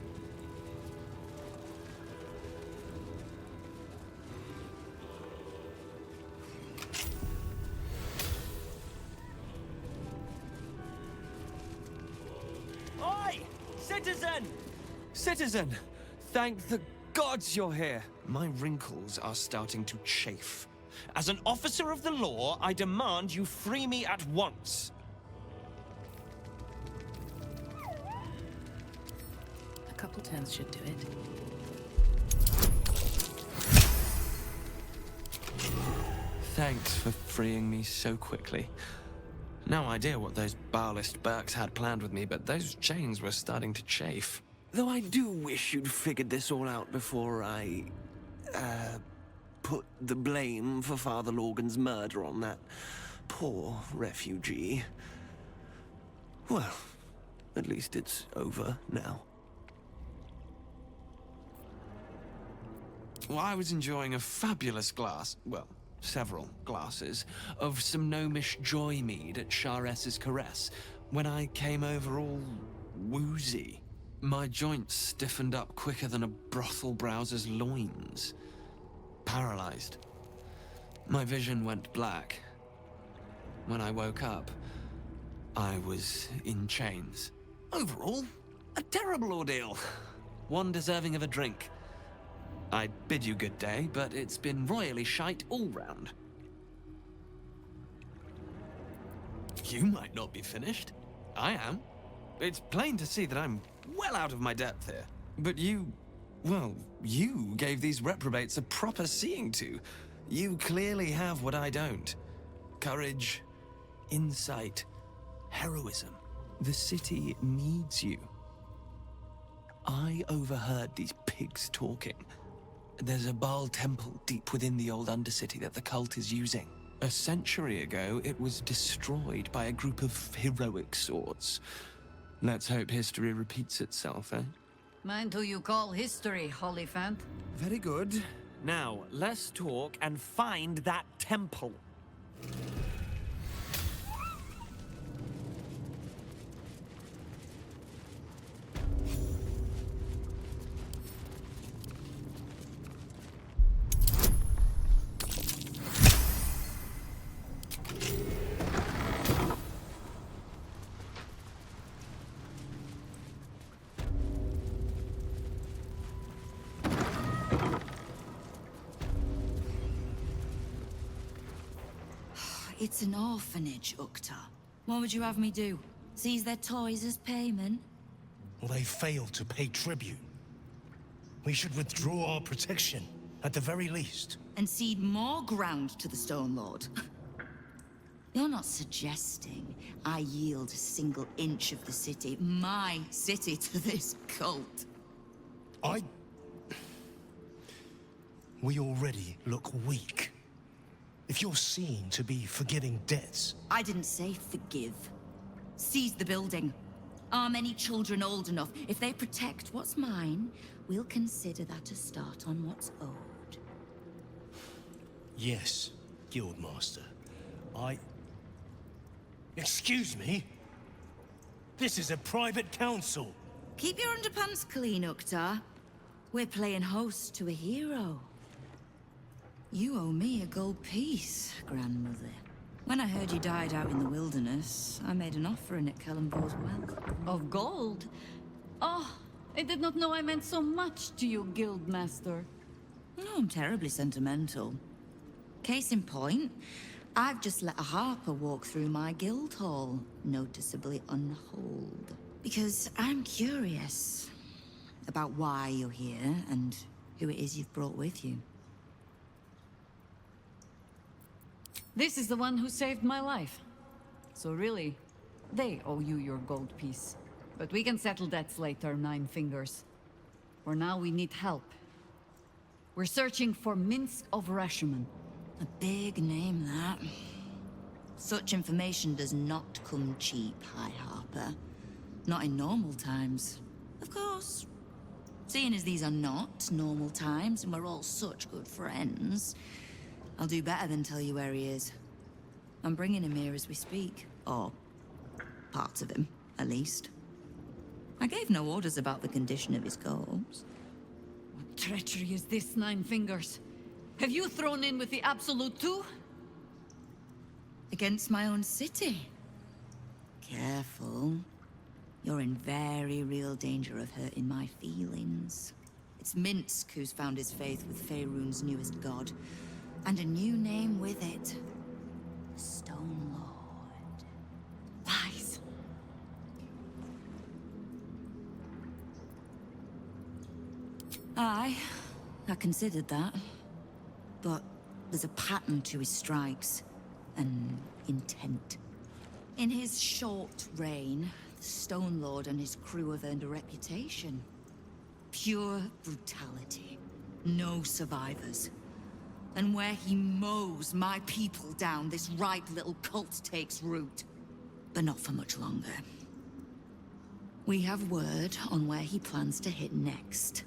[SPEAKER 8] Citizen! Citizen! Thank the gods you're here. My wrinkles are starting to chafe. As an officer of the law, I demand you free me at once.
[SPEAKER 17] A couple turns should do it.
[SPEAKER 8] Thanks for freeing me so quickly. No idea what those Barlist Burks had planned with me, but those chains were starting to chafe. Though I do wish you'd figured this all out before I, put the blame for Father Logan's murder on that poor refugee. Well, at least it's over now. Well, I was enjoying a fabulous glass, well, several glasses, of some gnomish joy mead at Charess's Caress when I came over all woozy. My joints stiffened up quicker than a brothel browser's loins. Paralyzed. My vision went black. When I woke up, I was in chains. Overall, a terrible ordeal. One deserving of a drink. I bid you good day, but it's been royally shite all round. You might not be finished. I am. It's plain to see that I'm well out of my depth here. But you, well, you gave these reprobates a proper seeing to. You clearly have what I don't. Courage, insight, heroism. The city needs you. I overheard these pigs talking. There's a Baal temple deep within the old Undercity that the cult is using. A century ago, it was destroyed by a group of heroic sorts. Let's hope history repeats itself, eh?
[SPEAKER 23] Mind who you call history, Hollyphant.
[SPEAKER 8] Very good. Now, let's talk and find that temple.
[SPEAKER 23] It's an orphanage, Ukta. What would you have me do? Seize their toys as payment?
[SPEAKER 15] Well, they failed to pay tribute. We should withdraw our protection, at the very least.
[SPEAKER 23] And cede more ground to the Stone Lord? You're not suggesting I yield a single inch of the city, my city, to this cult?
[SPEAKER 15] We already look weak. If you're seen to be forgiving debts...
[SPEAKER 23] I didn't say forgive. Seize the building. Are many children old enough? If they protect what's mine, we'll consider that a start on what's owed.
[SPEAKER 15] Yes, Guildmaster. Excuse me? This is a private council.
[SPEAKER 23] Keep your underpants clean, Ukta. We're playing host to a hero. You owe me a gold piece, grandmother. When I heard you died out in the wilderness, I made an offering at Kellenbor's Well. Of gold? Oh, I did not know I meant so much to you, Guildmaster. No, I'm terribly sentimental. Case in point, I've just let a harper walk through my guild hall, noticeably unholed. Because I'm curious about why you're here and who it is you've brought with you. This is the one who saved my life. So really, they owe you your gold piece. But we can settle debts later, Nine Fingers. For now, we need help. We're searching for Minsk of Rashomon. A big name, that. Such information does not come cheap, High Harper. Not in normal times. Of course. Seeing as these are not normal times and we're all such good friends, I'll do better than tell you where he is. I'm bringing him here as we speak. Or parts of him, at least. I gave no orders about the condition of his corpse. What treachery is this, Nine Fingers? Have you thrown in with the Absolute too? Against my own city? Careful.
[SPEAKER 5] You're in very real danger of hurting my feelings. It's Minsk who's found his faith with Faerun's newest god. And a new name with it. The Stone Lord. Lies. I considered that. But there's a pattern to his strikes. An intent. In his short reign, the Stone Lord and his crew have earned a reputation. Pure brutality. No survivors. And where he mows my people down, this ripe little cult takes root. But not for much longer. We have word on where he plans to hit next.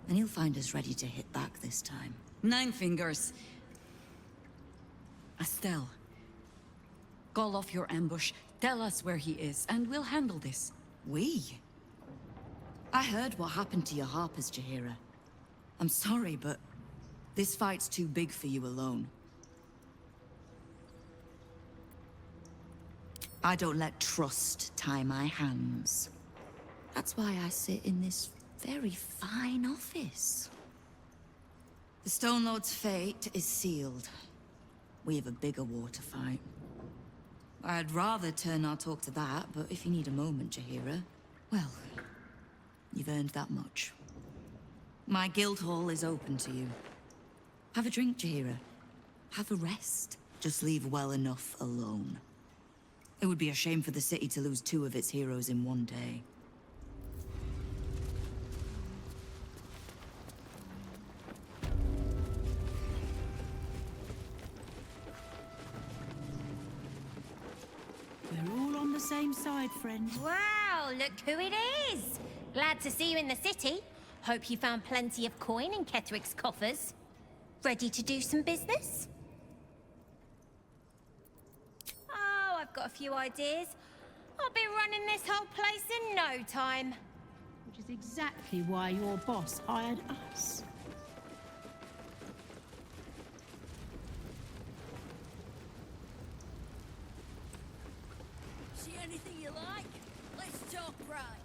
[SPEAKER 5] And he'll find us ready to hit back this time. Nine Fingers. Estelle. Call off your ambush, tell us where he is, and we'll handle this. We? I heard what happened to your harpers, Jaheira. I'm sorry, but this fight's too big for you alone. I don't let trust tie my hands. That's why I sit in this very fine office. The Stone Lord's fate is sealed. We have a bigger war to fight. I'd rather turn our talk to that, but if you need a moment, Jaheira, well, you've earned that much. My guild hall is open to you. Have a drink, Jaheira. Have a rest. Just leave well enough alone. It would be a shame for the city to lose 2 of its heroes in one day.
[SPEAKER 14] We're all on the same side, friend.
[SPEAKER 21] Wow, look who it is! Glad to see you in the city. Hope you found plenty of coin in Ketheric's coffers. Ready to do some business? Oh, I've got a few ideas. I'll be running this whole place in no time.
[SPEAKER 14] Which is exactly why your boss hired us.
[SPEAKER 20] See anything you like? Let's talk right.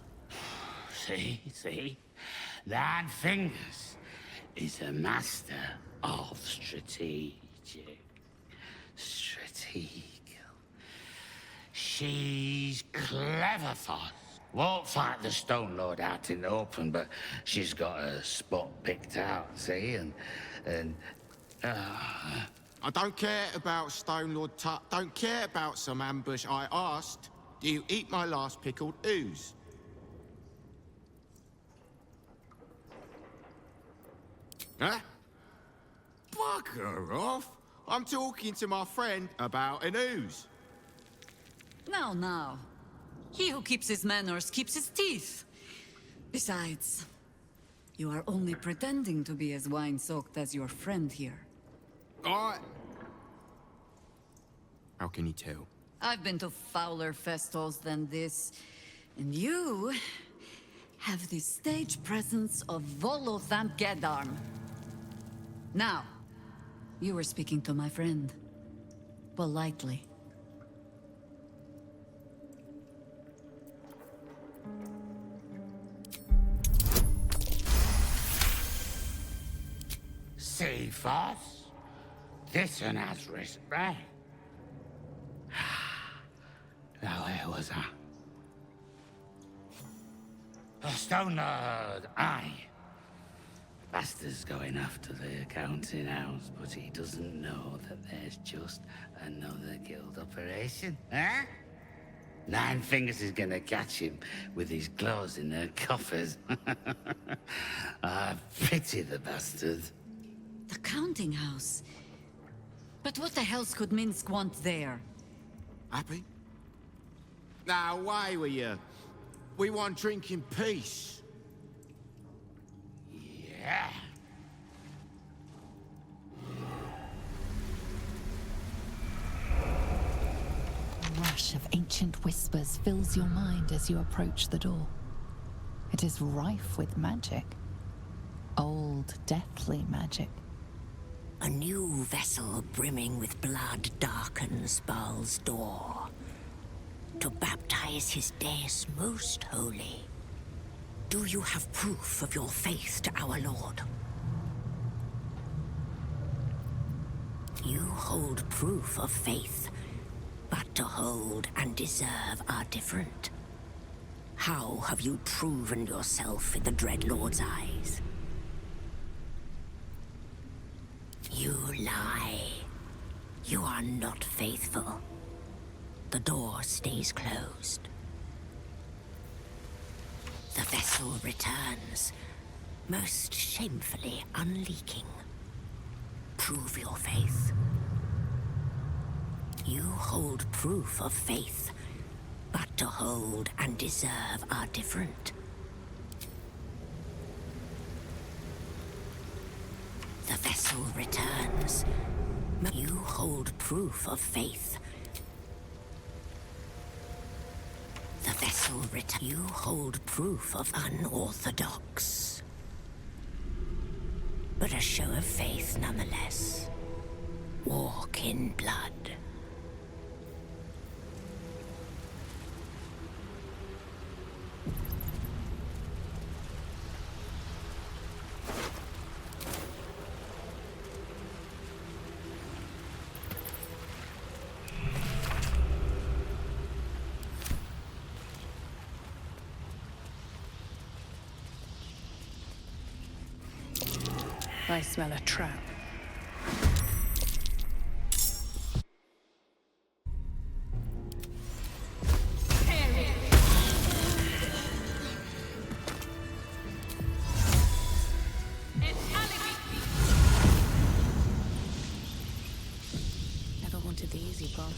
[SPEAKER 22] See? Nine Fingers is a master of strategic. She's clever, Foss. Won't fight the Stone Lord out in the open, but she's got a spot picked out, see?
[SPEAKER 9] I don't care about Stone Lord Tut. Don't care about some ambush. I asked, do you eat my last pickled ooze? Huh? Bugger off! I'm talking to my friend about an ooze.
[SPEAKER 5] Now. He who keeps his manners keeps his teeth. Besides, you are only pretending to be as wine-soaked as your friend here.
[SPEAKER 9] How can you tell?
[SPEAKER 5] I've been to fouler festivals than this, and you have the stage presence of Volothamp Gedarm. Now, you were speaking to my friend. Politely.
[SPEAKER 22] See, Foss? This one has respect. Now, where was I? The Stone Lord, aye. Bastard's going after the accounting house, but he doesn't know that there's just another guild operation, huh? Nine Fingers is gonna catch him with his claws in their coffers. I pity the bastard.
[SPEAKER 5] The counting house? But what the hell's could Minsk want there?
[SPEAKER 9] Happy? Now, away with you. We want drink in peace.
[SPEAKER 22] Yeah.
[SPEAKER 1] A rush of ancient whispers fills your mind as you approach the door. It is rife with magic. Old, deathly magic.
[SPEAKER 24] A new vessel brimming with blood darkens Baal's door. to baptize his deus most holy. Do you have proof of your faith to our Lord? You hold proof of faith, but to hold and deserve are different. How have you proven yourself in the Dreadlord's eyes? You lie. You are not faithful. The door stays closed. The vessel returns, most shamefully unleaking. Prove your faith. You hold proof of faith, but to hold and deserve are different. The vessel returns. You hold proof of faith. The vessel returns. You hold proof of unorthodox. But a show of faith nonetheless. Walk in blood.
[SPEAKER 12] I smell a trap.
[SPEAKER 17] Never wanted the easy path.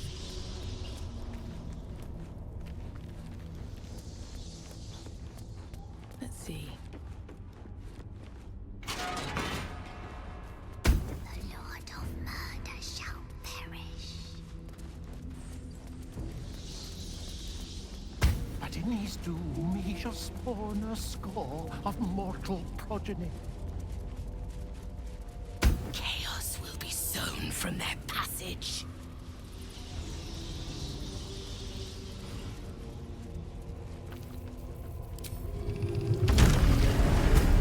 [SPEAKER 17] Let's see.
[SPEAKER 15] In his doom, he shall spawn a score of mortal progeny.
[SPEAKER 24] Chaos will be sown from their passage.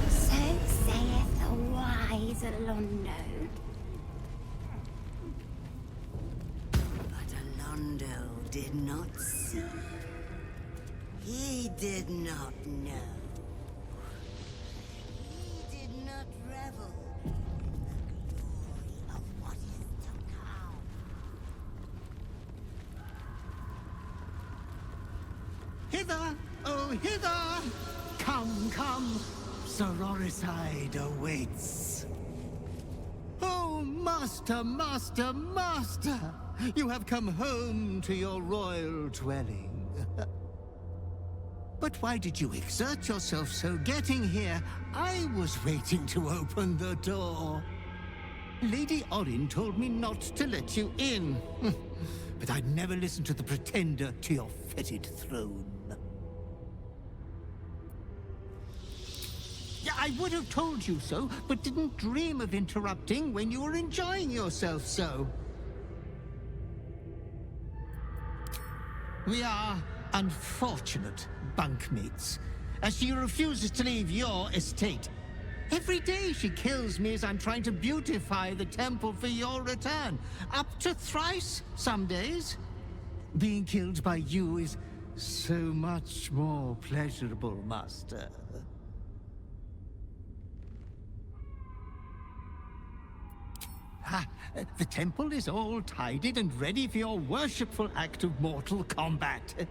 [SPEAKER 21] So saith the wise Alondo.
[SPEAKER 23] But Alondo did not see. He did not know. He did not revel in the glory of what is to come.
[SPEAKER 15] Hither, oh hither! Come, come, Sororicide awaits. Oh, master, master, master! You have come home to your royal dwelling. But why did you exert yourself so getting here? I was waiting to open the door. Lady Orin told me not to let you in. But I'd never listen to the pretender to your fetid throne. Yeah, I would have told you so, but didn't dream of interrupting when you were enjoying yourself so. We are unfortunate bunkmates, as she refuses to leave your estate. Every day she kills me as I'm trying to beautify the temple for your return. Up to thrice some days. Being killed by you is so much more pleasurable, master. The temple is all tidied and ready for your worshipful act of mortal combat.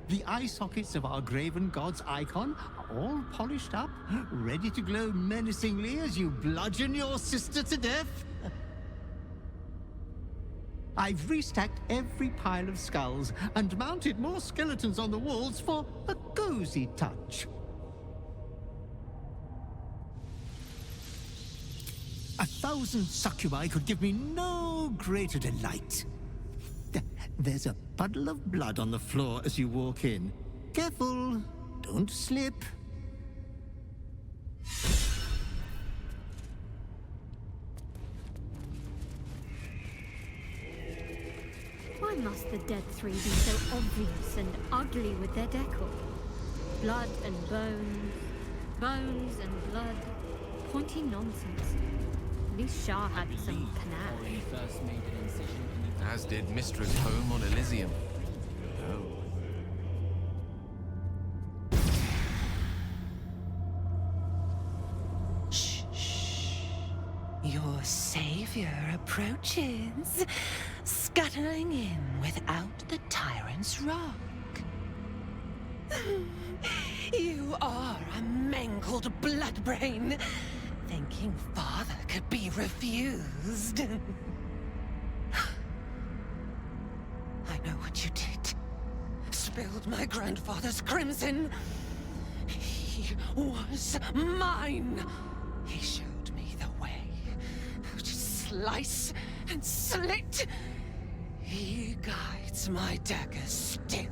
[SPEAKER 15] The eye sockets of our graven god's icon are all polished up, ready to glow menacingly as you bludgeon your sister to death. I've restacked every pile of skulls and mounted more skeletons on the walls for a cozy touch. 1,000 succubi could give me no greater delight. There's a puddle of blood on the floor as you walk in. Careful, don't slip.
[SPEAKER 13] Why must the dead three be so obvious and ugly with their decor? Blood and bones, bones and blood. Pointy nonsense. At least Shah had some panache.
[SPEAKER 4] As did Mistra's home on Elysium. Oh.
[SPEAKER 10] Your savior approaches, scuttling in without the tyrant's rock. You are a mangled bloodbrain, thinking father could be refused. I know what you did. Spilled my grandfather's crimson. He was mine. He showed me the way to slice and slit. He guides my dagger still.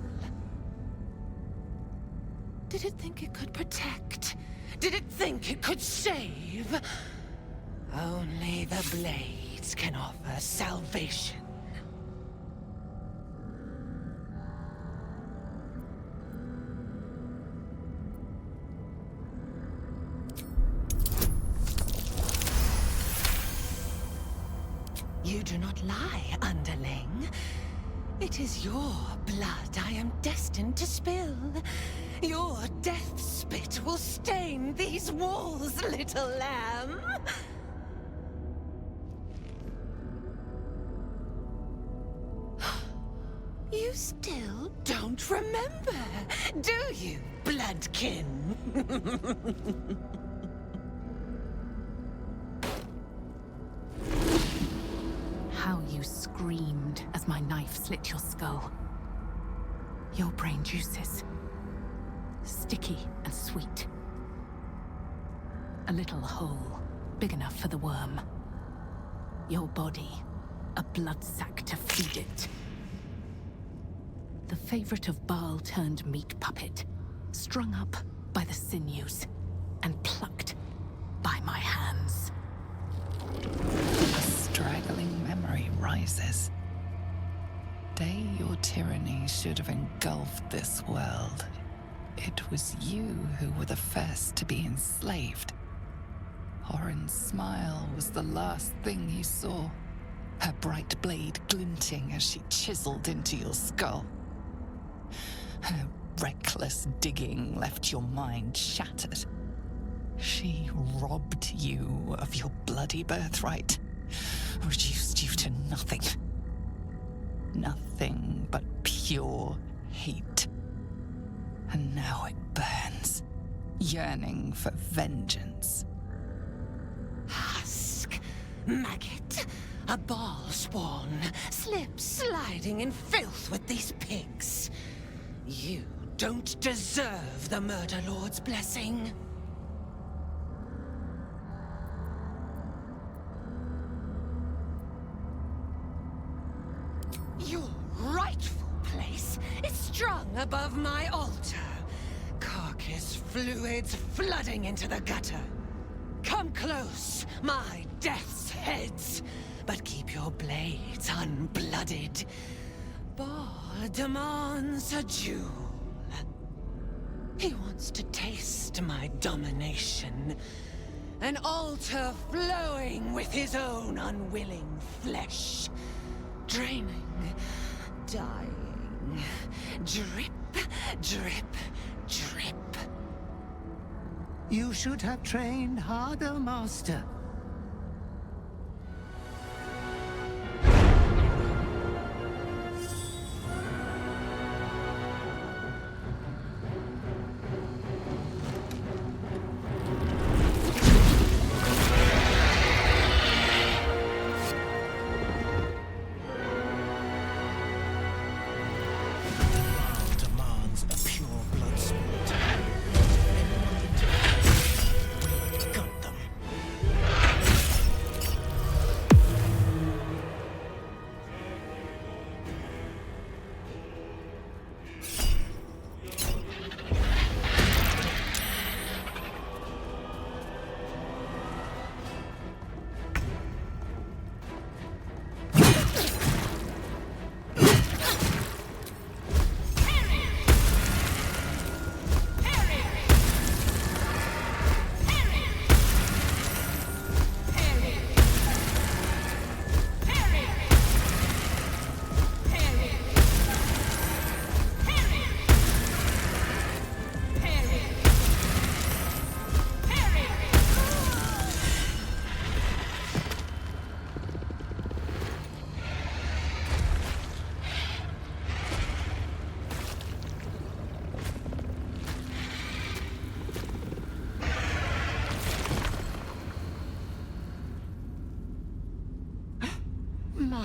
[SPEAKER 10] Did it think it could protect? Did it think it could save? Only the blades can offer salvation. You do not lie, underling. It is your blood I am destined to spill. Your death spit will stain these walls, little lamb. You still don't remember, do you, bloodkin? How you screamed as my knife slit your skull. Your brain juices, sticky and sweet. A little hole, big enough for the worm. Your body, a blood sack to feed it. The favorite of Baal turned meat puppet, strung up by the sinews and plucked by my hands.
[SPEAKER 1] A straggling memory rises. Day your tyranny should have engulfed this world. It was you who were the first to be enslaved. Oren's smile was the last thing you saw, her bright blade glinting as she chiseled into your skull. Her reckless digging left your mind shattered. She robbed you of your bloody birthright, reduced you to nothing. Nothing but pure hate. And now it burns, yearning for vengeance.
[SPEAKER 10] Husk, maggot, a ball spawn, slip sliding in filth with these pigs. You don't deserve the Murder Lord's blessing. Your rightful place is strung above my altar. Carcass fluids flooding into the gutter. Come close, my death's heads, but keep your blades unblooded. Baal demands a jewel. He wants to taste my domination. An altar flowing with his own unwilling flesh. Draining, dying, drip, drip, drip.
[SPEAKER 15] You should have trained harder, Master.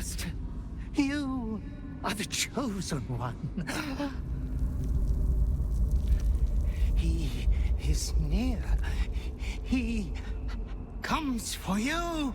[SPEAKER 15] last. You are the chosen one. He is near. He comes for you.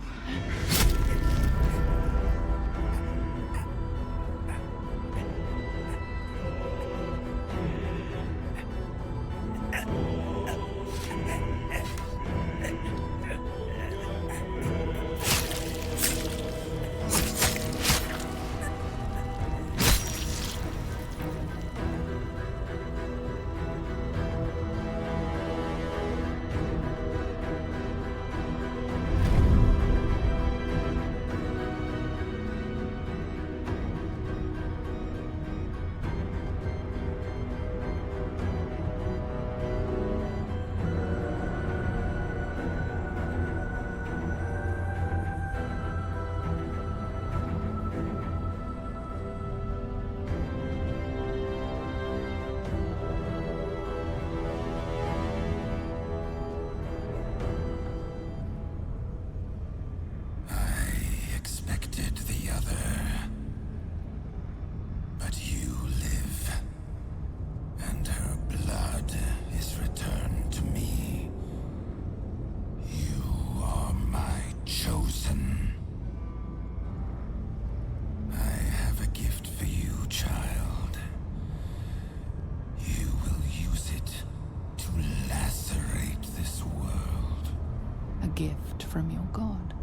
[SPEAKER 1] Gift from your God,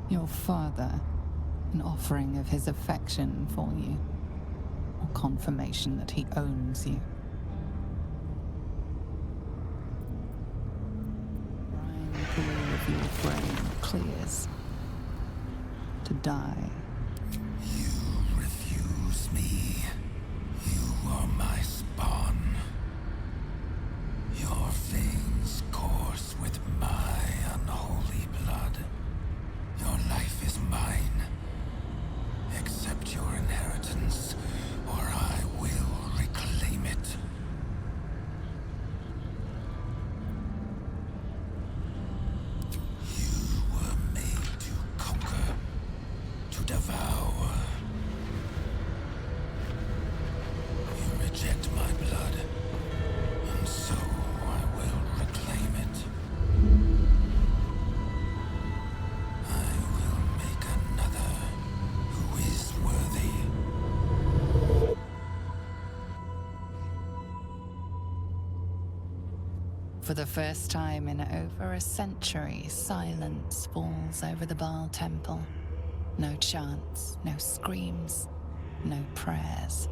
[SPEAKER 1] your father, an offering of his affection for you, or confirmation that he owns you. Brine pool of your brain clears to die.
[SPEAKER 3] You refuse me. You are my spawn. Your veins course with my unholy blood. Your life is mine. Accept your inheritance, or I will reclaim it. You were made to conquer, to devour. You reject my blood, and so I will reclaim it. I will make another who is worthy.
[SPEAKER 1] For the first time in over a century, silence falls over the Baal temple. No chants, no screams, no prayers.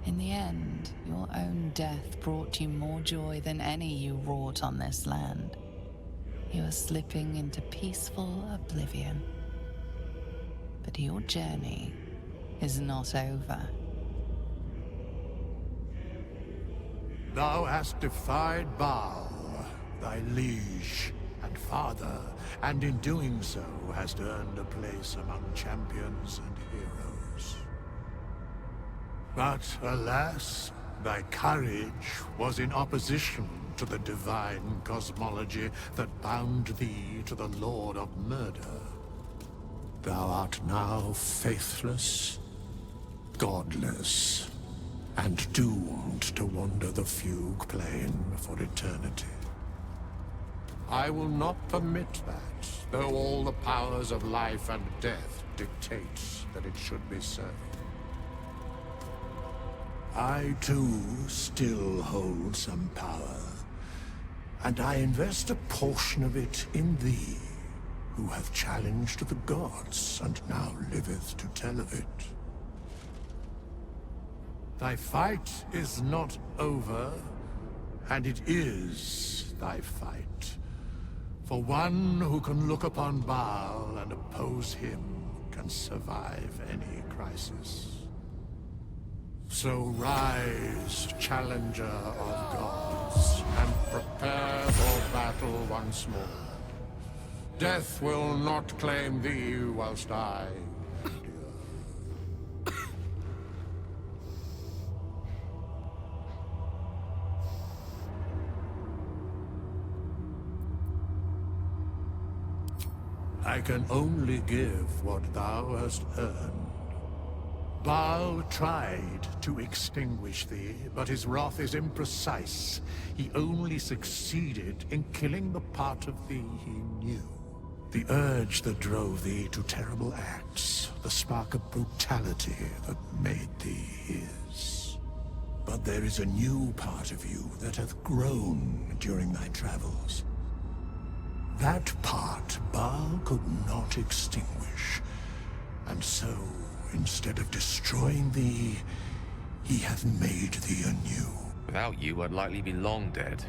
[SPEAKER 1] In the end, your own death brought you more joy than any you wrought on this land. You are slipping into peaceful oblivion. But your journey is not over.
[SPEAKER 2] Thou hast defied Baal, thy liege and father, and in doing so hast earned a place among champions and heroes. But alas, thy courage was in opposition to the divine cosmology that bound thee to the Lord of Murder. Thou art now faithless, godless, and doomed to wander the fugue plane for eternity. I will not permit that, though all the powers of life and death dictate that it should be so. I, too, still hold some power, and I invest a portion of it in thee, who hath challenged the gods and now liveth to tell of it. Thy fight is not over, and it is thy fight. For one who can look upon Baal and oppose him can survive any crisis. So rise, challenger of gods, and prepare for battle once more. Death will not claim thee whilst I I can only give what thou hast earned. Baal tried to extinguish thee, but his wrath is imprecise. He only succeeded in killing the part of thee he knew. The urge that drove thee to terrible acts, the spark of brutality that made thee his. But there is a new part of you that hath grown during thy travels. That part Baal could not extinguish, and so, instead of destroying thee, he hath made thee anew.
[SPEAKER 4] Without you, I'd likely be long dead.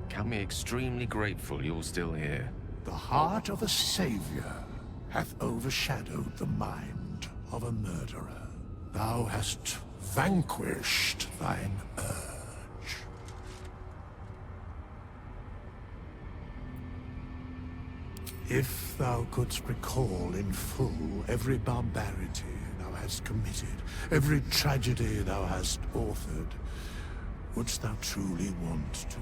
[SPEAKER 4] Count me extremely grateful you're still here.
[SPEAKER 2] The heart of a savior hath overshadowed the mind of a murderer. Thou hast vanquished thine urge. If thou couldst recall in full every barbarity thou hast committed, every tragedy thou hast authored, wouldst thou truly want to?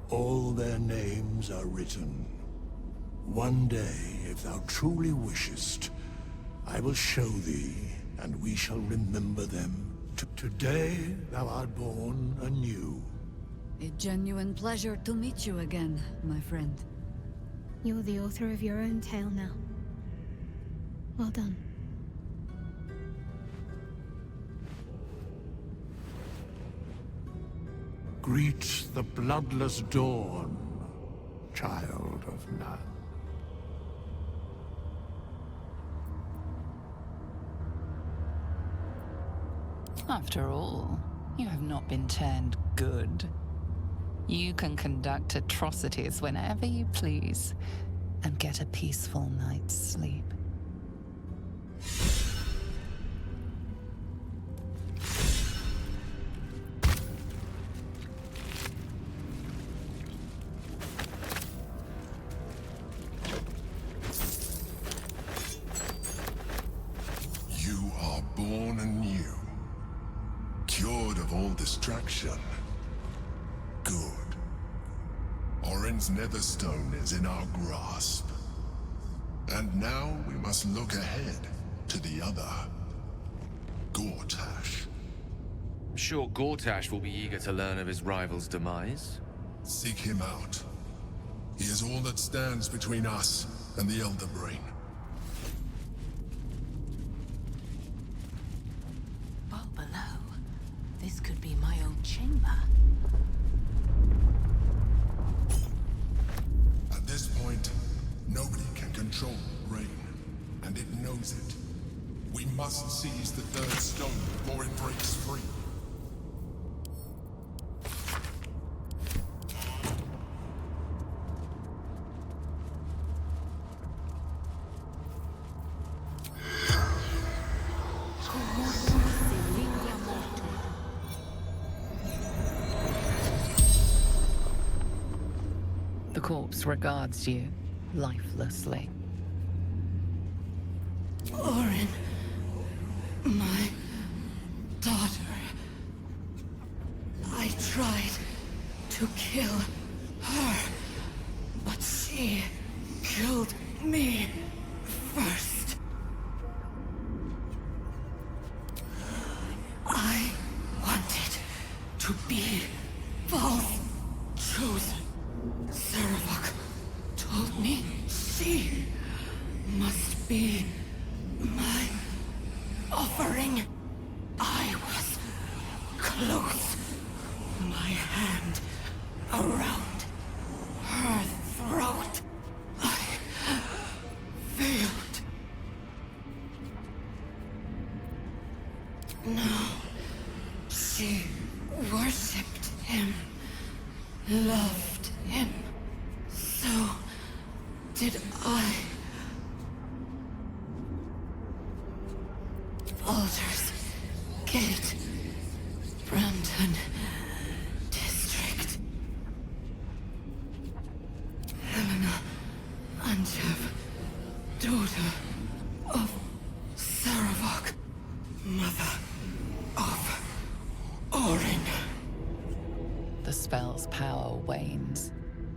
[SPEAKER 2] All their names are written. One day, if thou truly wishest, I will show thee, and we shall remember them. Today, thou art born anew.
[SPEAKER 23] A genuine pleasure to meet you again, my friend.
[SPEAKER 13] You're the author of your own tale now. Well done.
[SPEAKER 2] Greet the bloodless dawn, child of none.
[SPEAKER 1] After all, you have not been turned good. You can conduct atrocities whenever you please, and get a peaceful night's sleep.
[SPEAKER 16] You are born anew, cured of all distraction. Good. Orin's netherstone is in our grasp. And now we must look ahead to the other. Gortash.
[SPEAKER 4] I'm sure Gortash will be eager to learn of his rival's demise.
[SPEAKER 16] Seek him out. He is all that stands between us and the Elder Brain.
[SPEAKER 17] Far below, this could be my own chamber.
[SPEAKER 16] At this point, nobody can control the brain, and it knows it. We must seize the third stone before it breaks free.
[SPEAKER 1] The corpse regards you lifelessly.
[SPEAKER 23] Orin, my daughter. I tried to kill her, but she killed me first. I wanted to be Val's chosen. Saravok told me she must be my offering. I was close, my hand around her throat. I failed. No, she worshipped him, loved him. So did I. Baldur's Gate, Brandon District. Helena Anchev, daughter of Saravok, mother of Orin.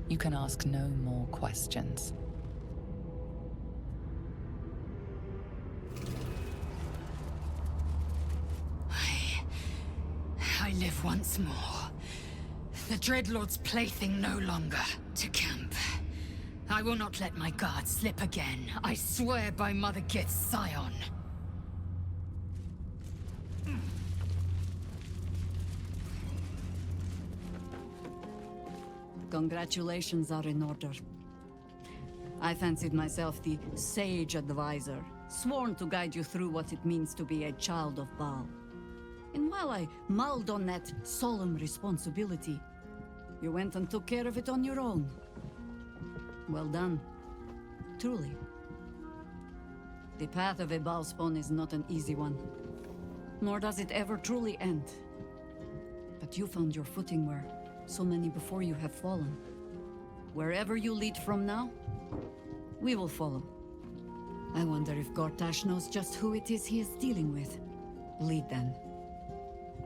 [SPEAKER 1] You can ask no more questions.
[SPEAKER 10] I live once more. The Dreadlord's plaything no longer. To camp. I will not let my guard slip again. I swear by Mother Gith's scion.
[SPEAKER 23] Congratulations are in order. I fancied myself the sage advisor, sworn to guide you through what it means to be a child of Baal. And while I mulled on that solemn responsibility, you went and took care of it on your own. Well done. Truly. The path of a Baal spawn is not an easy one, nor does it ever truly end. But you found your footing where so many before you have fallen. Wherever you lead from now, we will follow. I wonder if Gortash knows just who it is he is dealing with. Lead then.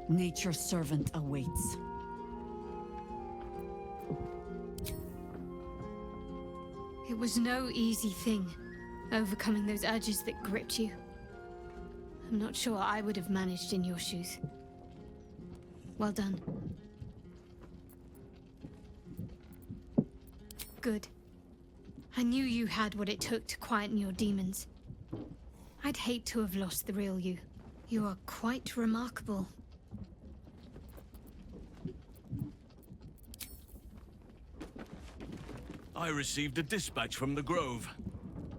[SPEAKER 23] Nature's servant awaits.
[SPEAKER 13] It was no easy thing, overcoming those urges that gripped you. I'm not sure I would have managed in your shoes. Well done. Good. I knew you had what it took to quieten your demons. I'd hate to have lost the real you. You are quite remarkable.
[SPEAKER 6] I received a dispatch from the Grove.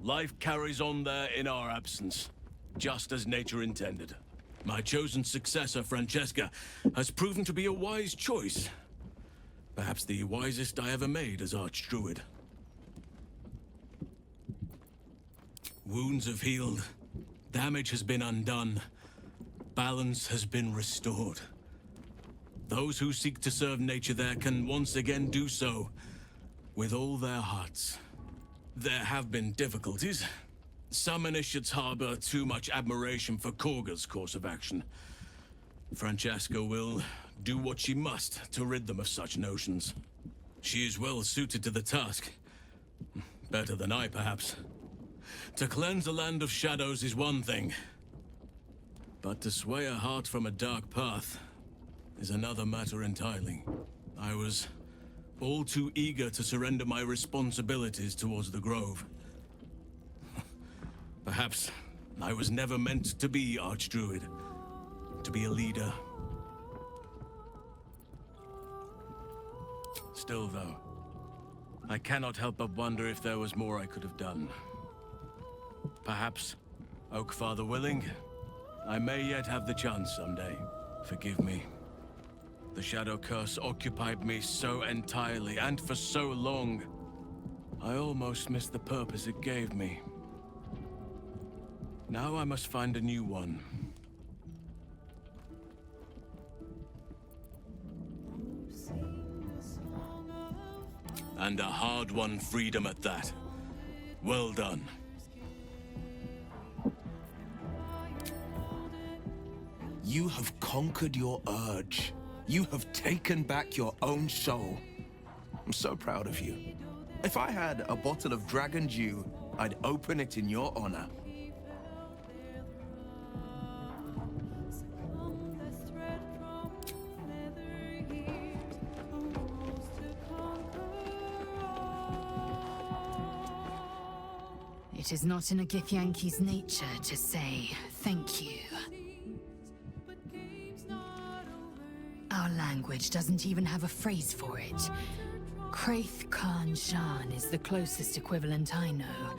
[SPEAKER 6] Life carries on there in our absence, just as nature intended. My chosen successor, Francesca, has proven to be a wise choice. Perhaps the wisest I ever made as Archdruid. Wounds have healed. Damage has been undone. Balance has been restored. Those who seek to serve nature there can once again do so with all their hearts. There have been difficulties. Some initiates harbor too much admiration for Korga's course of action. Francesca will do what she must to rid them of such notions. She is well suited to the task. Better than I, perhaps. To cleanse a land of shadows is one thing, but to sway a heart from a dark path is another matter entirely. I was all too eager to surrender my responsibilities towards the Grove. Perhaps I was never meant to be Archdruid, to be a leader. Still, though, I cannot help but wonder if there was more I could have done. Perhaps, Oakfather willing, I may yet have the chance someday. Forgive me. The Shadow Curse occupied me so entirely and for so long, I almost missed the purpose it gave me. Now I must find a new one. And a hard-won freedom at that. Well done.
[SPEAKER 4] You have conquered your urge. You have taken back your own soul. I'm so proud of you. If I had a bottle of dragon dew, I'd open it in your honor.
[SPEAKER 10] It is not in a Githyanki's nature to say thank you. Our language doesn't even have a phrase for it. Kraith Khan Shan is the closest equivalent I know.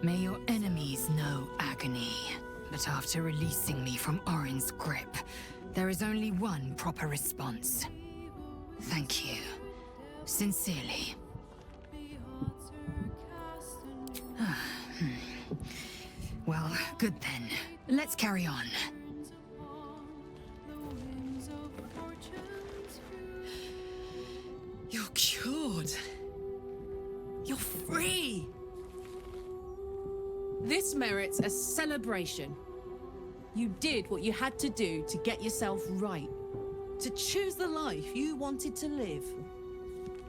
[SPEAKER 10] May your enemies know agony. But after releasing me from Orin's grip, there is only one proper response. Thank you. Sincerely. Well, good then. Let's carry on.
[SPEAKER 7] You're cured. You're free. This merits a celebration. You did what you had to do to get yourself right. To choose the life you wanted to live.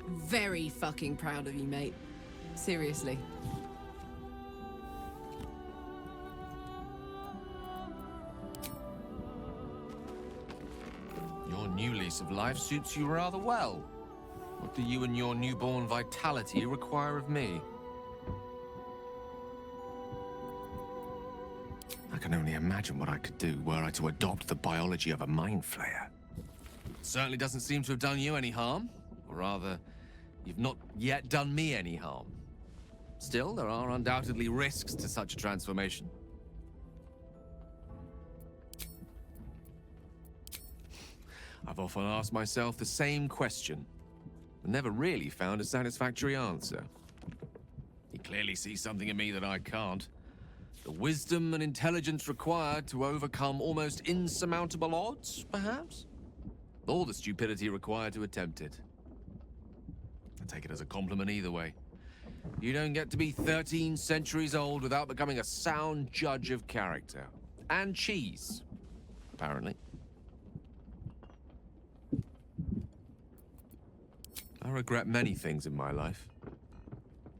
[SPEAKER 7] very fucking proud of you, mate. Seriously.
[SPEAKER 4] Your new lease of life suits you rather well. What do you and your newborn vitality require of me? I can only imagine what I could do were I to adopt the biology of a mind flayer. Certainly doesn't seem to have done you any harm. Or rather, you've not yet done me any harm. Still, there are undoubtedly risks to such a transformation. I've often asked myself the same question, but never really found a satisfactory answer. You clearly see something in me that I can't. The wisdom and intelligence required to overcome almost insurmountable odds, perhaps? Or the stupidity required to attempt it. I take it as a compliment either way. You don't get to be 13 centuries old without becoming a sound judge of character. And cheese, apparently. I regret many things in my life.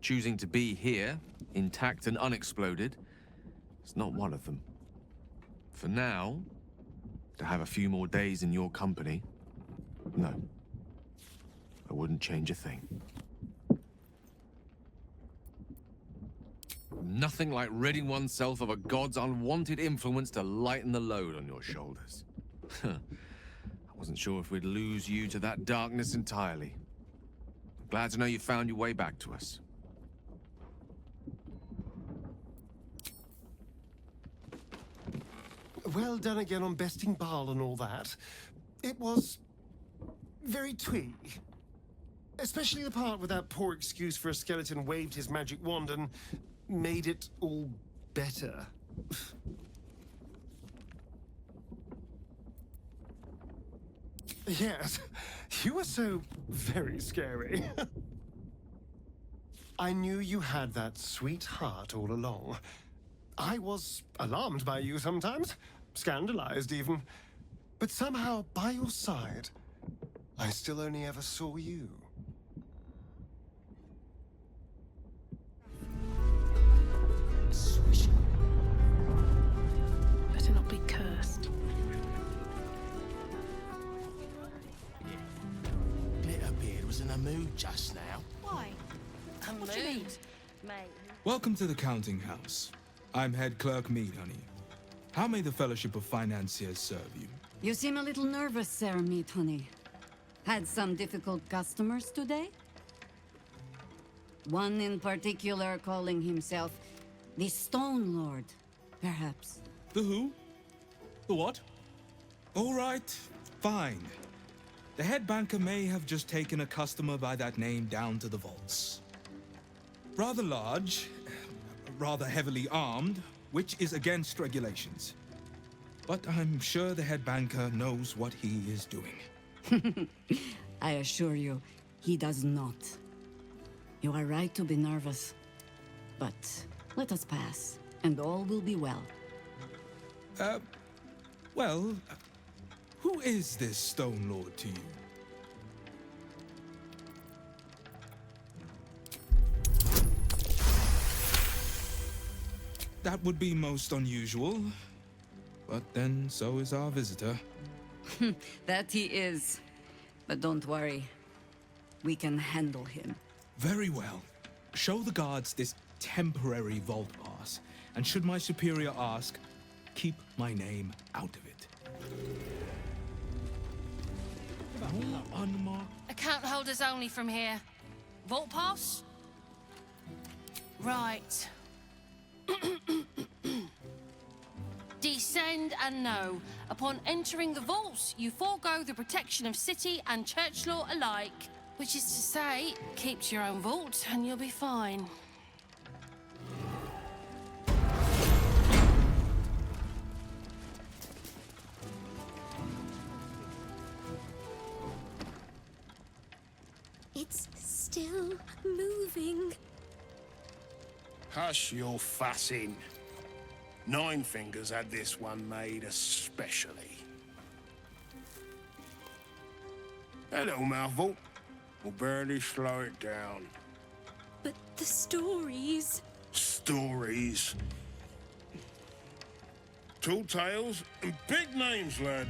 [SPEAKER 4] Choosing to be here, intact and unexploded, is not one of them. For now, to have a few more days in your company, no. I wouldn't change a thing. Nothing like ridding oneself of a god's unwanted influence to lighten the load on your shoulders. I wasn't sure if we'd lose you to that darkness entirely. Glad to know you found your way back to us.
[SPEAKER 8] Well done again on besting Baal and all that. It was very twee. Especially the part where that poor excuse for a skeleton waved his magic wand and made it all better. Yes, you were so very scary. I knew you had that sweet heart all along. I was alarmed by you sometimes, scandalized even. But somehow, by your side, I still only ever saw you.
[SPEAKER 17] Swish. Better not be cursed.
[SPEAKER 11] Glitterbeard was in a mood just now.
[SPEAKER 20] Why? What do you mean? Mate.
[SPEAKER 18] Welcome to the counting house. I'm head clerk Mead, honey. How may the Fellowship of Financiers serve you?
[SPEAKER 23] You seem a little nervous, Sir Meat Honey. Had some difficult customers today? One in particular calling himself the Stone Lord, perhaps.
[SPEAKER 18] The who? The what? All right, fine. The head banker may have just taken a customer by that name down to the vaults. Rather large, rather heavily armed, which is against regulations. But I'm sure the head banker knows what he is doing.
[SPEAKER 23] I assure you, he does not. You are right to be nervous. But let us pass, and all will be well.
[SPEAKER 18] Well, who is this Stone Lord to you? That would be most unusual. But then, so is our visitor.
[SPEAKER 23] That he is. But don't worry. We can handle him.
[SPEAKER 18] Very well. Show the guards this temporary vault pass. And should my superior ask, keep my name out of it. Unmarked.
[SPEAKER 19] Account holders only from here. Vault pass? Right. Descend and know. Upon entering the vaults, you forego the protection of city and church law alike. Which is to say, keep to your own vault and you'll be fine.
[SPEAKER 20] It's still moving.
[SPEAKER 11] Hush your fussing. Nine Fingers had this one made especially. Hello, Mouthful. will barely slow it down.
[SPEAKER 17] But the stories...
[SPEAKER 11] Stories? Tall tales and big names, lad.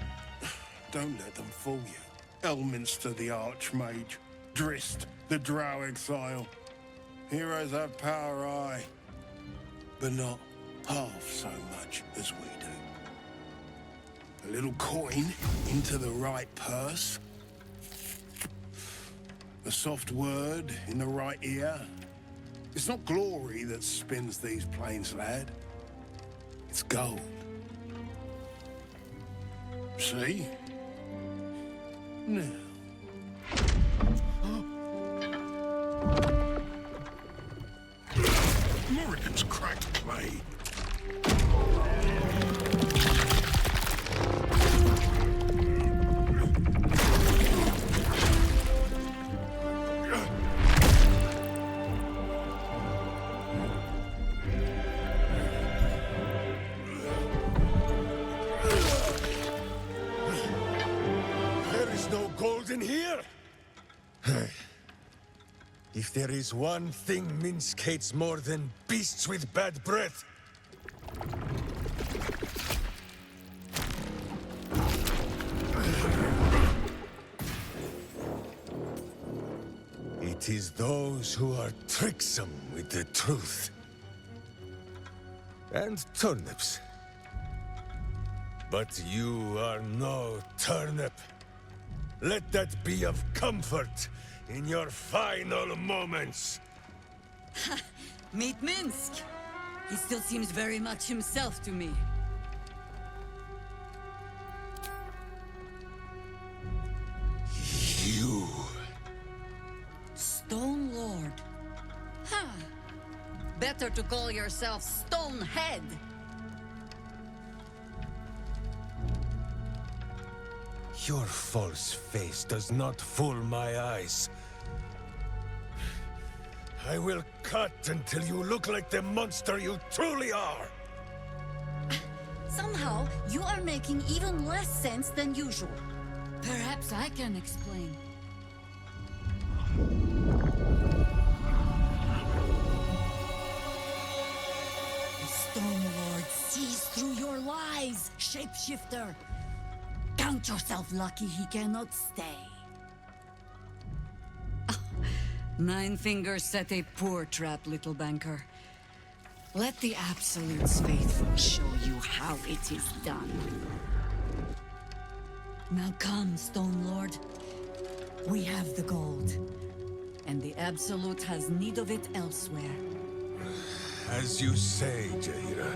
[SPEAKER 11] Don't let them fool you. Elminster the Archmage, Drist the Drow Exile. Heroes have power, aye, but not half so much as we do. A little coin into the right purse. A soft word in the right ear. It's not glory that spins these plains, lad. It's gold. See? Now.
[SPEAKER 2] Morrigan's cracked clay.
[SPEAKER 5] There is no gold in here. If there is one thing Minsk hates more than beasts with bad breath, it is those who are tricksome with the truth. And turnips. But you are no turnip. Let that be of comfort in your final moments.
[SPEAKER 23] Meet Minsk. He still seems very much himself to me.
[SPEAKER 5] You.
[SPEAKER 23] Stone Lord. Huh. Better to call yourself Stonehead.
[SPEAKER 5] Your false face does not fool my eyes. I will cut until you look like the monster you truly are.
[SPEAKER 23] Somehow, you are making even less sense than usual. Perhaps I can explain. The Stone Lord sees through your lies, shapeshifter. Count yourself lucky he cannot stay. Nine Fingers set a poor trap, little banker. Let the Absolute's faithful show you how it is done. Now come, Stone Lord. We have the gold, and the Absolute has need of it elsewhere.
[SPEAKER 5] As you say, Jaheira.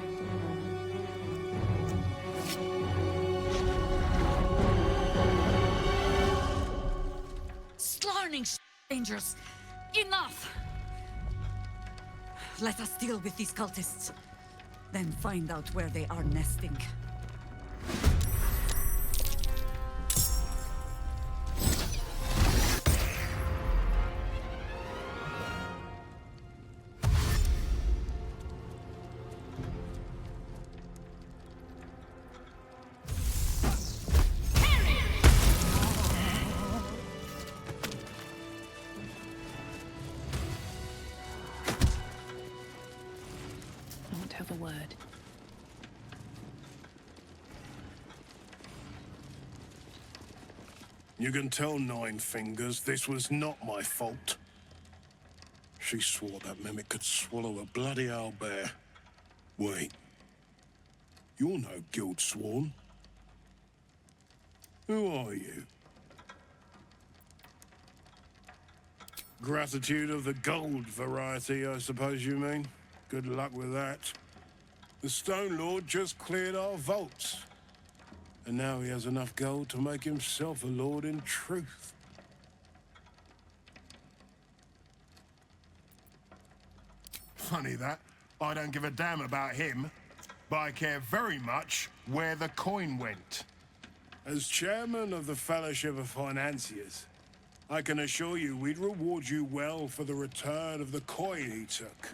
[SPEAKER 23] Slarning strangers! Enough! Let us deal with these cultists, then find out where they are nesting.
[SPEAKER 17] Have a word.
[SPEAKER 11] You can tell Nine Fingers this was not my fault. She swore that mimic could swallow a bloody owlbear. Wait. You're no guild sworn. Who are you? Gratitude of the gold variety, I suppose you mean. Good luck with that. The Stone Lord just cleared our vaults. And now he has enough gold to make himself a lord in truth.
[SPEAKER 2] Funny that. I don't give a damn about him, but I care very much where the coin went.
[SPEAKER 11] As chairman of the Fellowship of Financiers, I can assure you we'd reward you well for the return of the coin he took.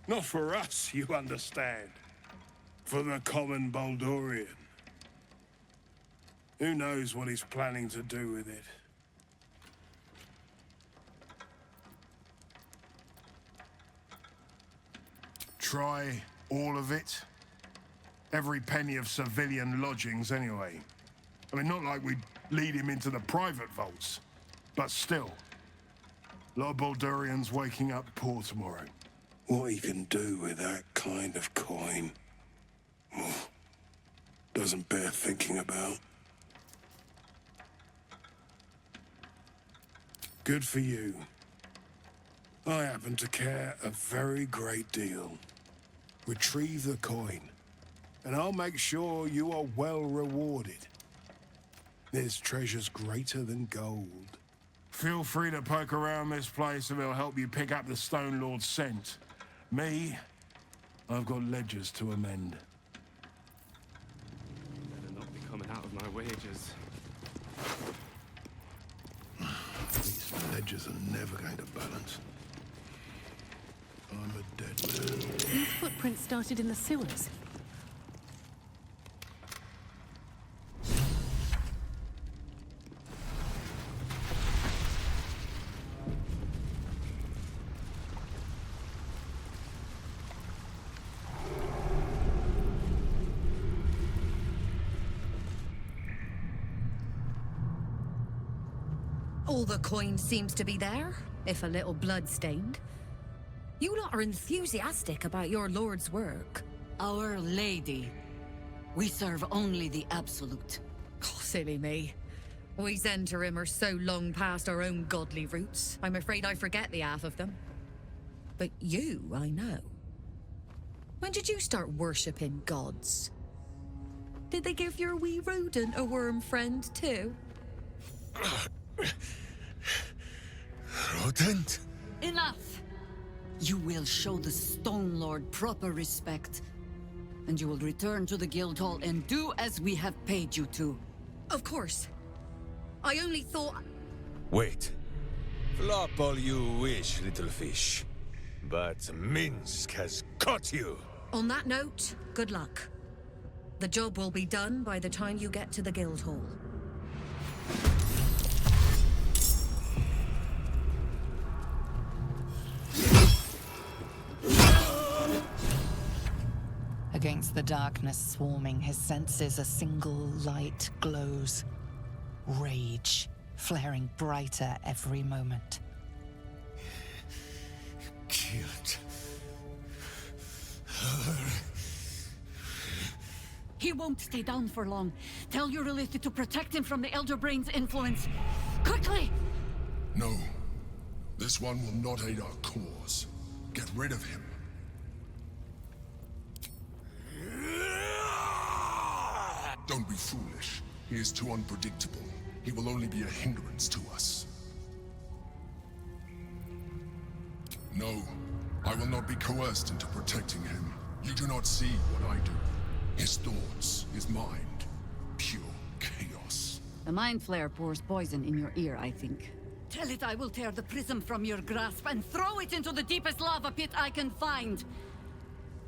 [SPEAKER 11] Not for us, you understand. For the common Baldurian. Who knows what he's planning to do with it? try all of it? Every penny of civilian lodgings, anyway. I mean, not like we'd lead him into the private vaults, but still. A lot of Baldurians waking up poor tomorrow.
[SPEAKER 5] What he can do with that kind of coin doesn't bear thinking about. Good for you. I happen to care a very great deal. Retrieve the coin, and I'll make sure you are well rewarded. There's treasures greater than gold.
[SPEAKER 11] Feel free to poke around this place and it'll help you pick up the Stone Lord's scent. Me, I've got ledgers to amend.
[SPEAKER 9] Better not be coming out of my wages.
[SPEAKER 5] These ledgers are never going to balance. I'm a dead man.
[SPEAKER 17] These footprints started in the sewers.
[SPEAKER 12] All the coin seems to be there, if a little blood-stained. You lot are enthusiastic about your lord's work.
[SPEAKER 23] Our Lady. We serve only the absolute.
[SPEAKER 12] Oh, silly me. We Zentarim are so long past our own godly roots, I'm afraid I forget the half of them. But you, I know. When did you start worshipping gods? Did they give your wee rodent a worm friend too?
[SPEAKER 5] Rodent?
[SPEAKER 23] Enough! You will show the Stone Lord proper respect, and you will return to the Guildhall and do as we have paid you to.
[SPEAKER 12] Of course. I only thought...
[SPEAKER 5] Wait. Flop all you wish, little fish. But Minsk has caught you!
[SPEAKER 12] On that note, good luck. The job will be done by the time you get to the Guildhall.
[SPEAKER 1] Against the darkness swarming his senses, a single light glows. Rage, flaring brighter every moment.
[SPEAKER 5] Killed her.
[SPEAKER 23] He won't stay down for long. Tell your related to protect him from the Elder Brain's influence. Quickly!
[SPEAKER 14] No. This one will not aid our cause. Get rid of him. Don't be foolish. He is too unpredictable. He will only be a hindrance to us. No, I will not be coerced into protecting him. You do not see what I do. His thoughts, his mind, pure chaos.
[SPEAKER 23] The Mind Flare pours poison in your ear, I think. Tell it I will tear the prism from your grasp and throw it into the deepest lava pit I can find.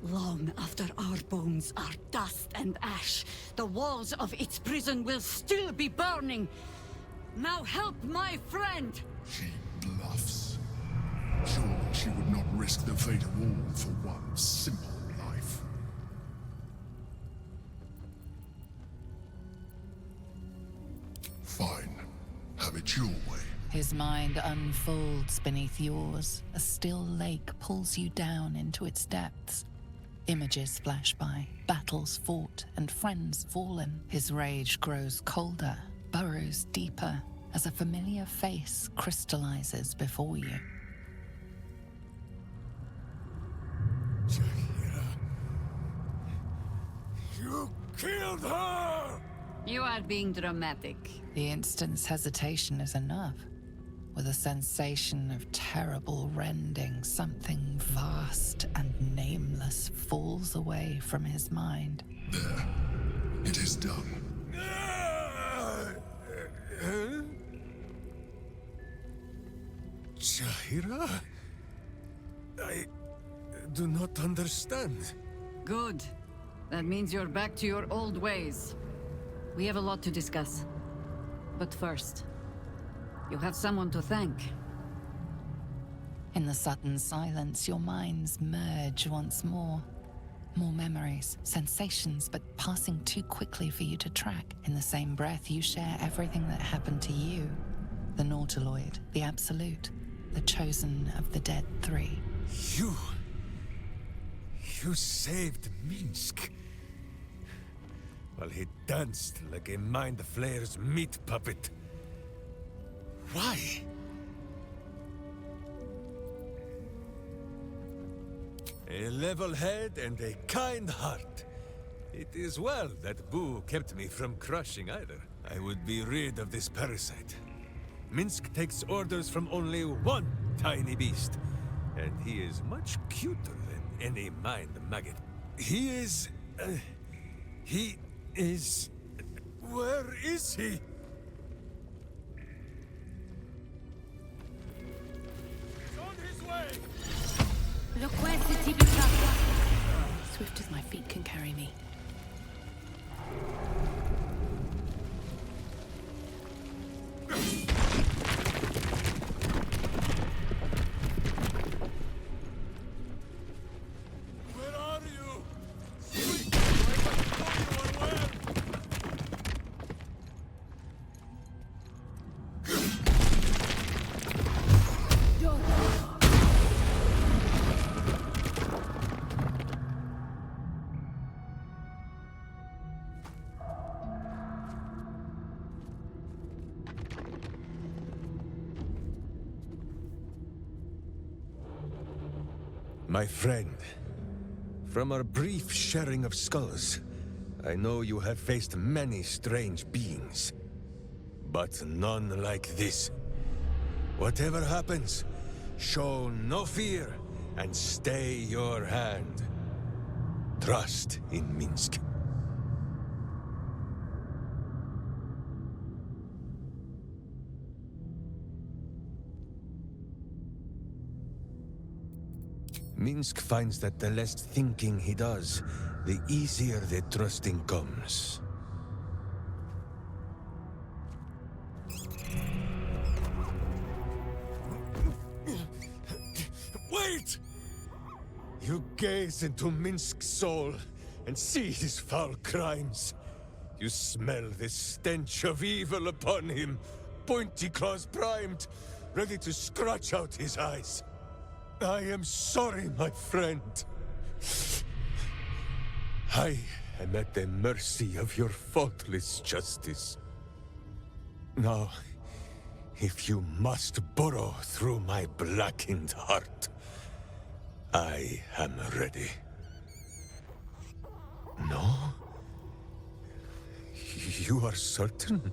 [SPEAKER 23] Long after our bones are dust and ash, the walls of its prison will still be burning. Now help my friend!
[SPEAKER 14] She bluffs. Surely she would not risk the fate of all for one simple life. Fine. Have it your way.
[SPEAKER 1] His mind unfolds beneath yours. A still lake pulls you down into its depths. Images flash by, battles fought, and friends fallen. His rage grows colder, burrows deeper, as a familiar face crystallizes before you.
[SPEAKER 5] You killed her!
[SPEAKER 23] You are being dramatic.
[SPEAKER 1] The instant's hesitation is enough. With a sensation of terrible rending, something vast and nameless falls away from his mind.
[SPEAKER 14] There. It is done.
[SPEAKER 5] Jaheira? I do not understand.
[SPEAKER 23] Good. That means you're back to your old ways. We have a lot to discuss. But first, you have someone to thank.
[SPEAKER 1] In the sudden silence, your minds merge once more. More memories, sensations, but passing too quickly for you to track. In the same breath, you share everything that happened to you. The Nautiloid, the Absolute, the chosen of the dead three.
[SPEAKER 15] You saved Minsk. While he danced like a Mind Flayer's meat puppet. Why? A level head and a kind heart. It is well that Boo kept me from crushing either. I would be rid of this parasite. Minsk takes orders from only one tiny beast, and he is much cuter than any mind maggot. He is... Where is he?
[SPEAKER 11] He's on his way!
[SPEAKER 17] Swift as my feet can carry me.
[SPEAKER 11] Where are you?
[SPEAKER 15] My friend, from our brief sharing of skulls, I know you have faced many strange beings, but none like this. Whatever happens, show no fear and stay your hand. Trust in Minsk. Minsk finds that the less thinking he does, the easier the trusting comes. Wait! You gaze into Minsk's soul and see his foul crimes. You smell the stench of evil upon him, pointy claws primed, ready to scratch out his eyes. I am sorry, my friend. I am at the mercy of your faultless justice. Now, if you must burrow through my blackened heart, I am ready. No? You are certain?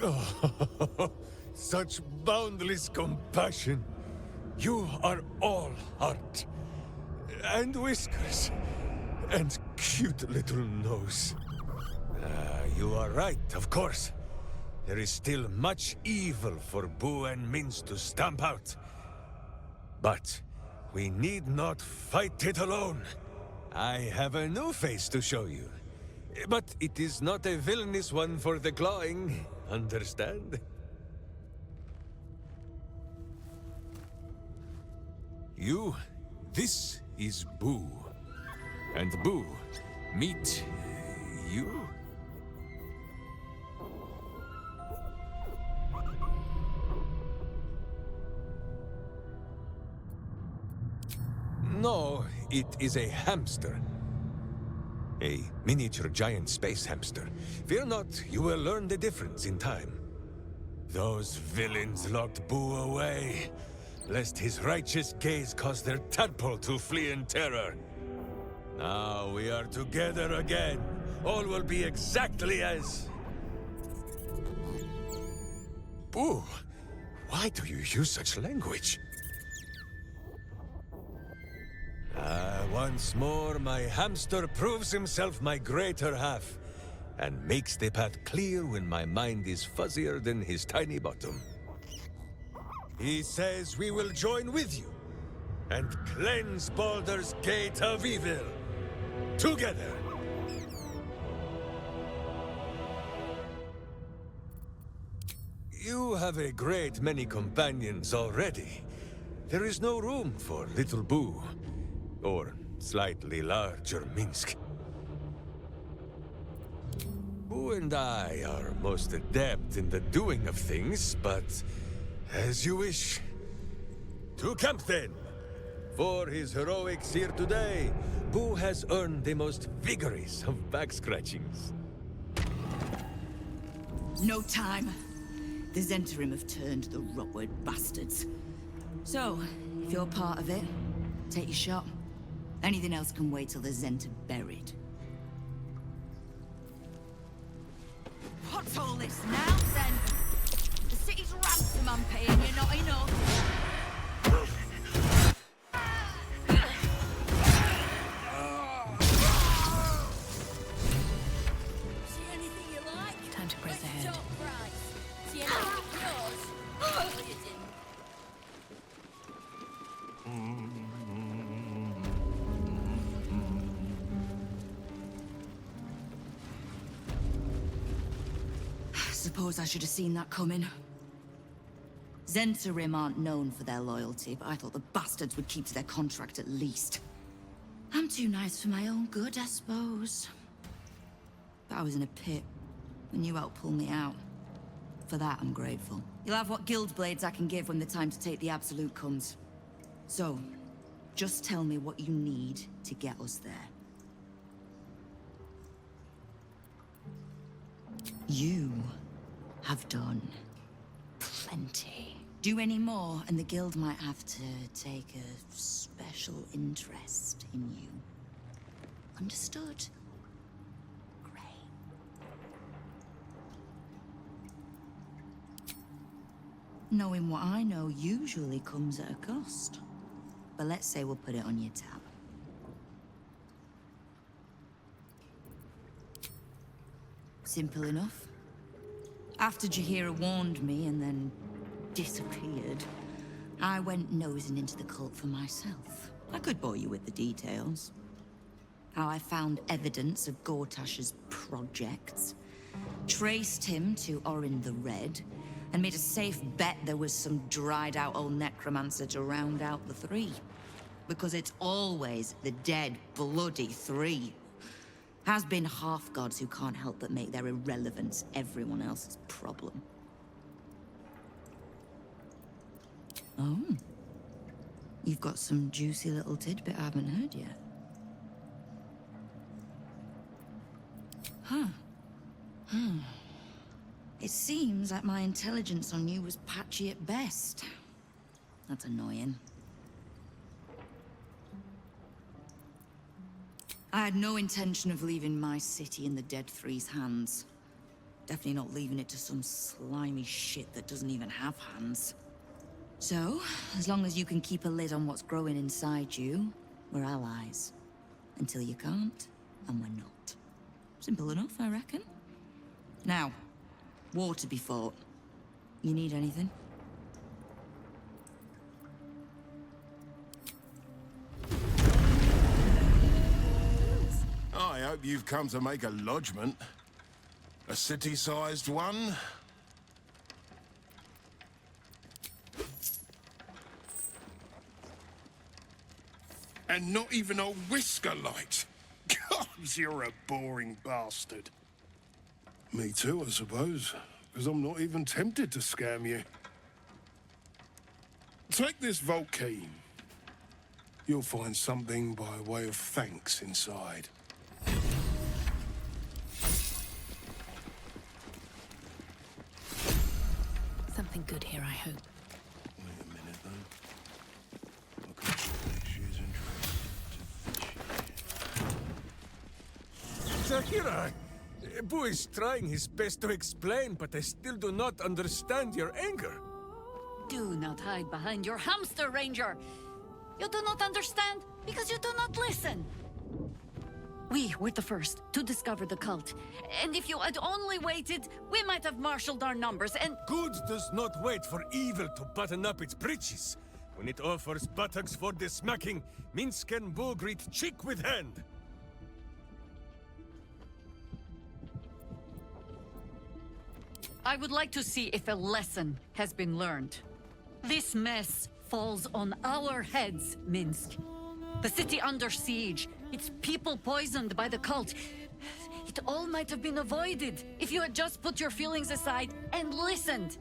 [SPEAKER 15] Oh, such boundless compassion. You are all heart, and whiskers, and cute little nose. You are right, of course. There is still much evil for Boo and Minsk to stamp out. But we need not fight it alone. I have a new face to show you. But it is not a villainous one for the clawing, understand? This is Boo. And Boo, meet you? No, it is a hamster. A miniature giant space hamster. Fear not, you will learn the difference in time. Those villains locked Boo away, lest his righteous gaze cause their tadpole to flee in terror. Now we are together again. All will be exactly as... Boo, why do you use such language? Once more, my hamster proves himself my greater half, and makes the path clear when my mind is fuzzier than his tiny bottom. He says we will join with you, and cleanse Baldur's Gate of evil. Together! You have a great many companions already. there is no room for little Boo, or slightly larger Minsk. Boo and I are most adept in the doing of things, but as you wish. To camp then! For his heroics here today, Boo has earned the most vigorous of back scratchings.
[SPEAKER 23] No time. The Zentarim have turned the rotward bastards. So, if you're part of it, take your shot. Anything else can wait till the Zent are buried. What's all this now, then? The city's ransom I'm paying you, not enough.
[SPEAKER 20] See anything you like?
[SPEAKER 17] Time to press ahead.
[SPEAKER 20] Top price. See anything yours? Oh, you didn't.
[SPEAKER 23] Suppose I should have seen that coming. Zentarim aren't known for their loyalty, but I thought the bastards would keep to their contract at least. I'm too nice for my own good, I suppose. But I was in a pit when you helped pull me out. For that, I'm grateful. You'll have what guild blades I can give when the time to take the absolute comes. So, just tell me what you need to get us there. You have done plenty. Do any more, and the guild might have to take a special interest in you. Understood? Great. Knowing what I know usually comes at a cost. But let's say we'll put it on your tab. Simple enough. After Jaheira warned me and then disappeared, I went nosing into the cult for myself. I could bore you with the details. How I found evidence of Gortash's projects, traced him to Orin the Red, and made a safe bet there was some dried-out old necromancer to round out the three. Because it's always the dead, bloody three. Has been half-gods who can't help but make their irrelevance everyone else's problem. Oh. You've got some juicy little tidbit I haven't heard yet. Huh. It seems like my intelligence on you was patchy at best. That's annoying. I had no intention of leaving my city in the Dead Three's hands. Definitely not leaving it to some slimy shit that doesn't even have hands. So, as long as you can keep a lid on what's growing inside you, we're allies. Until you can't, and we're not. Simple enough, I reckon. Now, war to be fought. You need anything?
[SPEAKER 5] I hope you've come to make a lodgment. A city-sized one? And not even a whisker light. God, you're a boring bastard. Me too, I suppose. Because I'm not even tempted to scam you. Take this vault key. You'll find something by way of thanks inside.
[SPEAKER 17] Something good here, I hope.
[SPEAKER 5] Wait a minute, though. I can't believe she's interested.
[SPEAKER 15] Jaheira! Boo is trying his best to explain, but I still do not understand your anger.
[SPEAKER 23] Do not hide behind your hamster, Ranger! You do not understand because you do not listen! We were the first to discover the cult. And if you had only waited, we might have marshaled our numbers and—
[SPEAKER 15] Good does not wait for evil to button up its breeches. When it offers buttocks for the smacking, Minsk and Boo greet cheek with hand.
[SPEAKER 23] I would like to see if a lesson has been learned. This mess falls on our heads, Minsk. The city under siege, its people poisoned by the cult. It all might have been avoided if you had just put your feelings aside and listened.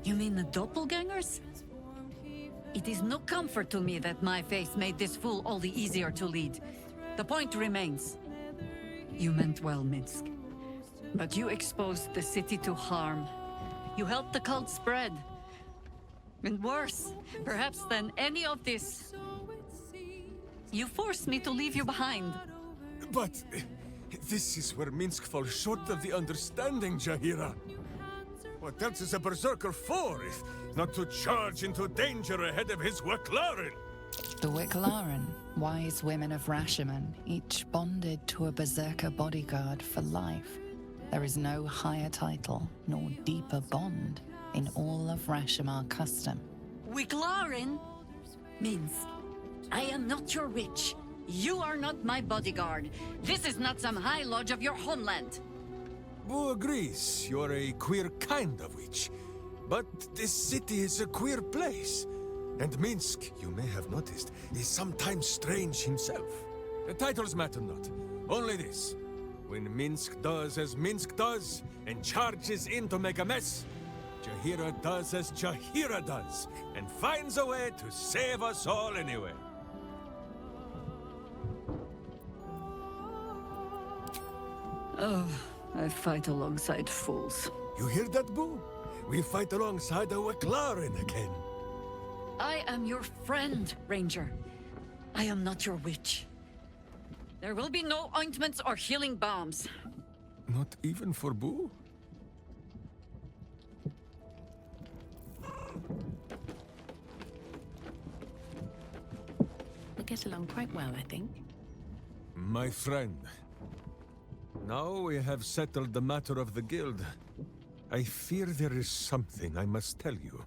[SPEAKER 23] You mean the doppelgangers? It is no comfort to me that my face made this fool all the easier to lead. The point remains. You meant well, Minsk. But you exposed the city to harm. You helped the cult spread. And worse, perhaps than any of this, you forced me to leave you behind.
[SPEAKER 15] But this is where Minsk falls short of the understanding, Jahira. What else is a berserker for, if not to charge into danger ahead of his Wicklaren?
[SPEAKER 1] The Wicklaren, wise women of Rashomon, each bonded to a berserker bodyguard for life. There is no higher title nor deeper bond in all of Rashomon custom.
[SPEAKER 23] Wicklaren? Minsk, I am not your witch. You are not my bodyguard. This is not some high lodge of your homeland.
[SPEAKER 15] Boo agrees you're a queer kind of witch. But this city is a queer place. And Minsk, you may have noticed, is sometimes strange himself. The titles matter not. Only this. When Minsk does as Minsk does, and charges in to make a mess, Jahira does as Jahira does, and finds a way to save us all anyway.
[SPEAKER 23] Oh, I fight alongside fools.
[SPEAKER 15] You hear that, Boo? We fight alongside a Wicklaren again.
[SPEAKER 23] I am your friend, Ranger. I am not your witch. There will be no ointments or healing balms.
[SPEAKER 15] Not even for Boo?
[SPEAKER 17] We get along quite well, I think.
[SPEAKER 15] My friend. Now we have settled the matter of the guild. I fear there is something I must tell you.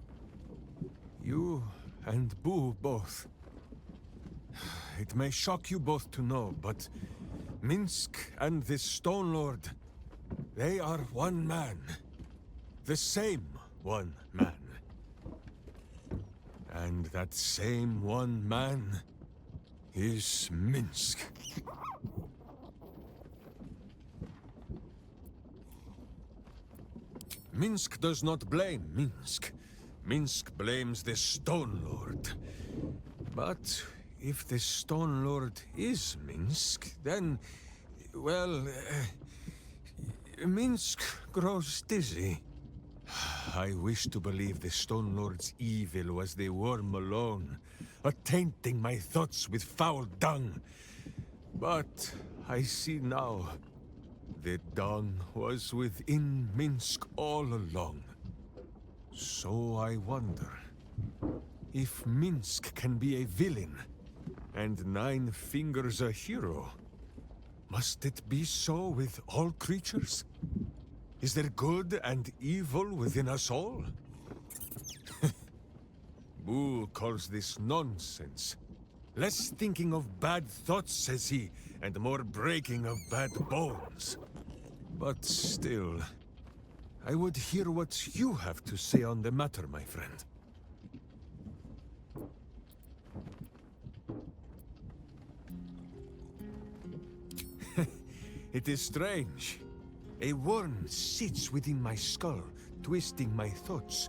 [SPEAKER 15] You and Boo both. It may shock you both to know, but Minsk and this Stone Lord, they are one man. The same one man. And that same one man is Minsk. Minsk does not blame Minsk. Minsk blames the Stone Lord. But if the Stone Lord is Minsk, then, well, Minsk grows dizzy. I wish to believe the Stone Lord's evil was the worm alone, tainting my thoughts with foul dung. But I see now, the dung was within Minsk all along. So I wonder, if Minsk can be a villain, and Nine Fingers a hero, must it be so with all creatures? Is there good and evil within us all? Boo calls this nonsense. Less thinking of bad thoughts, says he, and more breaking of bad bones. But still, I would hear what you have to say on the matter, my friend. It is strange. A worm sits within my skull, twisting my thoughts.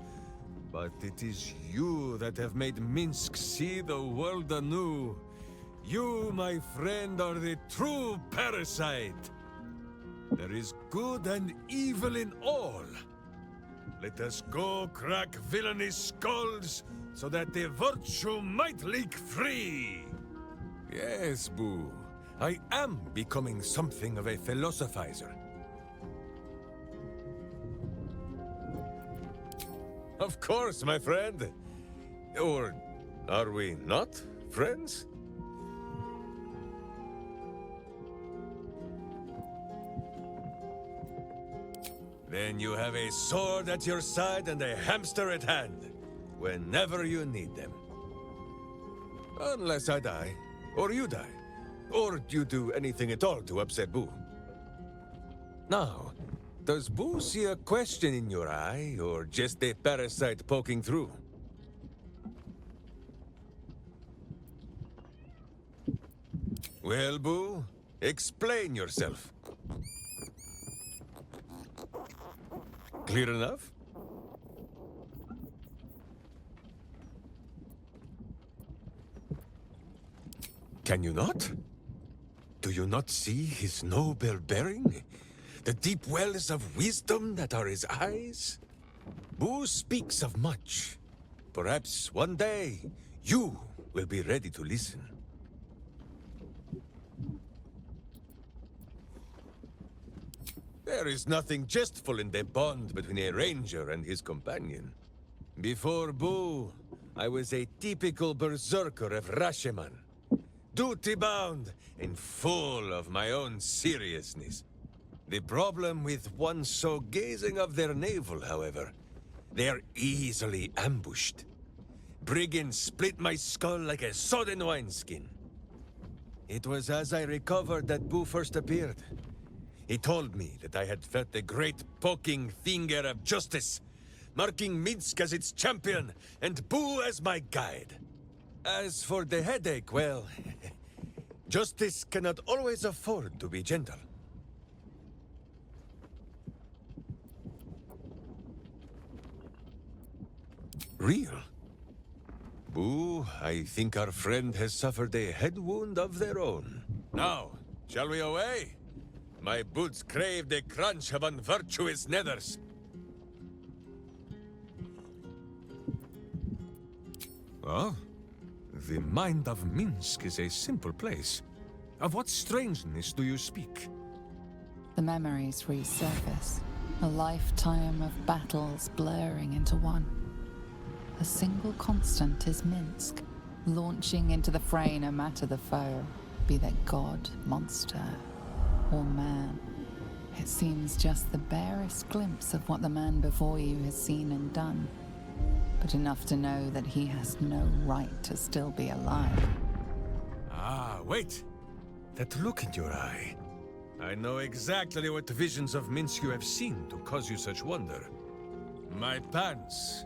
[SPEAKER 15] But it is you that have made Minsk see the world anew. You, my friend, are the true parasite. There is good and evil in all. Let us go crack villainous skulls, so that the virtue might leak free. Yes, Boo. I am becoming something of a philosophizer. Of course, my friend. Or are we not friends? Then you have a sword at your side and a hamster at hand, whenever you need them. Unless I die, or you die. Or do you do anything at all to upset Boo? Now, does Boo see a question in your eye, or just a parasite poking through? Well, Boo, explain yourself. Clear enough? Can you not? Do you not see his noble bearing? The deep wells of wisdom that are his eyes? Boo speaks of much. Perhaps one day, you will be ready to listen. There is nothing jestful in the bond between a ranger and his companion. Before Boo, I was a typical berserker of Rashomon. Duty-bound and full of my own seriousness. The problem with one so gazing of their navel, however, they are easily ambushed. Brigands split my skull like a sodden wineskin. It was as I recovered that Boo first appeared. He told me that I had felt the great poking finger of justice, marking Minsk as its champion and Boo as my guide. As for the headache, well, justice cannot always afford to be gentle. Real? Boo, I think our friend has suffered a head wound of their own. Now, shall we away? My boots crave the crunch of unvirtuous nethers. Oh? The mind of Minsk is a simple place. Of what strangeness do you speak?
[SPEAKER 1] The memories resurface. A lifetime of battles blurring into one. A single constant is Minsk, launching into the fray no matter the foe, be they god, monster, or man. It seems just the barest glimpse of what the man before you has seen and done, but enough to know that he has no right to still be alive.
[SPEAKER 15] Ah, wait! That look in your eye. I know exactly what visions of Minsk you have seen to cause you such wonder. My pants.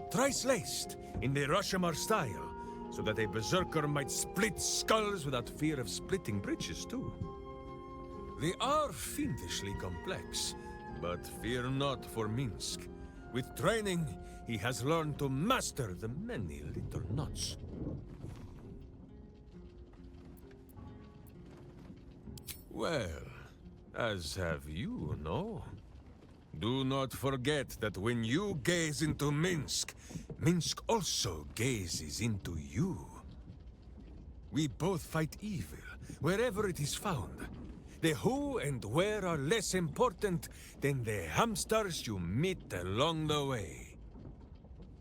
[SPEAKER 15] Thrice laced, in the Rashomon style, so that a berserker might split skulls without fear of splitting bridges, too. They are fiendishly complex, but fear not for Minsk. With training, he has learned to master the many little knots. Well, as have you, no? Do not forget that when you gaze into Minsk, Minsk also gazes into you. We both fight evil, wherever it is found. The who and where are less important than the hamsters you meet along the way.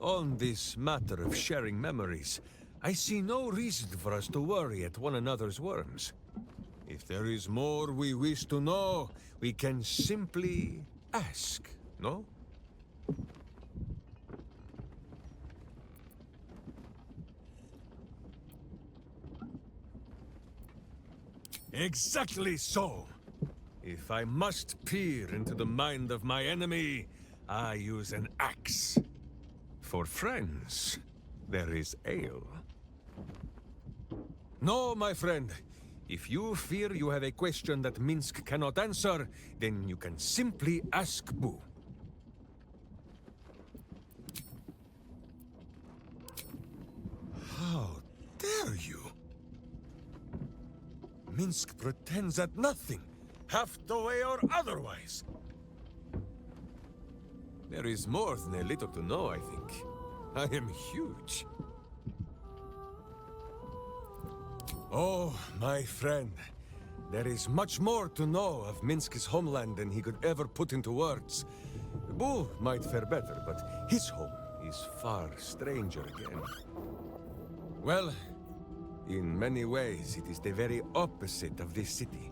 [SPEAKER 15] On this matter of sharing memories, I see no reason for us to worry at one another's worms. If there is more we wish to know, we can simply ask, no? Exactly so! If I must peer into the mind of my enemy, I use an axe. For friends, there is ale. No, my friend. If you fear you have a question that Minsk cannot answer, then you can simply ask Boo. How dare you? Minsk pretends at nothing, half the way or otherwise. There is more than a little to know, I think. I am huge. Oh, my friend. There is much more to know of Minsk's homeland than he could ever put into words. Boo might fare better, but his home is far stranger again. Well, in many ways, it is the very opposite of this city.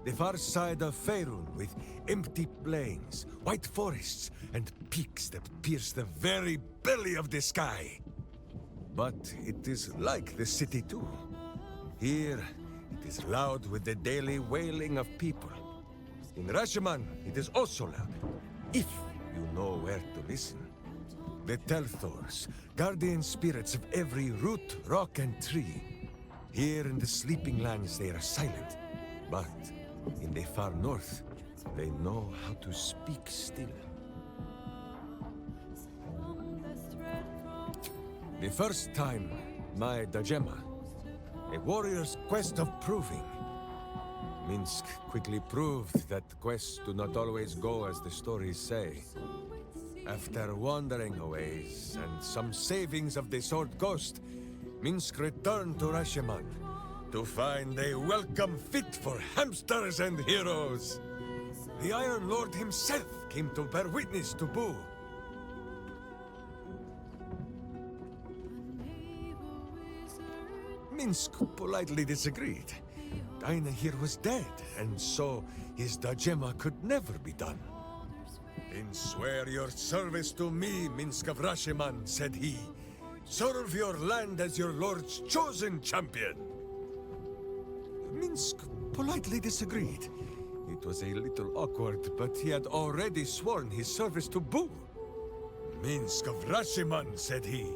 [SPEAKER 15] The far side of Faerun, with empty plains, white forests, and peaks that pierce the very belly of the sky. But it is like the city too. Here, is loud with the daily wailing of people. In Rashomon, it is also loud, if you know where to listen. The Telthors, guardian spirits of every root, rock, and tree. Here in the Sleeping Lands they are silent, but in the far north, they know how to speak still. The first time, my Dajema, a warrior's quest of proving. Minsk quickly proved that quests do not always go as the stories say. After wandering a ways and some savings of the Sword Ghost, Minsk returned to Rashomon to find a welcome fit for hamsters and heroes. The Iron Lord himself came to bear witness to Boo. Minsk politely disagreed. Dinah here was dead, and so his Dajema could never be done. "Then swear your service to me, Minsk of Rashomon," said he. "Serve your land as your lord's chosen champion." Minsk politely disagreed. It was a little awkward, but he had already sworn his service to Boo. "Minsk of Rashomon," said he,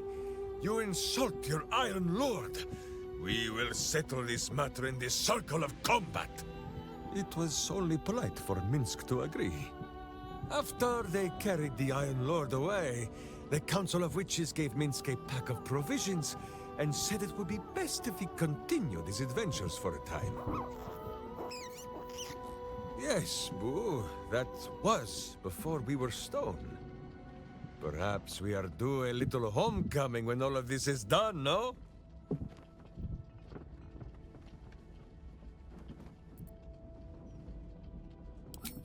[SPEAKER 15] "you insult your Iron Lord. We will settle this matter in the circle of combat." It was only polite for Minsk to agree. After they carried the Iron Lord away, the Council of Witches gave Minsk a pack of provisions and said it would be best if he continued his adventures for a time. Yes, Boo, that was before we were stone. Perhaps we are due a little homecoming when all of this is done, no?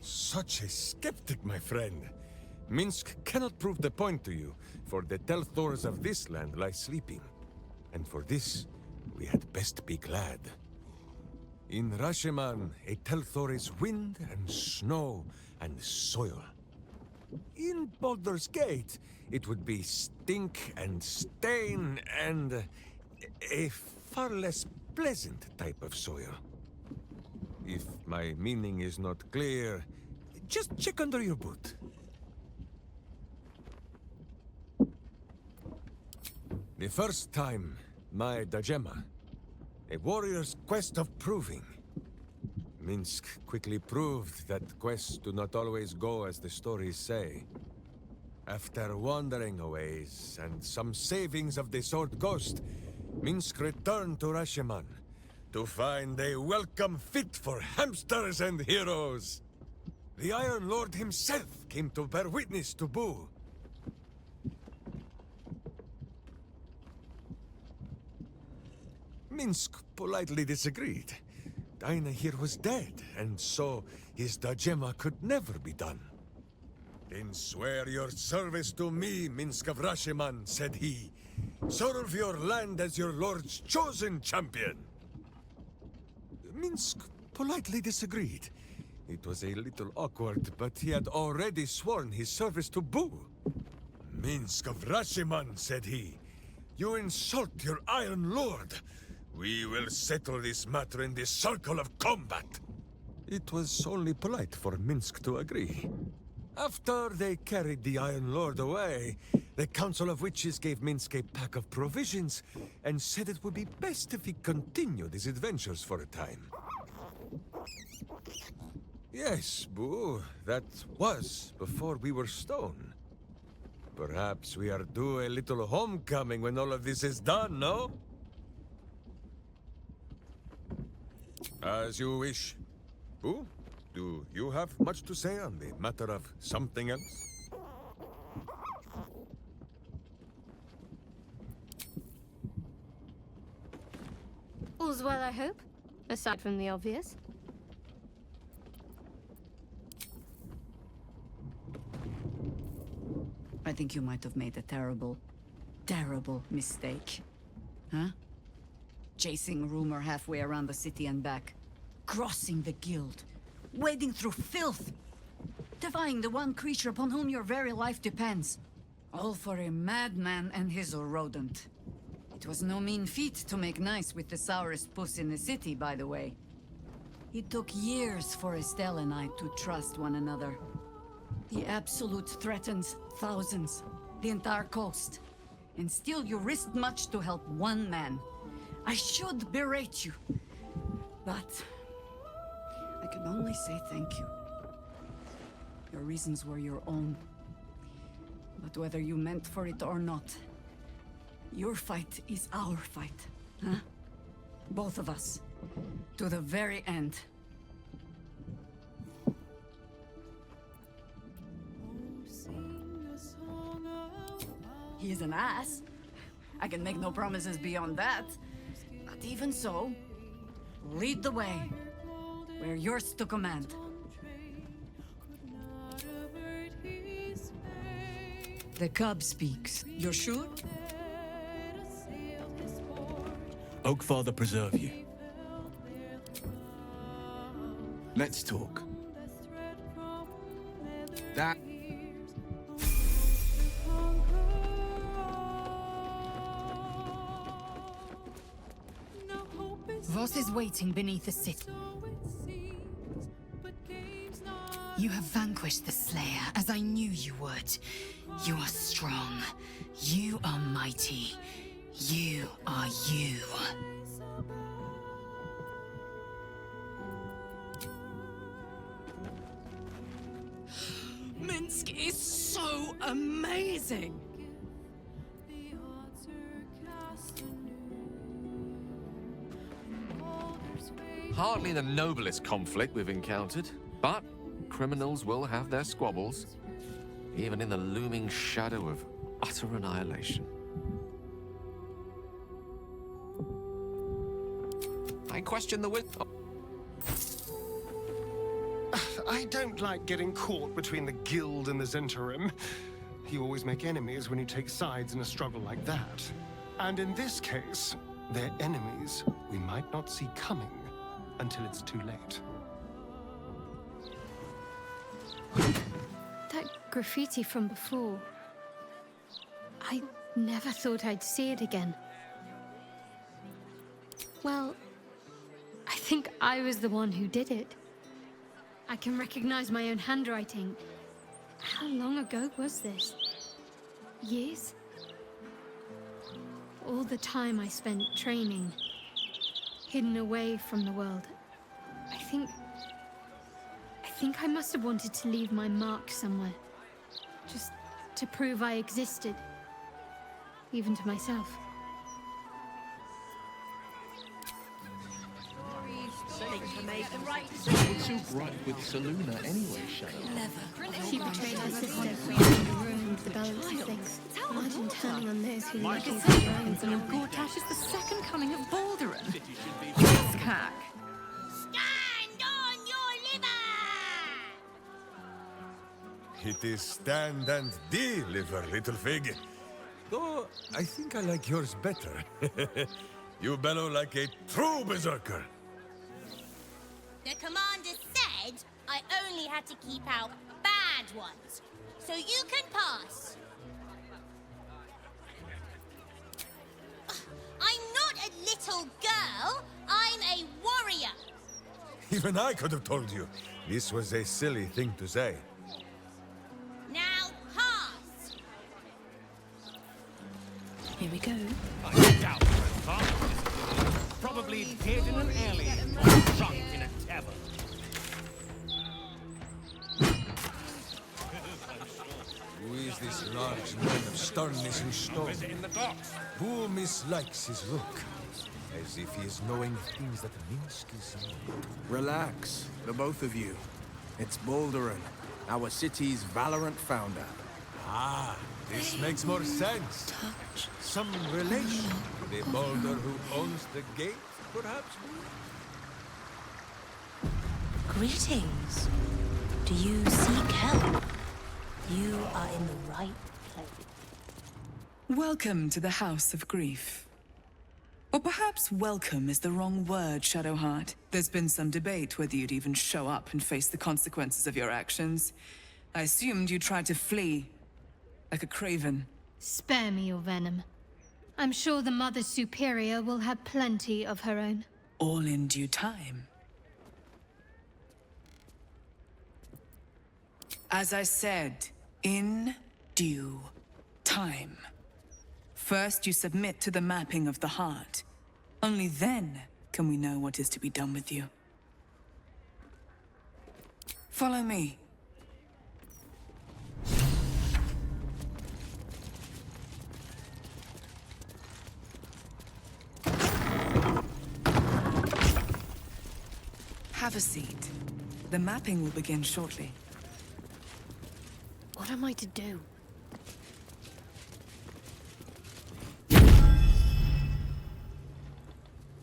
[SPEAKER 15] Such a skeptic, my friend. Minsk cannot prove the point to you, for the Telthors of this land lie sleeping. And for this, we had best be glad. In Rashomon, a Telthor is wind and snow and soil. In Baldur's Gate, it would be stink and stain and a far less pleasant type of soil. If my meaning is not clear, just check under your boot. The first time, my Dajema, a warrior's quest of proving. Minsk quickly proved that quests do not always go as the stories say. After wandering a ways and some savings of the Sword Ghost, Minsk returned to Rashomon to find a welcome fit for hamsters and heroes. The Iron Lord himself came to bear witness to Boo. Minsk politely disagreed. Dinah here was dead, and so his Dajema could never be done. "Then swear your service to me, Minsk of Rashomon," said he. "Serve your land as your lord's chosen champion." Minsk politely disagreed. It was a little awkward, but he had already sworn his service to Boo. "Minsk of Rashomon," said he, "you insult your Iron Lord. We will settle this matter in the circle of combat." It was only polite for Minsk to agree. After they carried the Iron Lord away, the Council of Witches gave Minsk a pack of provisions and said it would be best if he continued his adventures for a time. Yes, Boo, that was before we were stone. Perhaps we are due a little homecoming when all of this is done, no? As you wish. Boo, do you have much to say on the matter of something else?
[SPEAKER 13] All's well, I hope, aside from the obvious.
[SPEAKER 23] I think you might have made a terrible, terrible mistake. Huh? Chasing rumor halfway around the city and back. Crossing the guild. Wading through filth. Defying the one creature upon whom your very life depends. All for a madman and his rodent. It It was no mean feat to make nice with the sourest puss in the city, by the way. It took years for Estelle and I to trust one another. The Absolute threatens thousands, the entire coast. And still you risked much to help one man. I should berate you, but I can only say thank you. Your reasons were your own. But whether you meant for it or not, your fight is our fight, huh? Both of us. To the very end. He is an ass. I can make no promises beyond that. But even so, lead the way. We're yours to command. The cub speaks. You're sure?
[SPEAKER 6] Oakfather preserve you.
[SPEAKER 4] Let's talk. That...
[SPEAKER 12] Voss is waiting beneath the city. You have vanquished the Slayer, as I knew you would. You are strong. You are mighty. You are you.
[SPEAKER 10] Minsk is so amazing!
[SPEAKER 4] Hardly the noblest conflict we've encountered, but criminals will have their squabbles, even in the looming shadow of utter annihilation. I question the wit.
[SPEAKER 8] I don't like getting caught between the guild and the Zentarim. You always make enemies when you take sides in a struggle like that. And in this case, they're enemies we might not see coming until it's too late.
[SPEAKER 13] That graffiti from before. I never thought I'd see it again. Well, I think I was the one who did it. I can recognize my own handwriting. How long ago was this? Years? All the time I spent training, hidden away from the world. I think I must have wanted to leave my mark somewhere. Just to prove I existed. Even to myself.
[SPEAKER 3] What's so bright with Saluna anyway, Shadow?
[SPEAKER 13] She betrayed her sister and ruined the balance of things. Imagine turning on those who lead you to the ruins and
[SPEAKER 21] Gortash is the second coming of Baldurin. Yes, hack.
[SPEAKER 20] Stand on your liver!
[SPEAKER 15] It is stand and deliver, little fig. Though I think I like yours better. You bellow like a true berserker.
[SPEAKER 20] The commander said I only had to keep out bad ones. So you can pass. I'm not a little girl. I'm a warrior.
[SPEAKER 15] Even I could have told you. This was a silly thing to say.
[SPEAKER 20] Now pass.
[SPEAKER 21] Here we go.
[SPEAKER 22] I doubt that. Probably hid in an alien or drunk in a tavern.
[SPEAKER 15] Who is this large man of sternness and stone? Who mislikes his look? As if he is knowing things that Minsk is not.
[SPEAKER 24] Relax, the both of you. It's Baldurin, our city's valorant founder.
[SPEAKER 15] Ah, this makes more sense. Some relation to the Baldur who owns the gate, perhaps?
[SPEAKER 21] Greetings. Do you seek help? You are in the right place.
[SPEAKER 25] Welcome to the House of Grief. Or perhaps welcome is the wrong word, Shadowheart. There's been some debate whether you'd even show up and face the consequences of your actions. I assumed you tried to flee, like a craven.
[SPEAKER 13] Spare me your venom. I'm sure the Mother Superior will have plenty of her own.
[SPEAKER 25] All in due time. As I said, in due time. First, you submit to the mapping of the heart. Only then can we know what is to be done with you. Follow me. Have a seat. The mapping will begin shortly.
[SPEAKER 13] What am I to do?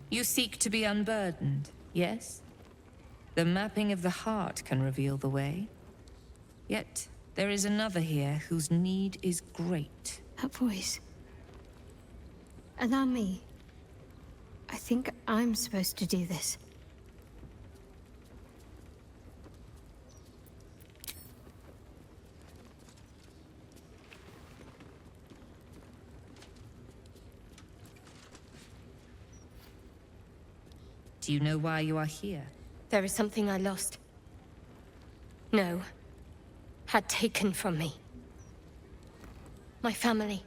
[SPEAKER 2] You seek to be unburdened, yes? The mapping of the heart can reveal the way. Yet, there is another here whose need is great.
[SPEAKER 13] That voice. Allow me. I think I'm supposed to do this.
[SPEAKER 2] Do you know why you are here?
[SPEAKER 13] There is something I lost. No. Had taken from me. My family.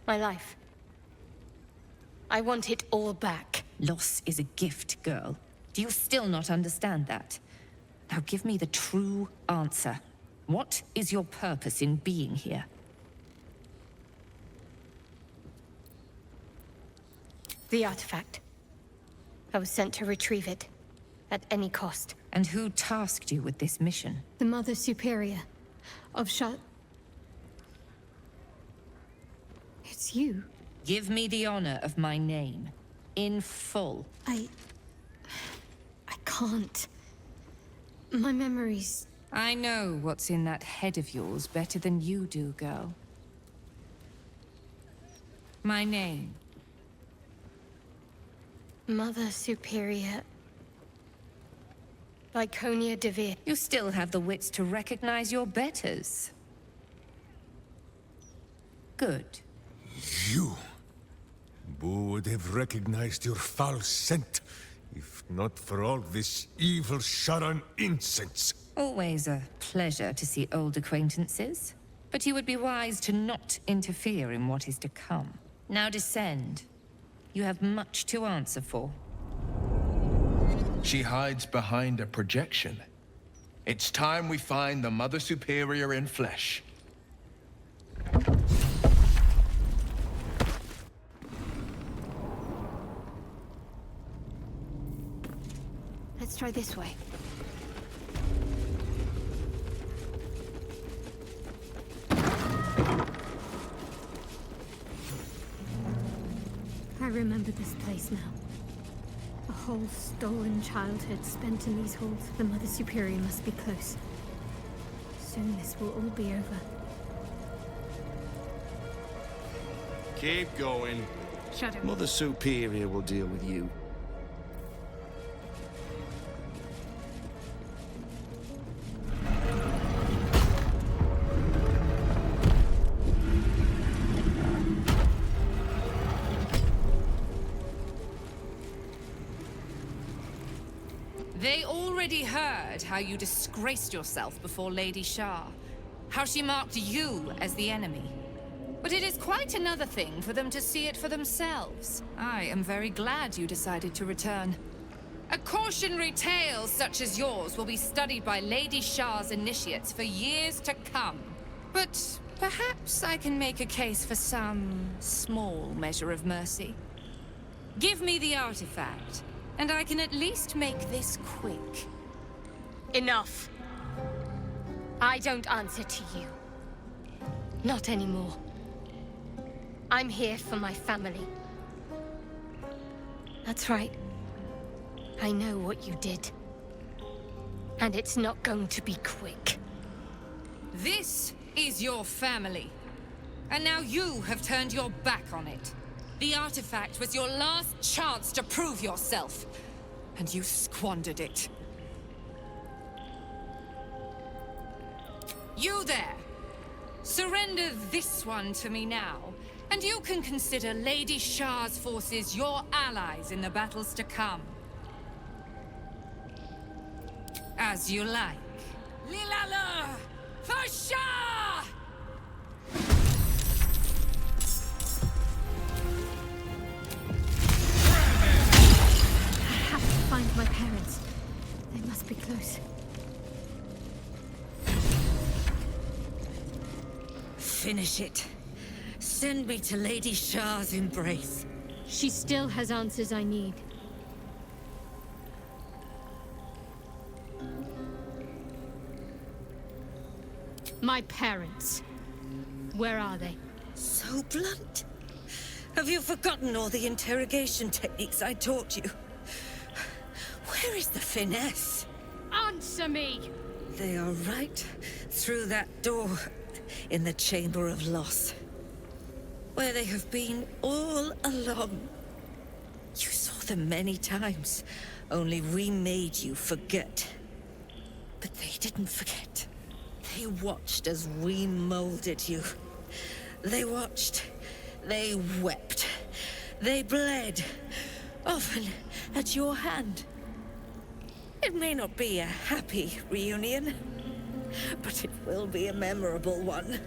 [SPEAKER 13] My life. I want it all back.
[SPEAKER 2] Loss is a gift, girl. Do you still not understand that? Now give me the true answer. What is your purpose in being here?
[SPEAKER 13] The artifact. I was sent to retrieve it. At any cost.
[SPEAKER 2] And who tasked you with this mission?
[SPEAKER 13] The Mother Superior. Of It's you.
[SPEAKER 2] Give me the honor of my name. In full.
[SPEAKER 13] I can't. My memories...
[SPEAKER 2] I know what's in that head of yours better than you do, girl. My name.
[SPEAKER 13] Mother Superior... Lyconia Devere.
[SPEAKER 2] You still have the wits to recognize your betters. Good.
[SPEAKER 15] You? Who would have recognized your foul scent, if not for all this evil Sharan incense?
[SPEAKER 2] Always a pleasure to see old acquaintances. But you would be wise to not interfere in what is to come. Now descend. You have much to answer for.
[SPEAKER 3] She hides behind a projection. It's time we find the Mother Superior in flesh.
[SPEAKER 13] Let's try this way. I remember this place now. A whole stolen childhood spent in these halls. The Mother Superior must be close. Soon this will all be over.
[SPEAKER 7] Keep going.
[SPEAKER 13] Shadow.
[SPEAKER 7] Mother Superior will deal with you.
[SPEAKER 2] They already heard how you disgraced yourself before Lady Shah. How she marked you as the enemy. But it is quite another thing for them to see it for themselves. I am very glad you decided to return. A cautionary tale such as yours will be studied by Lady Shah's initiates for years to come. But perhaps I can make a case for some small measure of mercy. Give me the artifact. And I can at least make this quick.
[SPEAKER 13] Enough. I don't answer to you. Not anymore. I'm here for my family. That's right. I know what you did. And it's not going to be quick.
[SPEAKER 2] This is your family. And now you have turned your back on it. The artifact was your last chance to prove yourself, and you squandered it. You there! Surrender this one to me now, And you can consider Lady Shah's forces your allies in the battles to come. As you like. Lilala! For Shah!
[SPEAKER 13] I have to find my parents. They must be close.
[SPEAKER 9] Finish it. Send me to Lady Shah's embrace.
[SPEAKER 13] She still has answers I need. My parents. Where are they?
[SPEAKER 9] So blunt. Have you forgotten all the interrogation techniques I taught you? Where is the finesse?
[SPEAKER 13] Answer me!
[SPEAKER 9] They are right through that door in the Chamber of Loss, where they have been all along. You saw them many times, only we made you forget. But they didn't forget. They watched as we molded you. They watched, they wept, they bled, often at your hand. It may not be a happy reunion, but it will be a memorable one.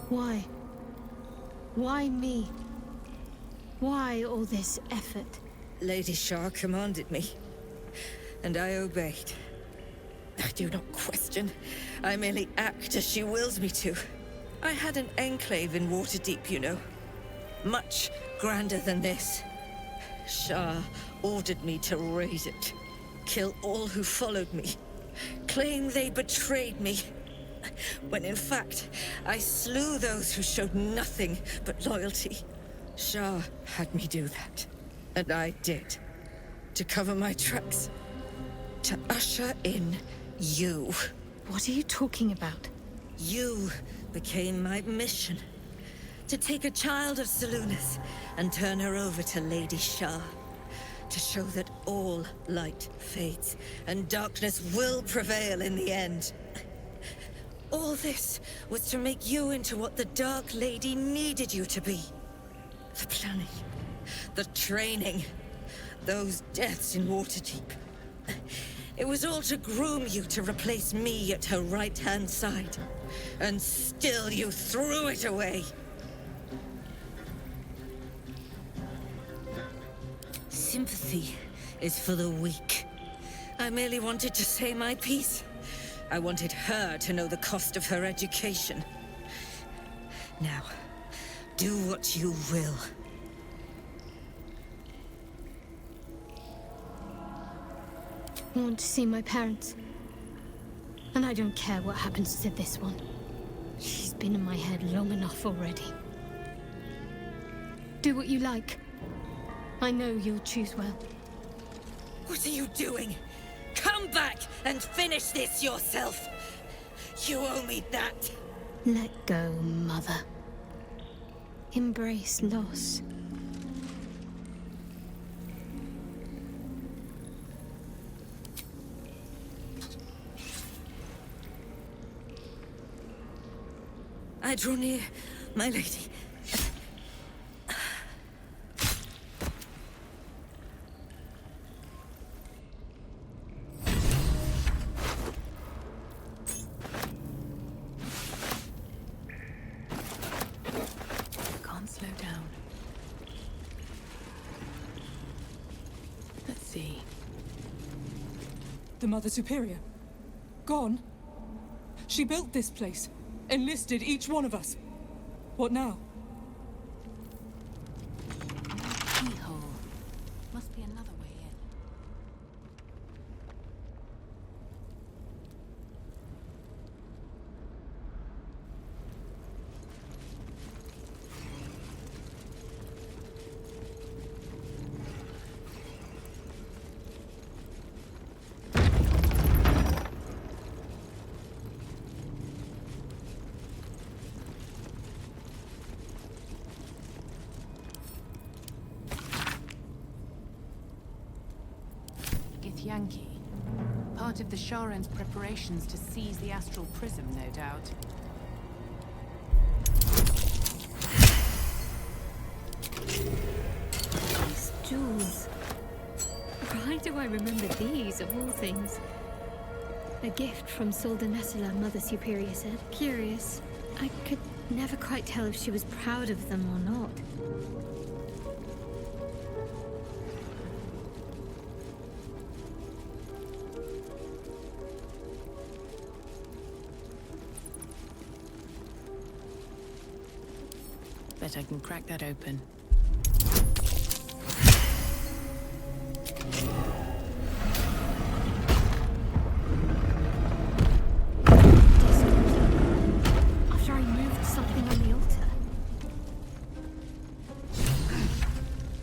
[SPEAKER 13] Why? Why me? Why all this effort?
[SPEAKER 9] Lady Shah commanded me, and I obeyed. I do not question. I merely act as she wills me to. I had an enclave in Waterdeep, you know. Much grander than this. Shah ordered me to raise it, kill all who followed me, claim they betrayed me, when in fact I slew those who showed nothing but loyalty. Shah had me do that, and I did, to cover my tracks, to usher in you.
[SPEAKER 13] What are you talking about?
[SPEAKER 9] You became my mission. To take a child of Selûne's and turn her over to Lady Shah. To show that all light fades and darkness will prevail in the end. All this was to make you into what the Dark Lady needed you to be. The planning, the training, those deaths in Waterdeep. It was all to groom you to replace me at her right-hand side. And still you threw it away. Sympathy is for the weak. I merely wanted to say my piece. I wanted her to know the cost of her education. Now, do what you will.
[SPEAKER 13] I want to see my parents. And I don't care what happens to this one. She's been in my head long enough already. Do what you like. I know you'll choose well.
[SPEAKER 9] What are you doing? Come back and finish this yourself. You owe me that.
[SPEAKER 13] Let go, Mother. Embrace loss.
[SPEAKER 9] I draw near, my lady.
[SPEAKER 17] Slow down. Let's see.
[SPEAKER 14] The Mother Superior? Gone? She built this place, enlisted each one of us. What now?
[SPEAKER 17] Keyhole. Must be another way in. Yankee. Part of the Sharen's preparations to seize the astral prism, no doubt.
[SPEAKER 13] These jewels. Why do I remember these, of all things? A gift from Solda Nesula, Mother Superior said. Curious. I could never quite tell if she was proud of them or not.
[SPEAKER 17] Bet I can crack that open.
[SPEAKER 13] After I moved something on the altar.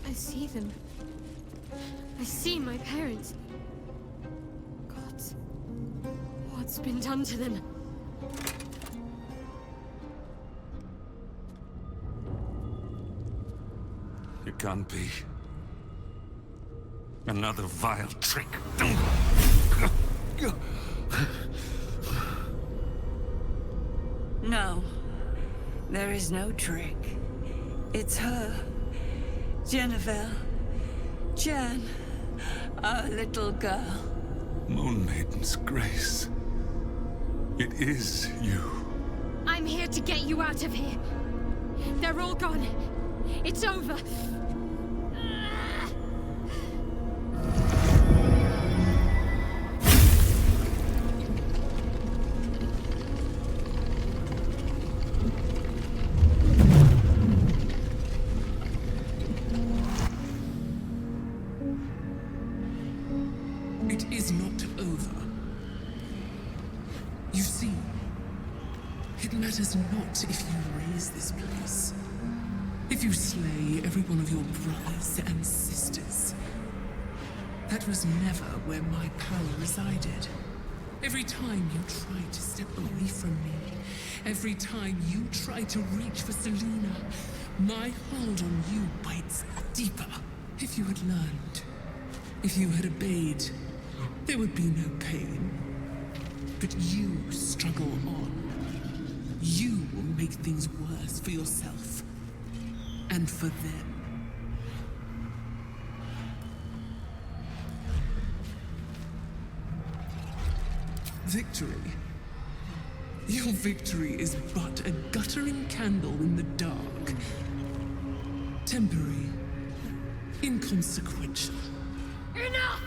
[SPEAKER 13] I see them. I see my parents. Gods. What's been done to them?
[SPEAKER 5] It can't be. Another vile trick.
[SPEAKER 10] No, there is no trick. It's her. Jennifer. Jen. Our little girl.
[SPEAKER 5] Moon Maiden's grace. It is you.
[SPEAKER 13] I'm here to get you out of here. They're all gone. It's over.
[SPEAKER 11] It is not over. You see, it matters not if you raise this place. If you slay every one of your brothers and sisters. That was never where my power resided. Every time you try to step away from me, every time you try to reach for Selena, my hold on you bites deeper. If you had learned, if you had obeyed, there would be no pain. But you struggle on. You will make things worse for yourself. And for them. Victory. Your victory is but a guttering candle in the dark. Temporary. Inconsequential.
[SPEAKER 13] Enough!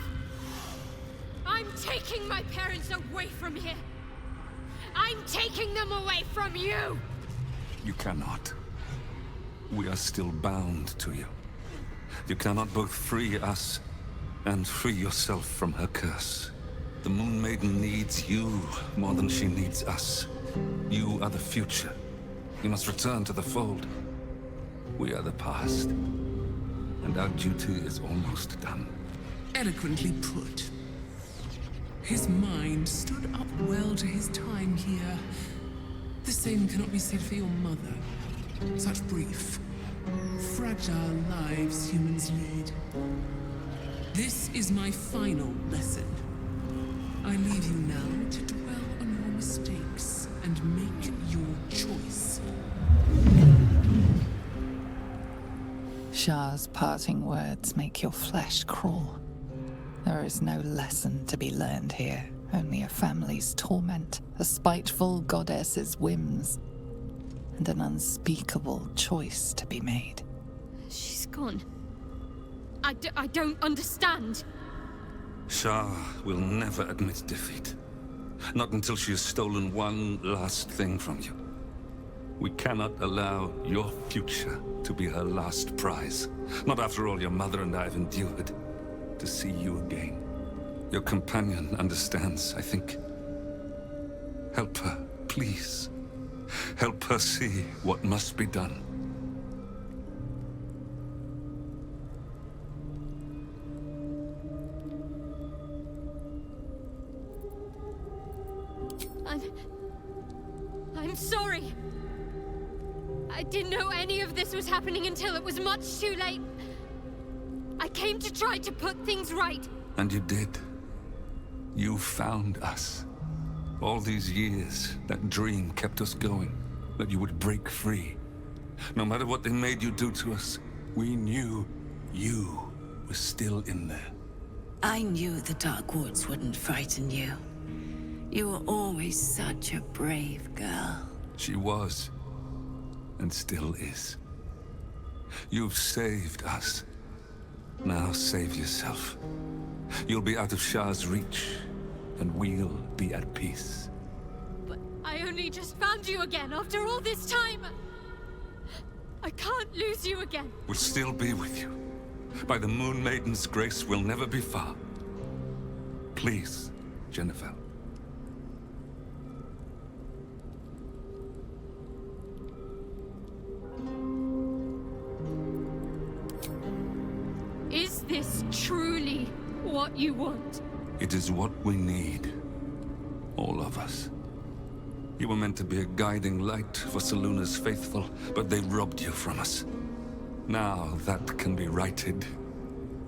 [SPEAKER 13] I'm taking my parents away from here. I'm taking them away from you!
[SPEAKER 5] You cannot. We are still bound to you. You cannot both free us and free yourself from her curse. The Moon Maiden needs you more than she needs us. You are the future. You must return to the fold. We are the past. And our duty is almost done.
[SPEAKER 11] Eloquently put. His mind stood up well to his time here. The same cannot be said for your mother. Such brief, fragile lives humans lead. This is my final lesson. I leave you now to dwell on your mistakes and make your choice.
[SPEAKER 1] Shah's parting words make your flesh crawl. There is no lesson to be learned here, only a family's torment, a spiteful goddess's whims, and an unspeakable choice to be made.
[SPEAKER 13] She's gone. I don't understand.
[SPEAKER 5] Shah will never admit defeat. Not until she has stolen one last thing from you. We cannot allow your future to be her last prize. Not after all your mother and I have endured. To see you again. Your companion understands, I think. Help her, please. Help her see what must be done.
[SPEAKER 13] I'm sorry. I didn't know any of this was happening until it was much too late. I came to try to put things right.
[SPEAKER 5] And you did. You found us. All these years, that dream kept us going, that you would break free. No matter what they made you do to us, we knew you were still in there.
[SPEAKER 6] I knew the Dark Woods wouldn't frighten you. You were always such a brave girl.
[SPEAKER 5] She was, and still is. You've saved us. Now save yourself. You'll be out of Shah's reach, and we'll be at peace.
[SPEAKER 13] But I only just found you again after all this time. I can't lose you again.
[SPEAKER 5] We'll still be with you. By the Moon Maiden's grace, we'll never be far. Please, Jennifer.
[SPEAKER 13] Is this truly what you want?
[SPEAKER 5] It is what we need. All of us. You were meant to be a guiding light for Selûne's faithful, but they robbed you from us. Now that can be righted,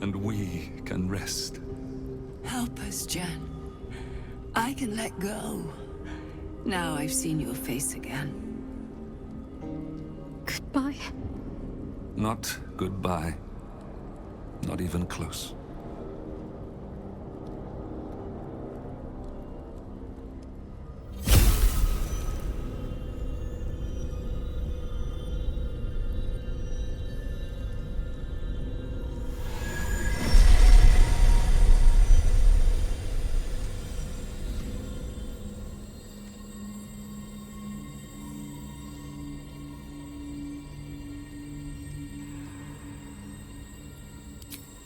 [SPEAKER 5] and we can rest.
[SPEAKER 6] Help us, Jen. I can let go. Now I've seen your face again.
[SPEAKER 13] Goodbye.
[SPEAKER 5] Not goodbye. Not even close.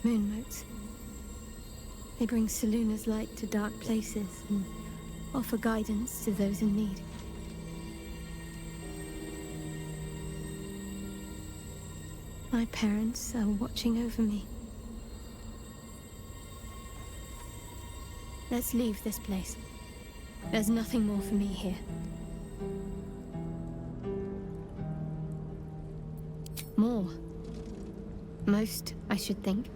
[SPEAKER 13] Moon motes. They bring Selûne's light to dark places and offer guidance to those in need. My parents are watching over me. Let's leave this place. There's nothing more for me here. More. Most, I should think.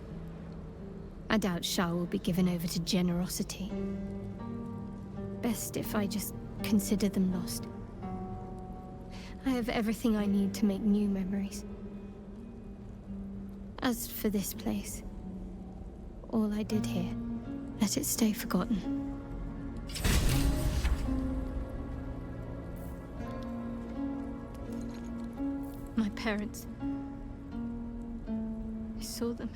[SPEAKER 13] I doubt Shah will be given over to generosity. Best if I just consider them lost. I have everything I need to make new memories. As for this place, all I did here, let it stay forgotten. My parents. I saw them.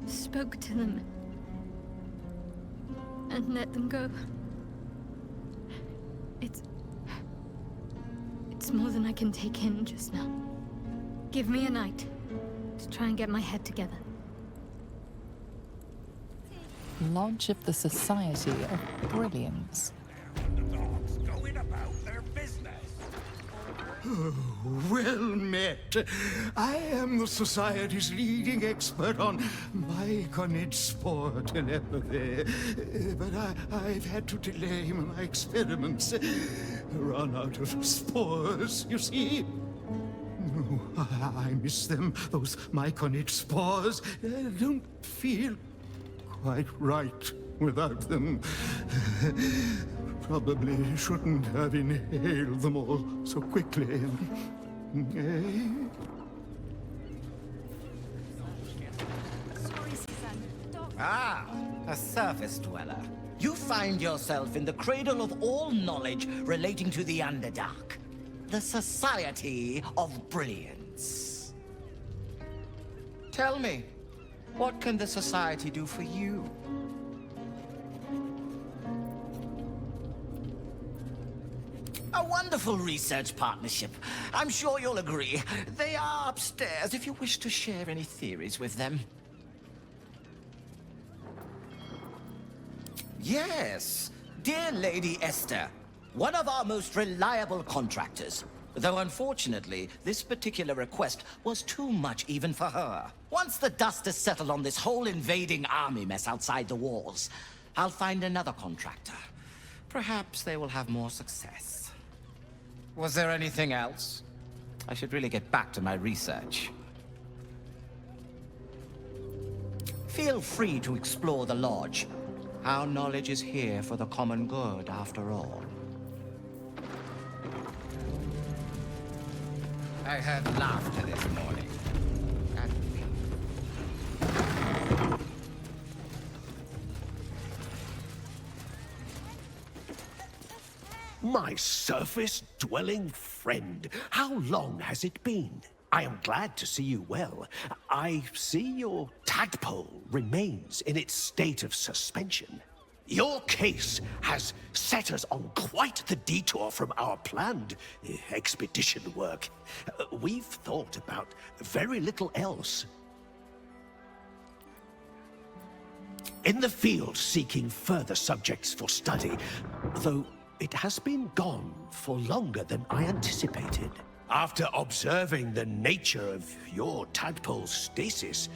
[SPEAKER 13] Spoke to them. And let them go. It's more than I can take in just now. Give me a night to try and get my head together.
[SPEAKER 1] Lodge of the Society of Brilliance.
[SPEAKER 16] Well met. I am the Society's leading expert on myconid spore telepathy. But I've had to delay my experiments. Run out of spores, you see. Oh, I miss them, those myconid spores. I don't feel quite right without them. Probably shouldn't have inhaled them all so quickly.
[SPEAKER 18] Ah, a surface dweller. You find yourself in the cradle of all knowledge relating to the Underdark. The Society of Brilliance. Tell me, what can the Society do for you? A wonderful research partnership. I'm sure you'll agree. They are upstairs if you wish to share any theories with them. Yes, dear Lady Esther, one of our most reliable contractors. Though unfortunately, this particular request was too much even for her. Once the dust is settled on this whole invading army mess outside the walls, I'll find another contractor. Perhaps they will have more success. Was there anything else? I should really get back to my research. Feel free to explore the lodge. Our knowledge is here for the common good, after all. I heard laughter this morning.
[SPEAKER 4] My surface-dwelling friend, how long has it been? I am glad to see you well. I see your tadpole remains in its state of suspension. Your case has set us on quite the detour from our planned expedition work. We've thought about very little else. In the field seeking further subjects for study, though it has been gone for longer than I anticipated. After observing the nature of your tadpole's stasis,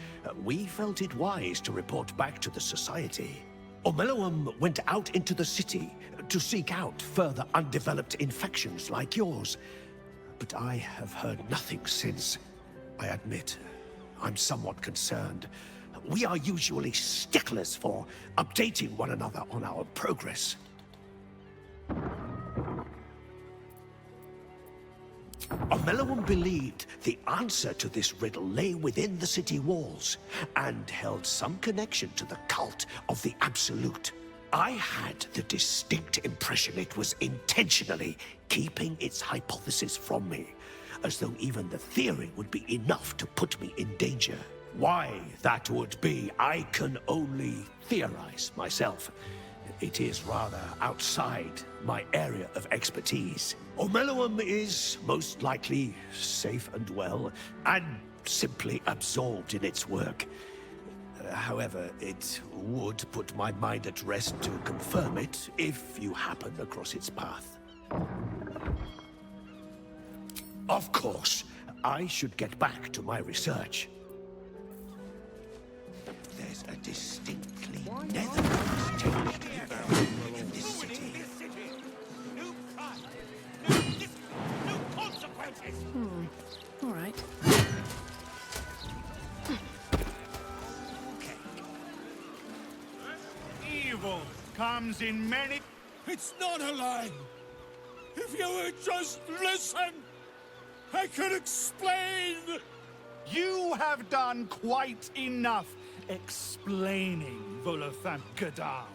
[SPEAKER 4] we felt it wise to report back to the Society. Omeluum went out into the city to seek out further undeveloped infections like yours. But I have heard nothing since. I admit, I'm somewhat concerned. We are usually sticklers for updating one another on our progress. Omeluum believed the answer to this riddle lay within the city walls, and held some connection to the cult of the Absolute. I had the distinct impression it was intentionally keeping its hypothesis from me, as though even the theory would be enough to put me in danger. Why that would be, I can only theorize myself. It is rather outside my area of expertise. Omeluum is most likely safe and well, and simply absorbed in its work. However, it would put my mind at rest to confirm it if you happen across its path. Of course, I should get back to my research. There's a distinctly netherworld's change in this city.
[SPEAKER 22] New crime! New consequences!
[SPEAKER 17] All right.
[SPEAKER 22] Evil comes in many...
[SPEAKER 15] It's not a lie! If you would just listen, I could explain!
[SPEAKER 22] You have done quite enough explaining, Volothamp Gadam.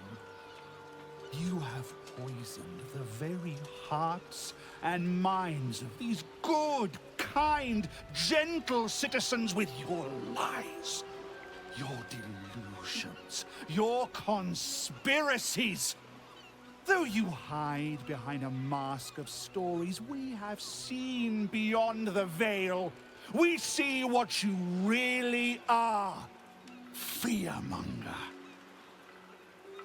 [SPEAKER 22] You have poisoned the very hearts and minds of these good, kind, gentle citizens with your lies, your delusions, your conspiracies. Though you hide behind a mask of stories, we have seen beyond the veil. We see what you really are. Fearmonger.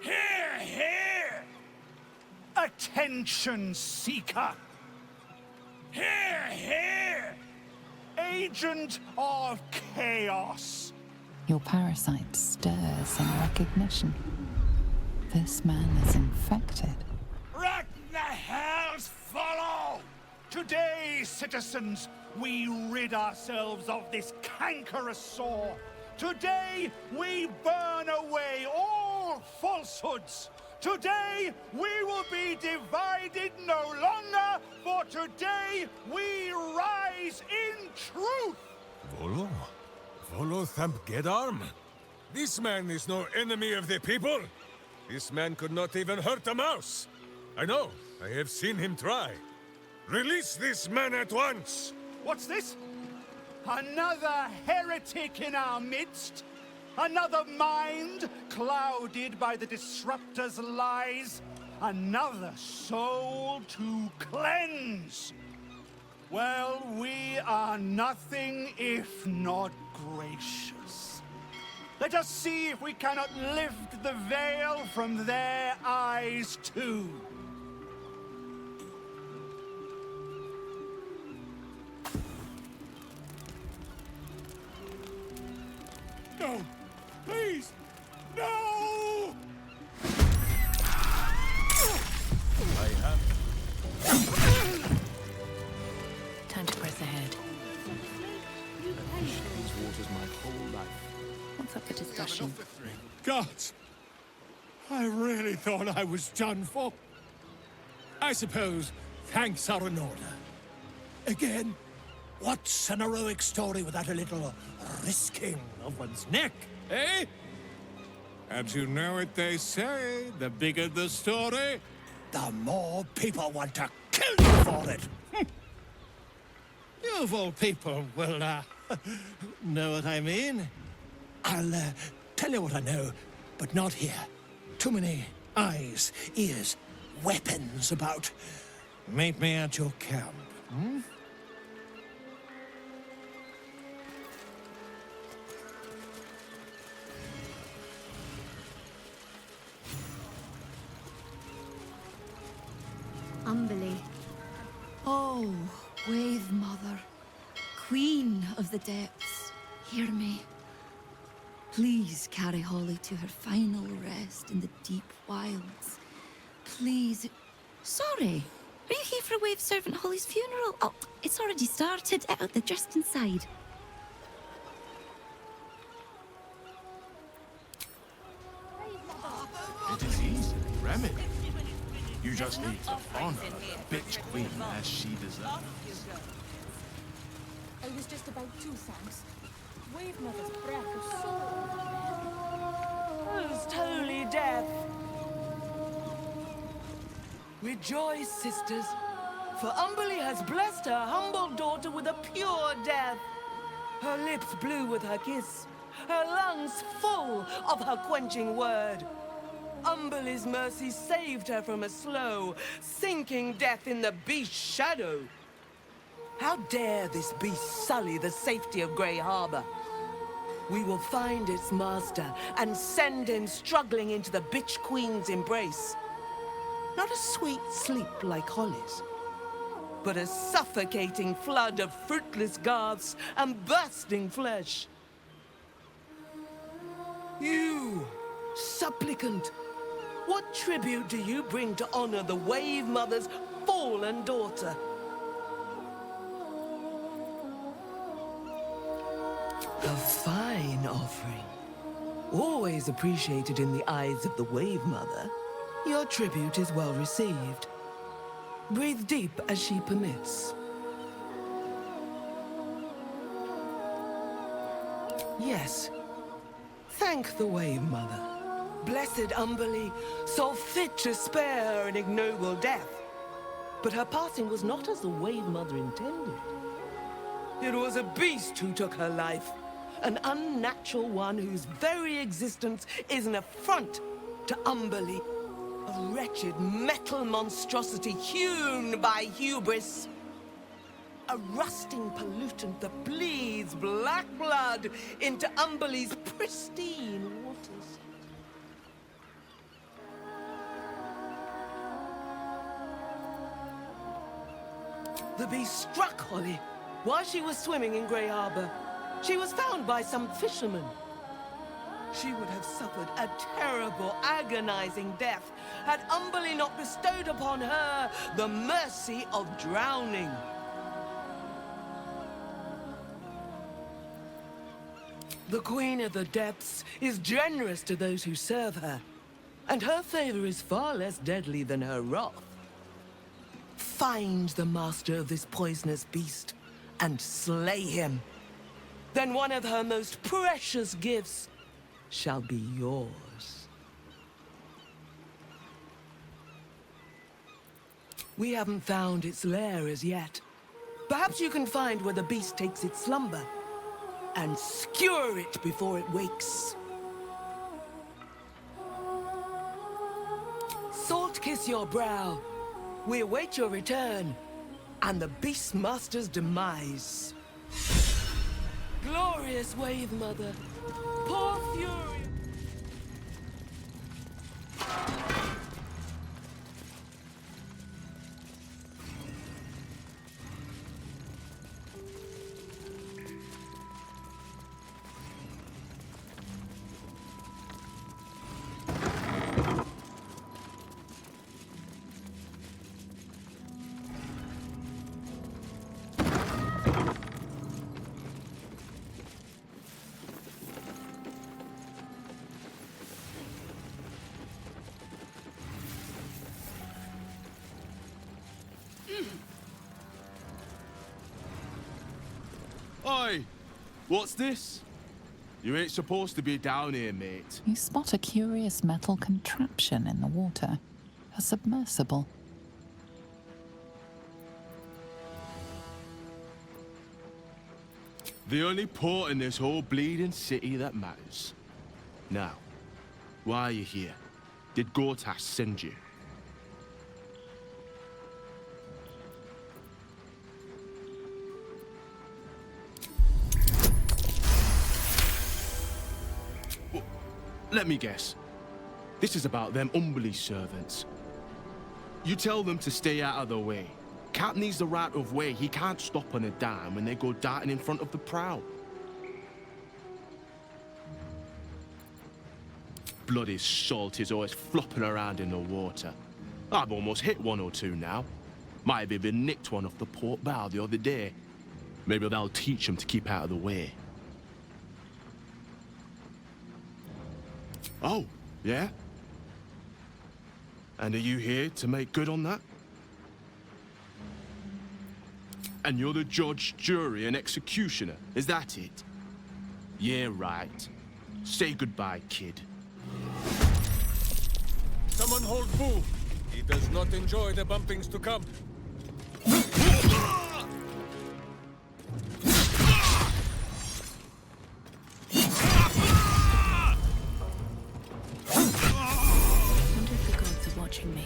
[SPEAKER 22] Here, here! Attention seeker. Here, here! Agent of chaos.
[SPEAKER 1] Your parasite stirs in recognition. This man is infected.
[SPEAKER 22] Let the hells follow! Today, citizens, we rid ourselves of this cankerous sore. Today, we burn away all falsehoods. Today, we will be divided no longer, for today, we rise in truth.
[SPEAKER 15] Volothamp Gedarm? This man is no enemy of the people. This man could not even hurt a mouse. I know. I have seen him try. Release this man at once!
[SPEAKER 22] What's this? Another heretic in our midst? Another mind clouded by the Disruptor's lies? Another soul to cleanse? Well, we are nothing if not gracious. Let us see if we cannot lift the veil from their eyes too.
[SPEAKER 15] No! Please! No! I have...
[SPEAKER 17] Time to press ahead.
[SPEAKER 7] These waters my whole life.
[SPEAKER 17] What's up for discussion?
[SPEAKER 15] Gods! I really thought I was done for. I suppose thanks are in order. Again, what's an heroic story without a little risking of one's neck, eh? And you know what they say, the bigger the story, the more people want to kill you for it. You of all people will, know what I mean? I'll, tell you what I know, but not here. Too many eyes, ears, weapons about. Meet me at your camp, hmm?
[SPEAKER 8] Umberly. Oh, Wave Mother, Queen of the Depths, hear me. Please carry Holly to her final rest in the deep wilds. Please. Sorry, are you here for Wave Servant Holly's funeral? Oh, it's already started. They're just inside.
[SPEAKER 24] It is easily remedied. You just need to honor the bitch queen as she deserves.
[SPEAKER 12] It was just about 2 thanks. Wave Mother's breath was so...
[SPEAKER 19] Most holy death. Rejoice, sisters, for Umberly has blessed her humble daughter with a pure death. Her lips blue with her kiss, her lungs full of her quenching word. Umberly's mercy saved her from a slow, sinking death in the beast's shadow. How dare this beast sully the safety of Grey Harbor? We will find its master and send him struggling into the bitch queen's embrace. Not a sweet sleep like Holly's, but a suffocating flood of fruitless garths and bursting flesh. You, supplicant, what tribute do you bring to honor the Wave Mother's fallen daughter? A fine offering. Always appreciated in the eyes of the Wave Mother. Your tribute is well received. Breathe deep as she permits. Yes. Thank the Wave Mother. Blessed Umberly saw fit to spare her an ignoble death. But her passing was not as the Wave Mother intended. It was a beast who took her life. An unnatural one whose very existence is an affront to Umberly. A wretched metal monstrosity hewn by hubris. A rusting pollutant that bleeds black blood into Umberly's pristine waters. The beast struck Holly while she was swimming in Grey Harbor. She was found by some fishermen. She would have suffered a terrible, agonizing death had Umberly not bestowed upon her the mercy of drowning. The Queen of the Depths is generous to those who serve her, and her favor is far less deadly than her wrath. Find the master of this poisonous beast and slay him. Then one of her most precious gifts shall be yours. We haven't found its lair as yet. Perhaps you can find where the beast takes its slumber and skewer it before it wakes. Salt kiss your brow. We await your return and the Beastmaster's demise. Glorious Wave Mother, pour fury.
[SPEAKER 24] What's this? You ain't supposed to be down here, mate.
[SPEAKER 1] You spot a curious metal contraption in the water. A submersible.
[SPEAKER 24] The only port in this whole bleeding city that matters. Now, why are you here? Did Gortash send you? Well, let me guess. This is about them Umberly servants. You tell them to stay out of the way. Cap needs the right of way. He can't stop on a dime when they go darting in front of the prow. Bloody salt is always flopping around in the water. I've almost hit one or two now. Might have even nicked one off the port bow the other day. Maybe that'll teach them to keep out of the way. Oh, yeah? And are you here to make good on that? And you're the judge, jury, and executioner, is that it? Yeah, right. Say goodbye, kid.
[SPEAKER 15] Someone hold Boo. He does not enjoy the bumpings to come.
[SPEAKER 6] I wonder if the gods are watching me.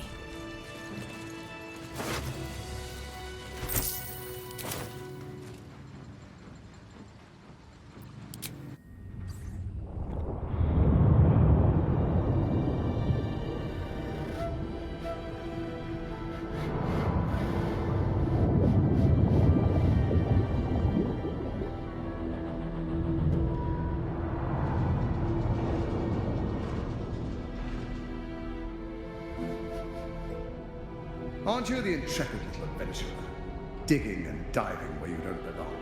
[SPEAKER 3] Aren't you the intrepid little adventurer, digging and diving where you don't belong?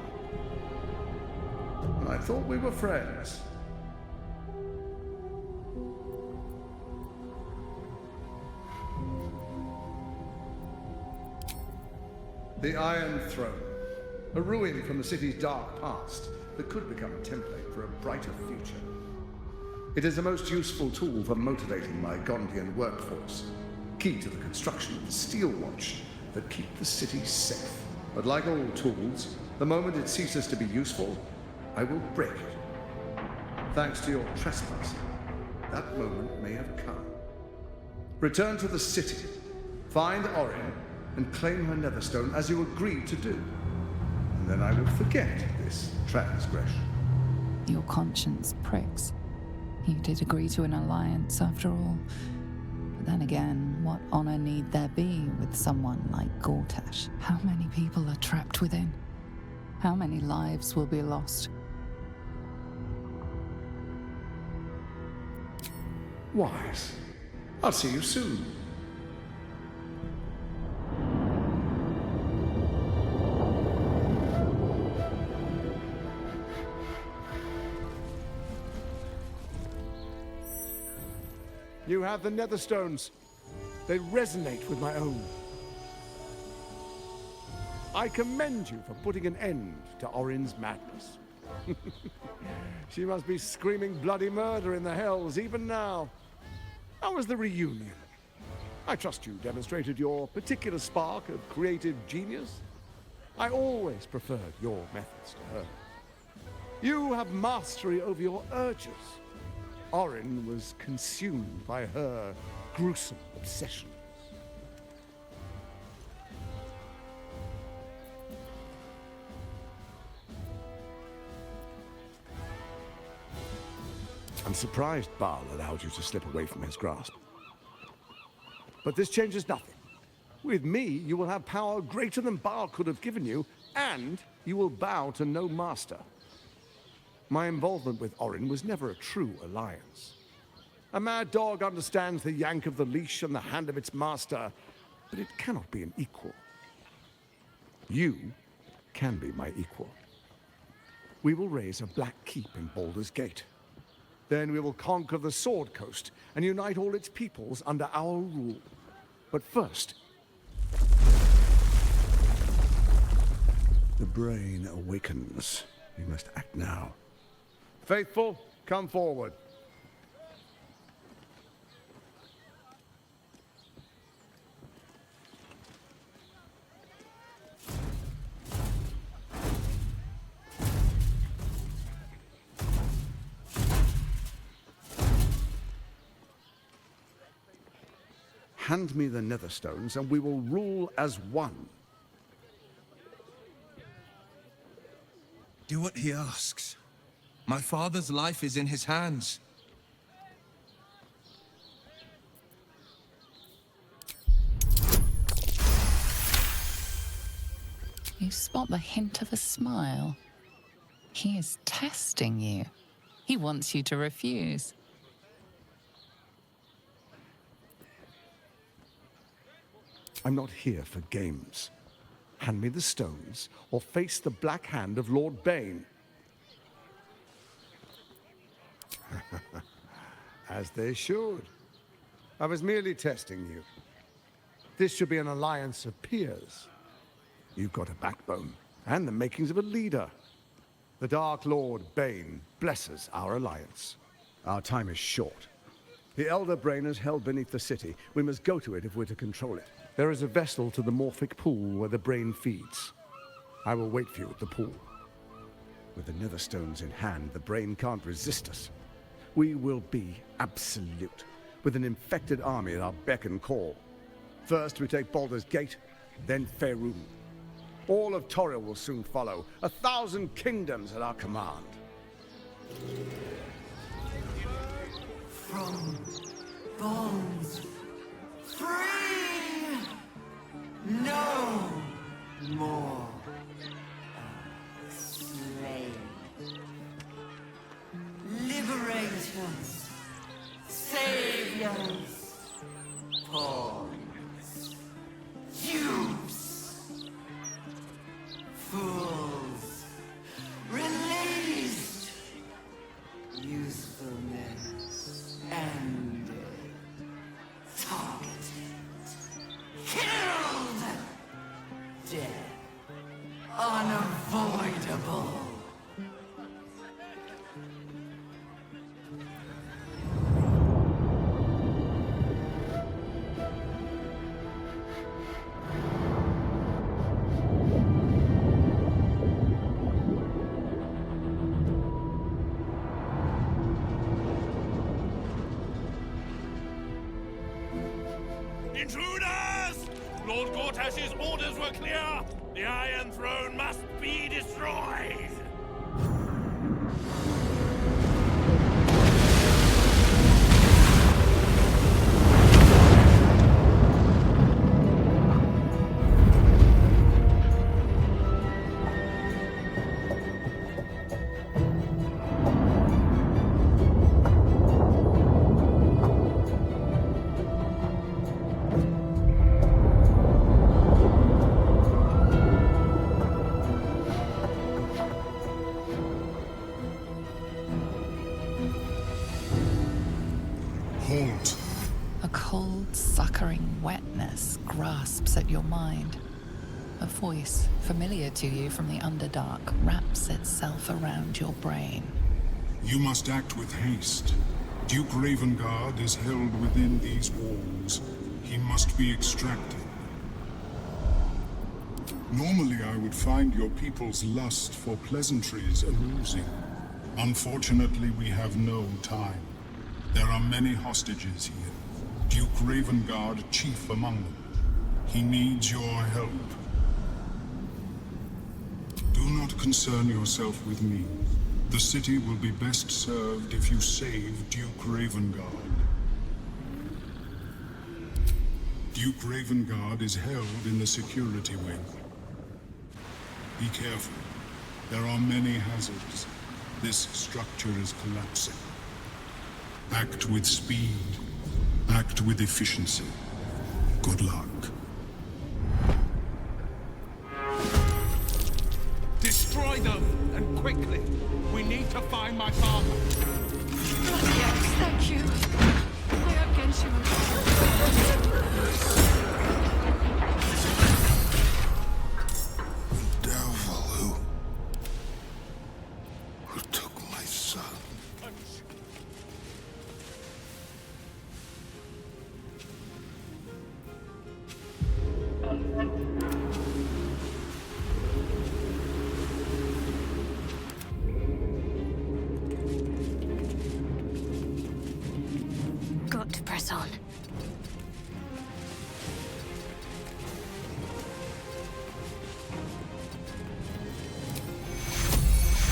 [SPEAKER 3] I thought we were friends. The Iron Throne, a ruin from the city's dark past that could become a template for a brighter future. It is a most useful tool for motivating my Gondian workforce, key to the construction of the steel watch that keep the city safe. But like all tools, the moment it ceases to be useful, I will break it. Thanks to your trespassing, that moment may have come. Return to the city, find Orin, and claim her Netherstone as you agreed to do. And then I will forget this transgression.
[SPEAKER 1] Your conscience pricks. You did agree to an alliance after all. But then again, what honor need there be with someone like Gortash? How many people are trapped within? How many lives will be lost?
[SPEAKER 3] Wise. I'll see you soon.
[SPEAKER 15] You have the Netherstones. They resonate with my own. I commend you for putting an end to Orin's madness. She must be screaming bloody murder in the hells even now. How was the reunion? I trust you demonstrated your particular spark of creative genius. I always preferred your methods to her. You have mastery over your urges. Orin was consumed by her gruesome obsessions. I'm surprised Baal allowed you to slip away from his grasp. But this changes nothing. With me, you will have power greater than Baal could have given you, and you will bow to no master. My involvement with Orin was never a true alliance. A mad dog understands the yank of the leash and the hand of its master, but it cannot be an equal. You can be my equal. We will raise a black keep in Balldur's Gate. Then we will conquer the Sword Coast and unite all its peoples under our rule. But first...
[SPEAKER 3] The brain awakens. We must act now. Faithful, come forward. Hand me the Netherstones, and we will rule as one.
[SPEAKER 2] Do what he asks. My father's life is in his hands.
[SPEAKER 1] You spot the hint of a smile. He is testing you. He wants you to refuse.
[SPEAKER 3] I'm not here for games. Hand me the stones, or face the black hand of Lord Bane. As they should. I was merely testing you. This should be an alliance of peers. You've got a backbone, and the makings of a leader. The Dark Lord Bane blesses our alliance. Our time is short. The Elder Brain is held beneath the city. We must go to it if we're to control it. There is a vessel to the Morphic pool where the brain feeds. I will wait for you at the pool. With the Netherstones in hand, the brain can't resist us. We will be absolute, with an infected army at our beck and call. First we take Baldur's Gate, then Faerun. All of Toril will soon follow, 1,000 kingdoms at our command.
[SPEAKER 20] From bonds free, no more slave. Liberators, saviors, pawns, dupes, fools, released, usefulness ended, targeted, killed, death unavoidable.
[SPEAKER 21] Intruders! Lord Gortash's orders were clear. The Iron Throne must be destroyed.
[SPEAKER 1] A cold, suckering wetness grasps at your mind. A voice, familiar to you from the Underdark, wraps itself around your brain.
[SPEAKER 23] You must act with haste. Duke Ravengard is held within these walls. He must be extracted. Normally I would find your people's lust for pleasantries amusing. Unfortunately, we have no time. There are many hostages here. Duke Ravengard, chief among them. He needs your help. Do not concern yourself with me. The city will be best served if you save Duke Ravengard. Duke Ravengard is held in the security wing. Be careful. There are many hazards. This structure is collapsing. Act with speed. Act with efficiency. Good luck.
[SPEAKER 21] Destroy them, and quickly. We need to find my father.
[SPEAKER 8] Yes, thank you. I am Genshin.
[SPEAKER 13] got to press on.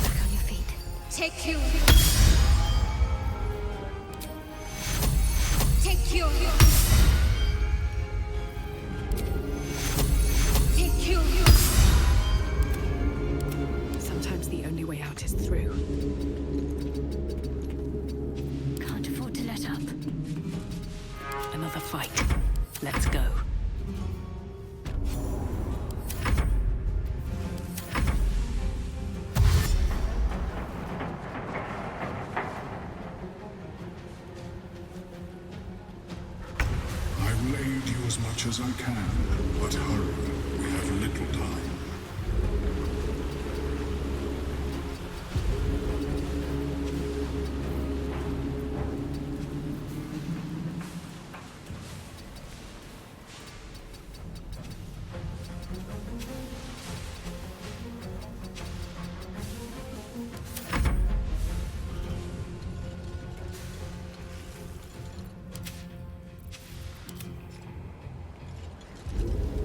[SPEAKER 13] Back on your feet. Take you. Take you. Take you.
[SPEAKER 17] Sometimes the only way out is through.
[SPEAKER 13] Can't afford to let up.
[SPEAKER 17] Another fight. Let's go.
[SPEAKER 23] I will aid you as much as I can, but hurry. We have little time.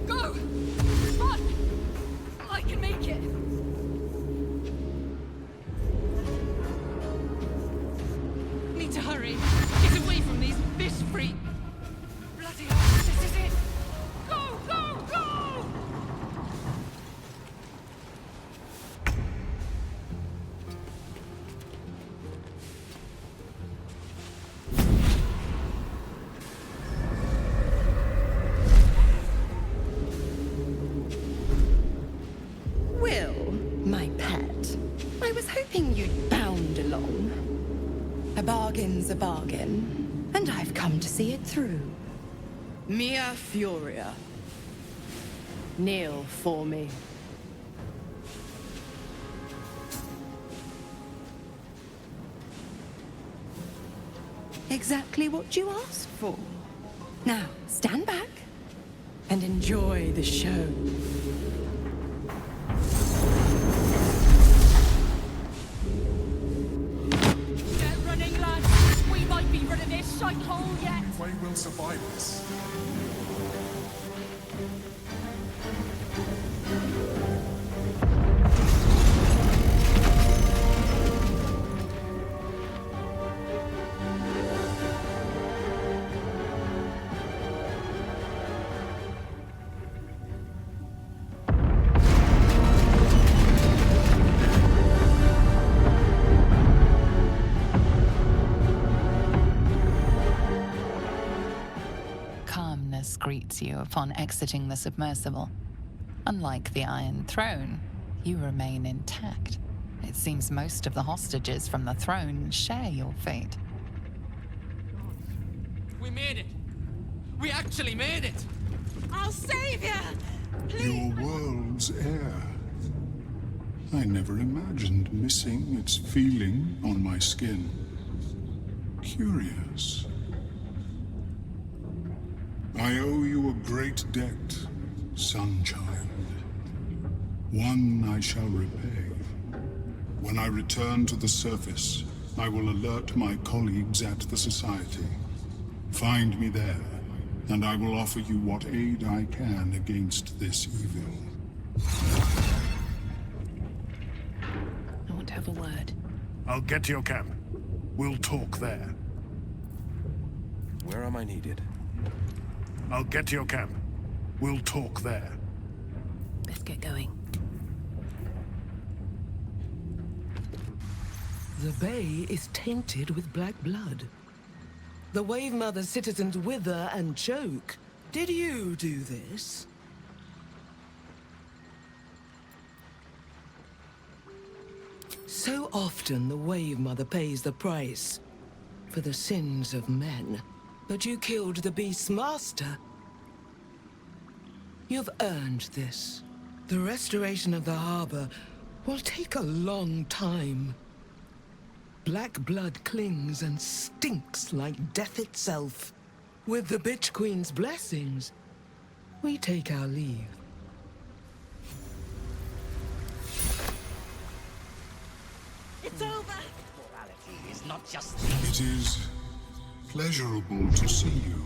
[SPEAKER 12] Go! Run! I can make it! Need to hurry. Get away from these fish freaks! Bloody hell, this is it! Go, go, go!
[SPEAKER 9] Will, my pet, I was hoping you'd bound along. A bargain's a bargain, and I've come to see it through. Mia Furia. Kneel for me. Exactly what you asked for. Now, stand back and enjoy the show.
[SPEAKER 12] Get running, lads! We might be rid of this shite hole yet!
[SPEAKER 23] We will survive this.
[SPEAKER 1] Calmness greets you upon exiting the submersible. Unlike the Iron Throne, you remain intact. It seems most of the hostages from the throne share your fate.
[SPEAKER 12] We made it! We actually made it! I'll save you!
[SPEAKER 23] Your world's air. I never imagined missing its feeling on my skin. Curious. I owe you a great debt, Sunchild. One I shall repay. When I return to the surface, I will alert my colleagues at the Society. Find me there, and I will offer you what aid I can against this evil.
[SPEAKER 17] I want to have a word.
[SPEAKER 4] I'll get to your camp. We'll talk there.
[SPEAKER 10] Where am I needed?
[SPEAKER 4] I'll get to your camp. We'll talk there.
[SPEAKER 17] Let's get going.
[SPEAKER 19] The bay is tainted with black blood. The Wave Mother's citizens wither and choke. Did you do this? So often the Wave Mother pays the price for the sins of men. But you killed the Beast's master. You've earned this. The restoration of the harbor will take a long time. Black blood clings and stinks like death itself. With the Bitch Queen's blessings, we take our leave.
[SPEAKER 18] It's over! Morality is not just...
[SPEAKER 23] It is pleasurable to see you.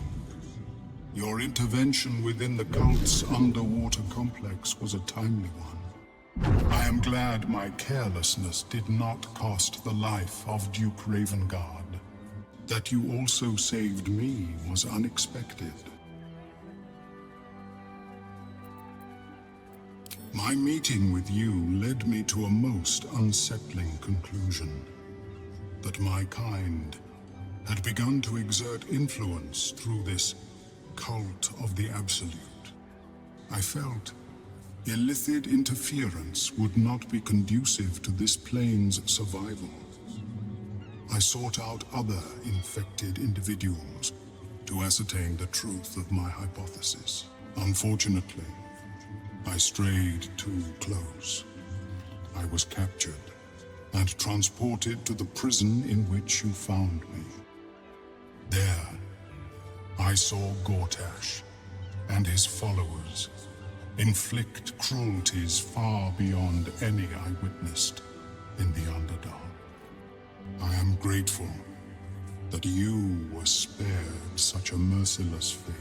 [SPEAKER 23] Your intervention within the cult's underwater complex was a timely one. I am glad my carelessness did not cost the life of Duke Ravengard. That you also saved me was unexpected. My meeting with you led me to a most unsettling conclusion. That my kind had begun to exert influence through this cult of the Absolute. I felt illicit interference would not be conducive to this plane's survival. I sought out other infected individuals to ascertain the truth of my hypothesis. Unfortunately, I strayed too close. I was captured and transported to the prison in which you found me. There, I saw Gortash and his followers inflict cruelties far beyond any I witnessed in the Underdark. I am grateful that you were spared such a merciless fate.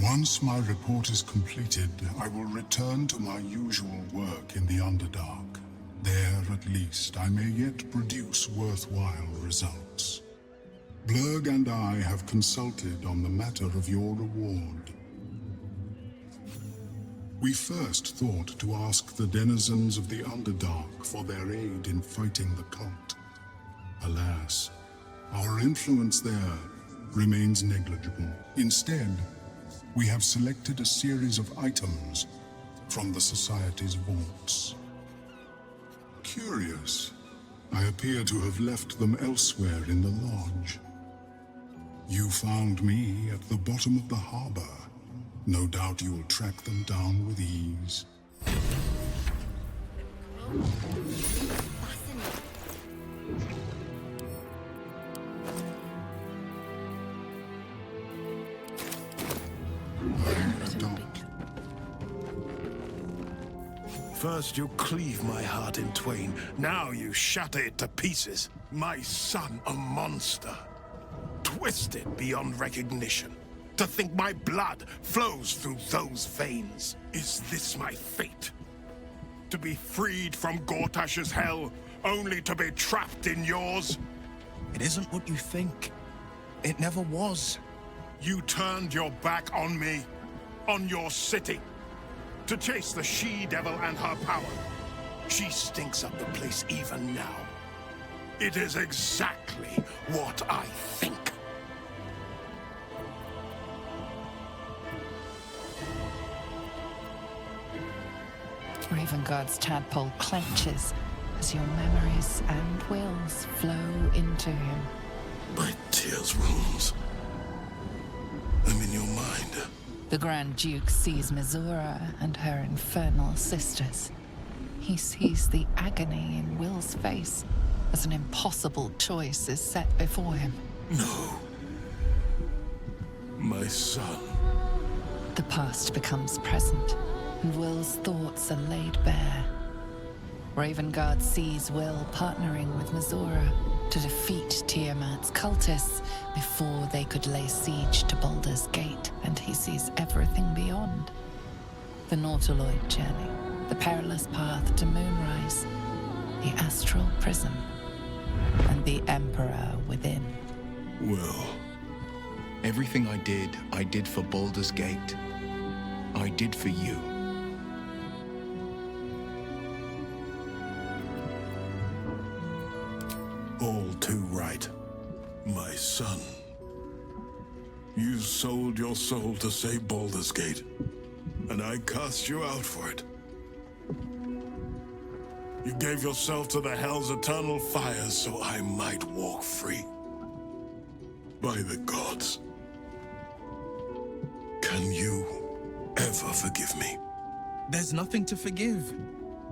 [SPEAKER 23] Once my report is completed, I will return to my usual work in the Underdark. There, at least, I may yet produce worthwhile results. Blurg and I have consulted on the matter of your reward. We first thought to ask the denizens of the Underdark for their aid in fighting the cult. Alas, our influence there remains negligible. Instead, we have selected a series of items from the Society's vaults. Curious, I appear to have left them elsewhere in the lodge. You found me at the bottom of the harbor. No doubt you'll track them down with ease.
[SPEAKER 4] First you cleave my heart in twain, now you shatter it to pieces. My son, a monster. Twisted beyond recognition. To think my blood flows through those veins. Is this my fate? To be freed from Gortash's hell, only to be trapped in yours?
[SPEAKER 2] It isn't what you think. It never was.
[SPEAKER 4] You turned your back on me, on your city, to chase the she-devil and her power. She stinks up the place even now. It is exactly what I think.
[SPEAKER 1] Ravengard's tadpole clenches as your memories and wills flow into him.
[SPEAKER 4] My tears wounds. I'm in your mind.
[SPEAKER 1] The Grand Duke sees Mizora and her infernal sisters. He sees the agony in Will's face as an impossible choice is set before him.
[SPEAKER 4] No. My son.
[SPEAKER 1] The past becomes present, and Will's thoughts are laid bare. Ravengard sees Will partnering with Mizora to defeat Tiamat's cultists before they could lay siege to Balldur's Gate, and he sees everything beyond. The Nautiloid journey, the perilous path to Moonrise, the astral prison, and the Emperor within.
[SPEAKER 2] Well, everything I did for Balldur's Gate. I did for you.
[SPEAKER 4] All too right. My son. You sold your soul to save Balldur's Gate, and I cast you out for it. You gave yourself to the Hell's eternal fires so I might walk free. By the gods. Can you ever forgive me?
[SPEAKER 2] There's nothing to forgive.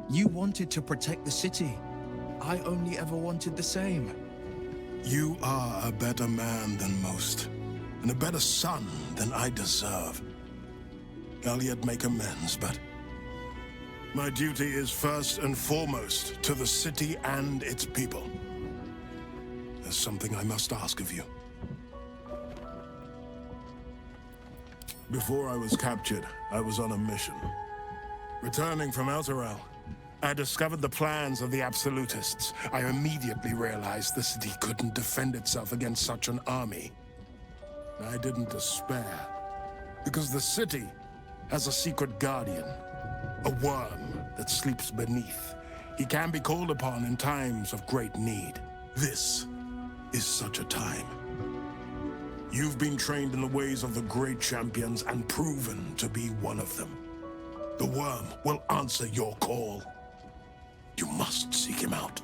[SPEAKER 2] You wanted to protect the city. I only ever wanted the same.
[SPEAKER 4] You are a better man than most, and a better son than I deserve. I'll yet make amends, but
[SPEAKER 5] My duty is first and foremost to the city and its people. There's something I must ask of you. Before I was captured, I was on a mission. Returning from Elturel, I discovered the plans of the Absolutists. I immediately realized the city couldn't defend itself against such an army. I didn't despair, because the city has a secret guardian, a worm that sleeps beneath. He can be called upon in times of great need. This is such a time. You've been trained in the ways of the great champions and proven to be one of them. The worm will answer your call. You must seek him out.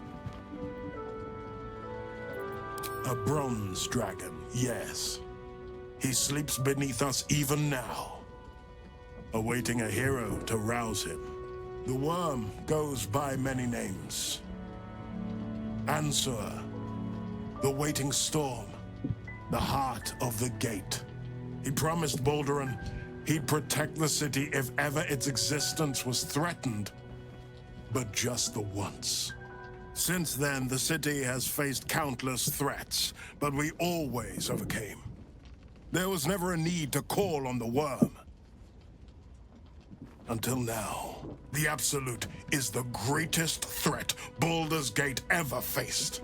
[SPEAKER 5] A bronze dragon, yes. He sleeps beneath us even now, awaiting a hero to rouse him. The worm goes by many names. Answer, the waiting storm, the heart of the gate. He promised Baldurin he'd protect the city if ever its existence was threatened. But just the once. Since then, the city has faced countless threats, but we always overcame. There was never a need to call on the worm. Until now, the Absolute is the greatest threat Balldur's Gate ever faced.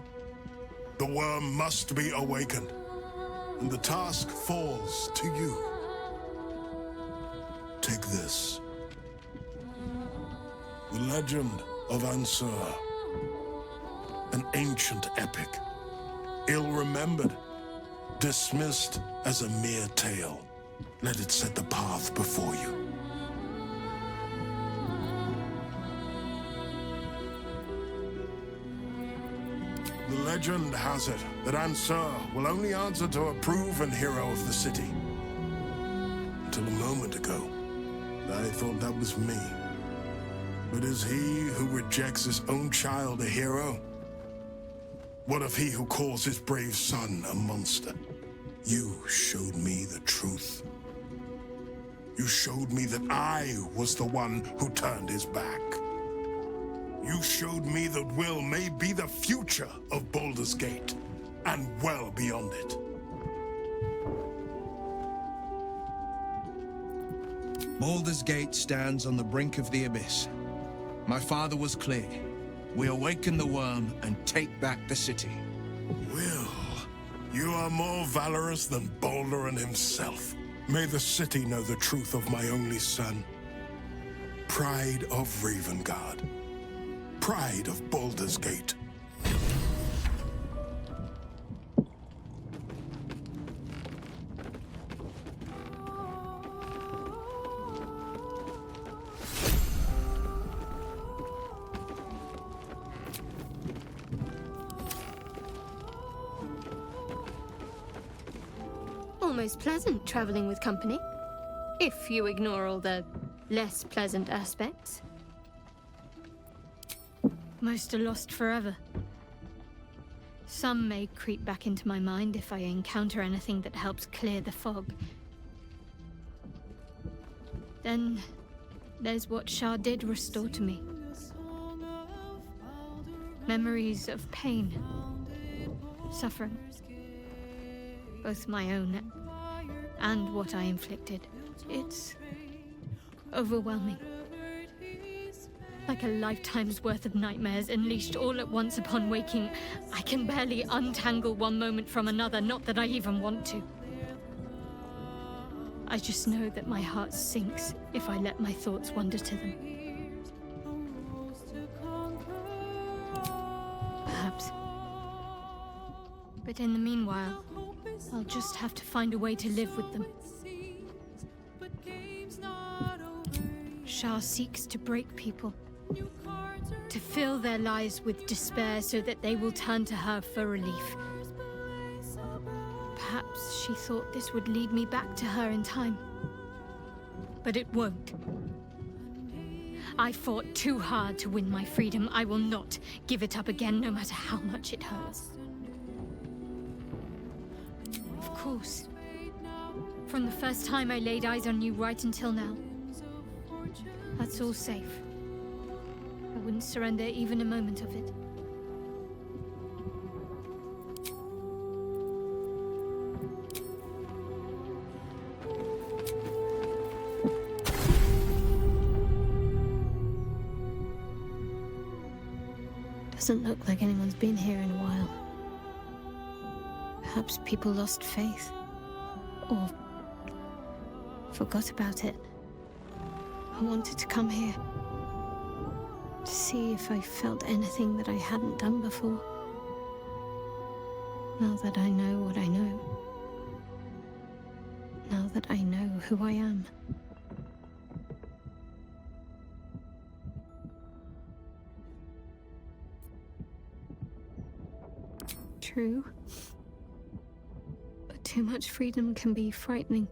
[SPEAKER 5] The worm must be awakened, and the task falls to you. Take this. The legend of Ansur. An ancient epic. Ill-remembered. Dismissed as a mere tale. Let it set the path before you. The legend has it that Ansur will only answer to a proven hero of the city. Until a moment ago, I thought that was me. But is he who rejects his own child a hero? What of he who calls his brave son a monster? You showed me the truth. You showed me that I was the one who turned his back. You showed me that will may be the future of Balldur's Gate, and well beyond it.
[SPEAKER 10] Balldur's Gate stands on the brink of the abyss. My father was clear. We awaken the worm and take back the city.
[SPEAKER 5] Will, you are more valorous than Baldurin himself. May the city know the truth of my only son. Pride of Ravengard. Pride of Balldur's Gate.
[SPEAKER 13] Almost pleasant traveling with company, if you ignore all the less pleasant aspects. Most are lost forever. Some may creep back into my mind if I encounter anything that helps clear the fog. Then there's what Shah did restore to me. Memories of pain, suffering, both my own and what I inflicted. It's overwhelming. Like a lifetime's worth of nightmares unleashed all at once upon waking. I can barely untangle one moment from another, not that I even want to. I just know that my heart sinks if I let my thoughts wander to them. Perhaps. But in the meanwhile, I'll just have to find a way to live with them. Shah seeks to break people, to fill their lives with despair so that they will turn to her for relief. Perhaps she thought this would lead me back to her in time. But it won't. I fought too hard to win my freedom. I will not give it up again, no matter how much it hurts. Of course. From the first time I laid eyes on you right until now. That's all safe. wouldn't surrender even a moment of it. Doesn't look like anyone's been here in a while. Perhaps people lost faith. Or forgot about it. I wanted to come here to see if I felt anything that I hadn't done before. Now that I know what I know. Now that I know who I am. True. But too much freedom can be frightening.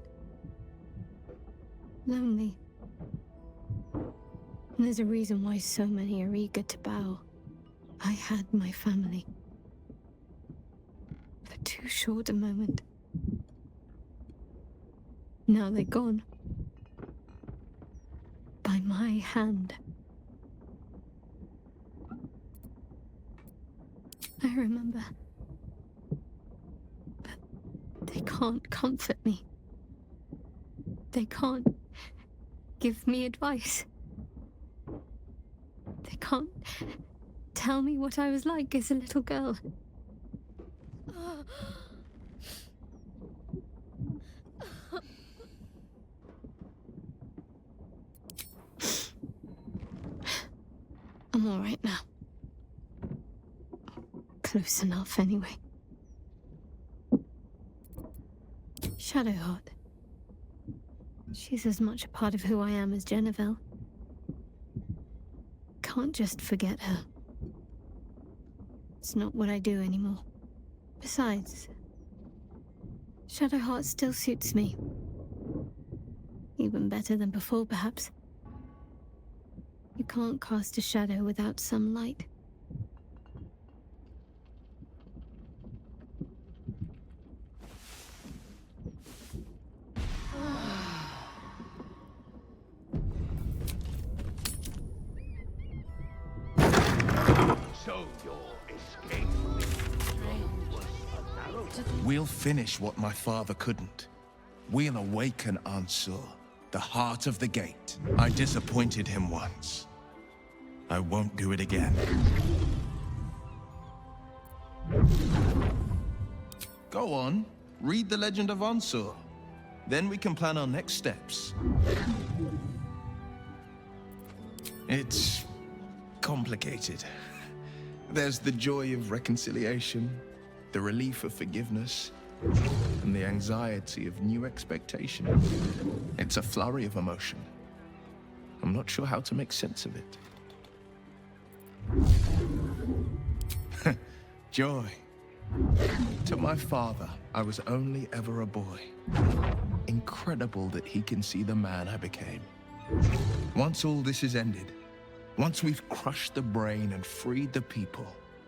[SPEAKER 13] Lonely. And there's a reason why so many are eager to bow. I had my family. For too short a moment. Now they're gone. By my hand. I remember. They can't comfort me. They can't give me advice. They can't tell me what I was like as a little girl. I'm all right now. Close enough, anyway. Shadowheart. She's as much a part of who I am as Jennifer. Can't just forget her. It's not what I do anymore. Besides, Shadowheart still suits me. Even better than before, perhaps. You can't cast a shadow without some light.
[SPEAKER 4] So your escape was a narrow.
[SPEAKER 2] We'll finish what my father couldn't. We'll awaken Ansur, the heart of the gate. I disappointed him once. I won't do it again. Go on, read the legend of Ansur. Then we can plan our next steps. It's complicated. There's the joy of reconciliation, the relief of forgiveness, and the anxiety of new expectation. It's a flurry of emotion. I'm not sure how to make sense of it. Joy. To my father, I was only ever a boy. Incredible that he can see the man I became. Once all this is ended, once we've crushed the brain and freed the people,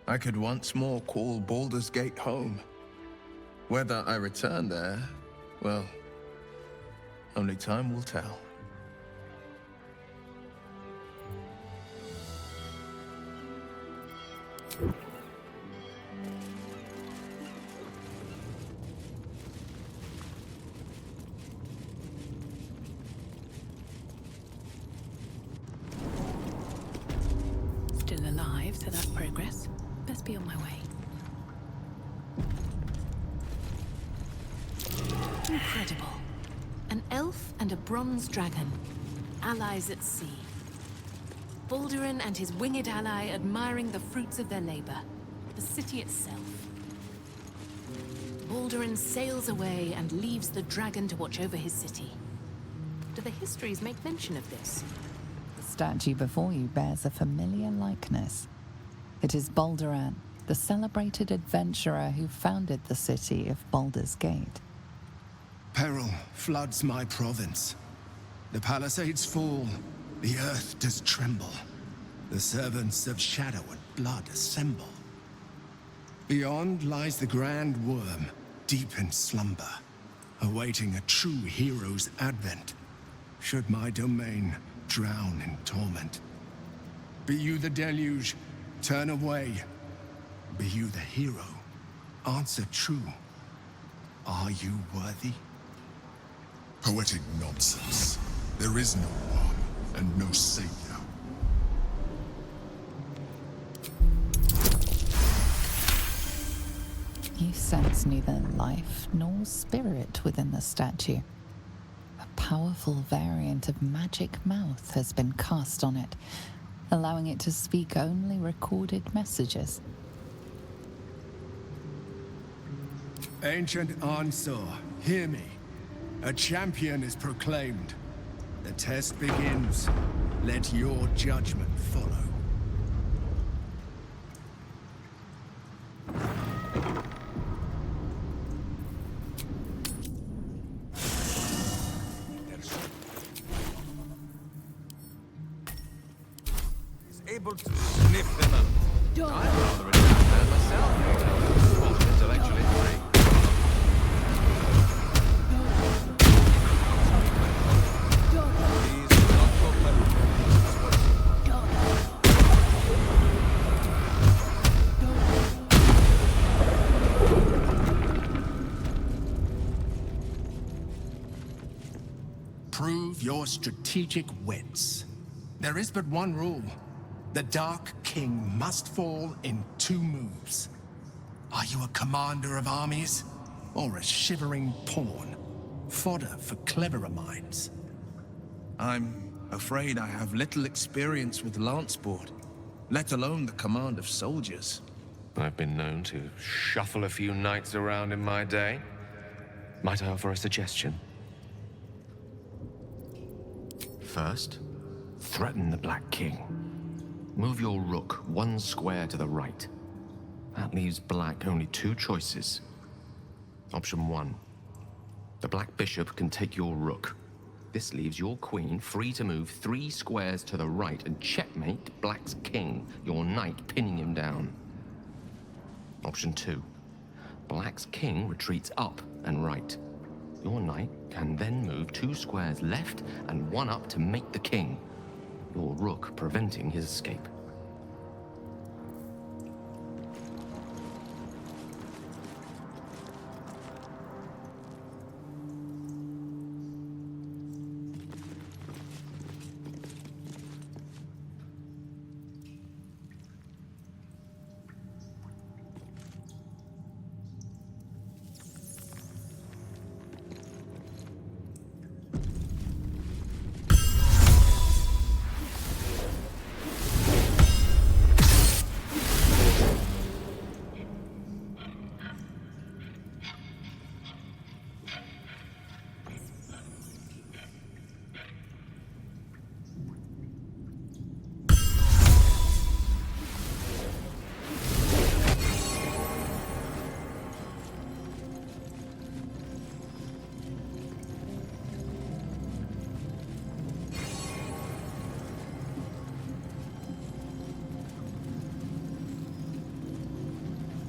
[SPEAKER 2] I could once more call Balldur's Gate home. Whether I return there, well, only time will tell.
[SPEAKER 17] Still alive, so that's progress. Best be on my way. Incredible. An elf and a bronze dragon. Allies at sea. Baldurin and his winged ally admiring the fruits of their labor. The city itself. Baldurin sails away and leaves the dragon to watch over his city. Do the histories make mention of this?
[SPEAKER 1] The statue before you bears a familiar likeness. It is Baldurin, the celebrated adventurer who founded the city of Balldur's Gate.
[SPEAKER 11] Peril floods my province. The palisades fall, the earth does tremble. The servants of shadow and blood assemble. Beyond lies the grand worm, deep in slumber, awaiting a true hero's advent, should my domain drown in torment. Be you the deluge, turn away. Be you the hero, answer true. Are you worthy?
[SPEAKER 23] Poetic nonsense. There is no one and no savior.
[SPEAKER 1] You sense neither life nor spirit within the statue. A powerful variant of magic mouth has been cast on it, allowing it to speak only recorded messages.
[SPEAKER 11] Ancient Ansar, hear me. A champion is proclaimed. The test begins. Let your judgment follow.
[SPEAKER 15] Able to sniff them out. I'd rather a town man myself. More intellectually free.
[SPEAKER 11] Prove your strategic wits. There is but one rule. The Dark King must fall in 2 moves. Are you a commander of armies? Or a shivering pawn? Fodder for cleverer minds.
[SPEAKER 2] I'm afraid I have little experience with lance sport, let alone the command of soldiers.
[SPEAKER 7] I've been known to shuffle a few knights around in my day. Might I offer a suggestion? First, threaten the Black King. Move your rook 1 square to the right. That leaves Black only 2 choices. Option 1. The Black Bishop can take your rook. This leaves your queen free to move 3 squares to the right and checkmate Black's king, your knight pinning him down. Option 2. Black's king retreats up and right. Your knight can then move 2 squares left and 1 up to make the king, your rook preventing his escape.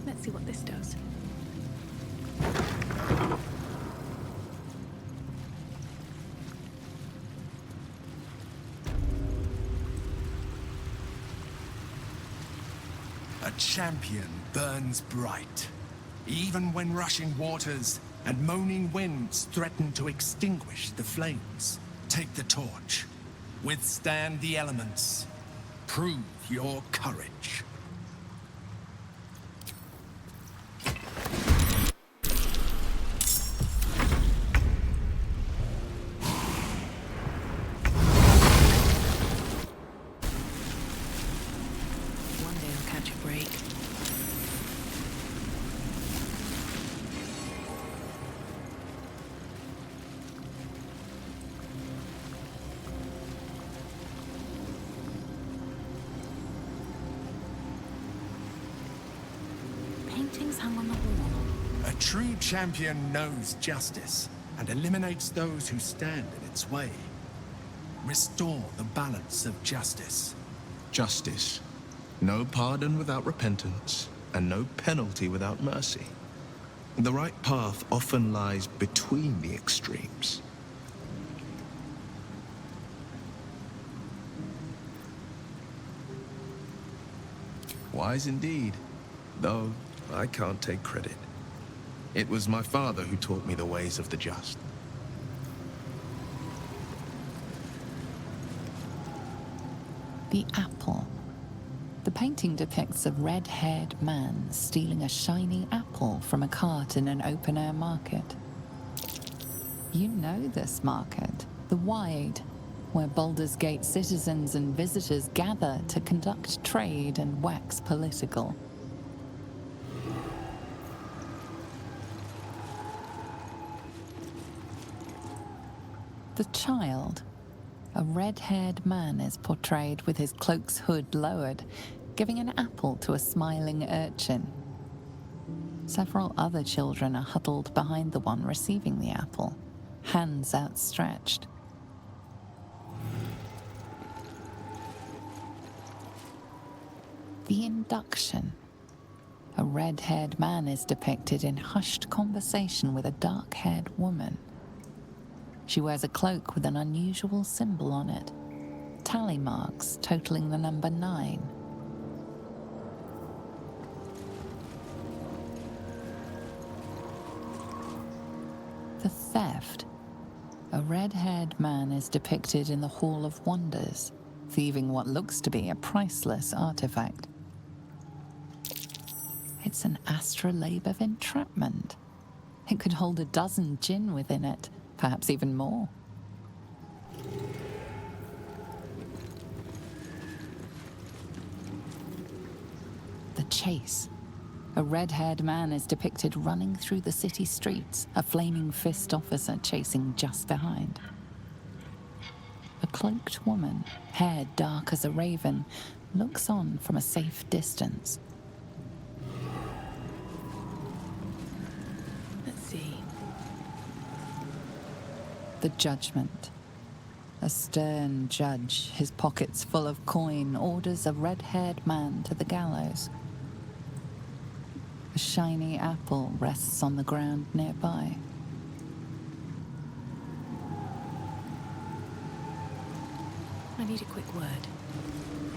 [SPEAKER 17] Let's see what this does.
[SPEAKER 11] A champion burns bright, even when rushing waters and moaning winds threaten to extinguish the flames. Take the torch, withstand the elements, prove your courage.
[SPEAKER 17] Paintings hung on the wall.
[SPEAKER 11] A true champion knows justice and eliminates those who stand in its way. Restore the balance of justice.
[SPEAKER 2] Justice. No pardon without repentance, and no penalty without mercy. The right path often lies between the extremes. Wise indeed, though I can't take credit. It was my father who taught me the ways of the just.
[SPEAKER 1] The apple. The painting depicts a red-haired man stealing a shiny apple from a cart in an open-air market. You know this market, the Wide, where Balldur's Gate citizens and visitors gather to conduct trade and wax political. The child. A red-haired man is portrayed with his cloak's hood lowered, giving an apple to a smiling urchin. Several other children are huddled behind the one receiving the apple, hands outstretched. The induction. A red-haired man is depicted in hushed conversation with a dark-haired woman. She wears a cloak with an unusual symbol on it, tally marks totaling the number 9. The theft. A red-haired man is depicted in the Hall of Wonders, thieving what looks to be a priceless artifact. It's an astrolabe of entrapment. It could hold a dozen jinn within it, perhaps even more. The chase. A red-haired man is depicted running through the city streets, a flaming fist officer chasing just behind. A cloaked woman, hair dark as a raven, looks on from a safe distance.
[SPEAKER 17] Let's see.
[SPEAKER 1] The judgment. A stern judge, his pockets full of coin, orders a red-haired man to the gallows. A shiny apple rests on the ground nearby.
[SPEAKER 17] I need a quick word.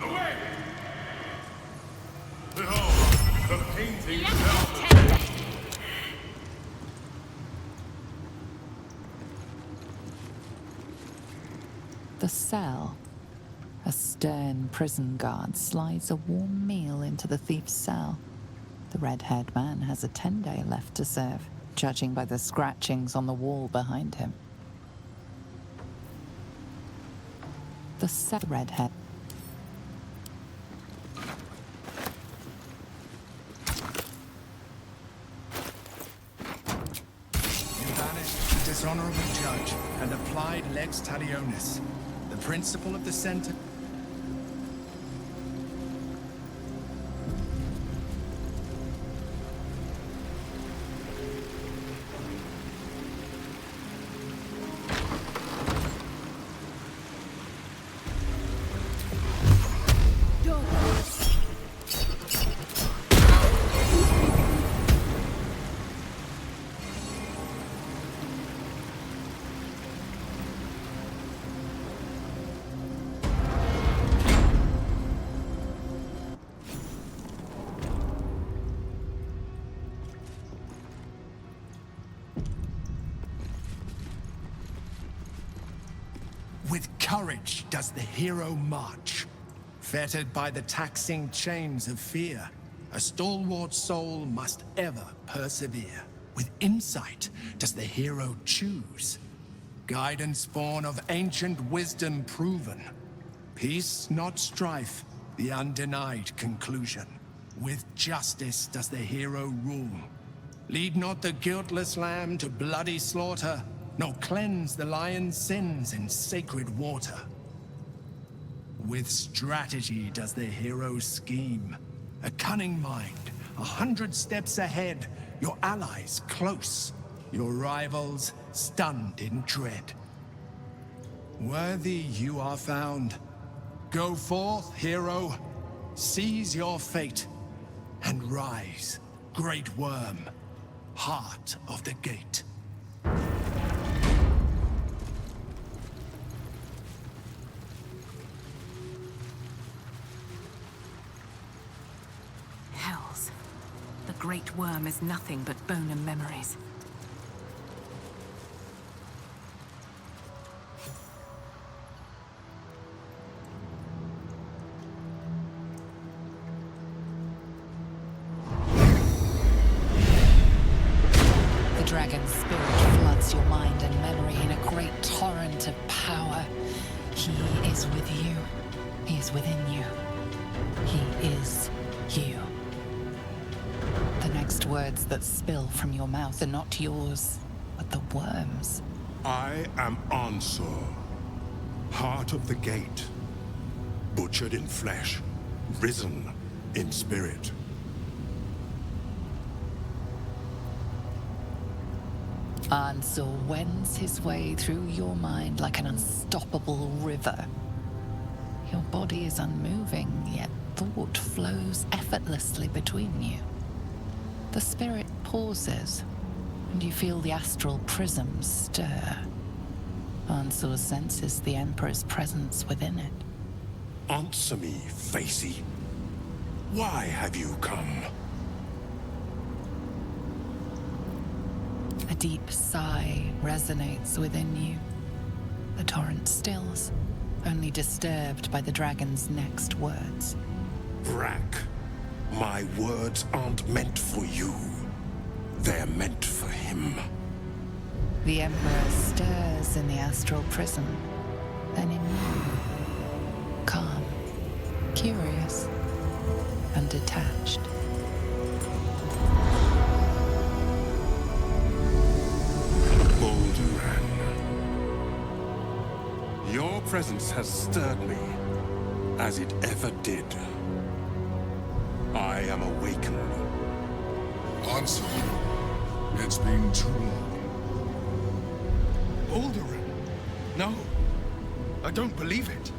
[SPEAKER 14] Away! Behold, the painting itself.
[SPEAKER 1] The cell. A stern prison guard slides a warm meal into the thief's cell. The red-haired man has a 10-day left to serve, judging by the scratchings on the wall behind him. The redhead.
[SPEAKER 11] You banished the dishonorable judge and applied lex talionis, the principle of the sentence. With courage does the hero march. Fettered by the taxing chains of fear, a stalwart soul must ever persevere. With insight does the hero choose. Guidance born of ancient wisdom proven. Peace, not strife, the undenied conclusion. With justice does the hero rule. Lead not the guiltless lamb to bloody slaughter, nor cleanse the lion's sins in sacred water. With strategy does the hero scheme. A cunning mind, 100 steps ahead, your allies close, your rivals stunned in dread. Worthy you are found. Go forth, hero, seize your fate, and rise, great worm, heart of the gate.
[SPEAKER 17] great worm is nothing but bone and memories.
[SPEAKER 1] The dragon's spirit floods your mind and memory in a great torrent of power. He is with you. He is within you. He is you. The next words that spill from your mouth are not yours, but the worm's.
[SPEAKER 5] I am Ansur, heart of the gate, butchered in flesh, risen in spirit.
[SPEAKER 1] Ansur wends his way through your mind like an unstoppable river. Your body is unmoving, yet thought flows effortlessly between you. The spirit pauses, and you feel the astral prism stir. Ansur senses the Emperor's presence within it.
[SPEAKER 5] Answer me, Facey. Why have you come?
[SPEAKER 1] A deep sigh resonates within you. The torrent stills, only disturbed by the dragon's next words.
[SPEAKER 5] Brack, my words aren't meant for you. They're meant for him.
[SPEAKER 1] The Emperor stirs in the astral prism, then in you. Calm, curious, and detached.
[SPEAKER 5] Balduran. Your presence has stirred me, as it ever did. I am awakened.
[SPEAKER 23] Answer. It's been too long.
[SPEAKER 2] Balduran? No. I don't believe it.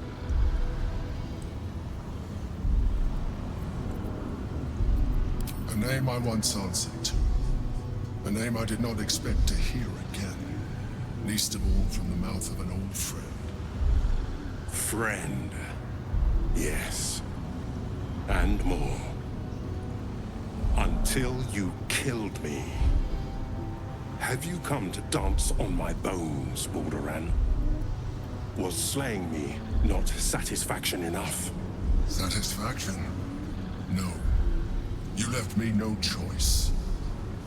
[SPEAKER 23] A name I once answered to. A name I did not expect to hear again. Least of all from the mouth of an old friend.
[SPEAKER 5] Friend. Yes. And more. Until you killed me. Have you come to dance on my bones, Balduran? Was slaying me not satisfaction enough?
[SPEAKER 23] Satisfaction? No. You left me no choice.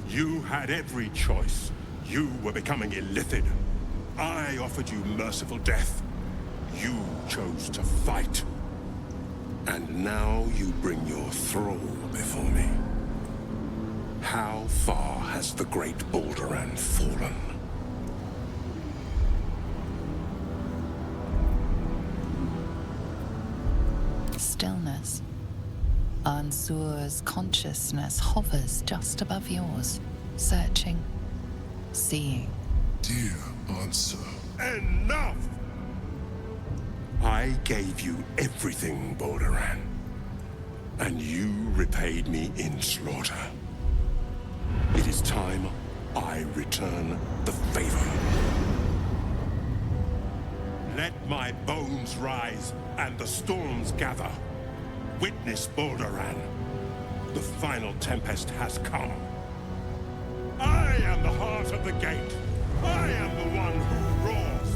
[SPEAKER 5] You had every choice. You were becoming illithid. I offered you merciful death. You chose to fight. And now you bring your thrall before me. How far has the great Balduran fallen?
[SPEAKER 1] Stillness. Ansur's consciousness hovers just above yours, searching, seeing.
[SPEAKER 23] Dear Ansur.
[SPEAKER 5] Enough! I gave you everything, Balduran. And you repaid me in slaughter. It is time I return the favor. Let my bones rise and the storms gather. Witness, Balduran. The final tempest has come. I am the heart of the gate. I am the one who roars.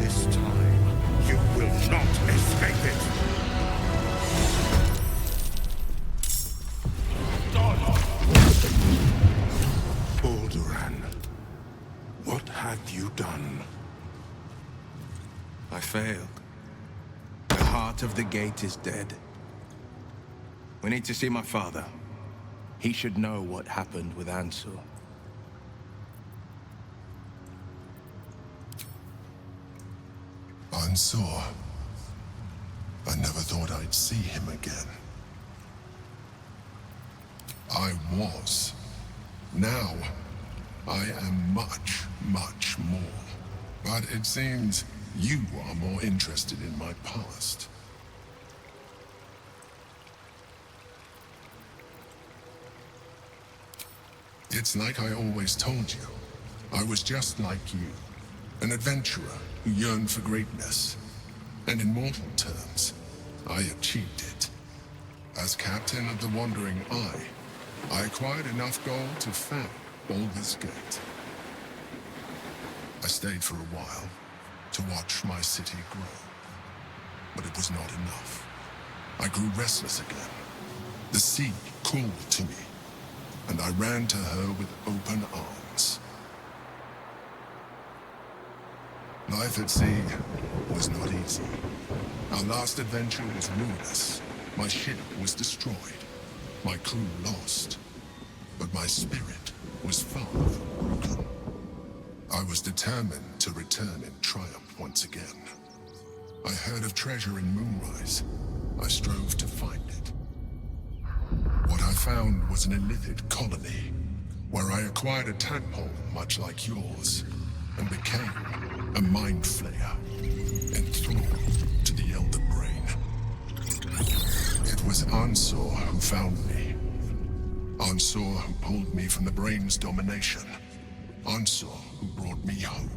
[SPEAKER 5] This time, you will not escape it. Balduran, what have you done?
[SPEAKER 2] I failed. The heart of the gate is dead. We need to see my father. He should know what happened with Ansur.
[SPEAKER 23] Ansur. I never thought I'd see him again. I was. Now, I am much, much more. But it seems you are more interested in my past. It's like I always told you. I was just like you. An adventurer who yearned for greatness. And in mortal terms, I achieved it. As captain of the Wandering Eye, I acquired enough gold to found Baldur's Gate. I stayed for a while to watch my city grow, but it was not enough. I grew restless again. The sea called to me, and I ran to her with open arms. Life at sea was not easy. Our last adventure was ruinous. My ship was destroyed, my crew lost, but my spirit was far from broken. I was determined to return in triumph once again. I heard of treasure in Moonrise. I strove to find it. What I found was an illithid colony, where I acquired a tadpole much like yours, and became a mind flayer, enthralled to the elder brain. It was Ansor who found me. Ansor who pulled me from the brain's domination. Ansor who brought me home.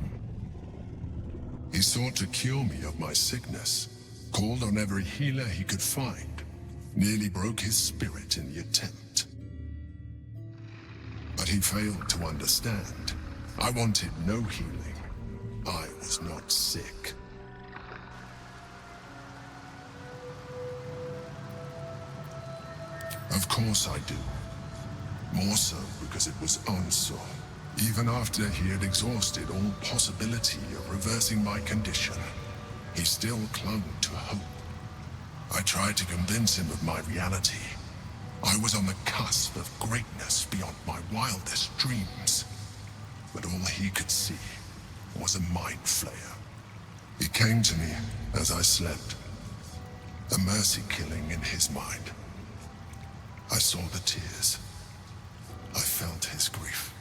[SPEAKER 23] He sought to cure me of my sickness, called on every healer he could find, nearly broke his spirit in the attempt. But he failed to understand. I wanted no healing. I was not sick. Of course I do. More so because it was Ansor. Even after he had exhausted all possibility of reversing my condition, he still clung to hope. I tried to convince him of my reality. I was on the cusp of greatness beyond my wildest dreams. But all he could see was a mind flayer. He came to me as I slept, a mercy killing in his mind. I saw the tears. I felt his grief.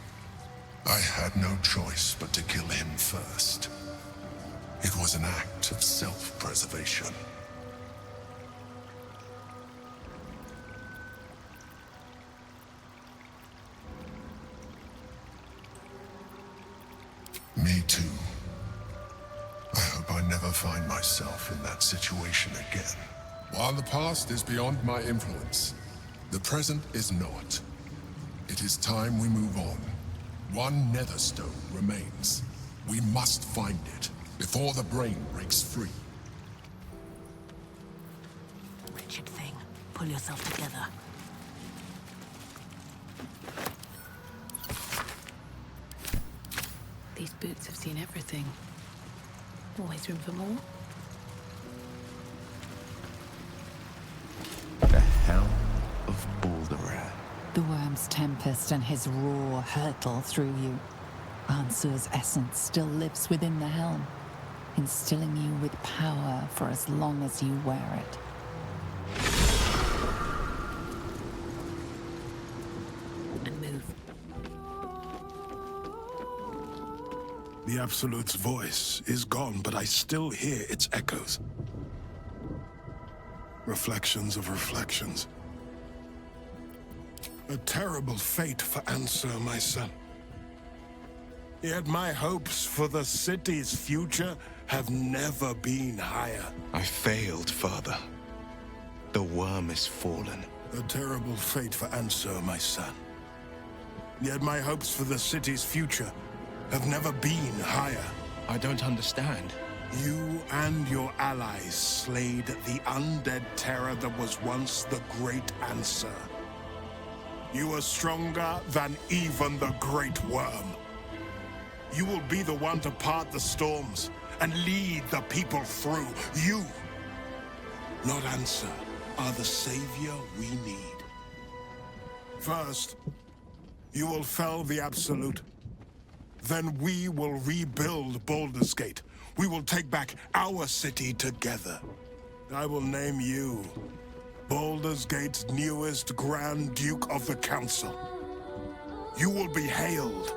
[SPEAKER 23] I had no choice but to kill him first. It was an act of self-preservation. Me too. I hope I never find myself in that situation again. While the past is beyond my influence, the present is not. It is time we move on. One netherstone remains. We must find it before the brain breaks free.
[SPEAKER 17] Wretched thing. Pull yourself together. These boots have seen everything. Always room for more.
[SPEAKER 2] The Helm of Baldur.
[SPEAKER 1] The worm's tempest and his roar hurtle through you. Ansur's essence still lives within the helm, instilling you with power for as long as you wear it.
[SPEAKER 17] And move.
[SPEAKER 5] The Absolute's voice is gone, but I still hear its echoes. Reflections of reflections. A terrible fate for Ansur, my son. Yet my hopes for the city's future have never been higher.
[SPEAKER 10] I failed, Father. The worm is fallen.
[SPEAKER 5] A terrible fate for Ansur, my son. Yet my hopes for the city's future have never been higher.
[SPEAKER 10] I don't understand.
[SPEAKER 5] You and your allies slayed the undead terror that was once the great Ansur. You are stronger than even the Great Worm. You will be the one to part the storms and lead the people through. You, not Ansur, are the savior we need. First, you will fell the Absolute. Then we will rebuild Balldur's Gate. We will take back our city together. I will name you Balldur's Gate's newest Grand Duke of the Council. You will be hailed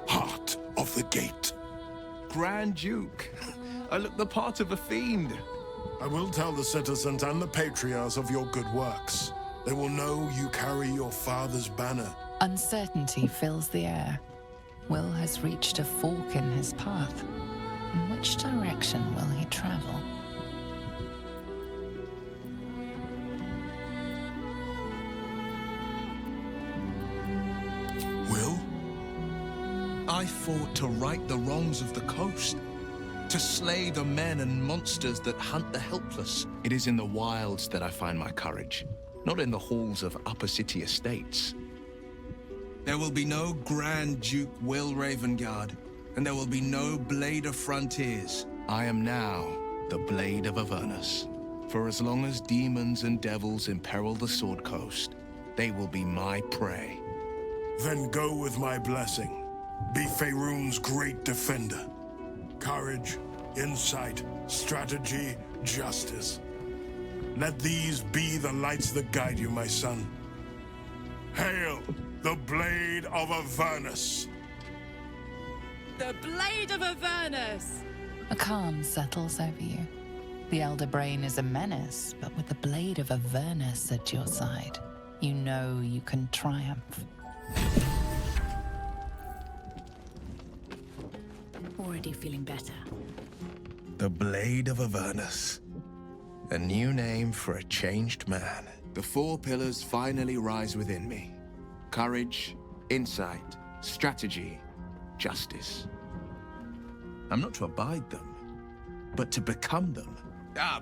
[SPEAKER 5] Heart of the Gate.
[SPEAKER 10] Grand Duke. I look the part of a fiend.
[SPEAKER 5] I will tell the citizens and the patriarchs of your good works. They will know you carry your father's banner.
[SPEAKER 1] Uncertainty fills the air. Will has reached a fork in his path. In which direction will he travel?
[SPEAKER 2] I fought to right the wrongs of the coast, to slay the men and monsters that hunt the helpless. It is in the wilds that I find my courage, not in the halls of upper city estates.
[SPEAKER 10] There will be no Grand Duke Will Ravengard, and there will be no Blade of Frontiers.
[SPEAKER 2] I am now the Blade of Avernus. For as long as demons and devils imperil the Sword Coast, they will be my prey.
[SPEAKER 5] Then go with my blessing. Be Faerun's great defender. Courage, insight, strategy, justice. Let these be the lights that guide you, my son. Hail, the Blade of Avernus!
[SPEAKER 17] The Blade of Avernus!
[SPEAKER 1] A calm settles over you. The Elder Brain is a menace, but with the Blade of Avernus at your side, you know you can triumph.
[SPEAKER 17] Already feeling better.
[SPEAKER 2] The Blade of Avernus. A new name for a changed man. The 4 pillars finally rise within me. Courage, insight, strategy, justice. I'm not to abide them, but to become them.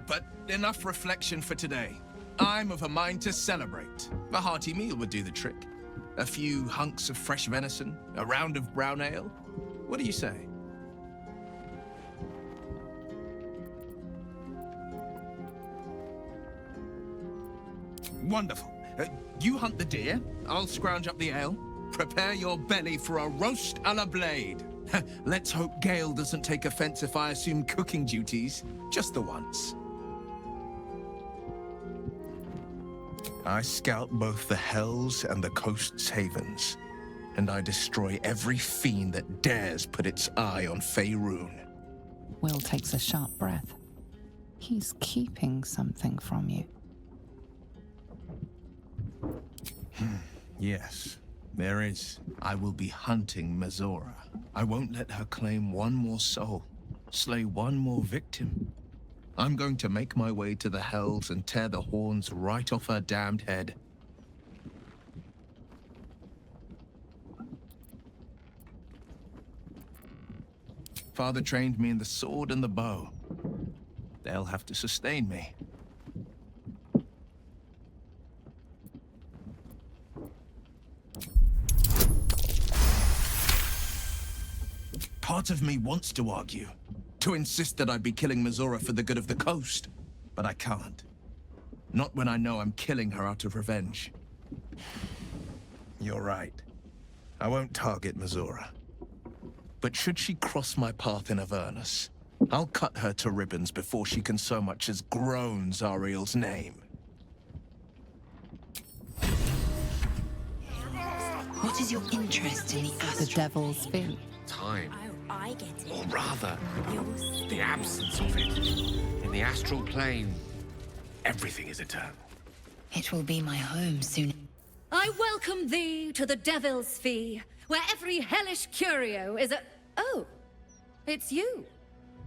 [SPEAKER 10] But enough reflection for today. I'm of a mind to celebrate. A hearty meal would do the trick. A few hunks of fresh venison, a round of brown ale. What do you say? Wonderful. You hunt the deer, I'll scrounge up the ale. Prepare your belly for a roast a la Blade. Let's hope Gale doesn't take offense if I assume cooking duties, just the once.
[SPEAKER 2] I scout both the hells and the coast's havens, and I destroy every fiend that dares put its eye on Faerun.
[SPEAKER 1] Will takes a sharp breath. He's keeping something from you.
[SPEAKER 10] Yes, there is. I will be hunting Mizora. I won't let her claim one more soul, slay one more victim. I'm going to make my way to the hells and tear the horns right off her damned head. Father trained me in the sword and the bow. They'll have to sustain me. Part of me wants to argue, to insist that I'd be killing Mizora for the good of the coast, but I can't. Not when I know I'm killing her out of revenge.
[SPEAKER 2] You're right. I won't target Mizora. But should she cross my path in Avernus, I'll cut her to ribbons before she can so much as groan Zariel's name.
[SPEAKER 9] What is your interest in the astral?
[SPEAKER 1] The Devil's Fee.
[SPEAKER 7] Time.
[SPEAKER 9] I get it.
[SPEAKER 7] Or rather, the absence of it. In the astral plane, everything is eternal.
[SPEAKER 9] It will be my home soon.
[SPEAKER 8] I welcome thee to the Devil's Fee, where every hellish curio is a... Oh, it's you.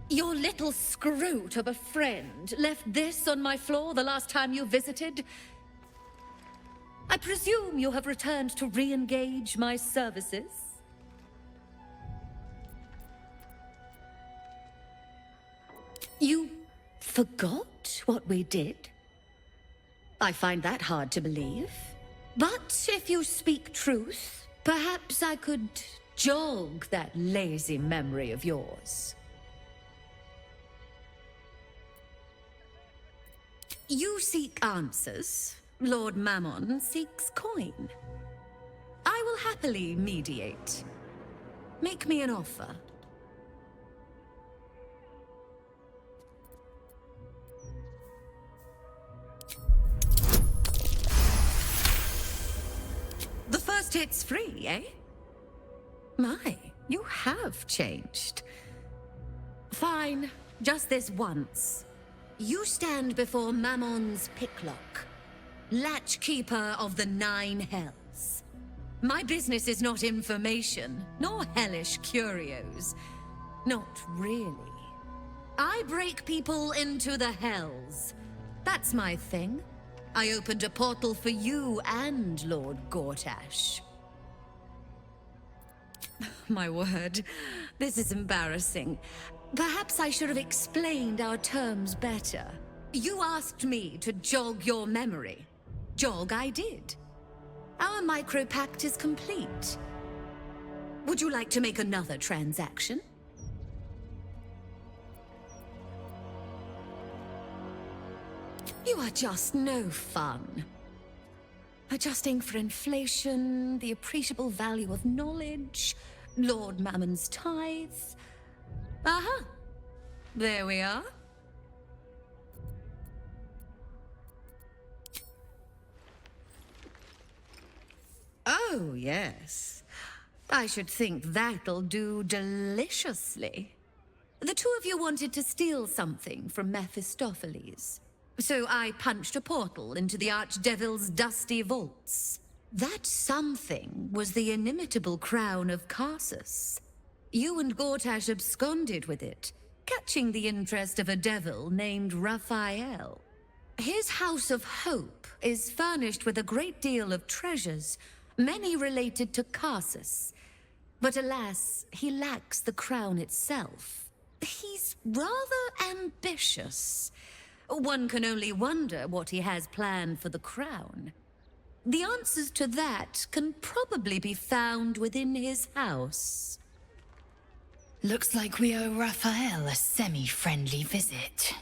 [SPEAKER 8] Your little scroot of a friend left this on my floor the last time you visited. I presume you have returned to re-engage my services? You forgot what we did? I find that hard to believe. But if you speak truth, perhaps I could jog that lazy memory of yours. You seek answers. Lord Mammon seeks coin. I will happily mediate. Make me an offer. The first hit's free, eh? My, you have changed. Fine, just this once. You stand before Mammon's picklock, latchkeeper of the 9 hells. My business is not information, nor hellish curios. Not really. I break people into the hells. That's my thing. I opened a portal for you and Lord Gortash. my word. This is embarrassing. Perhaps I should have explained our terms better. You asked me to jog your memory. Jog I did. Our micropact is complete. Would you like to make another transaction? You are just no fun. Adjusting for inflation, the appreciable value of knowledge, Lord Mammon's tithes. Aha! There we are. Oh, yes. I should think that'll do deliciously. The two of you wanted to steal something from Mephistopheles. So I punched a portal into the Archdevil's dusty vaults. That something was the inimitable crown of Carsus. You and Gortash absconded with it, catching the interest of a devil named Raphael. His House of Hope is furnished with a great deal of treasures, many related to Carsus. But alas, he lacks the crown itself. He's rather ambitious. One can only wonder what he has planned for the crown. The answers to that can probably be found within his house.
[SPEAKER 1] Looks like we owe Raphael a semi-friendly visit.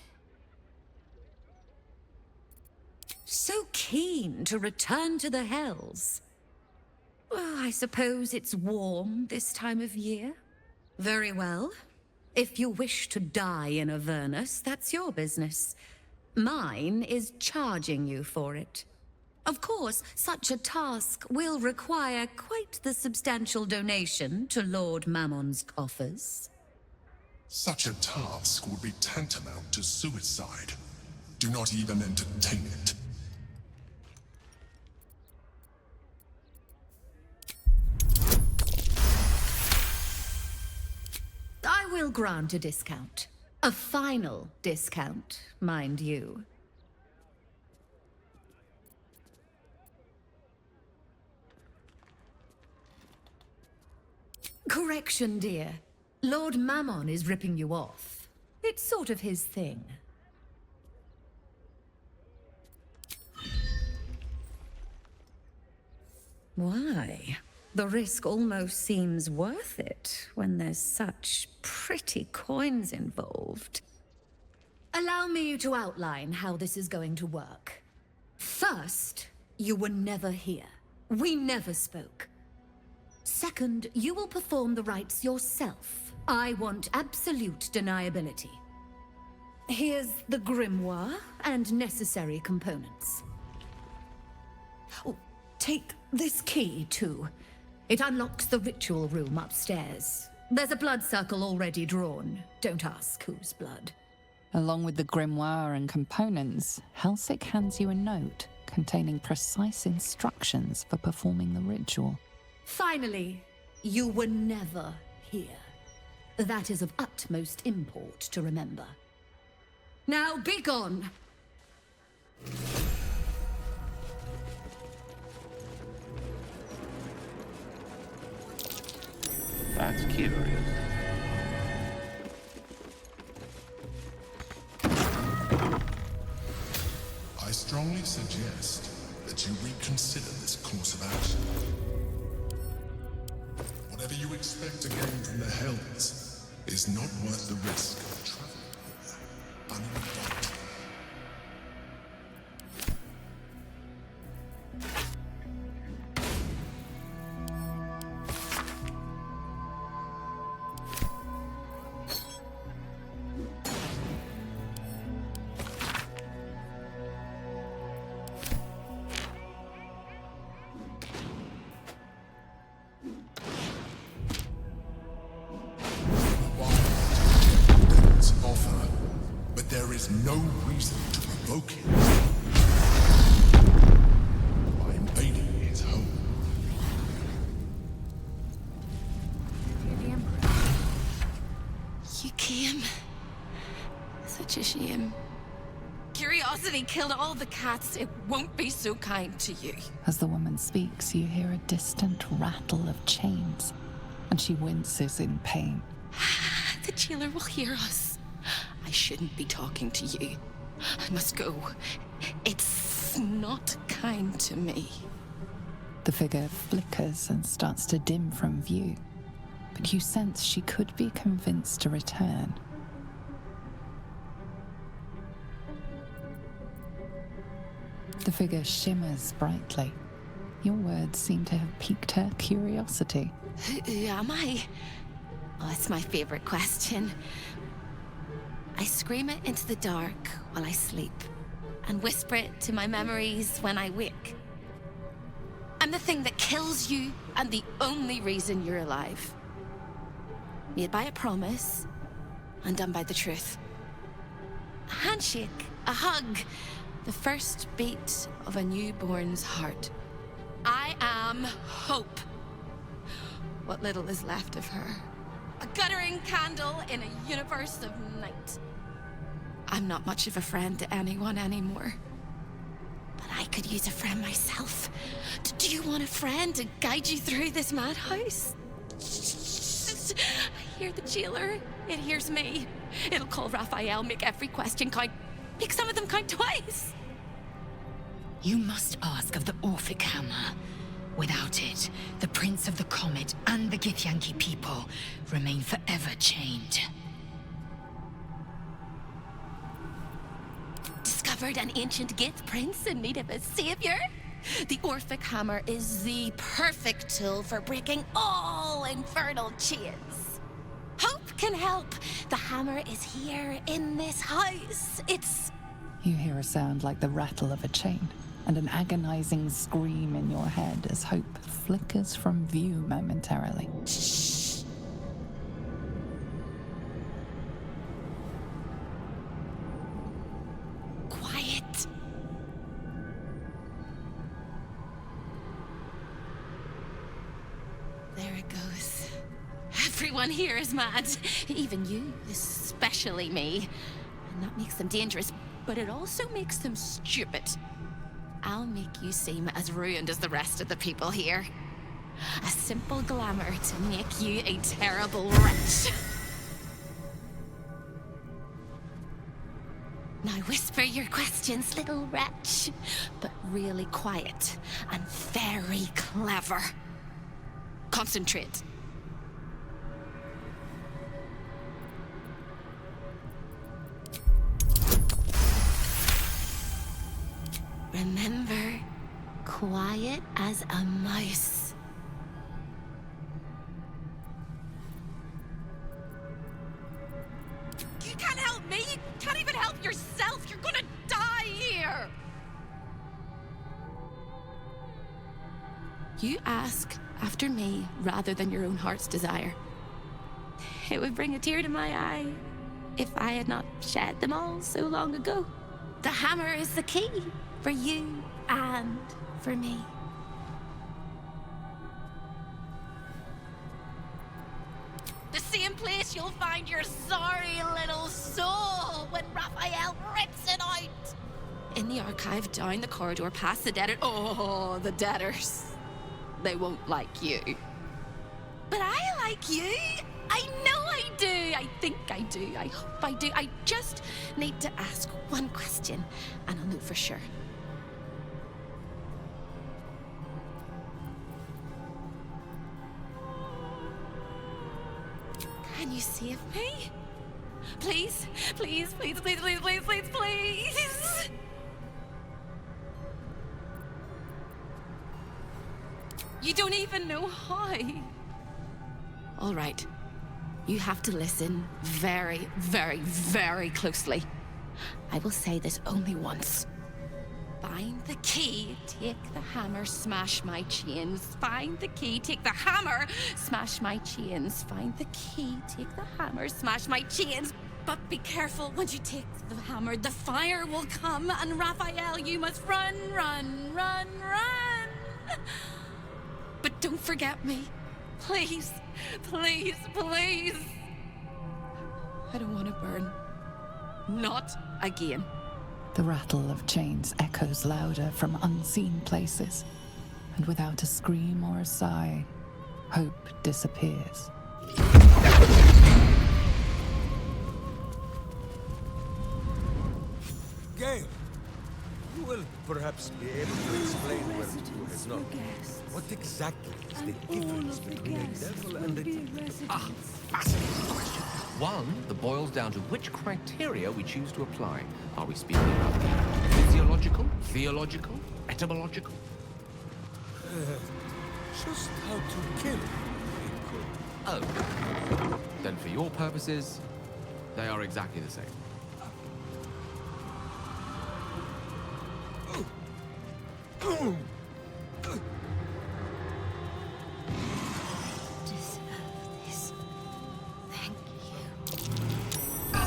[SPEAKER 8] So keen to return to the Hells. Well, I suppose it's warm this time of year. Very well. If you wish to die in Avernus, that's your business. Mine is charging you for it. Of course, such a task will require quite the substantial donation to Lord Mammon's coffers.
[SPEAKER 23] Such a task would be tantamount to suicide. Do not even entertain it.
[SPEAKER 8] I will grant a discount. A final discount, mind you. Correction, dear. Lord Mammon is ripping you off. It's sort of his thing. Why? The risk almost seems worth it when there's such pretty coins involved. Allow me to outline how this is going to work. First, you were never here. We never spoke. Second, you will perform the rites yourself. I want absolute deniability. Here's the grimoire and necessary components. Oh, take this key, too. It unlocks the ritual room upstairs. There's a blood circle already drawn. Don't ask whose blood.
[SPEAKER 1] Along with the grimoire and components, Helsik hands you a note containing precise instructions for performing the ritual.
[SPEAKER 8] Finally, you were never here. That is of utmost import to remember. Now be gone!
[SPEAKER 7] That's curious.
[SPEAKER 23] I strongly suggest that you reconsider this course of action. Whatever you expect to gain from the Hells is not worth the risk of traveling uninvited. No reason to provoke him by invading his home.
[SPEAKER 17] You came. Such a shame. Curiosity killed all the cats. It won't be so kind to you.
[SPEAKER 1] As the woman speaks, you hear a distant rattle of chains. and she winces in pain.
[SPEAKER 17] The jailer will hear us. I shouldn't be talking to you. I must go. It's not kind to me.
[SPEAKER 1] The figure flickers and starts to dim from view, but you sense she could be convinced to return. The figure shimmers brightly. Your words seem to have piqued her curiosity.
[SPEAKER 17] Who am I? Oh, it's my favorite question. I scream it into the dark while I sleep, and whisper it to my memories when I wake. I'm the thing that kills you, and the only reason you're alive. Made by a promise, undone by the truth. A handshake, a hug, the first beat of a newborn's heart. I am hope. What little is left of her. A guttering candle in a universe of night. I'm not much of a friend to anyone anymore. But I could use a friend myself. Do you want a friend to guide you through this madhouse? I hear the jailer. It hears me. It'll call Raphael, make every question count. Make some of them count twice.
[SPEAKER 6] You must ask of the Orphic Hammer. Without it, the Prince of the Comet and the Githyanki people remain forever chained.
[SPEAKER 17] Discovered an ancient Gith prince in need of a savior? The Orphic Hammer is the perfect tool for breaking all infernal chains. Hope can help. The hammer is here in this house. It's...
[SPEAKER 1] You hear a sound like the rattle of a chain, and an agonizing scream in your head as hope flickers from view momentarily.
[SPEAKER 17] Shh. Quiet. There it goes. Everyone here is mad. Even you, especially me. And that makes them dangerous, but it also makes them stupid. I'll make you seem as ruined as the rest of the people here. A simple glamour to make you a terrible wretch. Now whisper your questions, little wretch, but really quiet and very clever. Concentrate. Remember, quiet as a mouse. You can't help me! You can't even help yourself! You're gonna die here! You ask after me rather than your own heart's desire. It would bring a tear to my eye if I had not shed them all so long ago. The hammer is the key. For you and for me. The same place you'll find your sorry little soul when Raphael rips it out. In the archive, down the corridor, past the debtor. Oh, the debtors. They won't like you. But I like you. I know I do. I think I do. I hope I do. I just need to ask one question, and I'll know for sure. Can you save me? Please, please, please, please, please, please, please, please. You don't even know how. All right. You have to listen very, very, very closely. I will say this only once. Find the key, take the hammer, smash my chains. Find the key, take the hammer, smash my chains. Find the key, take the hammer, smash my chains. But be careful, once you take the hammer, the fire will come, and Raphael, you must run, run, run, run. But don't forget me. Please, please, please. I don't want to burn. Not again.
[SPEAKER 1] The rattle of chains echoes louder from unseen places, and without a scream or a sigh, hope disappears.
[SPEAKER 15] Gale, you will perhaps be able to explain where the two has not. What exactly is the difference between a devil and a...
[SPEAKER 7] Fascinating question. One that boils down to which criteria we choose to apply. Are we speaking about physiological, theological, etymological?
[SPEAKER 15] Just how to kill people.
[SPEAKER 7] Oh. Then for your purposes, they are exactly the same.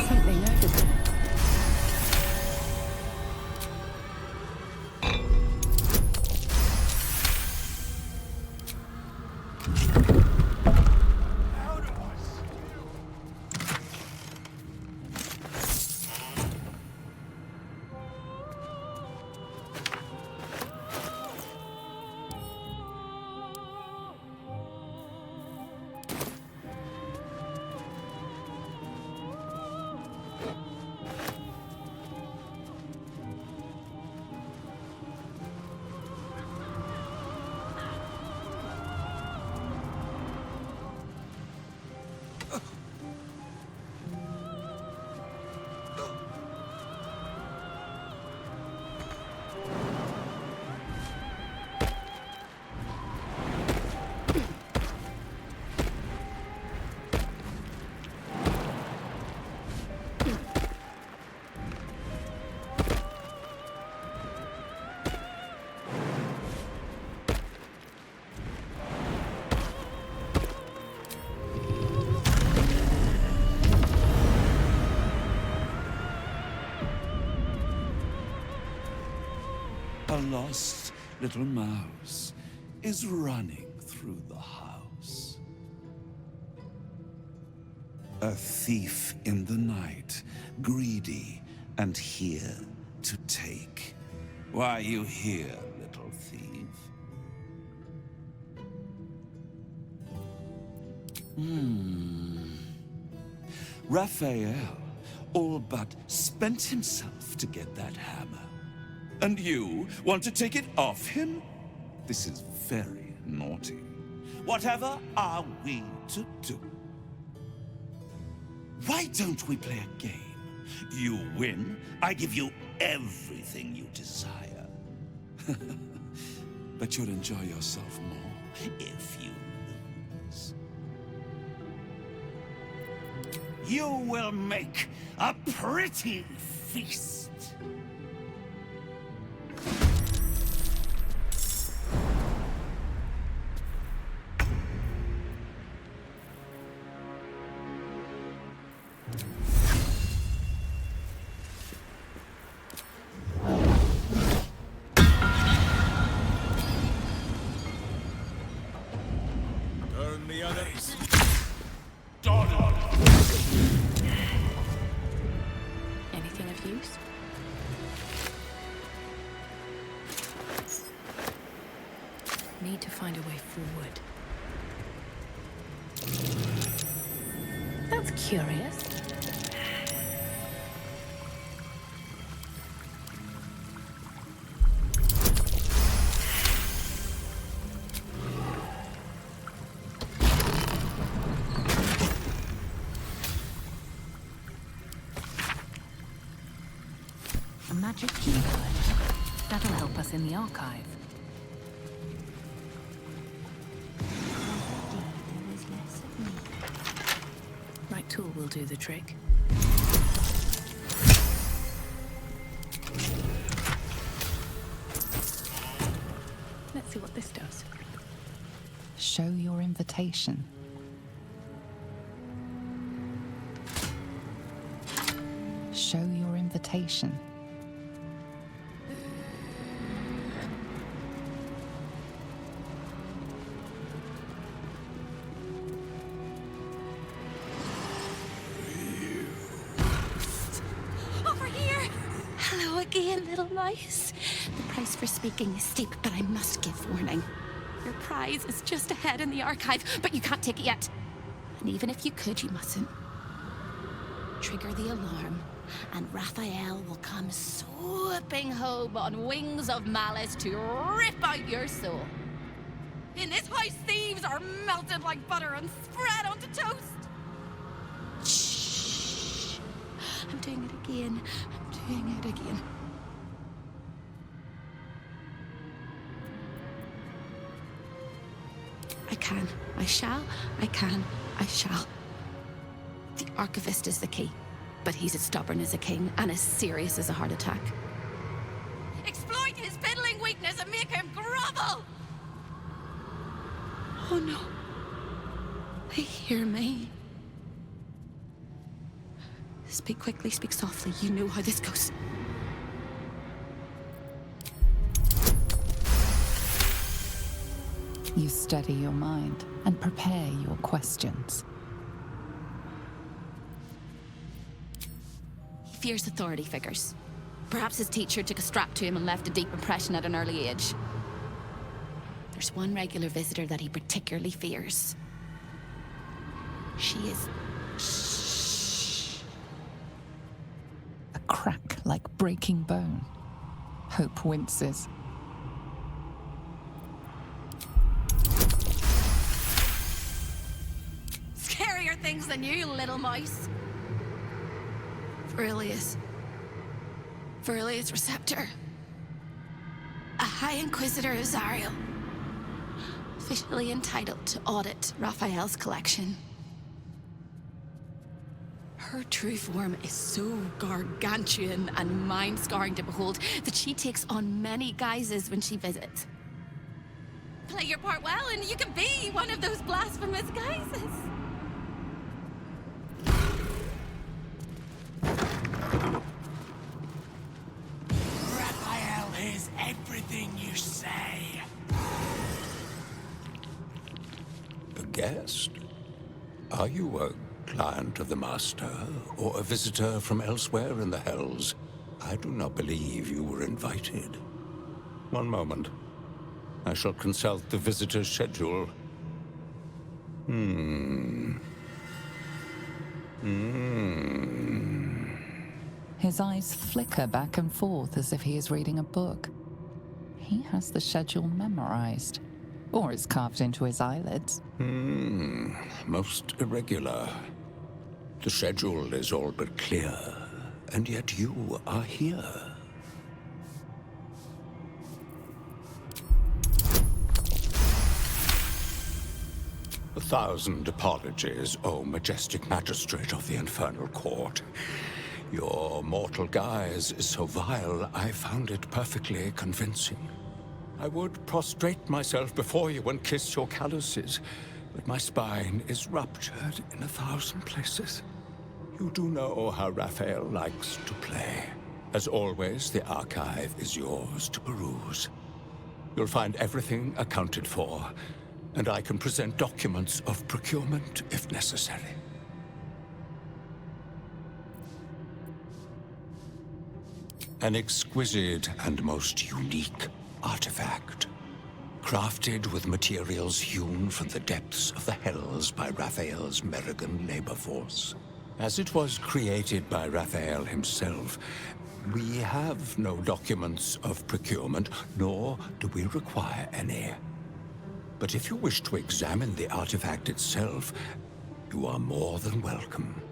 [SPEAKER 1] Something over there.
[SPEAKER 3] A lost little mouse is running through the house. A thief in the night, greedy and here to take. Why are you here, little thief? Raphael all but spent himself to get that hammer. And you want to take it off him? This is very naughty. Whatever are we to do? Why don't we play a game? You win, I give you everything you desire. But you'll enjoy yourself more if you lose. You will make a pretty feast.
[SPEAKER 17] Anything of use? Need to find a way forward. That's curious. A magic keyboard. That'll help us in the archive. Right tool will do the trick. Let's see what this does.
[SPEAKER 1] Show your invitation. Show your invitation.
[SPEAKER 8] Over here! Hello again, little mice. The price for speaking is steep, but I must give warning.
[SPEAKER 17] Your prize is just ahead in the archive, but you can't take it yet. And even if you could, you mustn't. Trigger the alarm, and Raphael will come swooping home on wings of malice to rip out your soul. In this house, thieves are melted like butter and spread onto toast. Shh. I'm doing it again. I'm doing it again. I can, I shall, I can, I shall. The archivist is the key, but he's as stubborn as a king and as serious as a heart attack. Exploit his fiddling weakness and make him grovel! Oh no. They hear me. Speak quickly, speak softly. You know how this goes.
[SPEAKER 1] You steady your mind and prepare your questions.
[SPEAKER 17] He fears authority figures. Perhaps his teacher took a strap to him and left a deep impression at an early age. There's one regular visitor that he particularly fears. She is... Shh.
[SPEAKER 1] A crack like breaking bone. Hope winces.
[SPEAKER 17] Scarier things than you, little mouse. Verilius Receptor. A High Inquisitor of Zariel. Officially entitled to audit Raphael's collection. Her true form is so gargantuan and mind-scarring to behold that she takes on many guises when she visits. Play your part well and you can be one of those blasphemous guises.
[SPEAKER 4] Raphael hears everything you say.
[SPEAKER 3] A guest? Are you a client of the Master, or a visitor from elsewhere in the Hells? I do not believe you were invited. One moment. I shall consult the visitor's schedule.
[SPEAKER 1] His eyes flicker back and forth as if he is reading a book. He has the schedule memorized. Or it's carved into his eyelids.
[SPEAKER 3] Most irregular. The schedule is all but clear, and yet you are here. A thousand apologies, O majestic magistrate of the infernal court. Your mortal guise is so vile, I found it perfectly convincing. I would prostrate myself before you and kiss your calluses, but my spine is ruptured in 1,000 places. You do know how Raphael likes to play. As always, the archive is yours to peruse. You'll find everything accounted for, and I can present documents of procurement if necessary. An exquisite and most unique artifact, crafted with materials hewn from the depths of the Hells by Raphael's Merrigan labor force. As it was created by Raphael himself, we have no documents of procurement, nor do we require any. But if you wish to examine the artifact itself, you are more than welcome.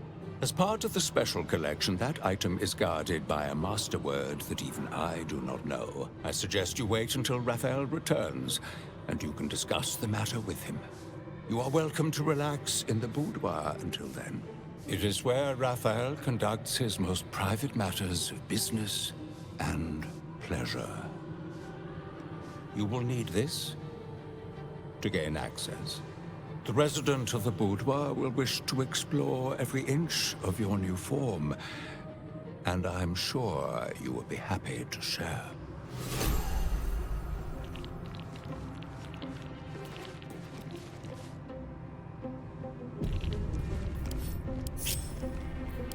[SPEAKER 3] As part of the special collection, that item is guarded by a master word that even I do not know. I suggest you wait until Raphael returns, and you can discuss the matter with him. You are welcome to relax in the boudoir until then. It is where Raphael conducts his most private matters of business and pleasure. You will need this to gain access. The resident of the boudoir will wish to explore every inch of your new form, and I'm sure you will be happy to share.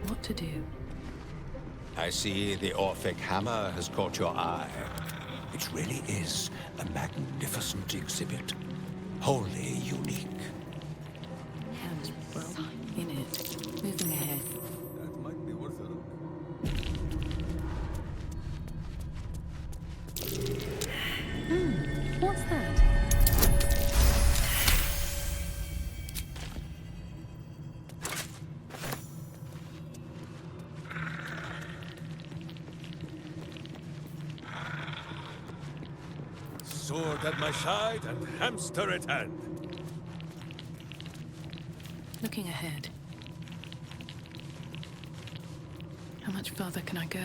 [SPEAKER 17] What to do?
[SPEAKER 3] I see the Orphic hammer has caught your eye. It really is a magnificent exhibit.
[SPEAKER 4] wholly unique.
[SPEAKER 17] Well, in it. Moving ahead.
[SPEAKER 15] That might be worth a look.
[SPEAKER 17] What's that?
[SPEAKER 15] Sword at my side and hamster at hand.
[SPEAKER 17] Looking ahead. How much farther can I go?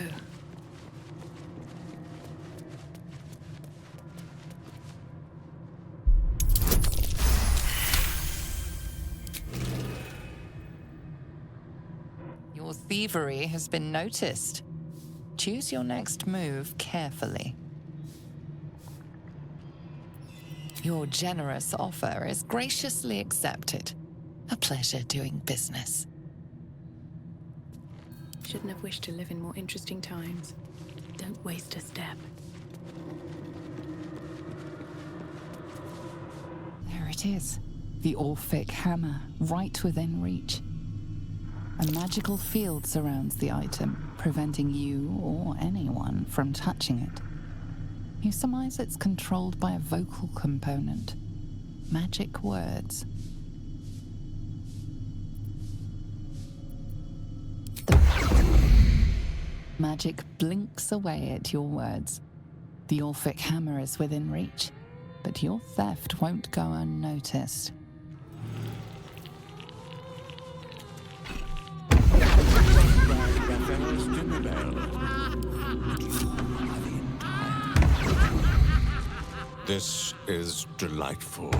[SPEAKER 1] Your thievery has been noticed. Choose your next move carefully. Your generous offer is graciously accepted. A pleasure doing business.
[SPEAKER 17] Shouldn't have wished to live in more interesting times. Don't waste a step.
[SPEAKER 1] There it is. The Orphic hammer, right within reach. A magical field surrounds the item, preventing you or anyone from touching it. You surmise it's controlled by a vocal component. Magic words. The magic blinks away at your words. The Orphic hammer is within reach, but your theft won't go unnoticed.
[SPEAKER 4] This is delightful.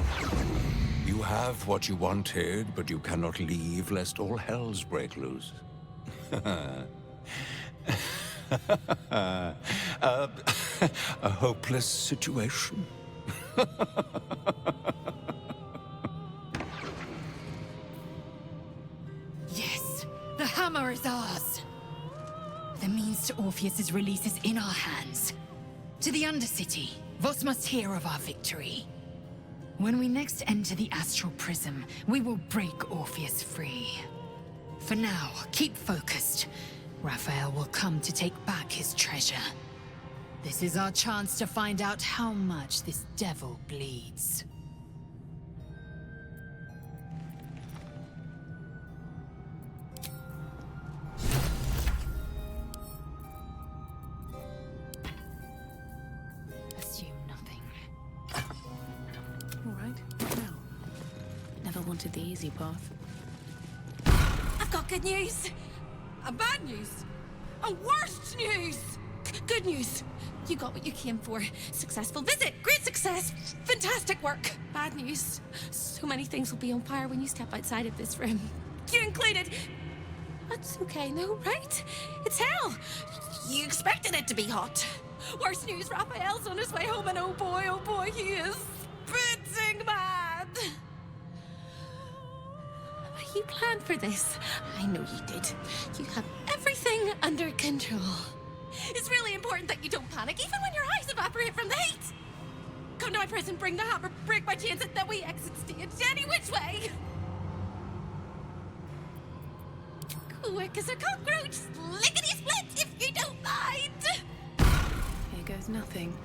[SPEAKER 4] You have what you wanted, but you cannot leave lest all hells break loose. A hopeless situation.
[SPEAKER 6] Yes, the hammer is ours. The means to Orpheus's release is in our hands. To the Undercity, Voss must hear of our victory. When we next enter the Astral Prism, we will break Orpheus free. For now, keep focused. Raphael will come to take back his treasure. This is our chance to find out how much this devil bleeds. Assume nothing.
[SPEAKER 17] All right, what now? Never wanted the easy path.
[SPEAKER 12] I've got good news. Bad news. Worst news. Good news. You got what you came for. Successful visit. Great success. Fantastic work. Bad news. So many things will be on fire when you step outside of this room. You included. That's okay, no, right? It's hell. You expected it to be hot. Worst news, Raphael's on his way home, and oh boy, he is spitting mad. You planned for this. I know you did. You have everything under control. It's really important that you don't panic, even when your eyes evaporate from the heat. Come to my prison, bring the hammer, break my chains, and then we exit stage any which way. Quick as a cockroach, lickety-split, if you don't mind.
[SPEAKER 17] Here goes nothing.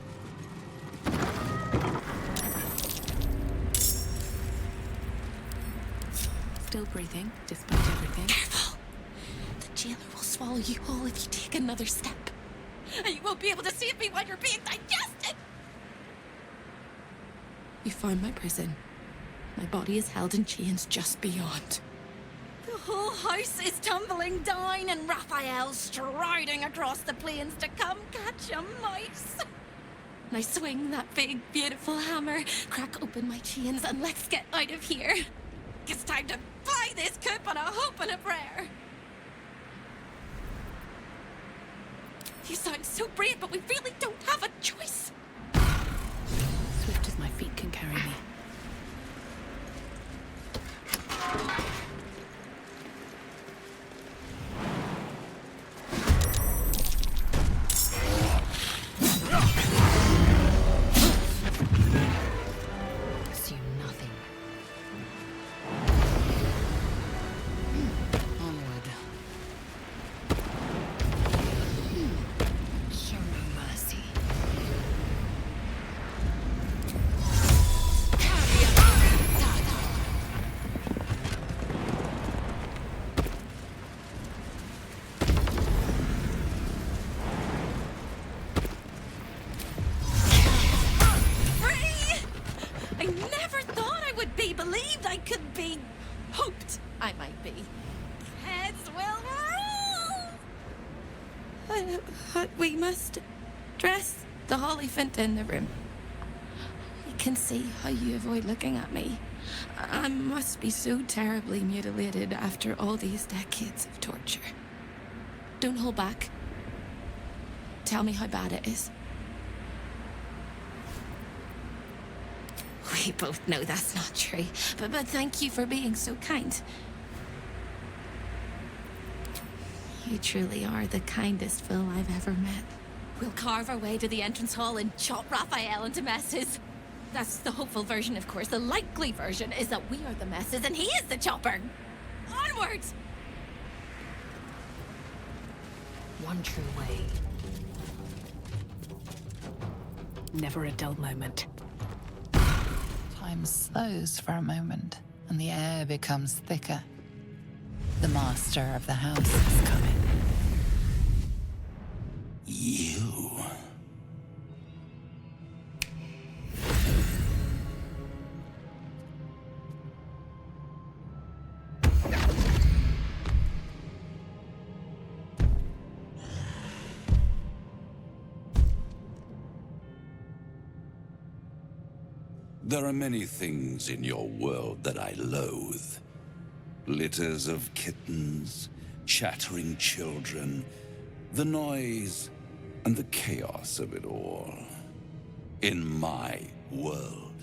[SPEAKER 17] Still breathing, despite everything.
[SPEAKER 12] Careful! The jailer will swallow you whole if you take another step. And you won't be able to save me while you're being digested! You found my prison. My body is held in chains just beyond. The whole house is tumbling down and Raphael's striding across the plains to come catch a mouse. Now swing that big, beautiful hammer, crack open my chains, and let's get out of here. It's time to fly this coop on a hope and a prayer. You sound so brave, but we really don't have a choice.
[SPEAKER 17] Swift as my feet can carry me.
[SPEAKER 6] Assume nothing.
[SPEAKER 12] must dress the Hollyphant in the room. I can see how you avoid looking at me. I must be so terribly mutilated after all these decades of torture. Don't hold back. Tell me how bad it is. We both know that's not true, but thank you for being so kind. You truly are the kindest fool I've ever met. We'll carve our way to the entrance hall and chop Raphael into messes. That's the hopeful version, of course. The likely version is that we are the messes and he is the chopper. Onwards!
[SPEAKER 17] One true way. Never a dull moment.
[SPEAKER 1] Time slows for a moment, and the air becomes thicker. The master of the house is coming.
[SPEAKER 3] You. There are many things in your world that I loathe. Litters of kittens, chattering children, the noise and the chaos of it all. In my world,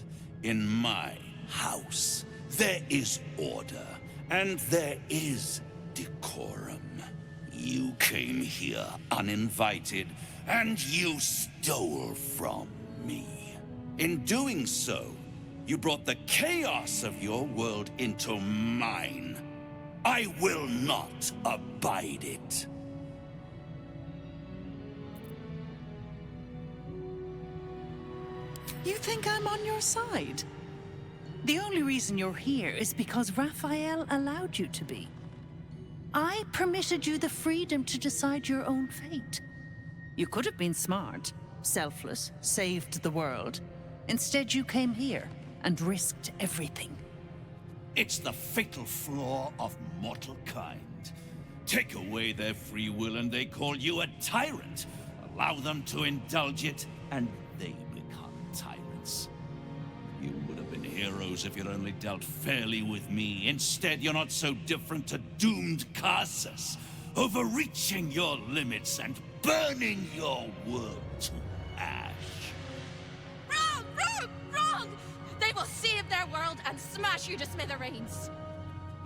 [SPEAKER 3] in my house, there is order and there is decorum. You came here uninvited and you stole from me. In doing so, you brought the chaos of your world into mine. I will not abide it.
[SPEAKER 16] You think I'm on your side? The only reason you're here is because Raphael allowed you to be. I permitted you the freedom to decide your own fate. You could have been smart, selfless, saved the world. Instead, you came here and risked everything.
[SPEAKER 3] It's the fatal flaw of mortal kind. Take away their free will and they call you a tyrant. Allow them to indulge it and they become tyrants. You would have been heroes if you'd only dealt fairly with me. Instead, you're not so different to doomed Carsus, overreaching your limits and burning your world to ash.
[SPEAKER 12] Wrong! Wrong! Wrong! They will save their world and smash you to smithereens.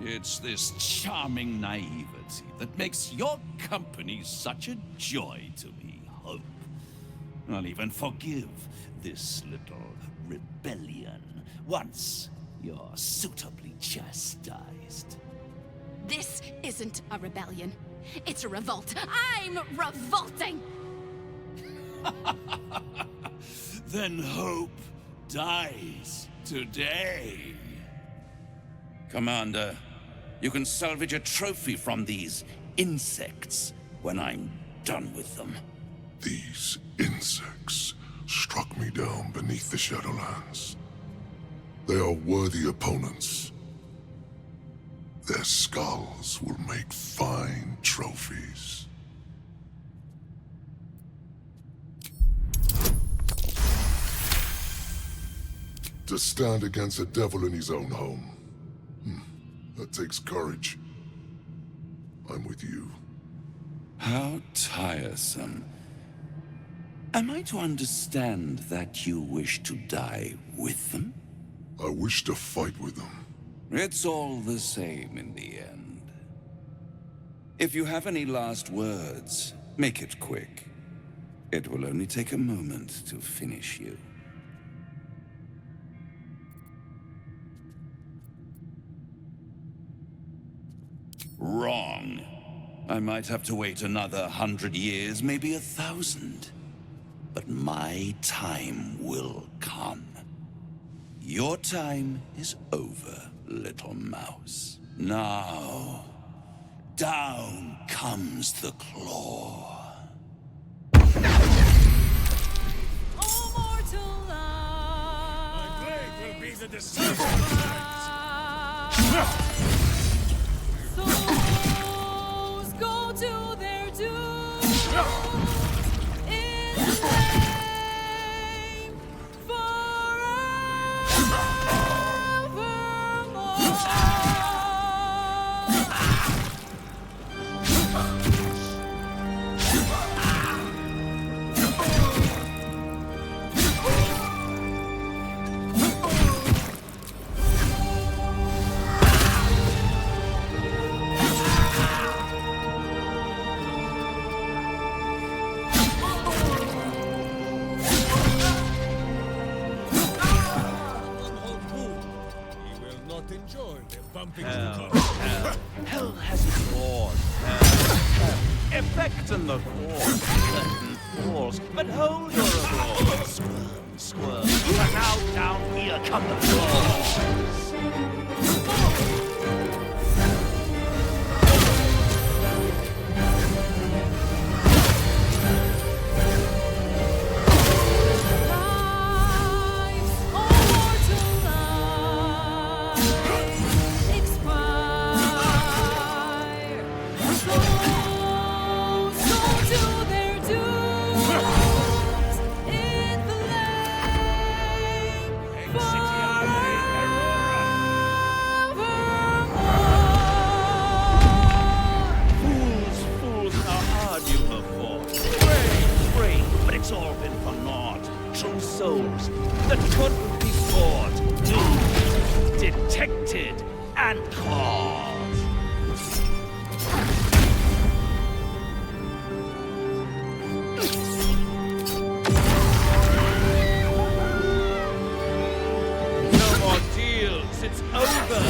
[SPEAKER 3] It's this charming naivety that makes your company such a joy to me, Hope. I'll even forgive this little rebellion once you're suitably chastised.
[SPEAKER 12] This isn't a rebellion. It's a revolt. I'm revolting!
[SPEAKER 3] Then Hope dies today. Commander, you can salvage a trophy from these insects when I'm done with them.
[SPEAKER 20] These insects struck me down beneath the Shadowlands. They are worthy opponents. Their skulls will make fine trophies. To stand against a devil in his own home. That takes courage. I'm with you.
[SPEAKER 3] How tiresome. Am I to understand that you wish to die with them?
[SPEAKER 20] I wish to fight with them.
[SPEAKER 3] It's all the same in the end. If you have any last words, make it quick. It will only take a moment to finish you. Wrong. I might have to wait another 100 years, maybe 1,000. But my time will come. Your time is over, little mouse. Now, down comes the claw.
[SPEAKER 19] Oh, mortal life. My blade will be the decisive Souls go to their doom
[SPEAKER 3] Hell has its laws. Effect in the course, certain falls, but hold your applause. Squirm, squirm, but now down here come the claws. Souls that couldn't be fought, doomed, detected, and caught. No more deals, it's over.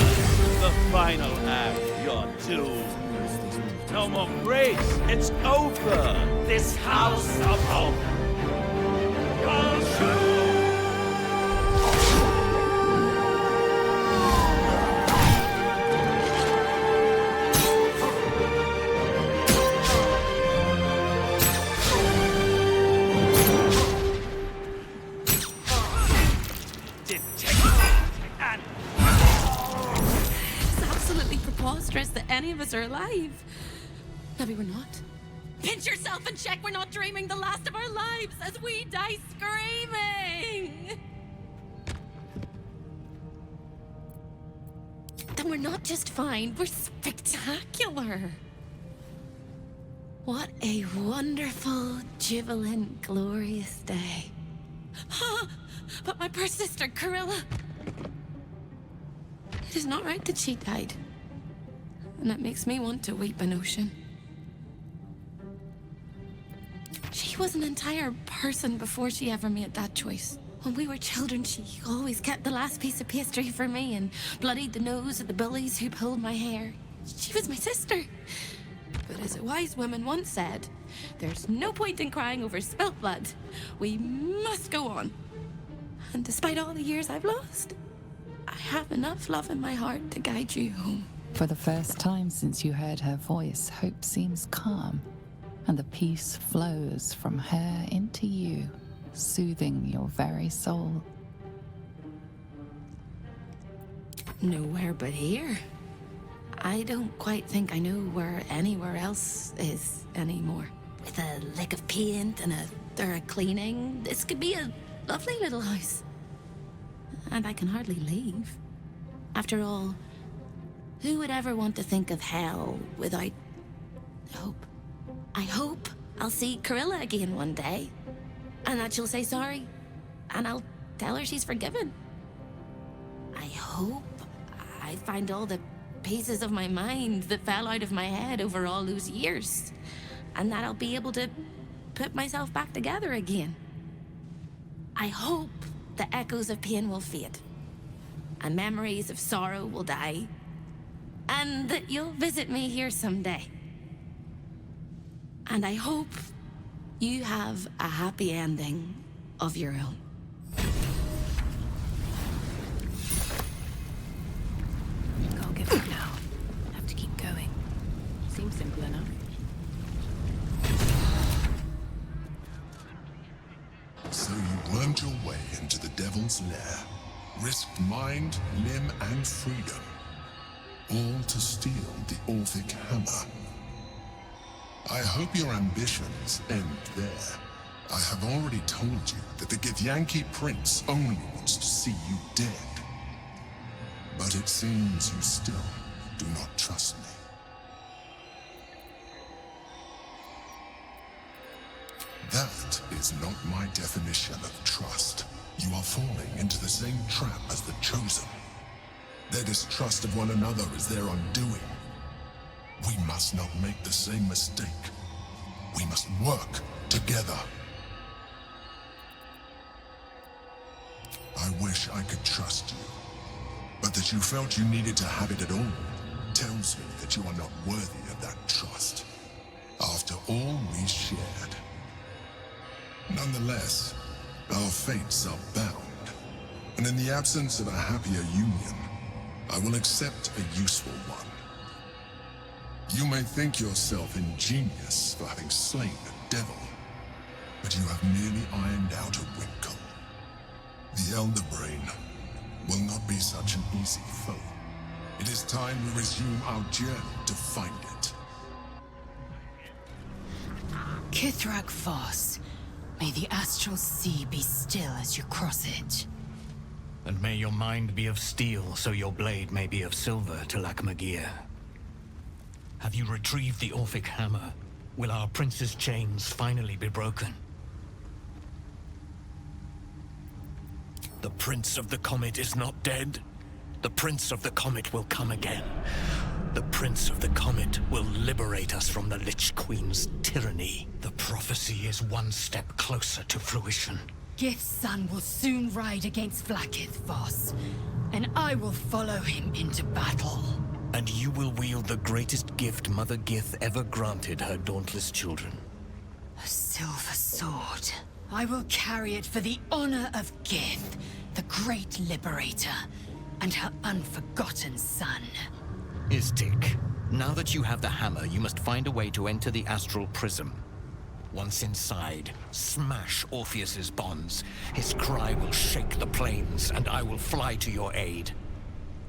[SPEAKER 3] The final act, you're doomed. No more grace, it's over. This house of hope.
[SPEAKER 12] That any of us are alive. Maybe we're not. Pinch yourself and check we're not dreaming the last of our lives as we die screaming. Then we're not just fine, we're spectacular. What a wonderful, jubilant, glorious day. But my poor sister, Corilla. It is not right that she died. And that makes me want to weep an ocean. She was an entire person before she ever made that choice. When we were children, she always kept the last piece of pastry for me and bloodied the nose of the bullies who pulled my hair. She was my sister. But as a wise woman once said, there's no point in crying over spilt blood. We must go on. And despite all the years I've lost, I have enough love in my heart to guide you home.
[SPEAKER 1] For the first time since you heard her voice, hope seems calm, and the peace flows from her into you, soothing your very soul.
[SPEAKER 12] Nowhere but here. I don't quite think I know where anywhere else is anymore. With a lick of paint and a thorough cleaning, this could be a lovely little house. And I can hardly leave. After all, who would ever want to think of hell without hope? I hope I'll see Corilla again one day, and that she'll say sorry, and I'll tell her she's forgiven. I hope I find all the pieces of my mind that fell out of my head over all those years, and that I'll be able to put myself back together again. I hope the echoes of pain will fade, and memories of sorrow will die, and that you'll visit me here someday. And I hope you have a happy ending of your own.
[SPEAKER 17] Can't give up now. Have to keep going. Seems simple enough.
[SPEAKER 20] So you wormed your way into the Devil's Lair, risked mind, limb, and freedom, all to steal the Orphic Hammer. I hope your ambitions end there. I have already told you that the Githyanki Prince only wants to see you dead. But it seems you still do not trust me. That is not my definition of trust. You are falling into the same trap as the Chosen. Their distrust of one another is their undoing. We must not make the same mistake. We must work together. I wish I could trust you, But that you felt you needed to have it at all tells me that you are not worthy of that trust. After all we shared. Nonetheless, our fates are bound, and in the absence of a happier union, I will accept a useful one. You may think yourself ingenious for having slain a devil, but you have merely ironed out a wrinkle. The Elder Brain will not be such an easy foe. It is time we resume our journey to find it.
[SPEAKER 6] Kithrak Voss, may the astral sea be still as you cross it.
[SPEAKER 18] And may your mind be of steel, so your blade may be of silver, Talak Magir. Have you retrieved the Orphic hammer? Will our prince's chains finally be broken? The Prince of the Comet is not dead. The Prince of the Comet will come again. The Prince of the Comet will liberate us from the Lich Queen's tyranny. The prophecy is one step closer to fruition.
[SPEAKER 6] Gith's son will soon ride against Vlaakith Voss, and I will follow him into battle.
[SPEAKER 18] And you will wield the greatest gift Mother Gith ever granted her dauntless children.
[SPEAKER 6] A silver sword. I will carry it for the honor of Gith, the great liberator, and her unforgotten son.
[SPEAKER 18] Istik, now that you have the hammer, you must find a way to enter the astral prism. Once inside, smash Orpheus's bonds. His cry will shake the plains, and I will fly to your aid.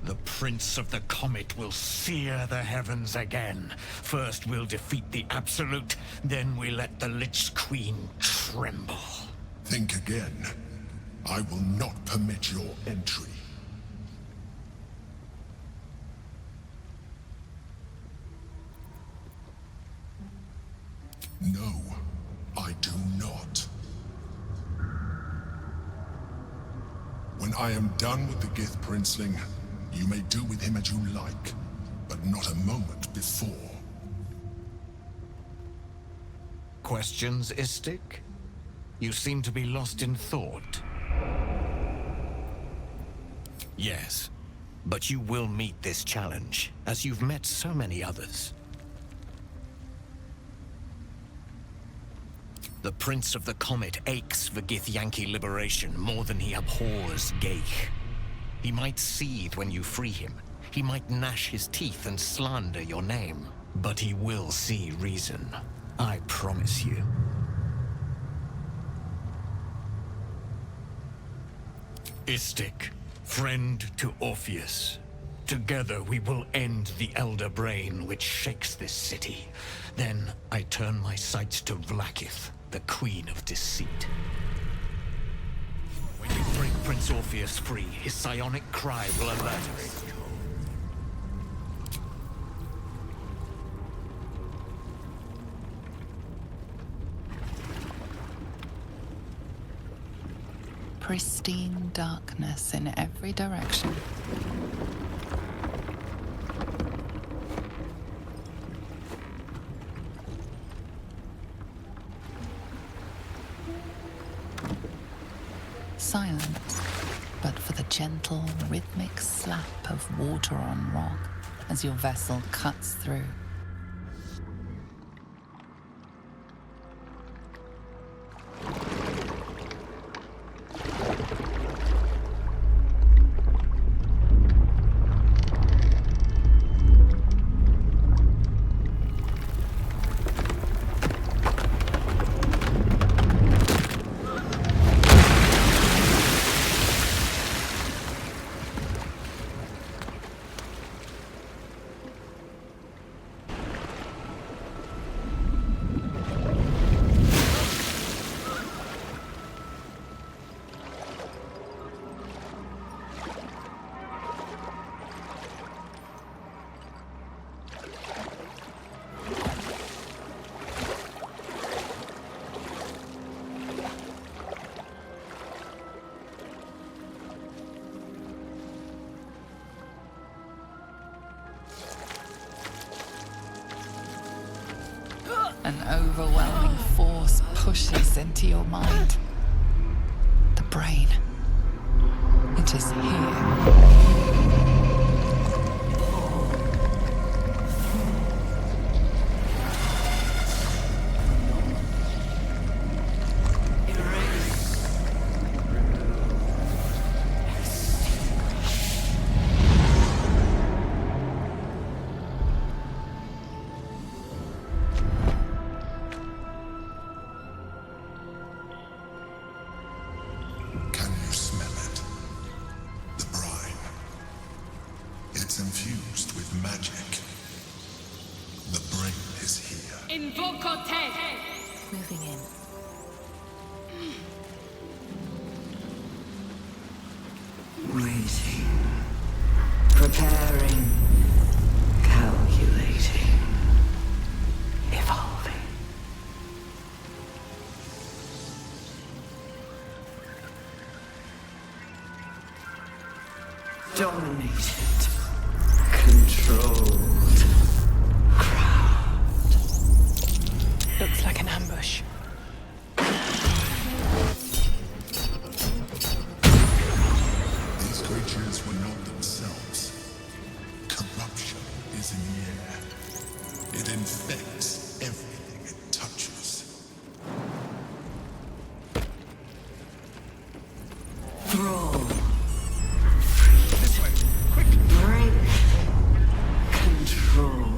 [SPEAKER 18] The Prince of the Comet will sear the heavens again. First we'll defeat the Absolute, then we let the Lich Queen tremble.
[SPEAKER 20] Think again. I will not permit your entry. No, I do not. When I am done with the Gith Princeling, you may do with him as you like, but not a moment before.
[SPEAKER 18] Questions, Istik? You seem to be lost in thought. Yes, but you will meet this challenge, as you've met so many others. The Prince of the Comet aches for Githyanki liberation more than he abhors Geich. He might seethe when you free him. He might gnash his teeth and slander your name. But he will see reason. I promise you. Istik, friend to Orpheus. Together we will end the Elder Brain which shakes this city. Then I turn my sights to Vlaakith, the Queen of Deceit. When you break Prince Orpheus free, his psionic cry will alert us.
[SPEAKER 1] Pristine darkness in every direction. Silence, but for the gentle, rhythmic slap of water on rock as your vessel cuts through. An overwhelming force pushes into your mind. The brain. It is here.
[SPEAKER 20] magic. The brain is here.
[SPEAKER 12] Invocote!
[SPEAKER 17] Moving in.
[SPEAKER 13] Waiting. Preparing. Calculating. Evolving. Dominated. Controlled. Craft.
[SPEAKER 17] Looks like an ambush.
[SPEAKER 20] These creatures were not themselves. Corruption is in the air. It infects everything it touches.
[SPEAKER 13] Thrall. This way, quick! Break. Control.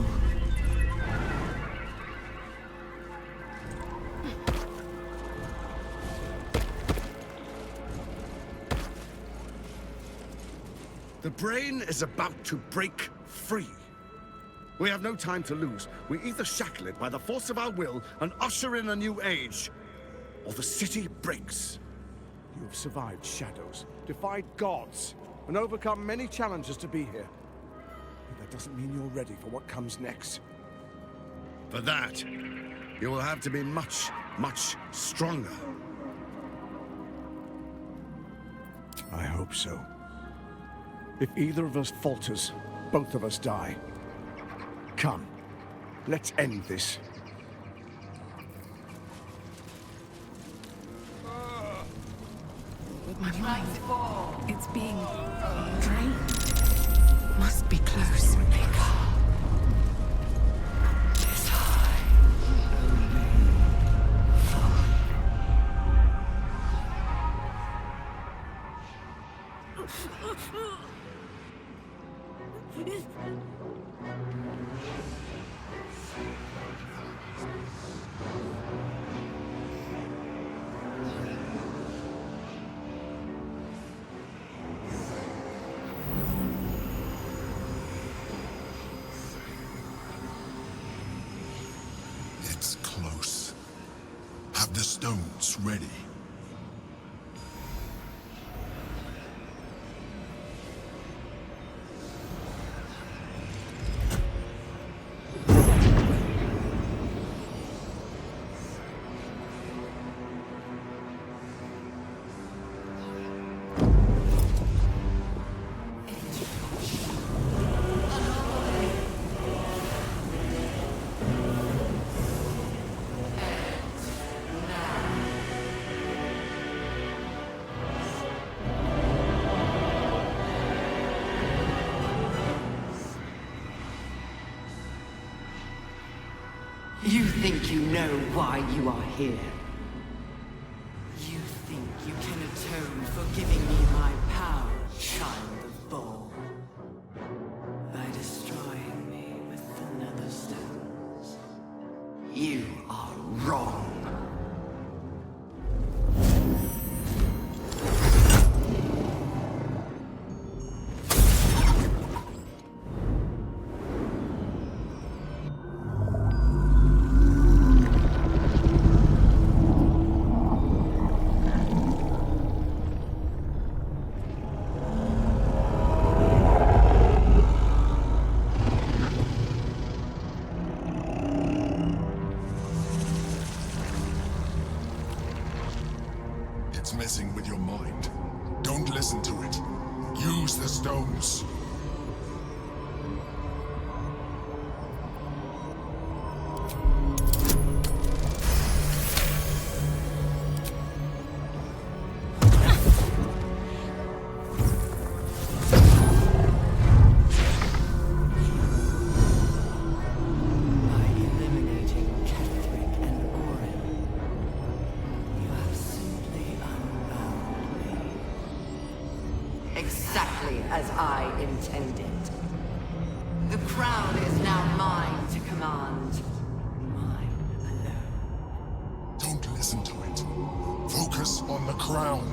[SPEAKER 21] The brain is about to break free. We have no time to lose. We either shackle it by the force of our will and usher in a new age, or the city breaks.
[SPEAKER 22] You have survived shadows, defied gods, and overcome many challenges to be here. But that doesn't mean you're ready for what comes next.
[SPEAKER 21] For that, you will have to be much, much stronger.
[SPEAKER 22] I hope so. If either of us falters, both of us die. Come, let's end this.
[SPEAKER 17] My mind, it's being drained. Must be close.
[SPEAKER 13] This high.
[SPEAKER 20] It's close. Have the stones ready.
[SPEAKER 13] You think you know why you are here? You think you can atone for giving me my power, child of Bol? By destroying me with the nether stones? You are wrong.
[SPEAKER 20] It's messing with your mind. Don't listen to it. Use the stones.
[SPEAKER 13] Exactly as I intended. The crown is now mine to command. Mine alone.
[SPEAKER 20] Don't listen to it. Focus on the crown.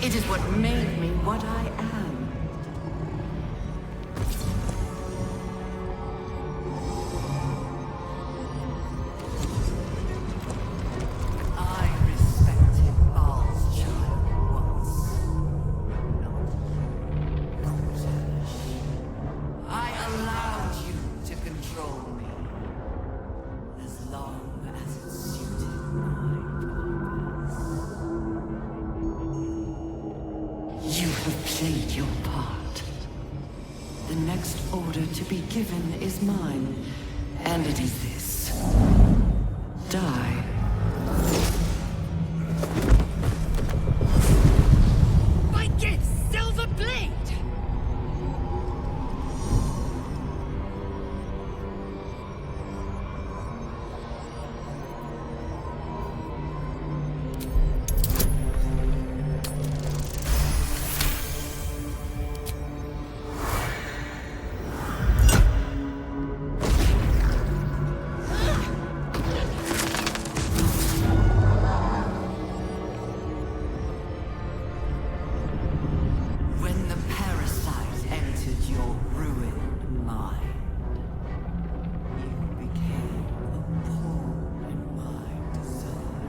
[SPEAKER 13] It is what made me what I am. I respected Baal's child once. I allowed you to control me as long as it suited my purpose. You have played your part. The next order to be given is mine, and it is this. Die.
[SPEAKER 6] My gift, Silver Blade!
[SPEAKER 13] When the parasite entered your ruined mind, you became a pawn in my design.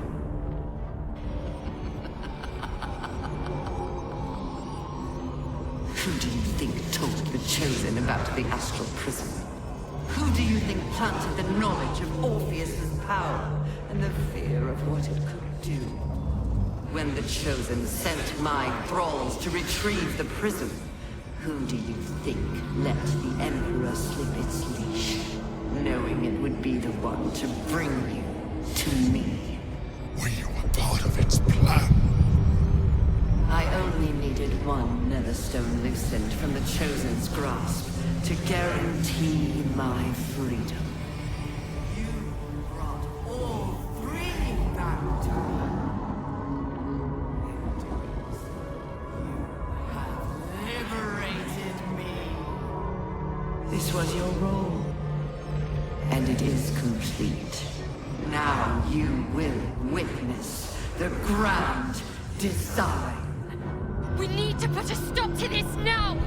[SPEAKER 13] Who do you think told the Chosen about the astral prism? Who do you think planted the knowledge of Orpheus's power and the fear of what it could do? When the Chosen sent my thralls to retrieve the prism, who do you think let the Emperor slip its leash, knowing it would be the one to bring you to me?
[SPEAKER 20] We were part of its plan.
[SPEAKER 13] I only needed one Netherstone loosened from the Chosen's grasp to guarantee my freedom. You brought all three back to me. Liberated me. This was your role, and it is complete. Now you will witness the grand design.
[SPEAKER 12] We need to put a stop to this now!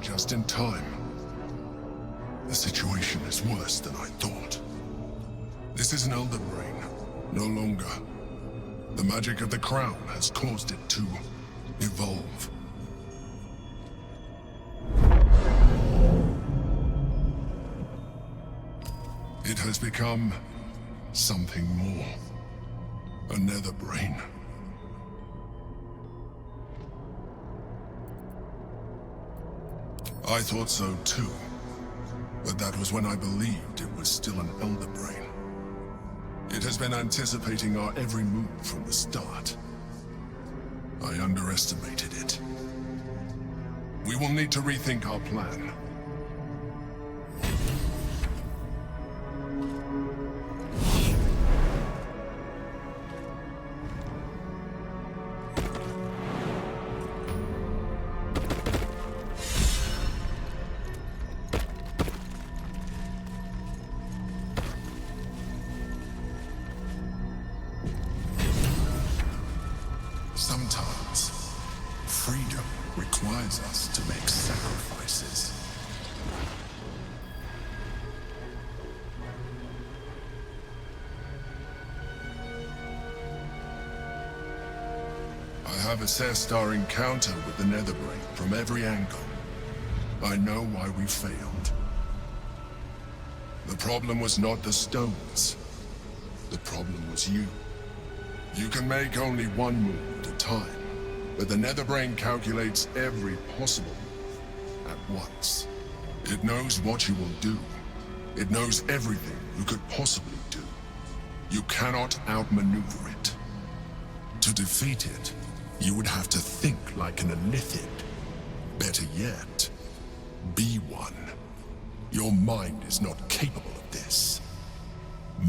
[SPEAKER 20] just in time. The situation is worse than I thought. This is an elder brain, no longer. The magic of the crown has caused it to evolve. It has become something more. A nether brain. I thought so too, but that was when I believed it was still an elder brain. It has been anticipating our every move from the start. I underestimated it. We will need to rethink our plan. Sometimes, freedom requires us to make sacrifices. I have assessed our encounter with the Netherbrain from every angle. I know why we failed. The problem was not the stones. The problem was you. You can make only one move at a time, but the Netherbrain calculates every possible move at once. It knows what you will do. It knows everything you could possibly do. You cannot outmaneuver it. To defeat it, you would have to think like an Illithid. Better yet, be one. Your mind is not capable of this.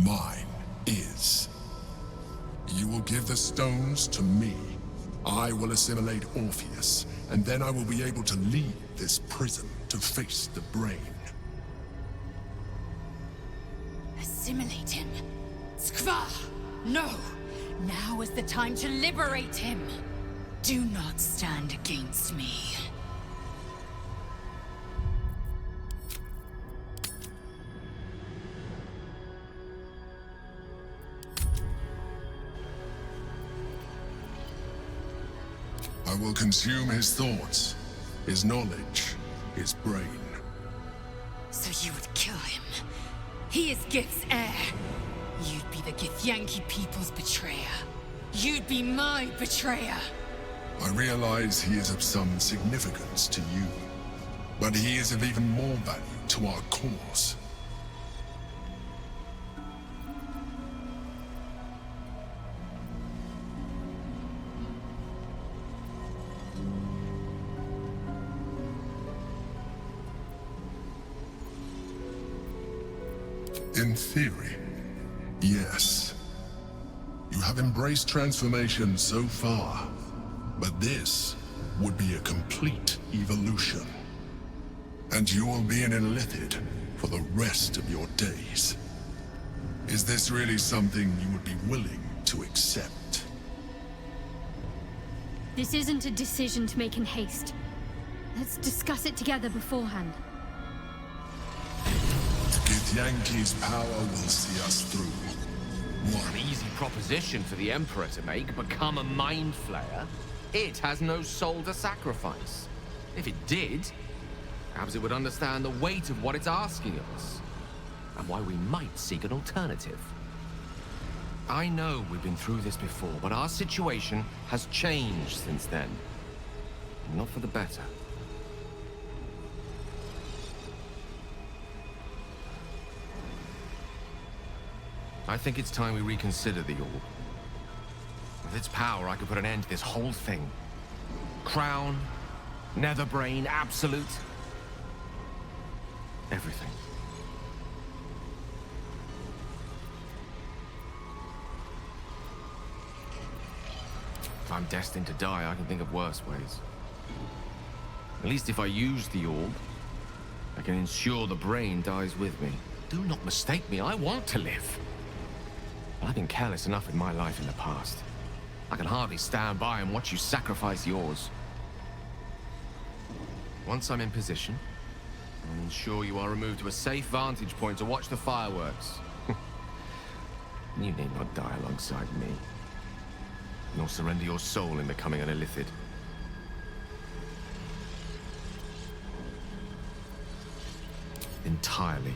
[SPEAKER 20] Mine is. You will give the stones to me. I will assimilate Orpheus, and then I will be able to leave this prison to face the brain.
[SPEAKER 6] Assimilate him. Skva! No! Now is the time to liberate him. Do not stand against me.
[SPEAKER 20] I will consume his thoughts, his knowledge, his brain.
[SPEAKER 6] So you would kill him. He is Gith's heir. You'd be the Githyanki people's betrayer. You'd be my betrayer.
[SPEAKER 20] I realize he is of some significance to you, but he is of even more value to our cause. In theory, yes. You have embraced transformation so far, but this would be a complete evolution. And you will be an Illithid for the rest of your days. Is this really something you would be willing to accept?
[SPEAKER 5] This isn't a decision to make in haste. Let's discuss it together beforehand.
[SPEAKER 20] Githyanki's power will see us through.
[SPEAKER 7] An easy proposition for the Emperor to make, become a Mind Flayer. It has no soul to sacrifice. If it did, perhaps it would understand the weight of what it's asking of us, and why we might seek an alternative. I know we've been through this before, but our situation has changed since then. Not for the better. I think it's time we reconsider the Orb. With its power, I could put an end to this whole thing. Crown, Netherbrain, Absolute. Everything. If I'm destined to die, I can think of worse ways. At least if I use the Orb, I can ensure the brain dies with me. Do not mistake me, I want to live. I've been careless enough in my life in the past. I can hardly stand by and watch you sacrifice yours. Once I'm in position, I'll ensure you are removed to a safe vantage point to watch the fireworks. You need not die alongside me, nor surrender your soul in becoming an illithid. Entirely.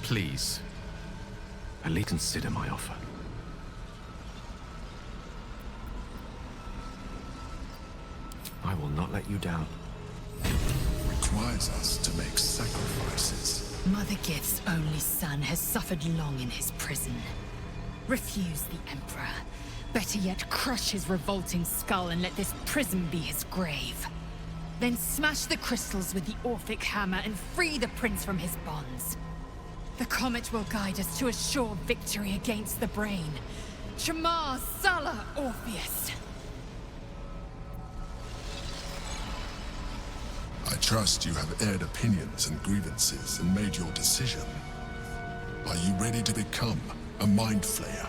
[SPEAKER 7] Please, at least consider my offer. I will not let you down.
[SPEAKER 20] Requires us to make sacrifices.
[SPEAKER 6] Mother Gif's only son has suffered long in his prison. Refuse the Emperor. Better yet, crush his revolting skull and let this prison be his grave. Then smash the crystals with the Orphic hammer and free the prince from his bonds. The comet will guide us to a sure victory against the brain. Shamar Sala Orpheus.
[SPEAKER 20] I trust you have aired opinions and grievances and made your decision. Are you ready to become a mind flayer?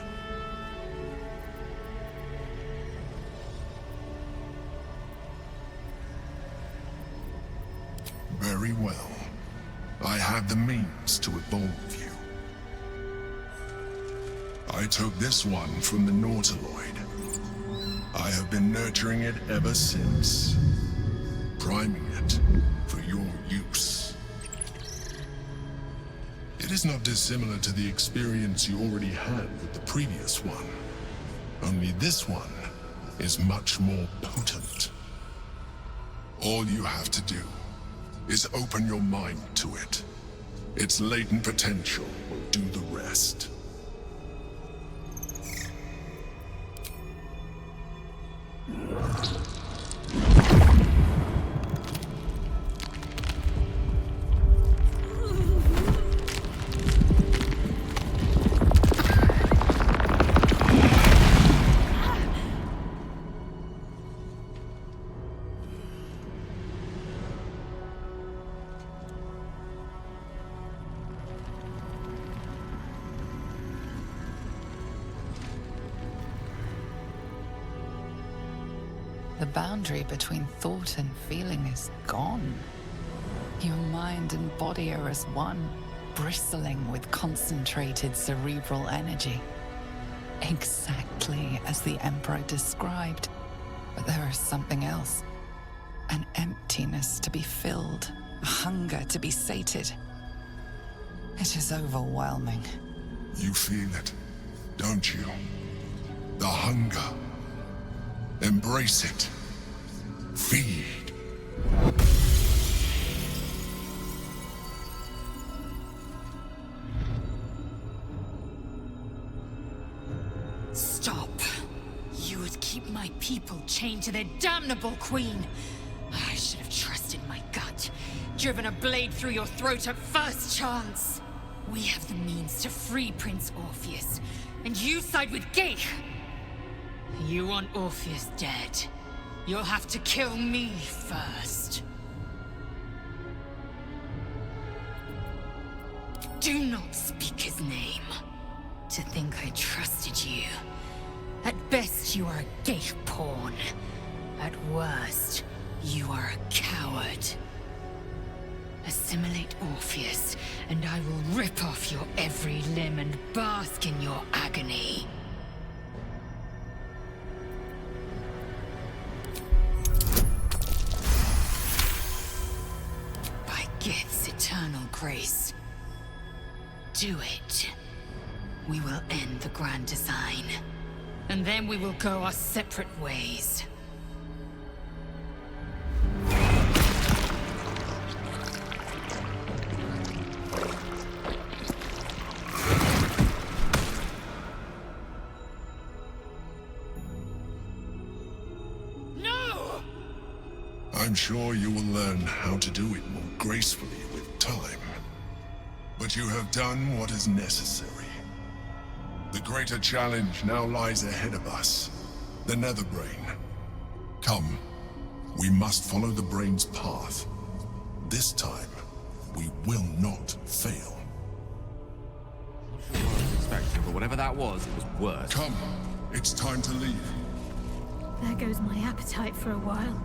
[SPEAKER 20] Very well. I have the means to evolve you. I took this one from the Nautiloid. I have been nurturing it ever since, priming it for your use. It is not dissimilar to the experience you already had with the previous one. Only this one is much more potent. All you have to do is open your mind to it. Its latent potential will do the rest.
[SPEAKER 1] The boundary between thought and feeling is gone. Your mind and body are as one, bristling with concentrated cerebral energy. Exactly as the Emperor described. But there is something else. An emptiness to be filled, a hunger to be sated. It is overwhelming.
[SPEAKER 20] You feel it, don't you? The hunger. Embrace it. Feed.
[SPEAKER 6] Stop. You would keep my people chained to their damnable queen. I should have trusted my gut. Driven a blade through your throat at first chance. We have the means to free Prince Orpheus, and you side with Gate. You want Orpheus dead. You'll have to kill me first. Do not speak his name. To think I trusted you. At best, you are a Gate pawn. At worst, you are a coward. Assimilate Orpheus, and I will rip off your every limb and bask in your agony. By Gith's eternal grace, do it. We will end the grand design, and then we will go our separate ways.
[SPEAKER 20] I'm sure you will learn how to do it more gracefully with time. But you have done what is necessary. The greater challenge now lies ahead of us. The Nether Brain. Come, we must follow the Brain's path. This time, we will not fail.
[SPEAKER 7] Not sure what I was expecting, but whatever that was, it was worse.
[SPEAKER 20] Come, it's time to leave.
[SPEAKER 5] There goes my appetite for a while.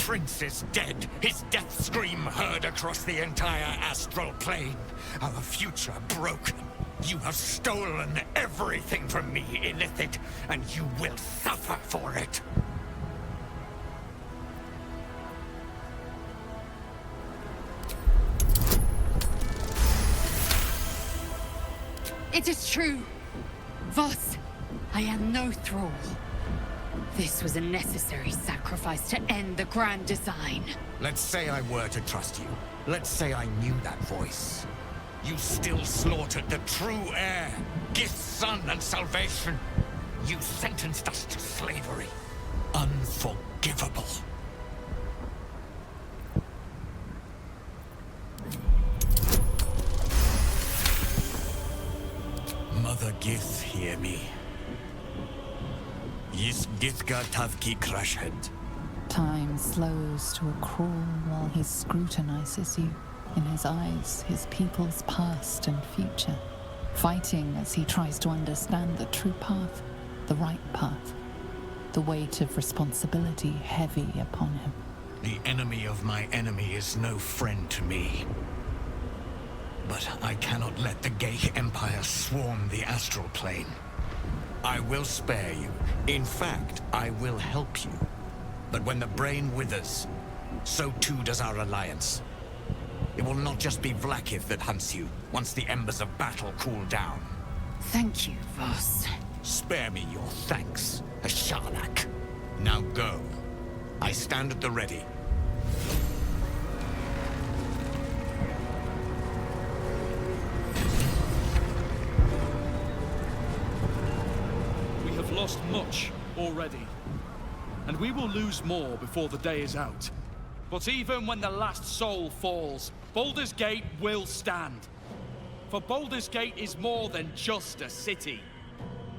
[SPEAKER 18] prince is dead, his death scream heard across the entire astral plane. Our future broken. You have stolen everything from me, illicit, and you will suffer for it.
[SPEAKER 6] It is true. Voss, I am no thrall. This was a necessary sacrifice to end the grand design.
[SPEAKER 18] Let's say I were to trust you. Let's say I knew that voice. You still slaughtered the true heir, Gith's son and salvation. You sentenced us to slavery. Unforgivable. Mother Gith, hear me. Yis Githga Tavki Krashhead.
[SPEAKER 1] Time slows to a crawl while he scrutinizes you. In his eyes, his people's past and future, fighting as he tries to understand the true path, the right path, the weight of responsibility heavy upon him.
[SPEAKER 18] The enemy of my enemy is no friend to me. But I cannot let the Geich Empire swarm the astral plane. I will spare you. In fact, I will help you. But when the brain withers, so too does our alliance. It will not just be Vlaakith that hunts you, once the embers of battle cool down.
[SPEAKER 6] Thank you, Voss.
[SPEAKER 18] Spare me your thanks, Ashalak. Now go. I stand at the ready.
[SPEAKER 10] We have lost much already, and we will lose more before the day is out. But even when the last soul falls, Balldur's Gate will stand. For Balldur's Gate is more than just a city.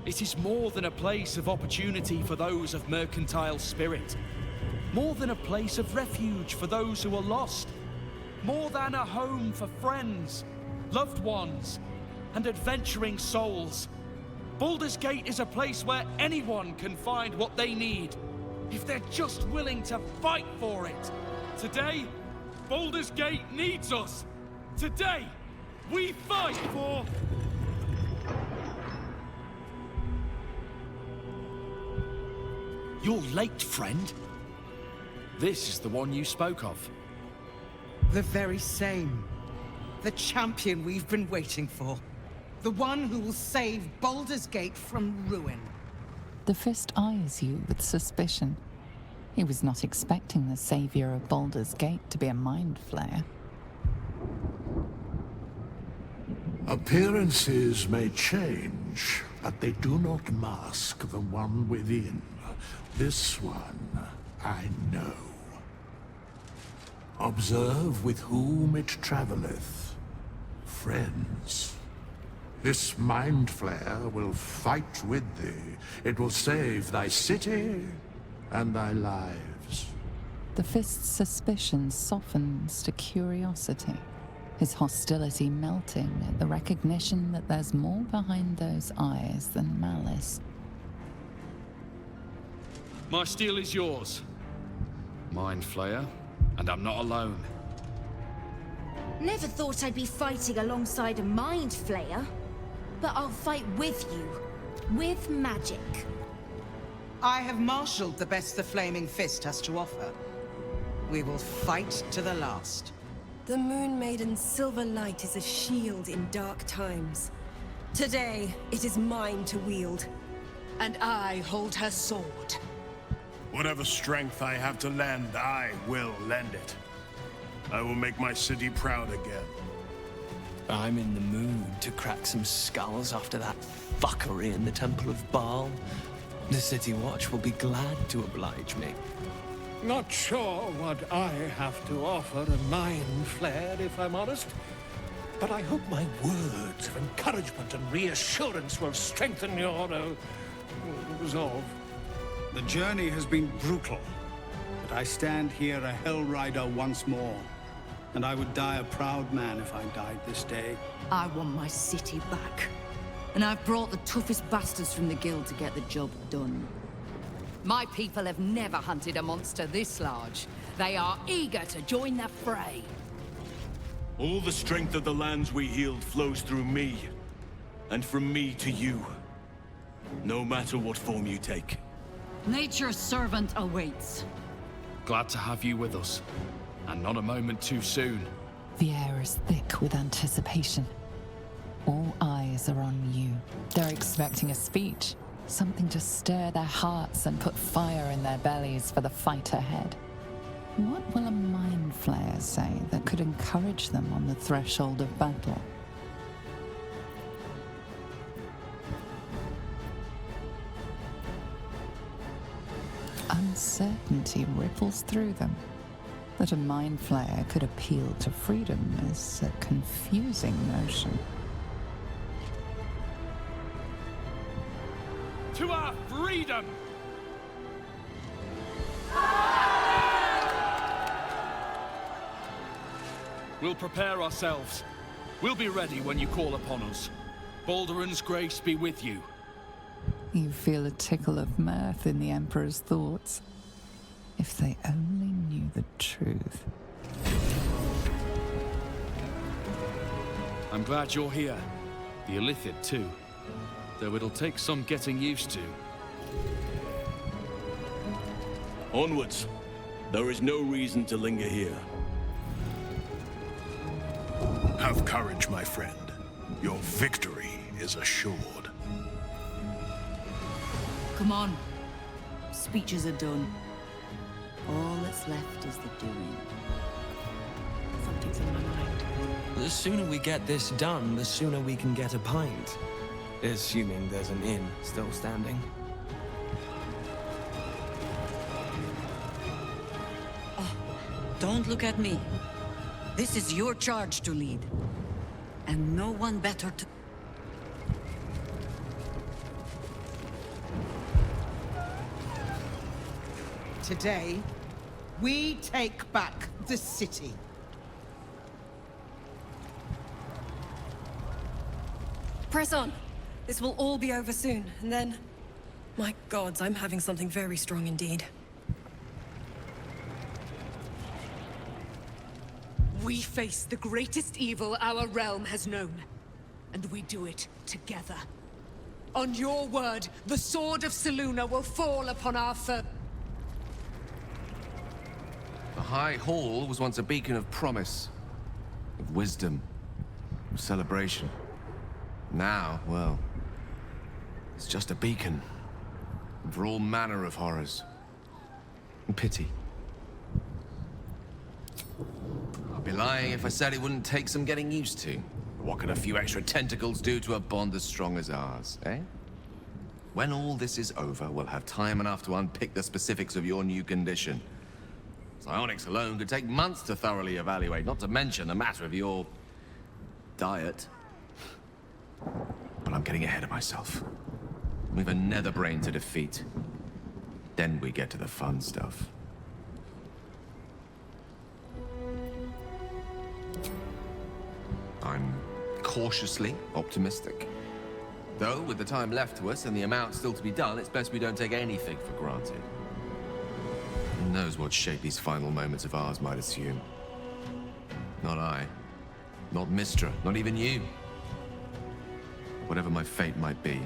[SPEAKER 10] It is more than a place of opportunity for those of mercantile spirit. More than a place of refuge for those who are lost. More than a home for friends, loved ones, and adventuring souls. Balldur's Gate is a place where anyone can find what they need, if they're just willing to fight for it. Today, Balldur's Gate needs us. Today, we fight for... You're late, friend. This is the one you spoke of.
[SPEAKER 19] The very same. The champion we've been waiting for. The one who will save Balldur's Gate from ruin.
[SPEAKER 1] The Fist eyes you with suspicion. He was not expecting the savior of Balldur's Gate to be a mind flayer.
[SPEAKER 4] Appearances may change, but they do not mask the one within. This one, I know. Observe with whom it travelleth. Friends. This mind flayer will fight with thee. It will save thy city and thy lives.
[SPEAKER 1] The Fist's suspicion softens to curiosity, his hostility melting at the recognition that there's more behind those eyes than malice.
[SPEAKER 10] My steel is yours, Mind Flayer, and I'm not alone.
[SPEAKER 11] Never thought I'd be fighting alongside a Mind Flayer, but I'll fight with you, with magic.
[SPEAKER 19] I have marshaled the best the Flaming Fist has to offer. We will fight to the last.
[SPEAKER 14] The Moon Maiden's silver light is a shield in dark times. Today, it is mine to wield.
[SPEAKER 6] And I hold her sword.
[SPEAKER 24] Whatever strength I have to lend, I will lend it. I will make my city proud again.
[SPEAKER 25] I'm in the mood to crack some skulls after that fuckery in the Temple of Baal. The City Watch will be glad to oblige me.
[SPEAKER 22] Not sure what I have to offer a mind flare, if I'm honest. But I hope my words of encouragement and reassurance will strengthen your resolve.
[SPEAKER 26] The journey has been brutal, but I stand here a Hell Rider once more. And I would die a proud man if I died this day.
[SPEAKER 8] I want my city back. And I've brought the toughest bastards from the guild to get the job done.
[SPEAKER 2] My people have never hunted a monster this large. They are eager to join the fray.
[SPEAKER 24] All the strength of the lands we healed flows through me, and from me to you. No matter what form you take.
[SPEAKER 3] Nature's servant awaits.
[SPEAKER 10] Glad to have you with us, and not a moment too soon.
[SPEAKER 1] The air is thick with anticipation. All eyes are on you. They're expecting a speech, something to stir their hearts and put fire in their bellies for the fight ahead. What will a mind flayer say that could encourage them on the threshold of battle? Uncertainty ripples through them. That a mind flayer could appeal to freedom is a confusing notion.
[SPEAKER 10] To our freedom! We'll prepare ourselves. We'll be ready when you call upon us. Balduran's grace be with you.
[SPEAKER 1] You feel a tickle of mirth in the Emperor's thoughts. If they only knew the truth.
[SPEAKER 10] I'm glad you're here. The Illithid too. Though it'll take some getting used to.
[SPEAKER 24] Onwards. There is no reason to linger here. Have courage, my friend. Your victory is assured.
[SPEAKER 3] Come on. Speeches are done.
[SPEAKER 8] All that's left is the doing.
[SPEAKER 17] Something's in my mind.
[SPEAKER 25] The sooner we get this done, the sooner we can get a pint. Assuming there's an inn still standing.
[SPEAKER 3] Oh, don't look at me. This is your charge to lead. And no one better to...
[SPEAKER 9] Today, we take back the city.
[SPEAKER 14] Press on. This will all be over soon, and then... My gods, I'm having something very strong indeed.
[SPEAKER 2] We face the greatest evil our realm has known, and we do it together. On your word, the sword of Selûne will fall upon our foe.
[SPEAKER 7] The High Hall was once a beacon of promise, of wisdom, of celebration. Now, well, it's just a beacon for all manner of horrors and pity. I'd be lying if I said it wouldn't take some getting used to. What can a few extra tentacles do to a bond as strong as ours, eh? When all this is over, we'll have time enough to unpick the specifics of your new condition. Psionics alone could take months to thoroughly evaluate, not to mention the matter of your... diet. But I'm getting ahead of myself. We've a nether brain to defeat. Then we get to the fun stuff. I'm cautiously optimistic. Though, with the time left to us and the amount still to be done, it's best we don't take anything for granted. Who knows what shape these final moments of ours might assume? Not I. Not Mystra. Not even you. Whatever my fate might be,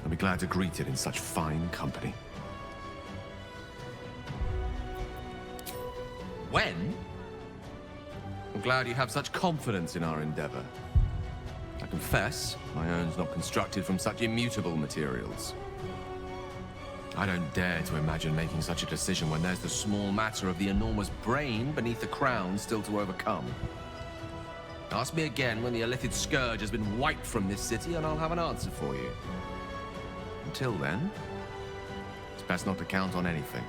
[SPEAKER 7] I'll be glad to greet it in such fine company. When? I'm glad you have such confidence in our endeavor. I confess, my own's not constructed from such immutable materials. I don't dare to imagine making such a decision when there's the small matter of the enormous brain beneath the crown still to overcome. Ask me again when the Illithid scourge has been wiped from this city and I'll have an answer for you. Until then, it's best not to count on anything.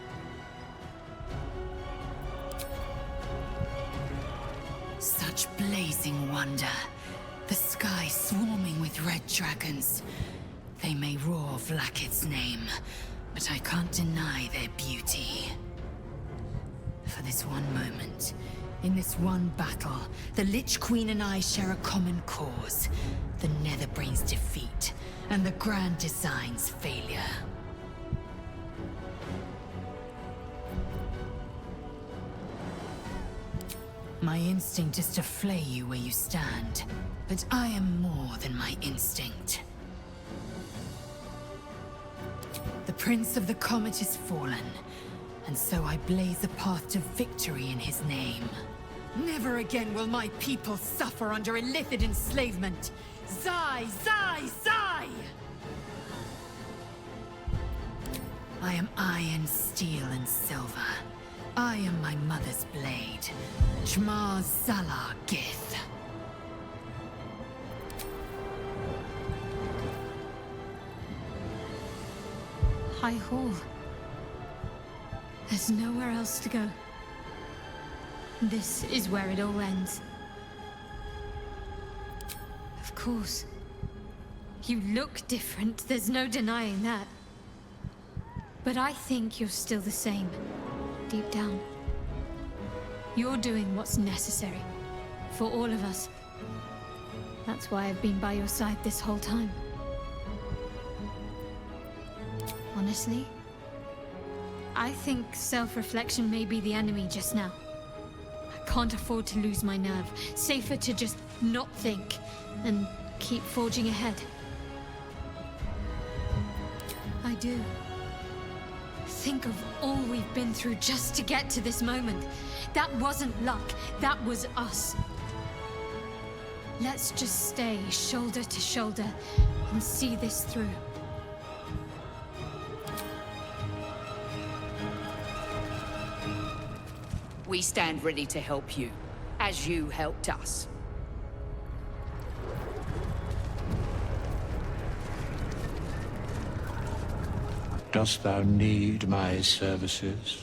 [SPEAKER 6] Such blazing wonder. The sky swarming with red dragons. They may roar Vlaakith's name, but I can't deny their beauty. For this one moment, in this one battle, the Lich Queen and I share a common cause. The Netherbrain's defeat, and the Grand Design's failure. My instinct is to flay you where you stand, but I am more than my instinct. The Prince of the Comet is fallen, and so I blaze a path to victory in his name. Never again will my people suffer under illithid enslavement. Zai, Zai, Zai! I am iron, steel, and silver. I am my mother's blade. Jmar Zala Gith.
[SPEAKER 5] High Hall. There's nowhere else to go. This is where it all ends. Of course. You look different, there's no denying that. But I think you're still the same, deep down. You're doing what's necessary, for all of us. That's why I've been by your side this whole time. Honestly, I think self-reflection may be the enemy just now. I can't afford to lose my nerve. Safer to just not think and keep forging ahead. I do. Think of all we've been through just to get to this moment. That wasn't luck, that was us. Let's just stay shoulder to shoulder and see this through.
[SPEAKER 2] We stand ready to help you, as you helped us.
[SPEAKER 4] Dost thou need my services?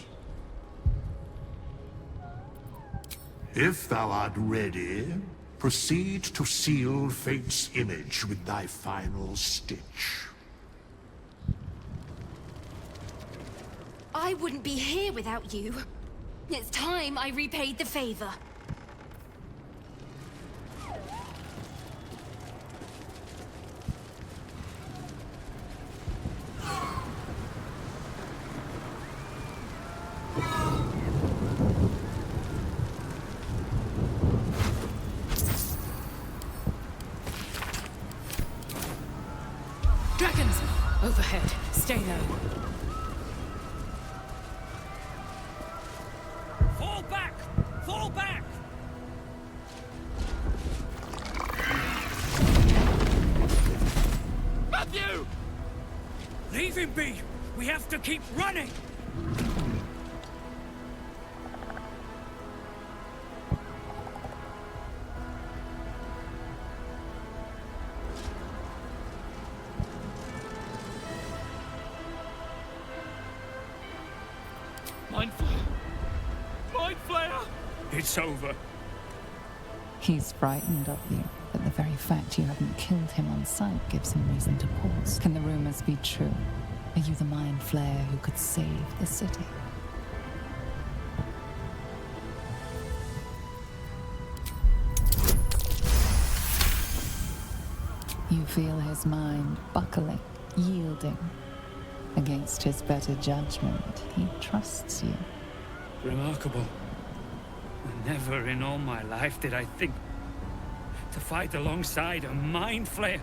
[SPEAKER 4] If thou art ready, proceed to seal fate's image with thy final stitch.
[SPEAKER 11] I wouldn't be here without you. It's time I repaid the favor.
[SPEAKER 6] Dragons! Overhead. Stay low.
[SPEAKER 19] Fall back! Fall back! Matthew! Leave him be! We have to keep running! Mind Flayer! Mind Flayer! It's over.
[SPEAKER 1] He's frightened of you, but the very fact you haven't killed him on sight gives him reason to pause. Can the rumors be true? Are you the Mind Flayer who could save the city? You feel his mind buckling, yielding. Against his better judgment, he trusts you.
[SPEAKER 19] Remarkable. Never in all my life did I think to fight alongside a Mind Flayer.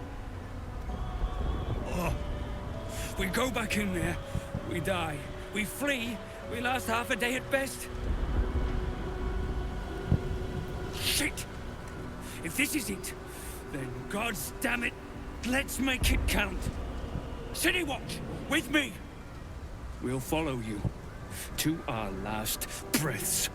[SPEAKER 19] Oh. We go back in there, we die. We flee, we last half a day at best. Shit! If this is it, then God's damn it, let's make it count. City Watch, with me! We'll follow you to our last breaths.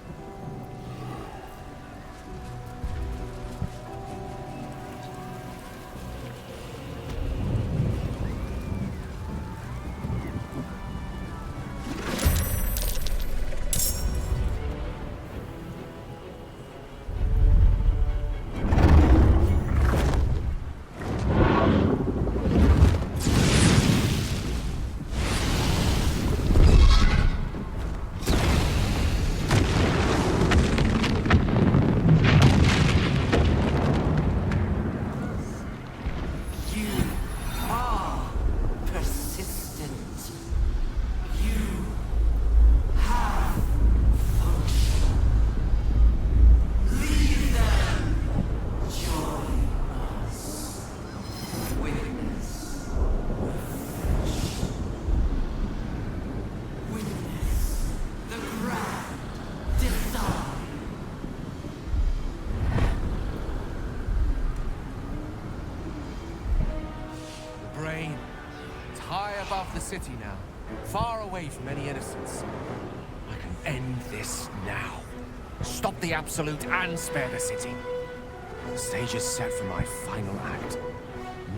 [SPEAKER 7] city now, far away from any innocence. I can end this now. Stop the Absolute and spare the city. The stage is set for my final act.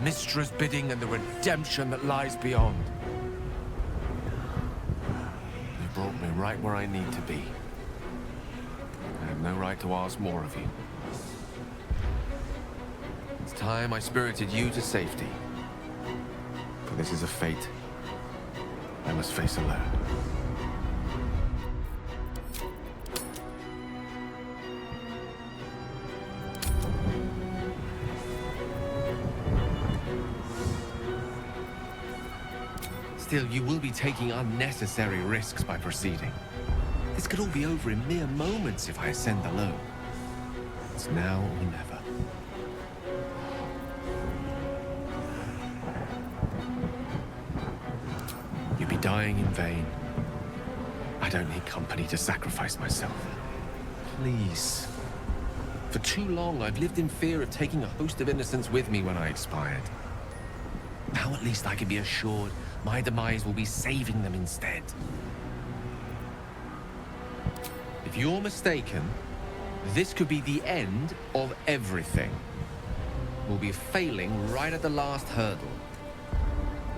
[SPEAKER 7] Mistra's bidding and the redemption that lies beyond. You brought me right where I need to be. I have no right to ask more of you. It's time I spirited you to safety. For this is a fate I must face alone. Still, you will be taking unnecessary risks by proceeding. This could all be over in mere moments if I ascend alone. It's now or never. You'd be dying in vain. I don't need company to sacrifice myself. Please. For too long, I've lived in fear of taking a host of innocents with me when I expired. Now at least I can be assured my demise will be saving them instead. If you're mistaken, this could be the end of everything. We'll be failing right at the last hurdle.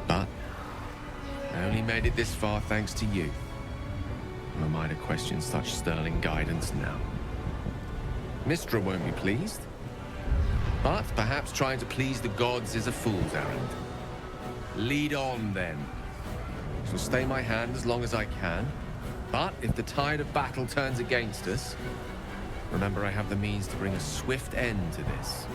[SPEAKER 7] But I only made it this far thanks to you. Who am I to question such sterling guidance now? Mistra won't be pleased. But perhaps trying to please the gods is a fool's errand. Lead on, then. I shall stay my hand as long as I can. But if the tide of battle turns against us, remember I have the means to bring a swift end to this.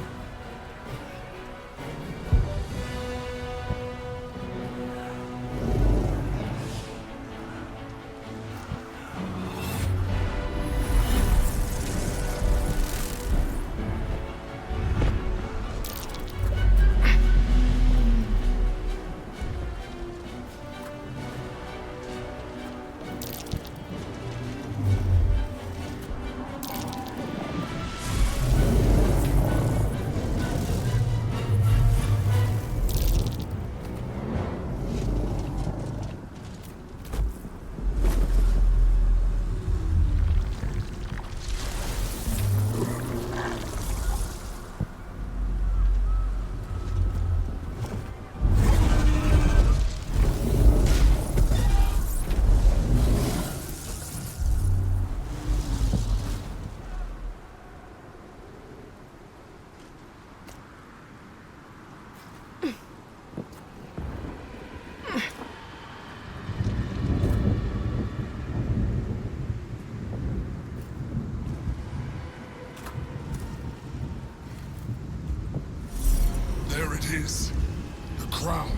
[SPEAKER 20] The crown.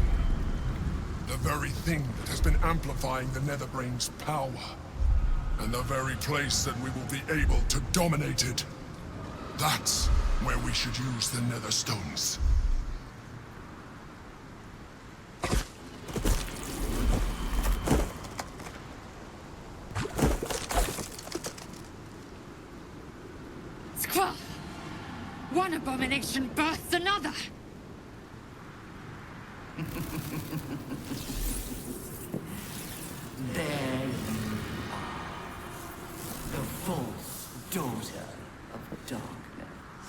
[SPEAKER 20] The very thing that has been amplifying the Netherbrain's power. And the very place that we will be able to dominate it. That's where we should use the Netherstones.
[SPEAKER 11] Squall! One abomination births another!
[SPEAKER 12] There you are, the false daughter of darkness,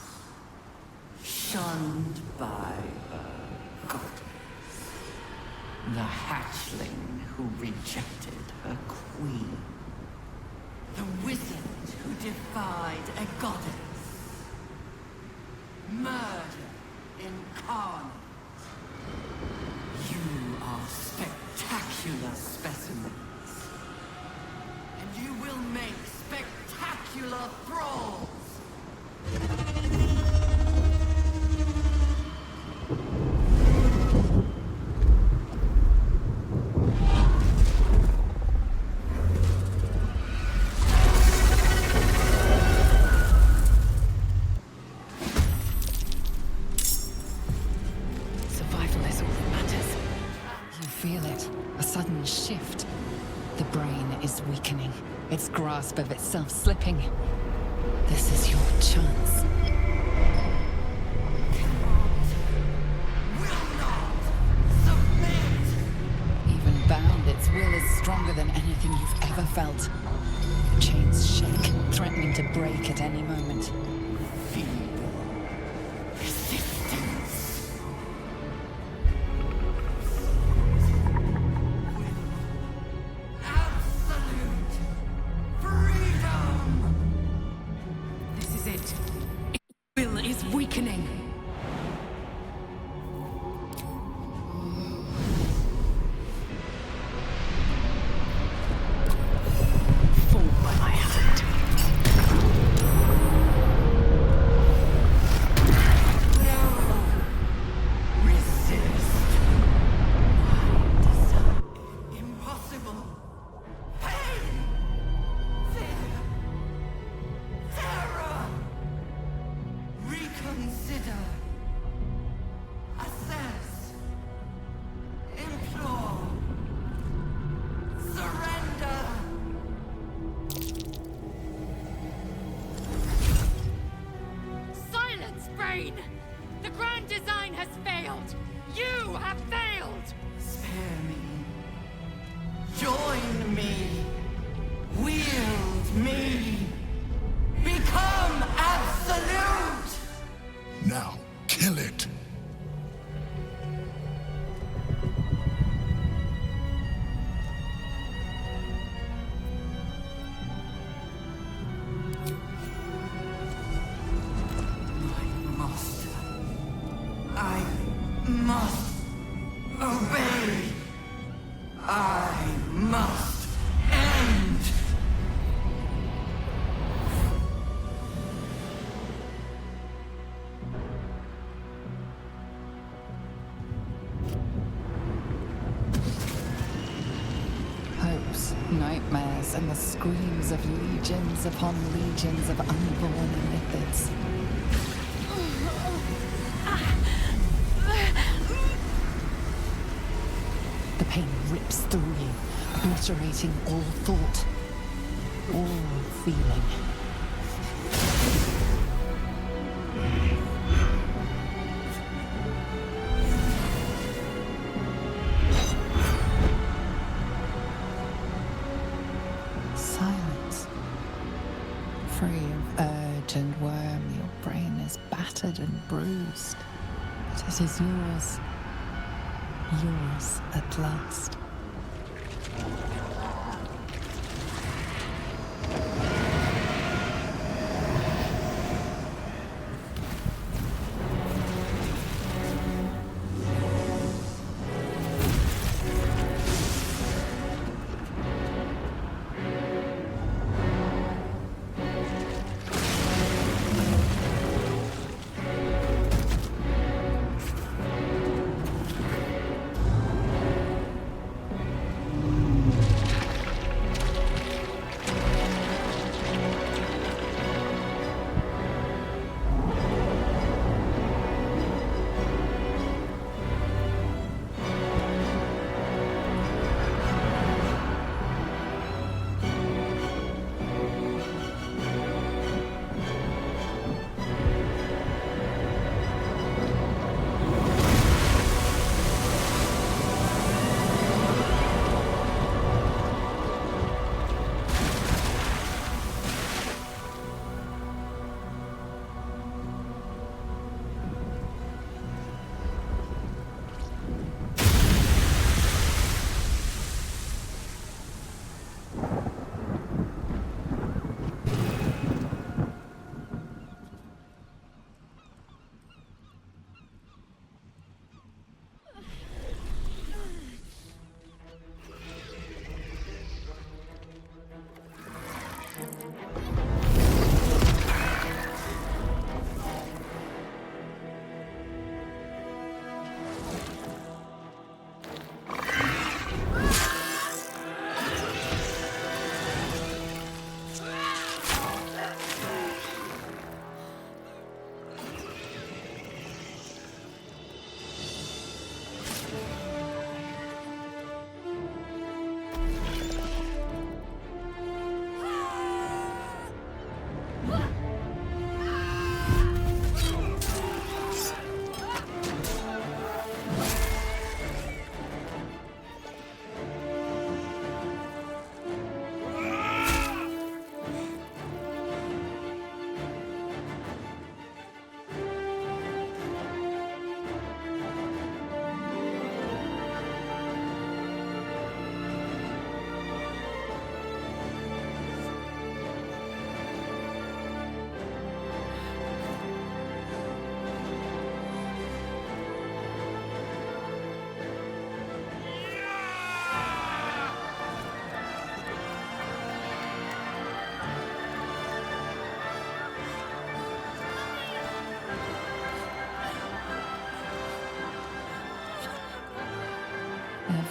[SPEAKER 12] shunned by a goddess, the hatchling who rejected her queen, the wizard who defied a goddess, murder incarnate. You are spectacular specimens. And you will make spectacular thralls!
[SPEAKER 1] Shift. The brain is weakening, its grasp of itself slipping. This is your chance. Even His will is stronger than anything you've ever felt. The chains shake, threatening to break at any moment.
[SPEAKER 17] This is it. Its will is weakening.
[SPEAKER 5] The grand design has failed! You have failed!
[SPEAKER 12] Spare me. Join me. Wield me. Become absolute!
[SPEAKER 20] Now, kill it!
[SPEAKER 12] I must obey. I must end.
[SPEAKER 1] Hopes, nightmares, and the screams of legions upon legions of unborn iniquids. The pain rips through you, obliterating all thought, all feeling. Silence. Free of urge and worm, your brain is battered and bruised, but it is yours. Yours at last.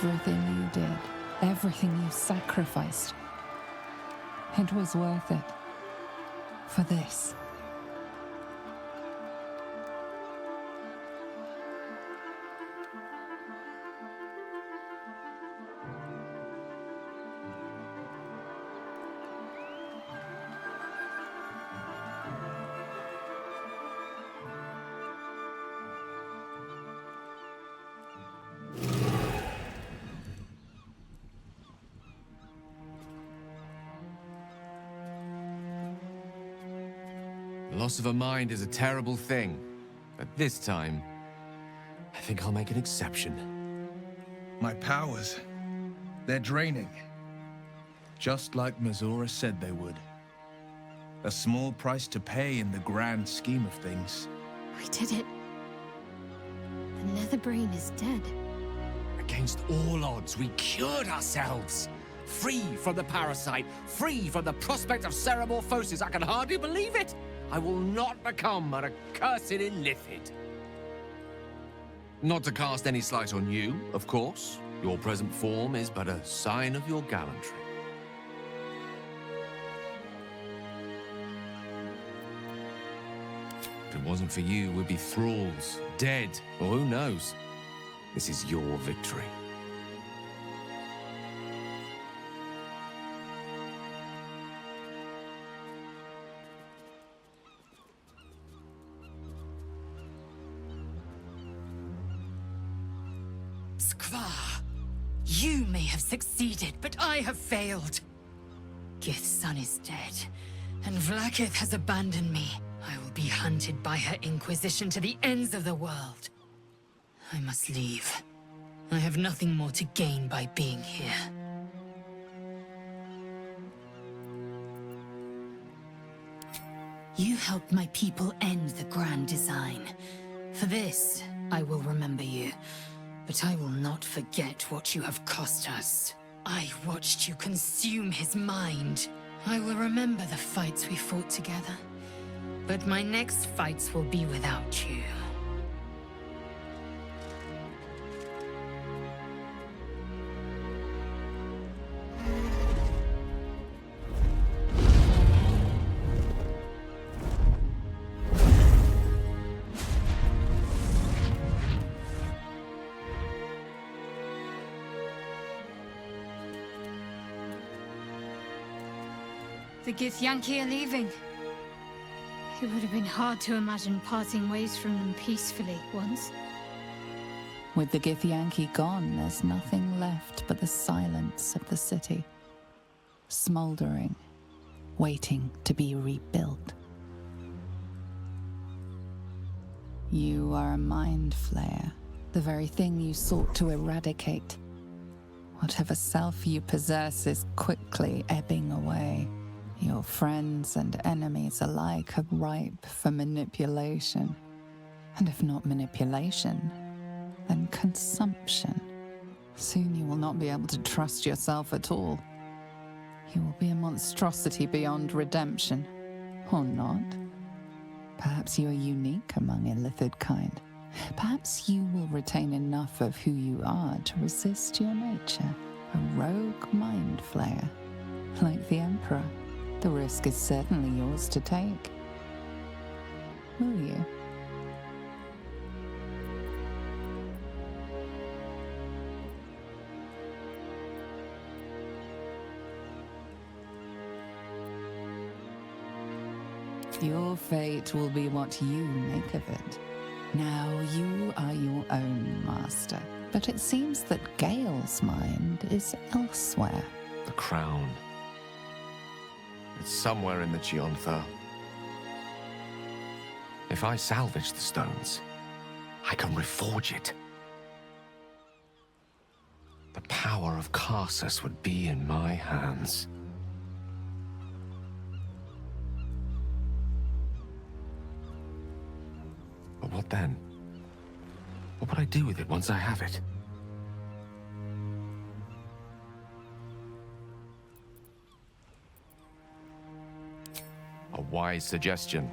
[SPEAKER 1] everything you did, everything you sacrificed, it was worth it. For this.
[SPEAKER 7] Loss of a mind is a terrible thing, but this time, I think I'll make an exception.
[SPEAKER 13] My powers, they're draining. Just like Mazora said they would. A small price to pay in the grand scheme of things.
[SPEAKER 5] We did it. The nether brain is dead.
[SPEAKER 15] Against all odds, we cured ourselves. Free from the parasite, free from the prospect of cerebomorphosis. I can hardly believe it. I will not become an accursed illithid.
[SPEAKER 7] Not to cast any slight on you, of course. Your present form is but a sign of your gallantry. If it wasn't for you, we'd be thralls, dead, or who knows. This is your victory.
[SPEAKER 6] Skvar, you may have succeeded, but I have failed. Gith's son is dead, and Vlaakith has abandoned me. I will be hunted by her Inquisition to the ends of the world. I must leave. I have nothing more to gain by being here. You helped my people end the Grand Design. For this, I will remember you. But I will not forget what you have cost us. I watched you consume his mind. I will remember the fights we fought together. But my next fights will be without you.
[SPEAKER 5] The Githyanki are leaving. It would have been hard to imagine parting ways from them peacefully once.
[SPEAKER 1] With the Githyanki gone, there's nothing left but the silence of the city. Smoldering, waiting to be rebuilt. You are a mind flayer, the very thing you sought to eradicate. Whatever self you possess is quickly ebbing away. Your friends and enemies alike are ripe for manipulation. And if not manipulation, then consumption. Soon you will not be able to trust yourself at all. You will be a monstrosity beyond redemption. Or not. Perhaps you are unique among illithid kind. Perhaps you will retain enough of who you are to resist your nature. A rogue mind flayer, like the Emperor. The risk is certainly yours to take. Will you? Your fate will be what you make of it. Now you are your own master. But it seems that Gale's mind is elsewhere.
[SPEAKER 7] The crown. It's somewhere in the Geontha. If I salvage the stones, I can reforge it. The power of Karsus would be in my hands. But what then? What would I do with it once I have it? A wise suggestion.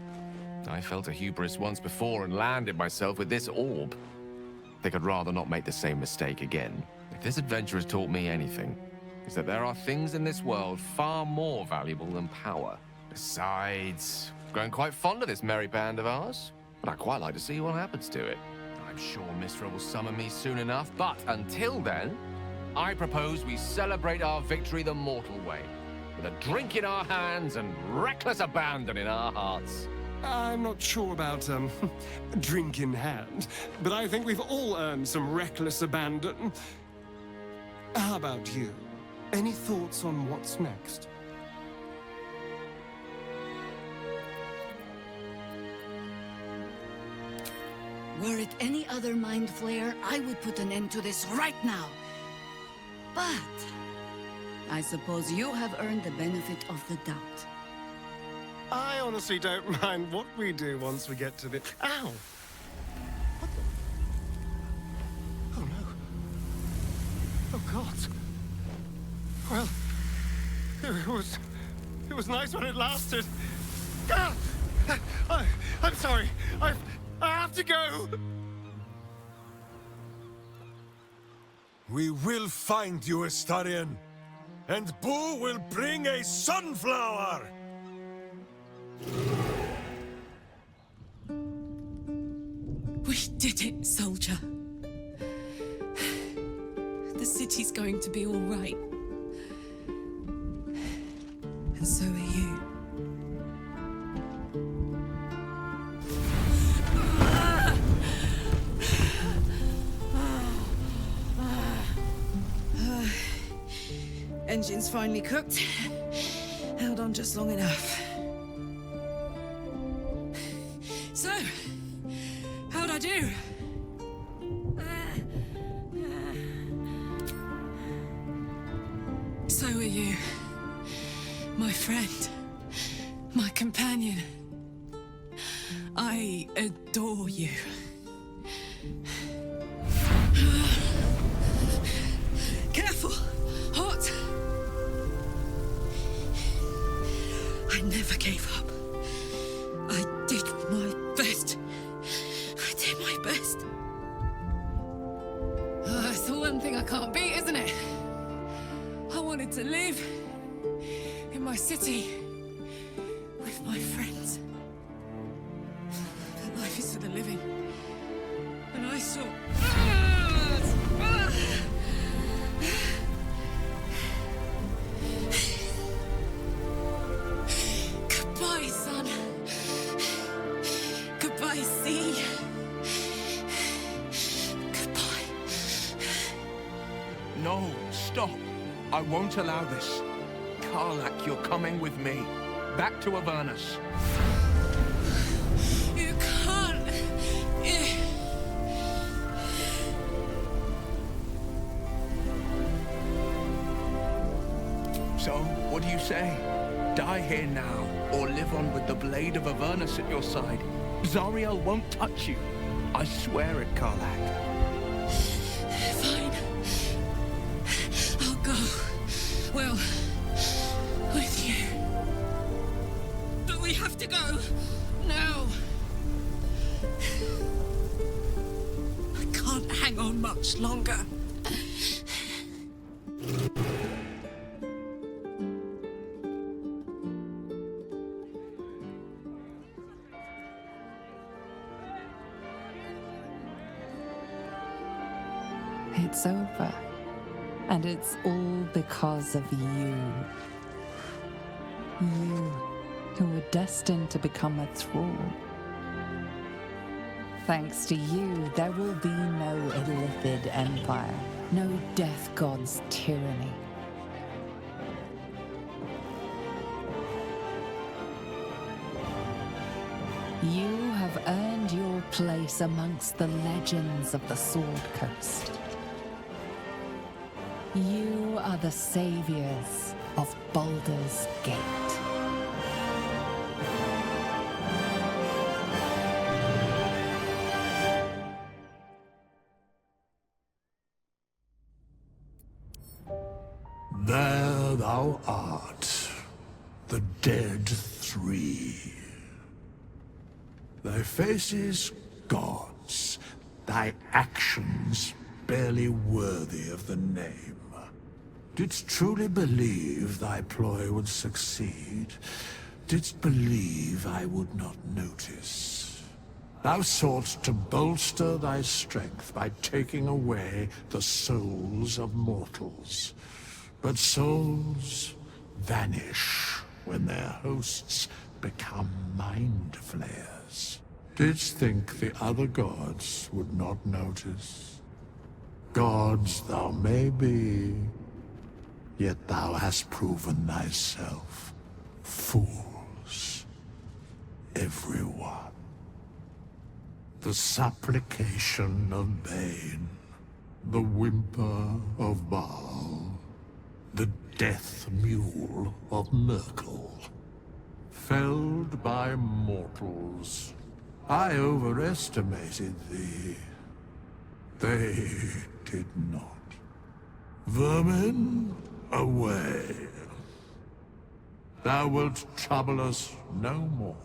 [SPEAKER 7] I felt a hubris once before and landed myself with this orb. I think I'd rather not make the same mistake again. If this adventure has taught me anything, it's that there are things in this world far more valuable than power. Besides, I've grown quite fond of this merry band of ours, but I'd quite like to see what happens to it. I'm sure Mistra will summon me soon enough, but until then, I propose we celebrate our victory the mortal way, with a drink in our hands and reckless abandon in our hearts.
[SPEAKER 16] I'm not sure about, drink in hand, but I think we've all earned some reckless abandon. How about you? Any thoughts on what's next?
[SPEAKER 3] Were it any other mind flayer, I would put an end to this right now. But I suppose you have earned the benefit of the doubt.
[SPEAKER 16] I honestly don't mind what we do once we get to the... Ow! What the... Oh no. Oh God. Well, it was nice when it lasted. Ah! I'm sorry. I have to go.
[SPEAKER 18] We will find you, Astarion, and Boo will bring a sunflower!
[SPEAKER 6] We did it, soldier. The city's going to be all right. And so are you. Engine's finally cooked. Held on just long enough. So, how'd I do? So are you. My friend. My companion. I adore you. Careful! Hot! I never gave up. I did my best. I did my best. It's the one thing I can't beat, isn't it? I wanted to live in my city with my friends. But life is for the living. And I saw... Goodbye, son. Goodbye, sea. Goodbye.
[SPEAKER 13] No, stop. I won't allow this. Karlach, you're coming with me. Back to Avernus.
[SPEAKER 6] You can't.
[SPEAKER 13] So, what do you say? Die here now, or live on with the blade of Avernus at your side. Zariel won't touch you. I swear it, Karlach.
[SPEAKER 6] Fine. I'll go. Well, with you. But we have to go. Now. I can't hang on much longer.
[SPEAKER 1] It's over. And it's all because of you. You, who were destined to become a thrall. Thanks to you, there will be no Illithid Empire, no Death God's tyranny. You have earned your place amongst the legends of the Sword Coast. You are the saviors of Baldur's Gate.
[SPEAKER 4] There thou art, the dead three. Thy faces gods, thy actions barely worthy of the name. Didst truly believe thy ploy would succeed? Didst believe I would not notice? Thou soughtst to bolster thy strength by taking away the souls of mortals. But souls vanish when their hosts become mind flayers. Didst think the other gods would not notice? Gods thou may be, yet thou hast proven thyself fools, everyone. The supplication of Bane, the whimper of Baal, the death mule of Merkel. Felled by mortals, I overestimated thee. They did not. Vermin, away. Thou wilt trouble us no more.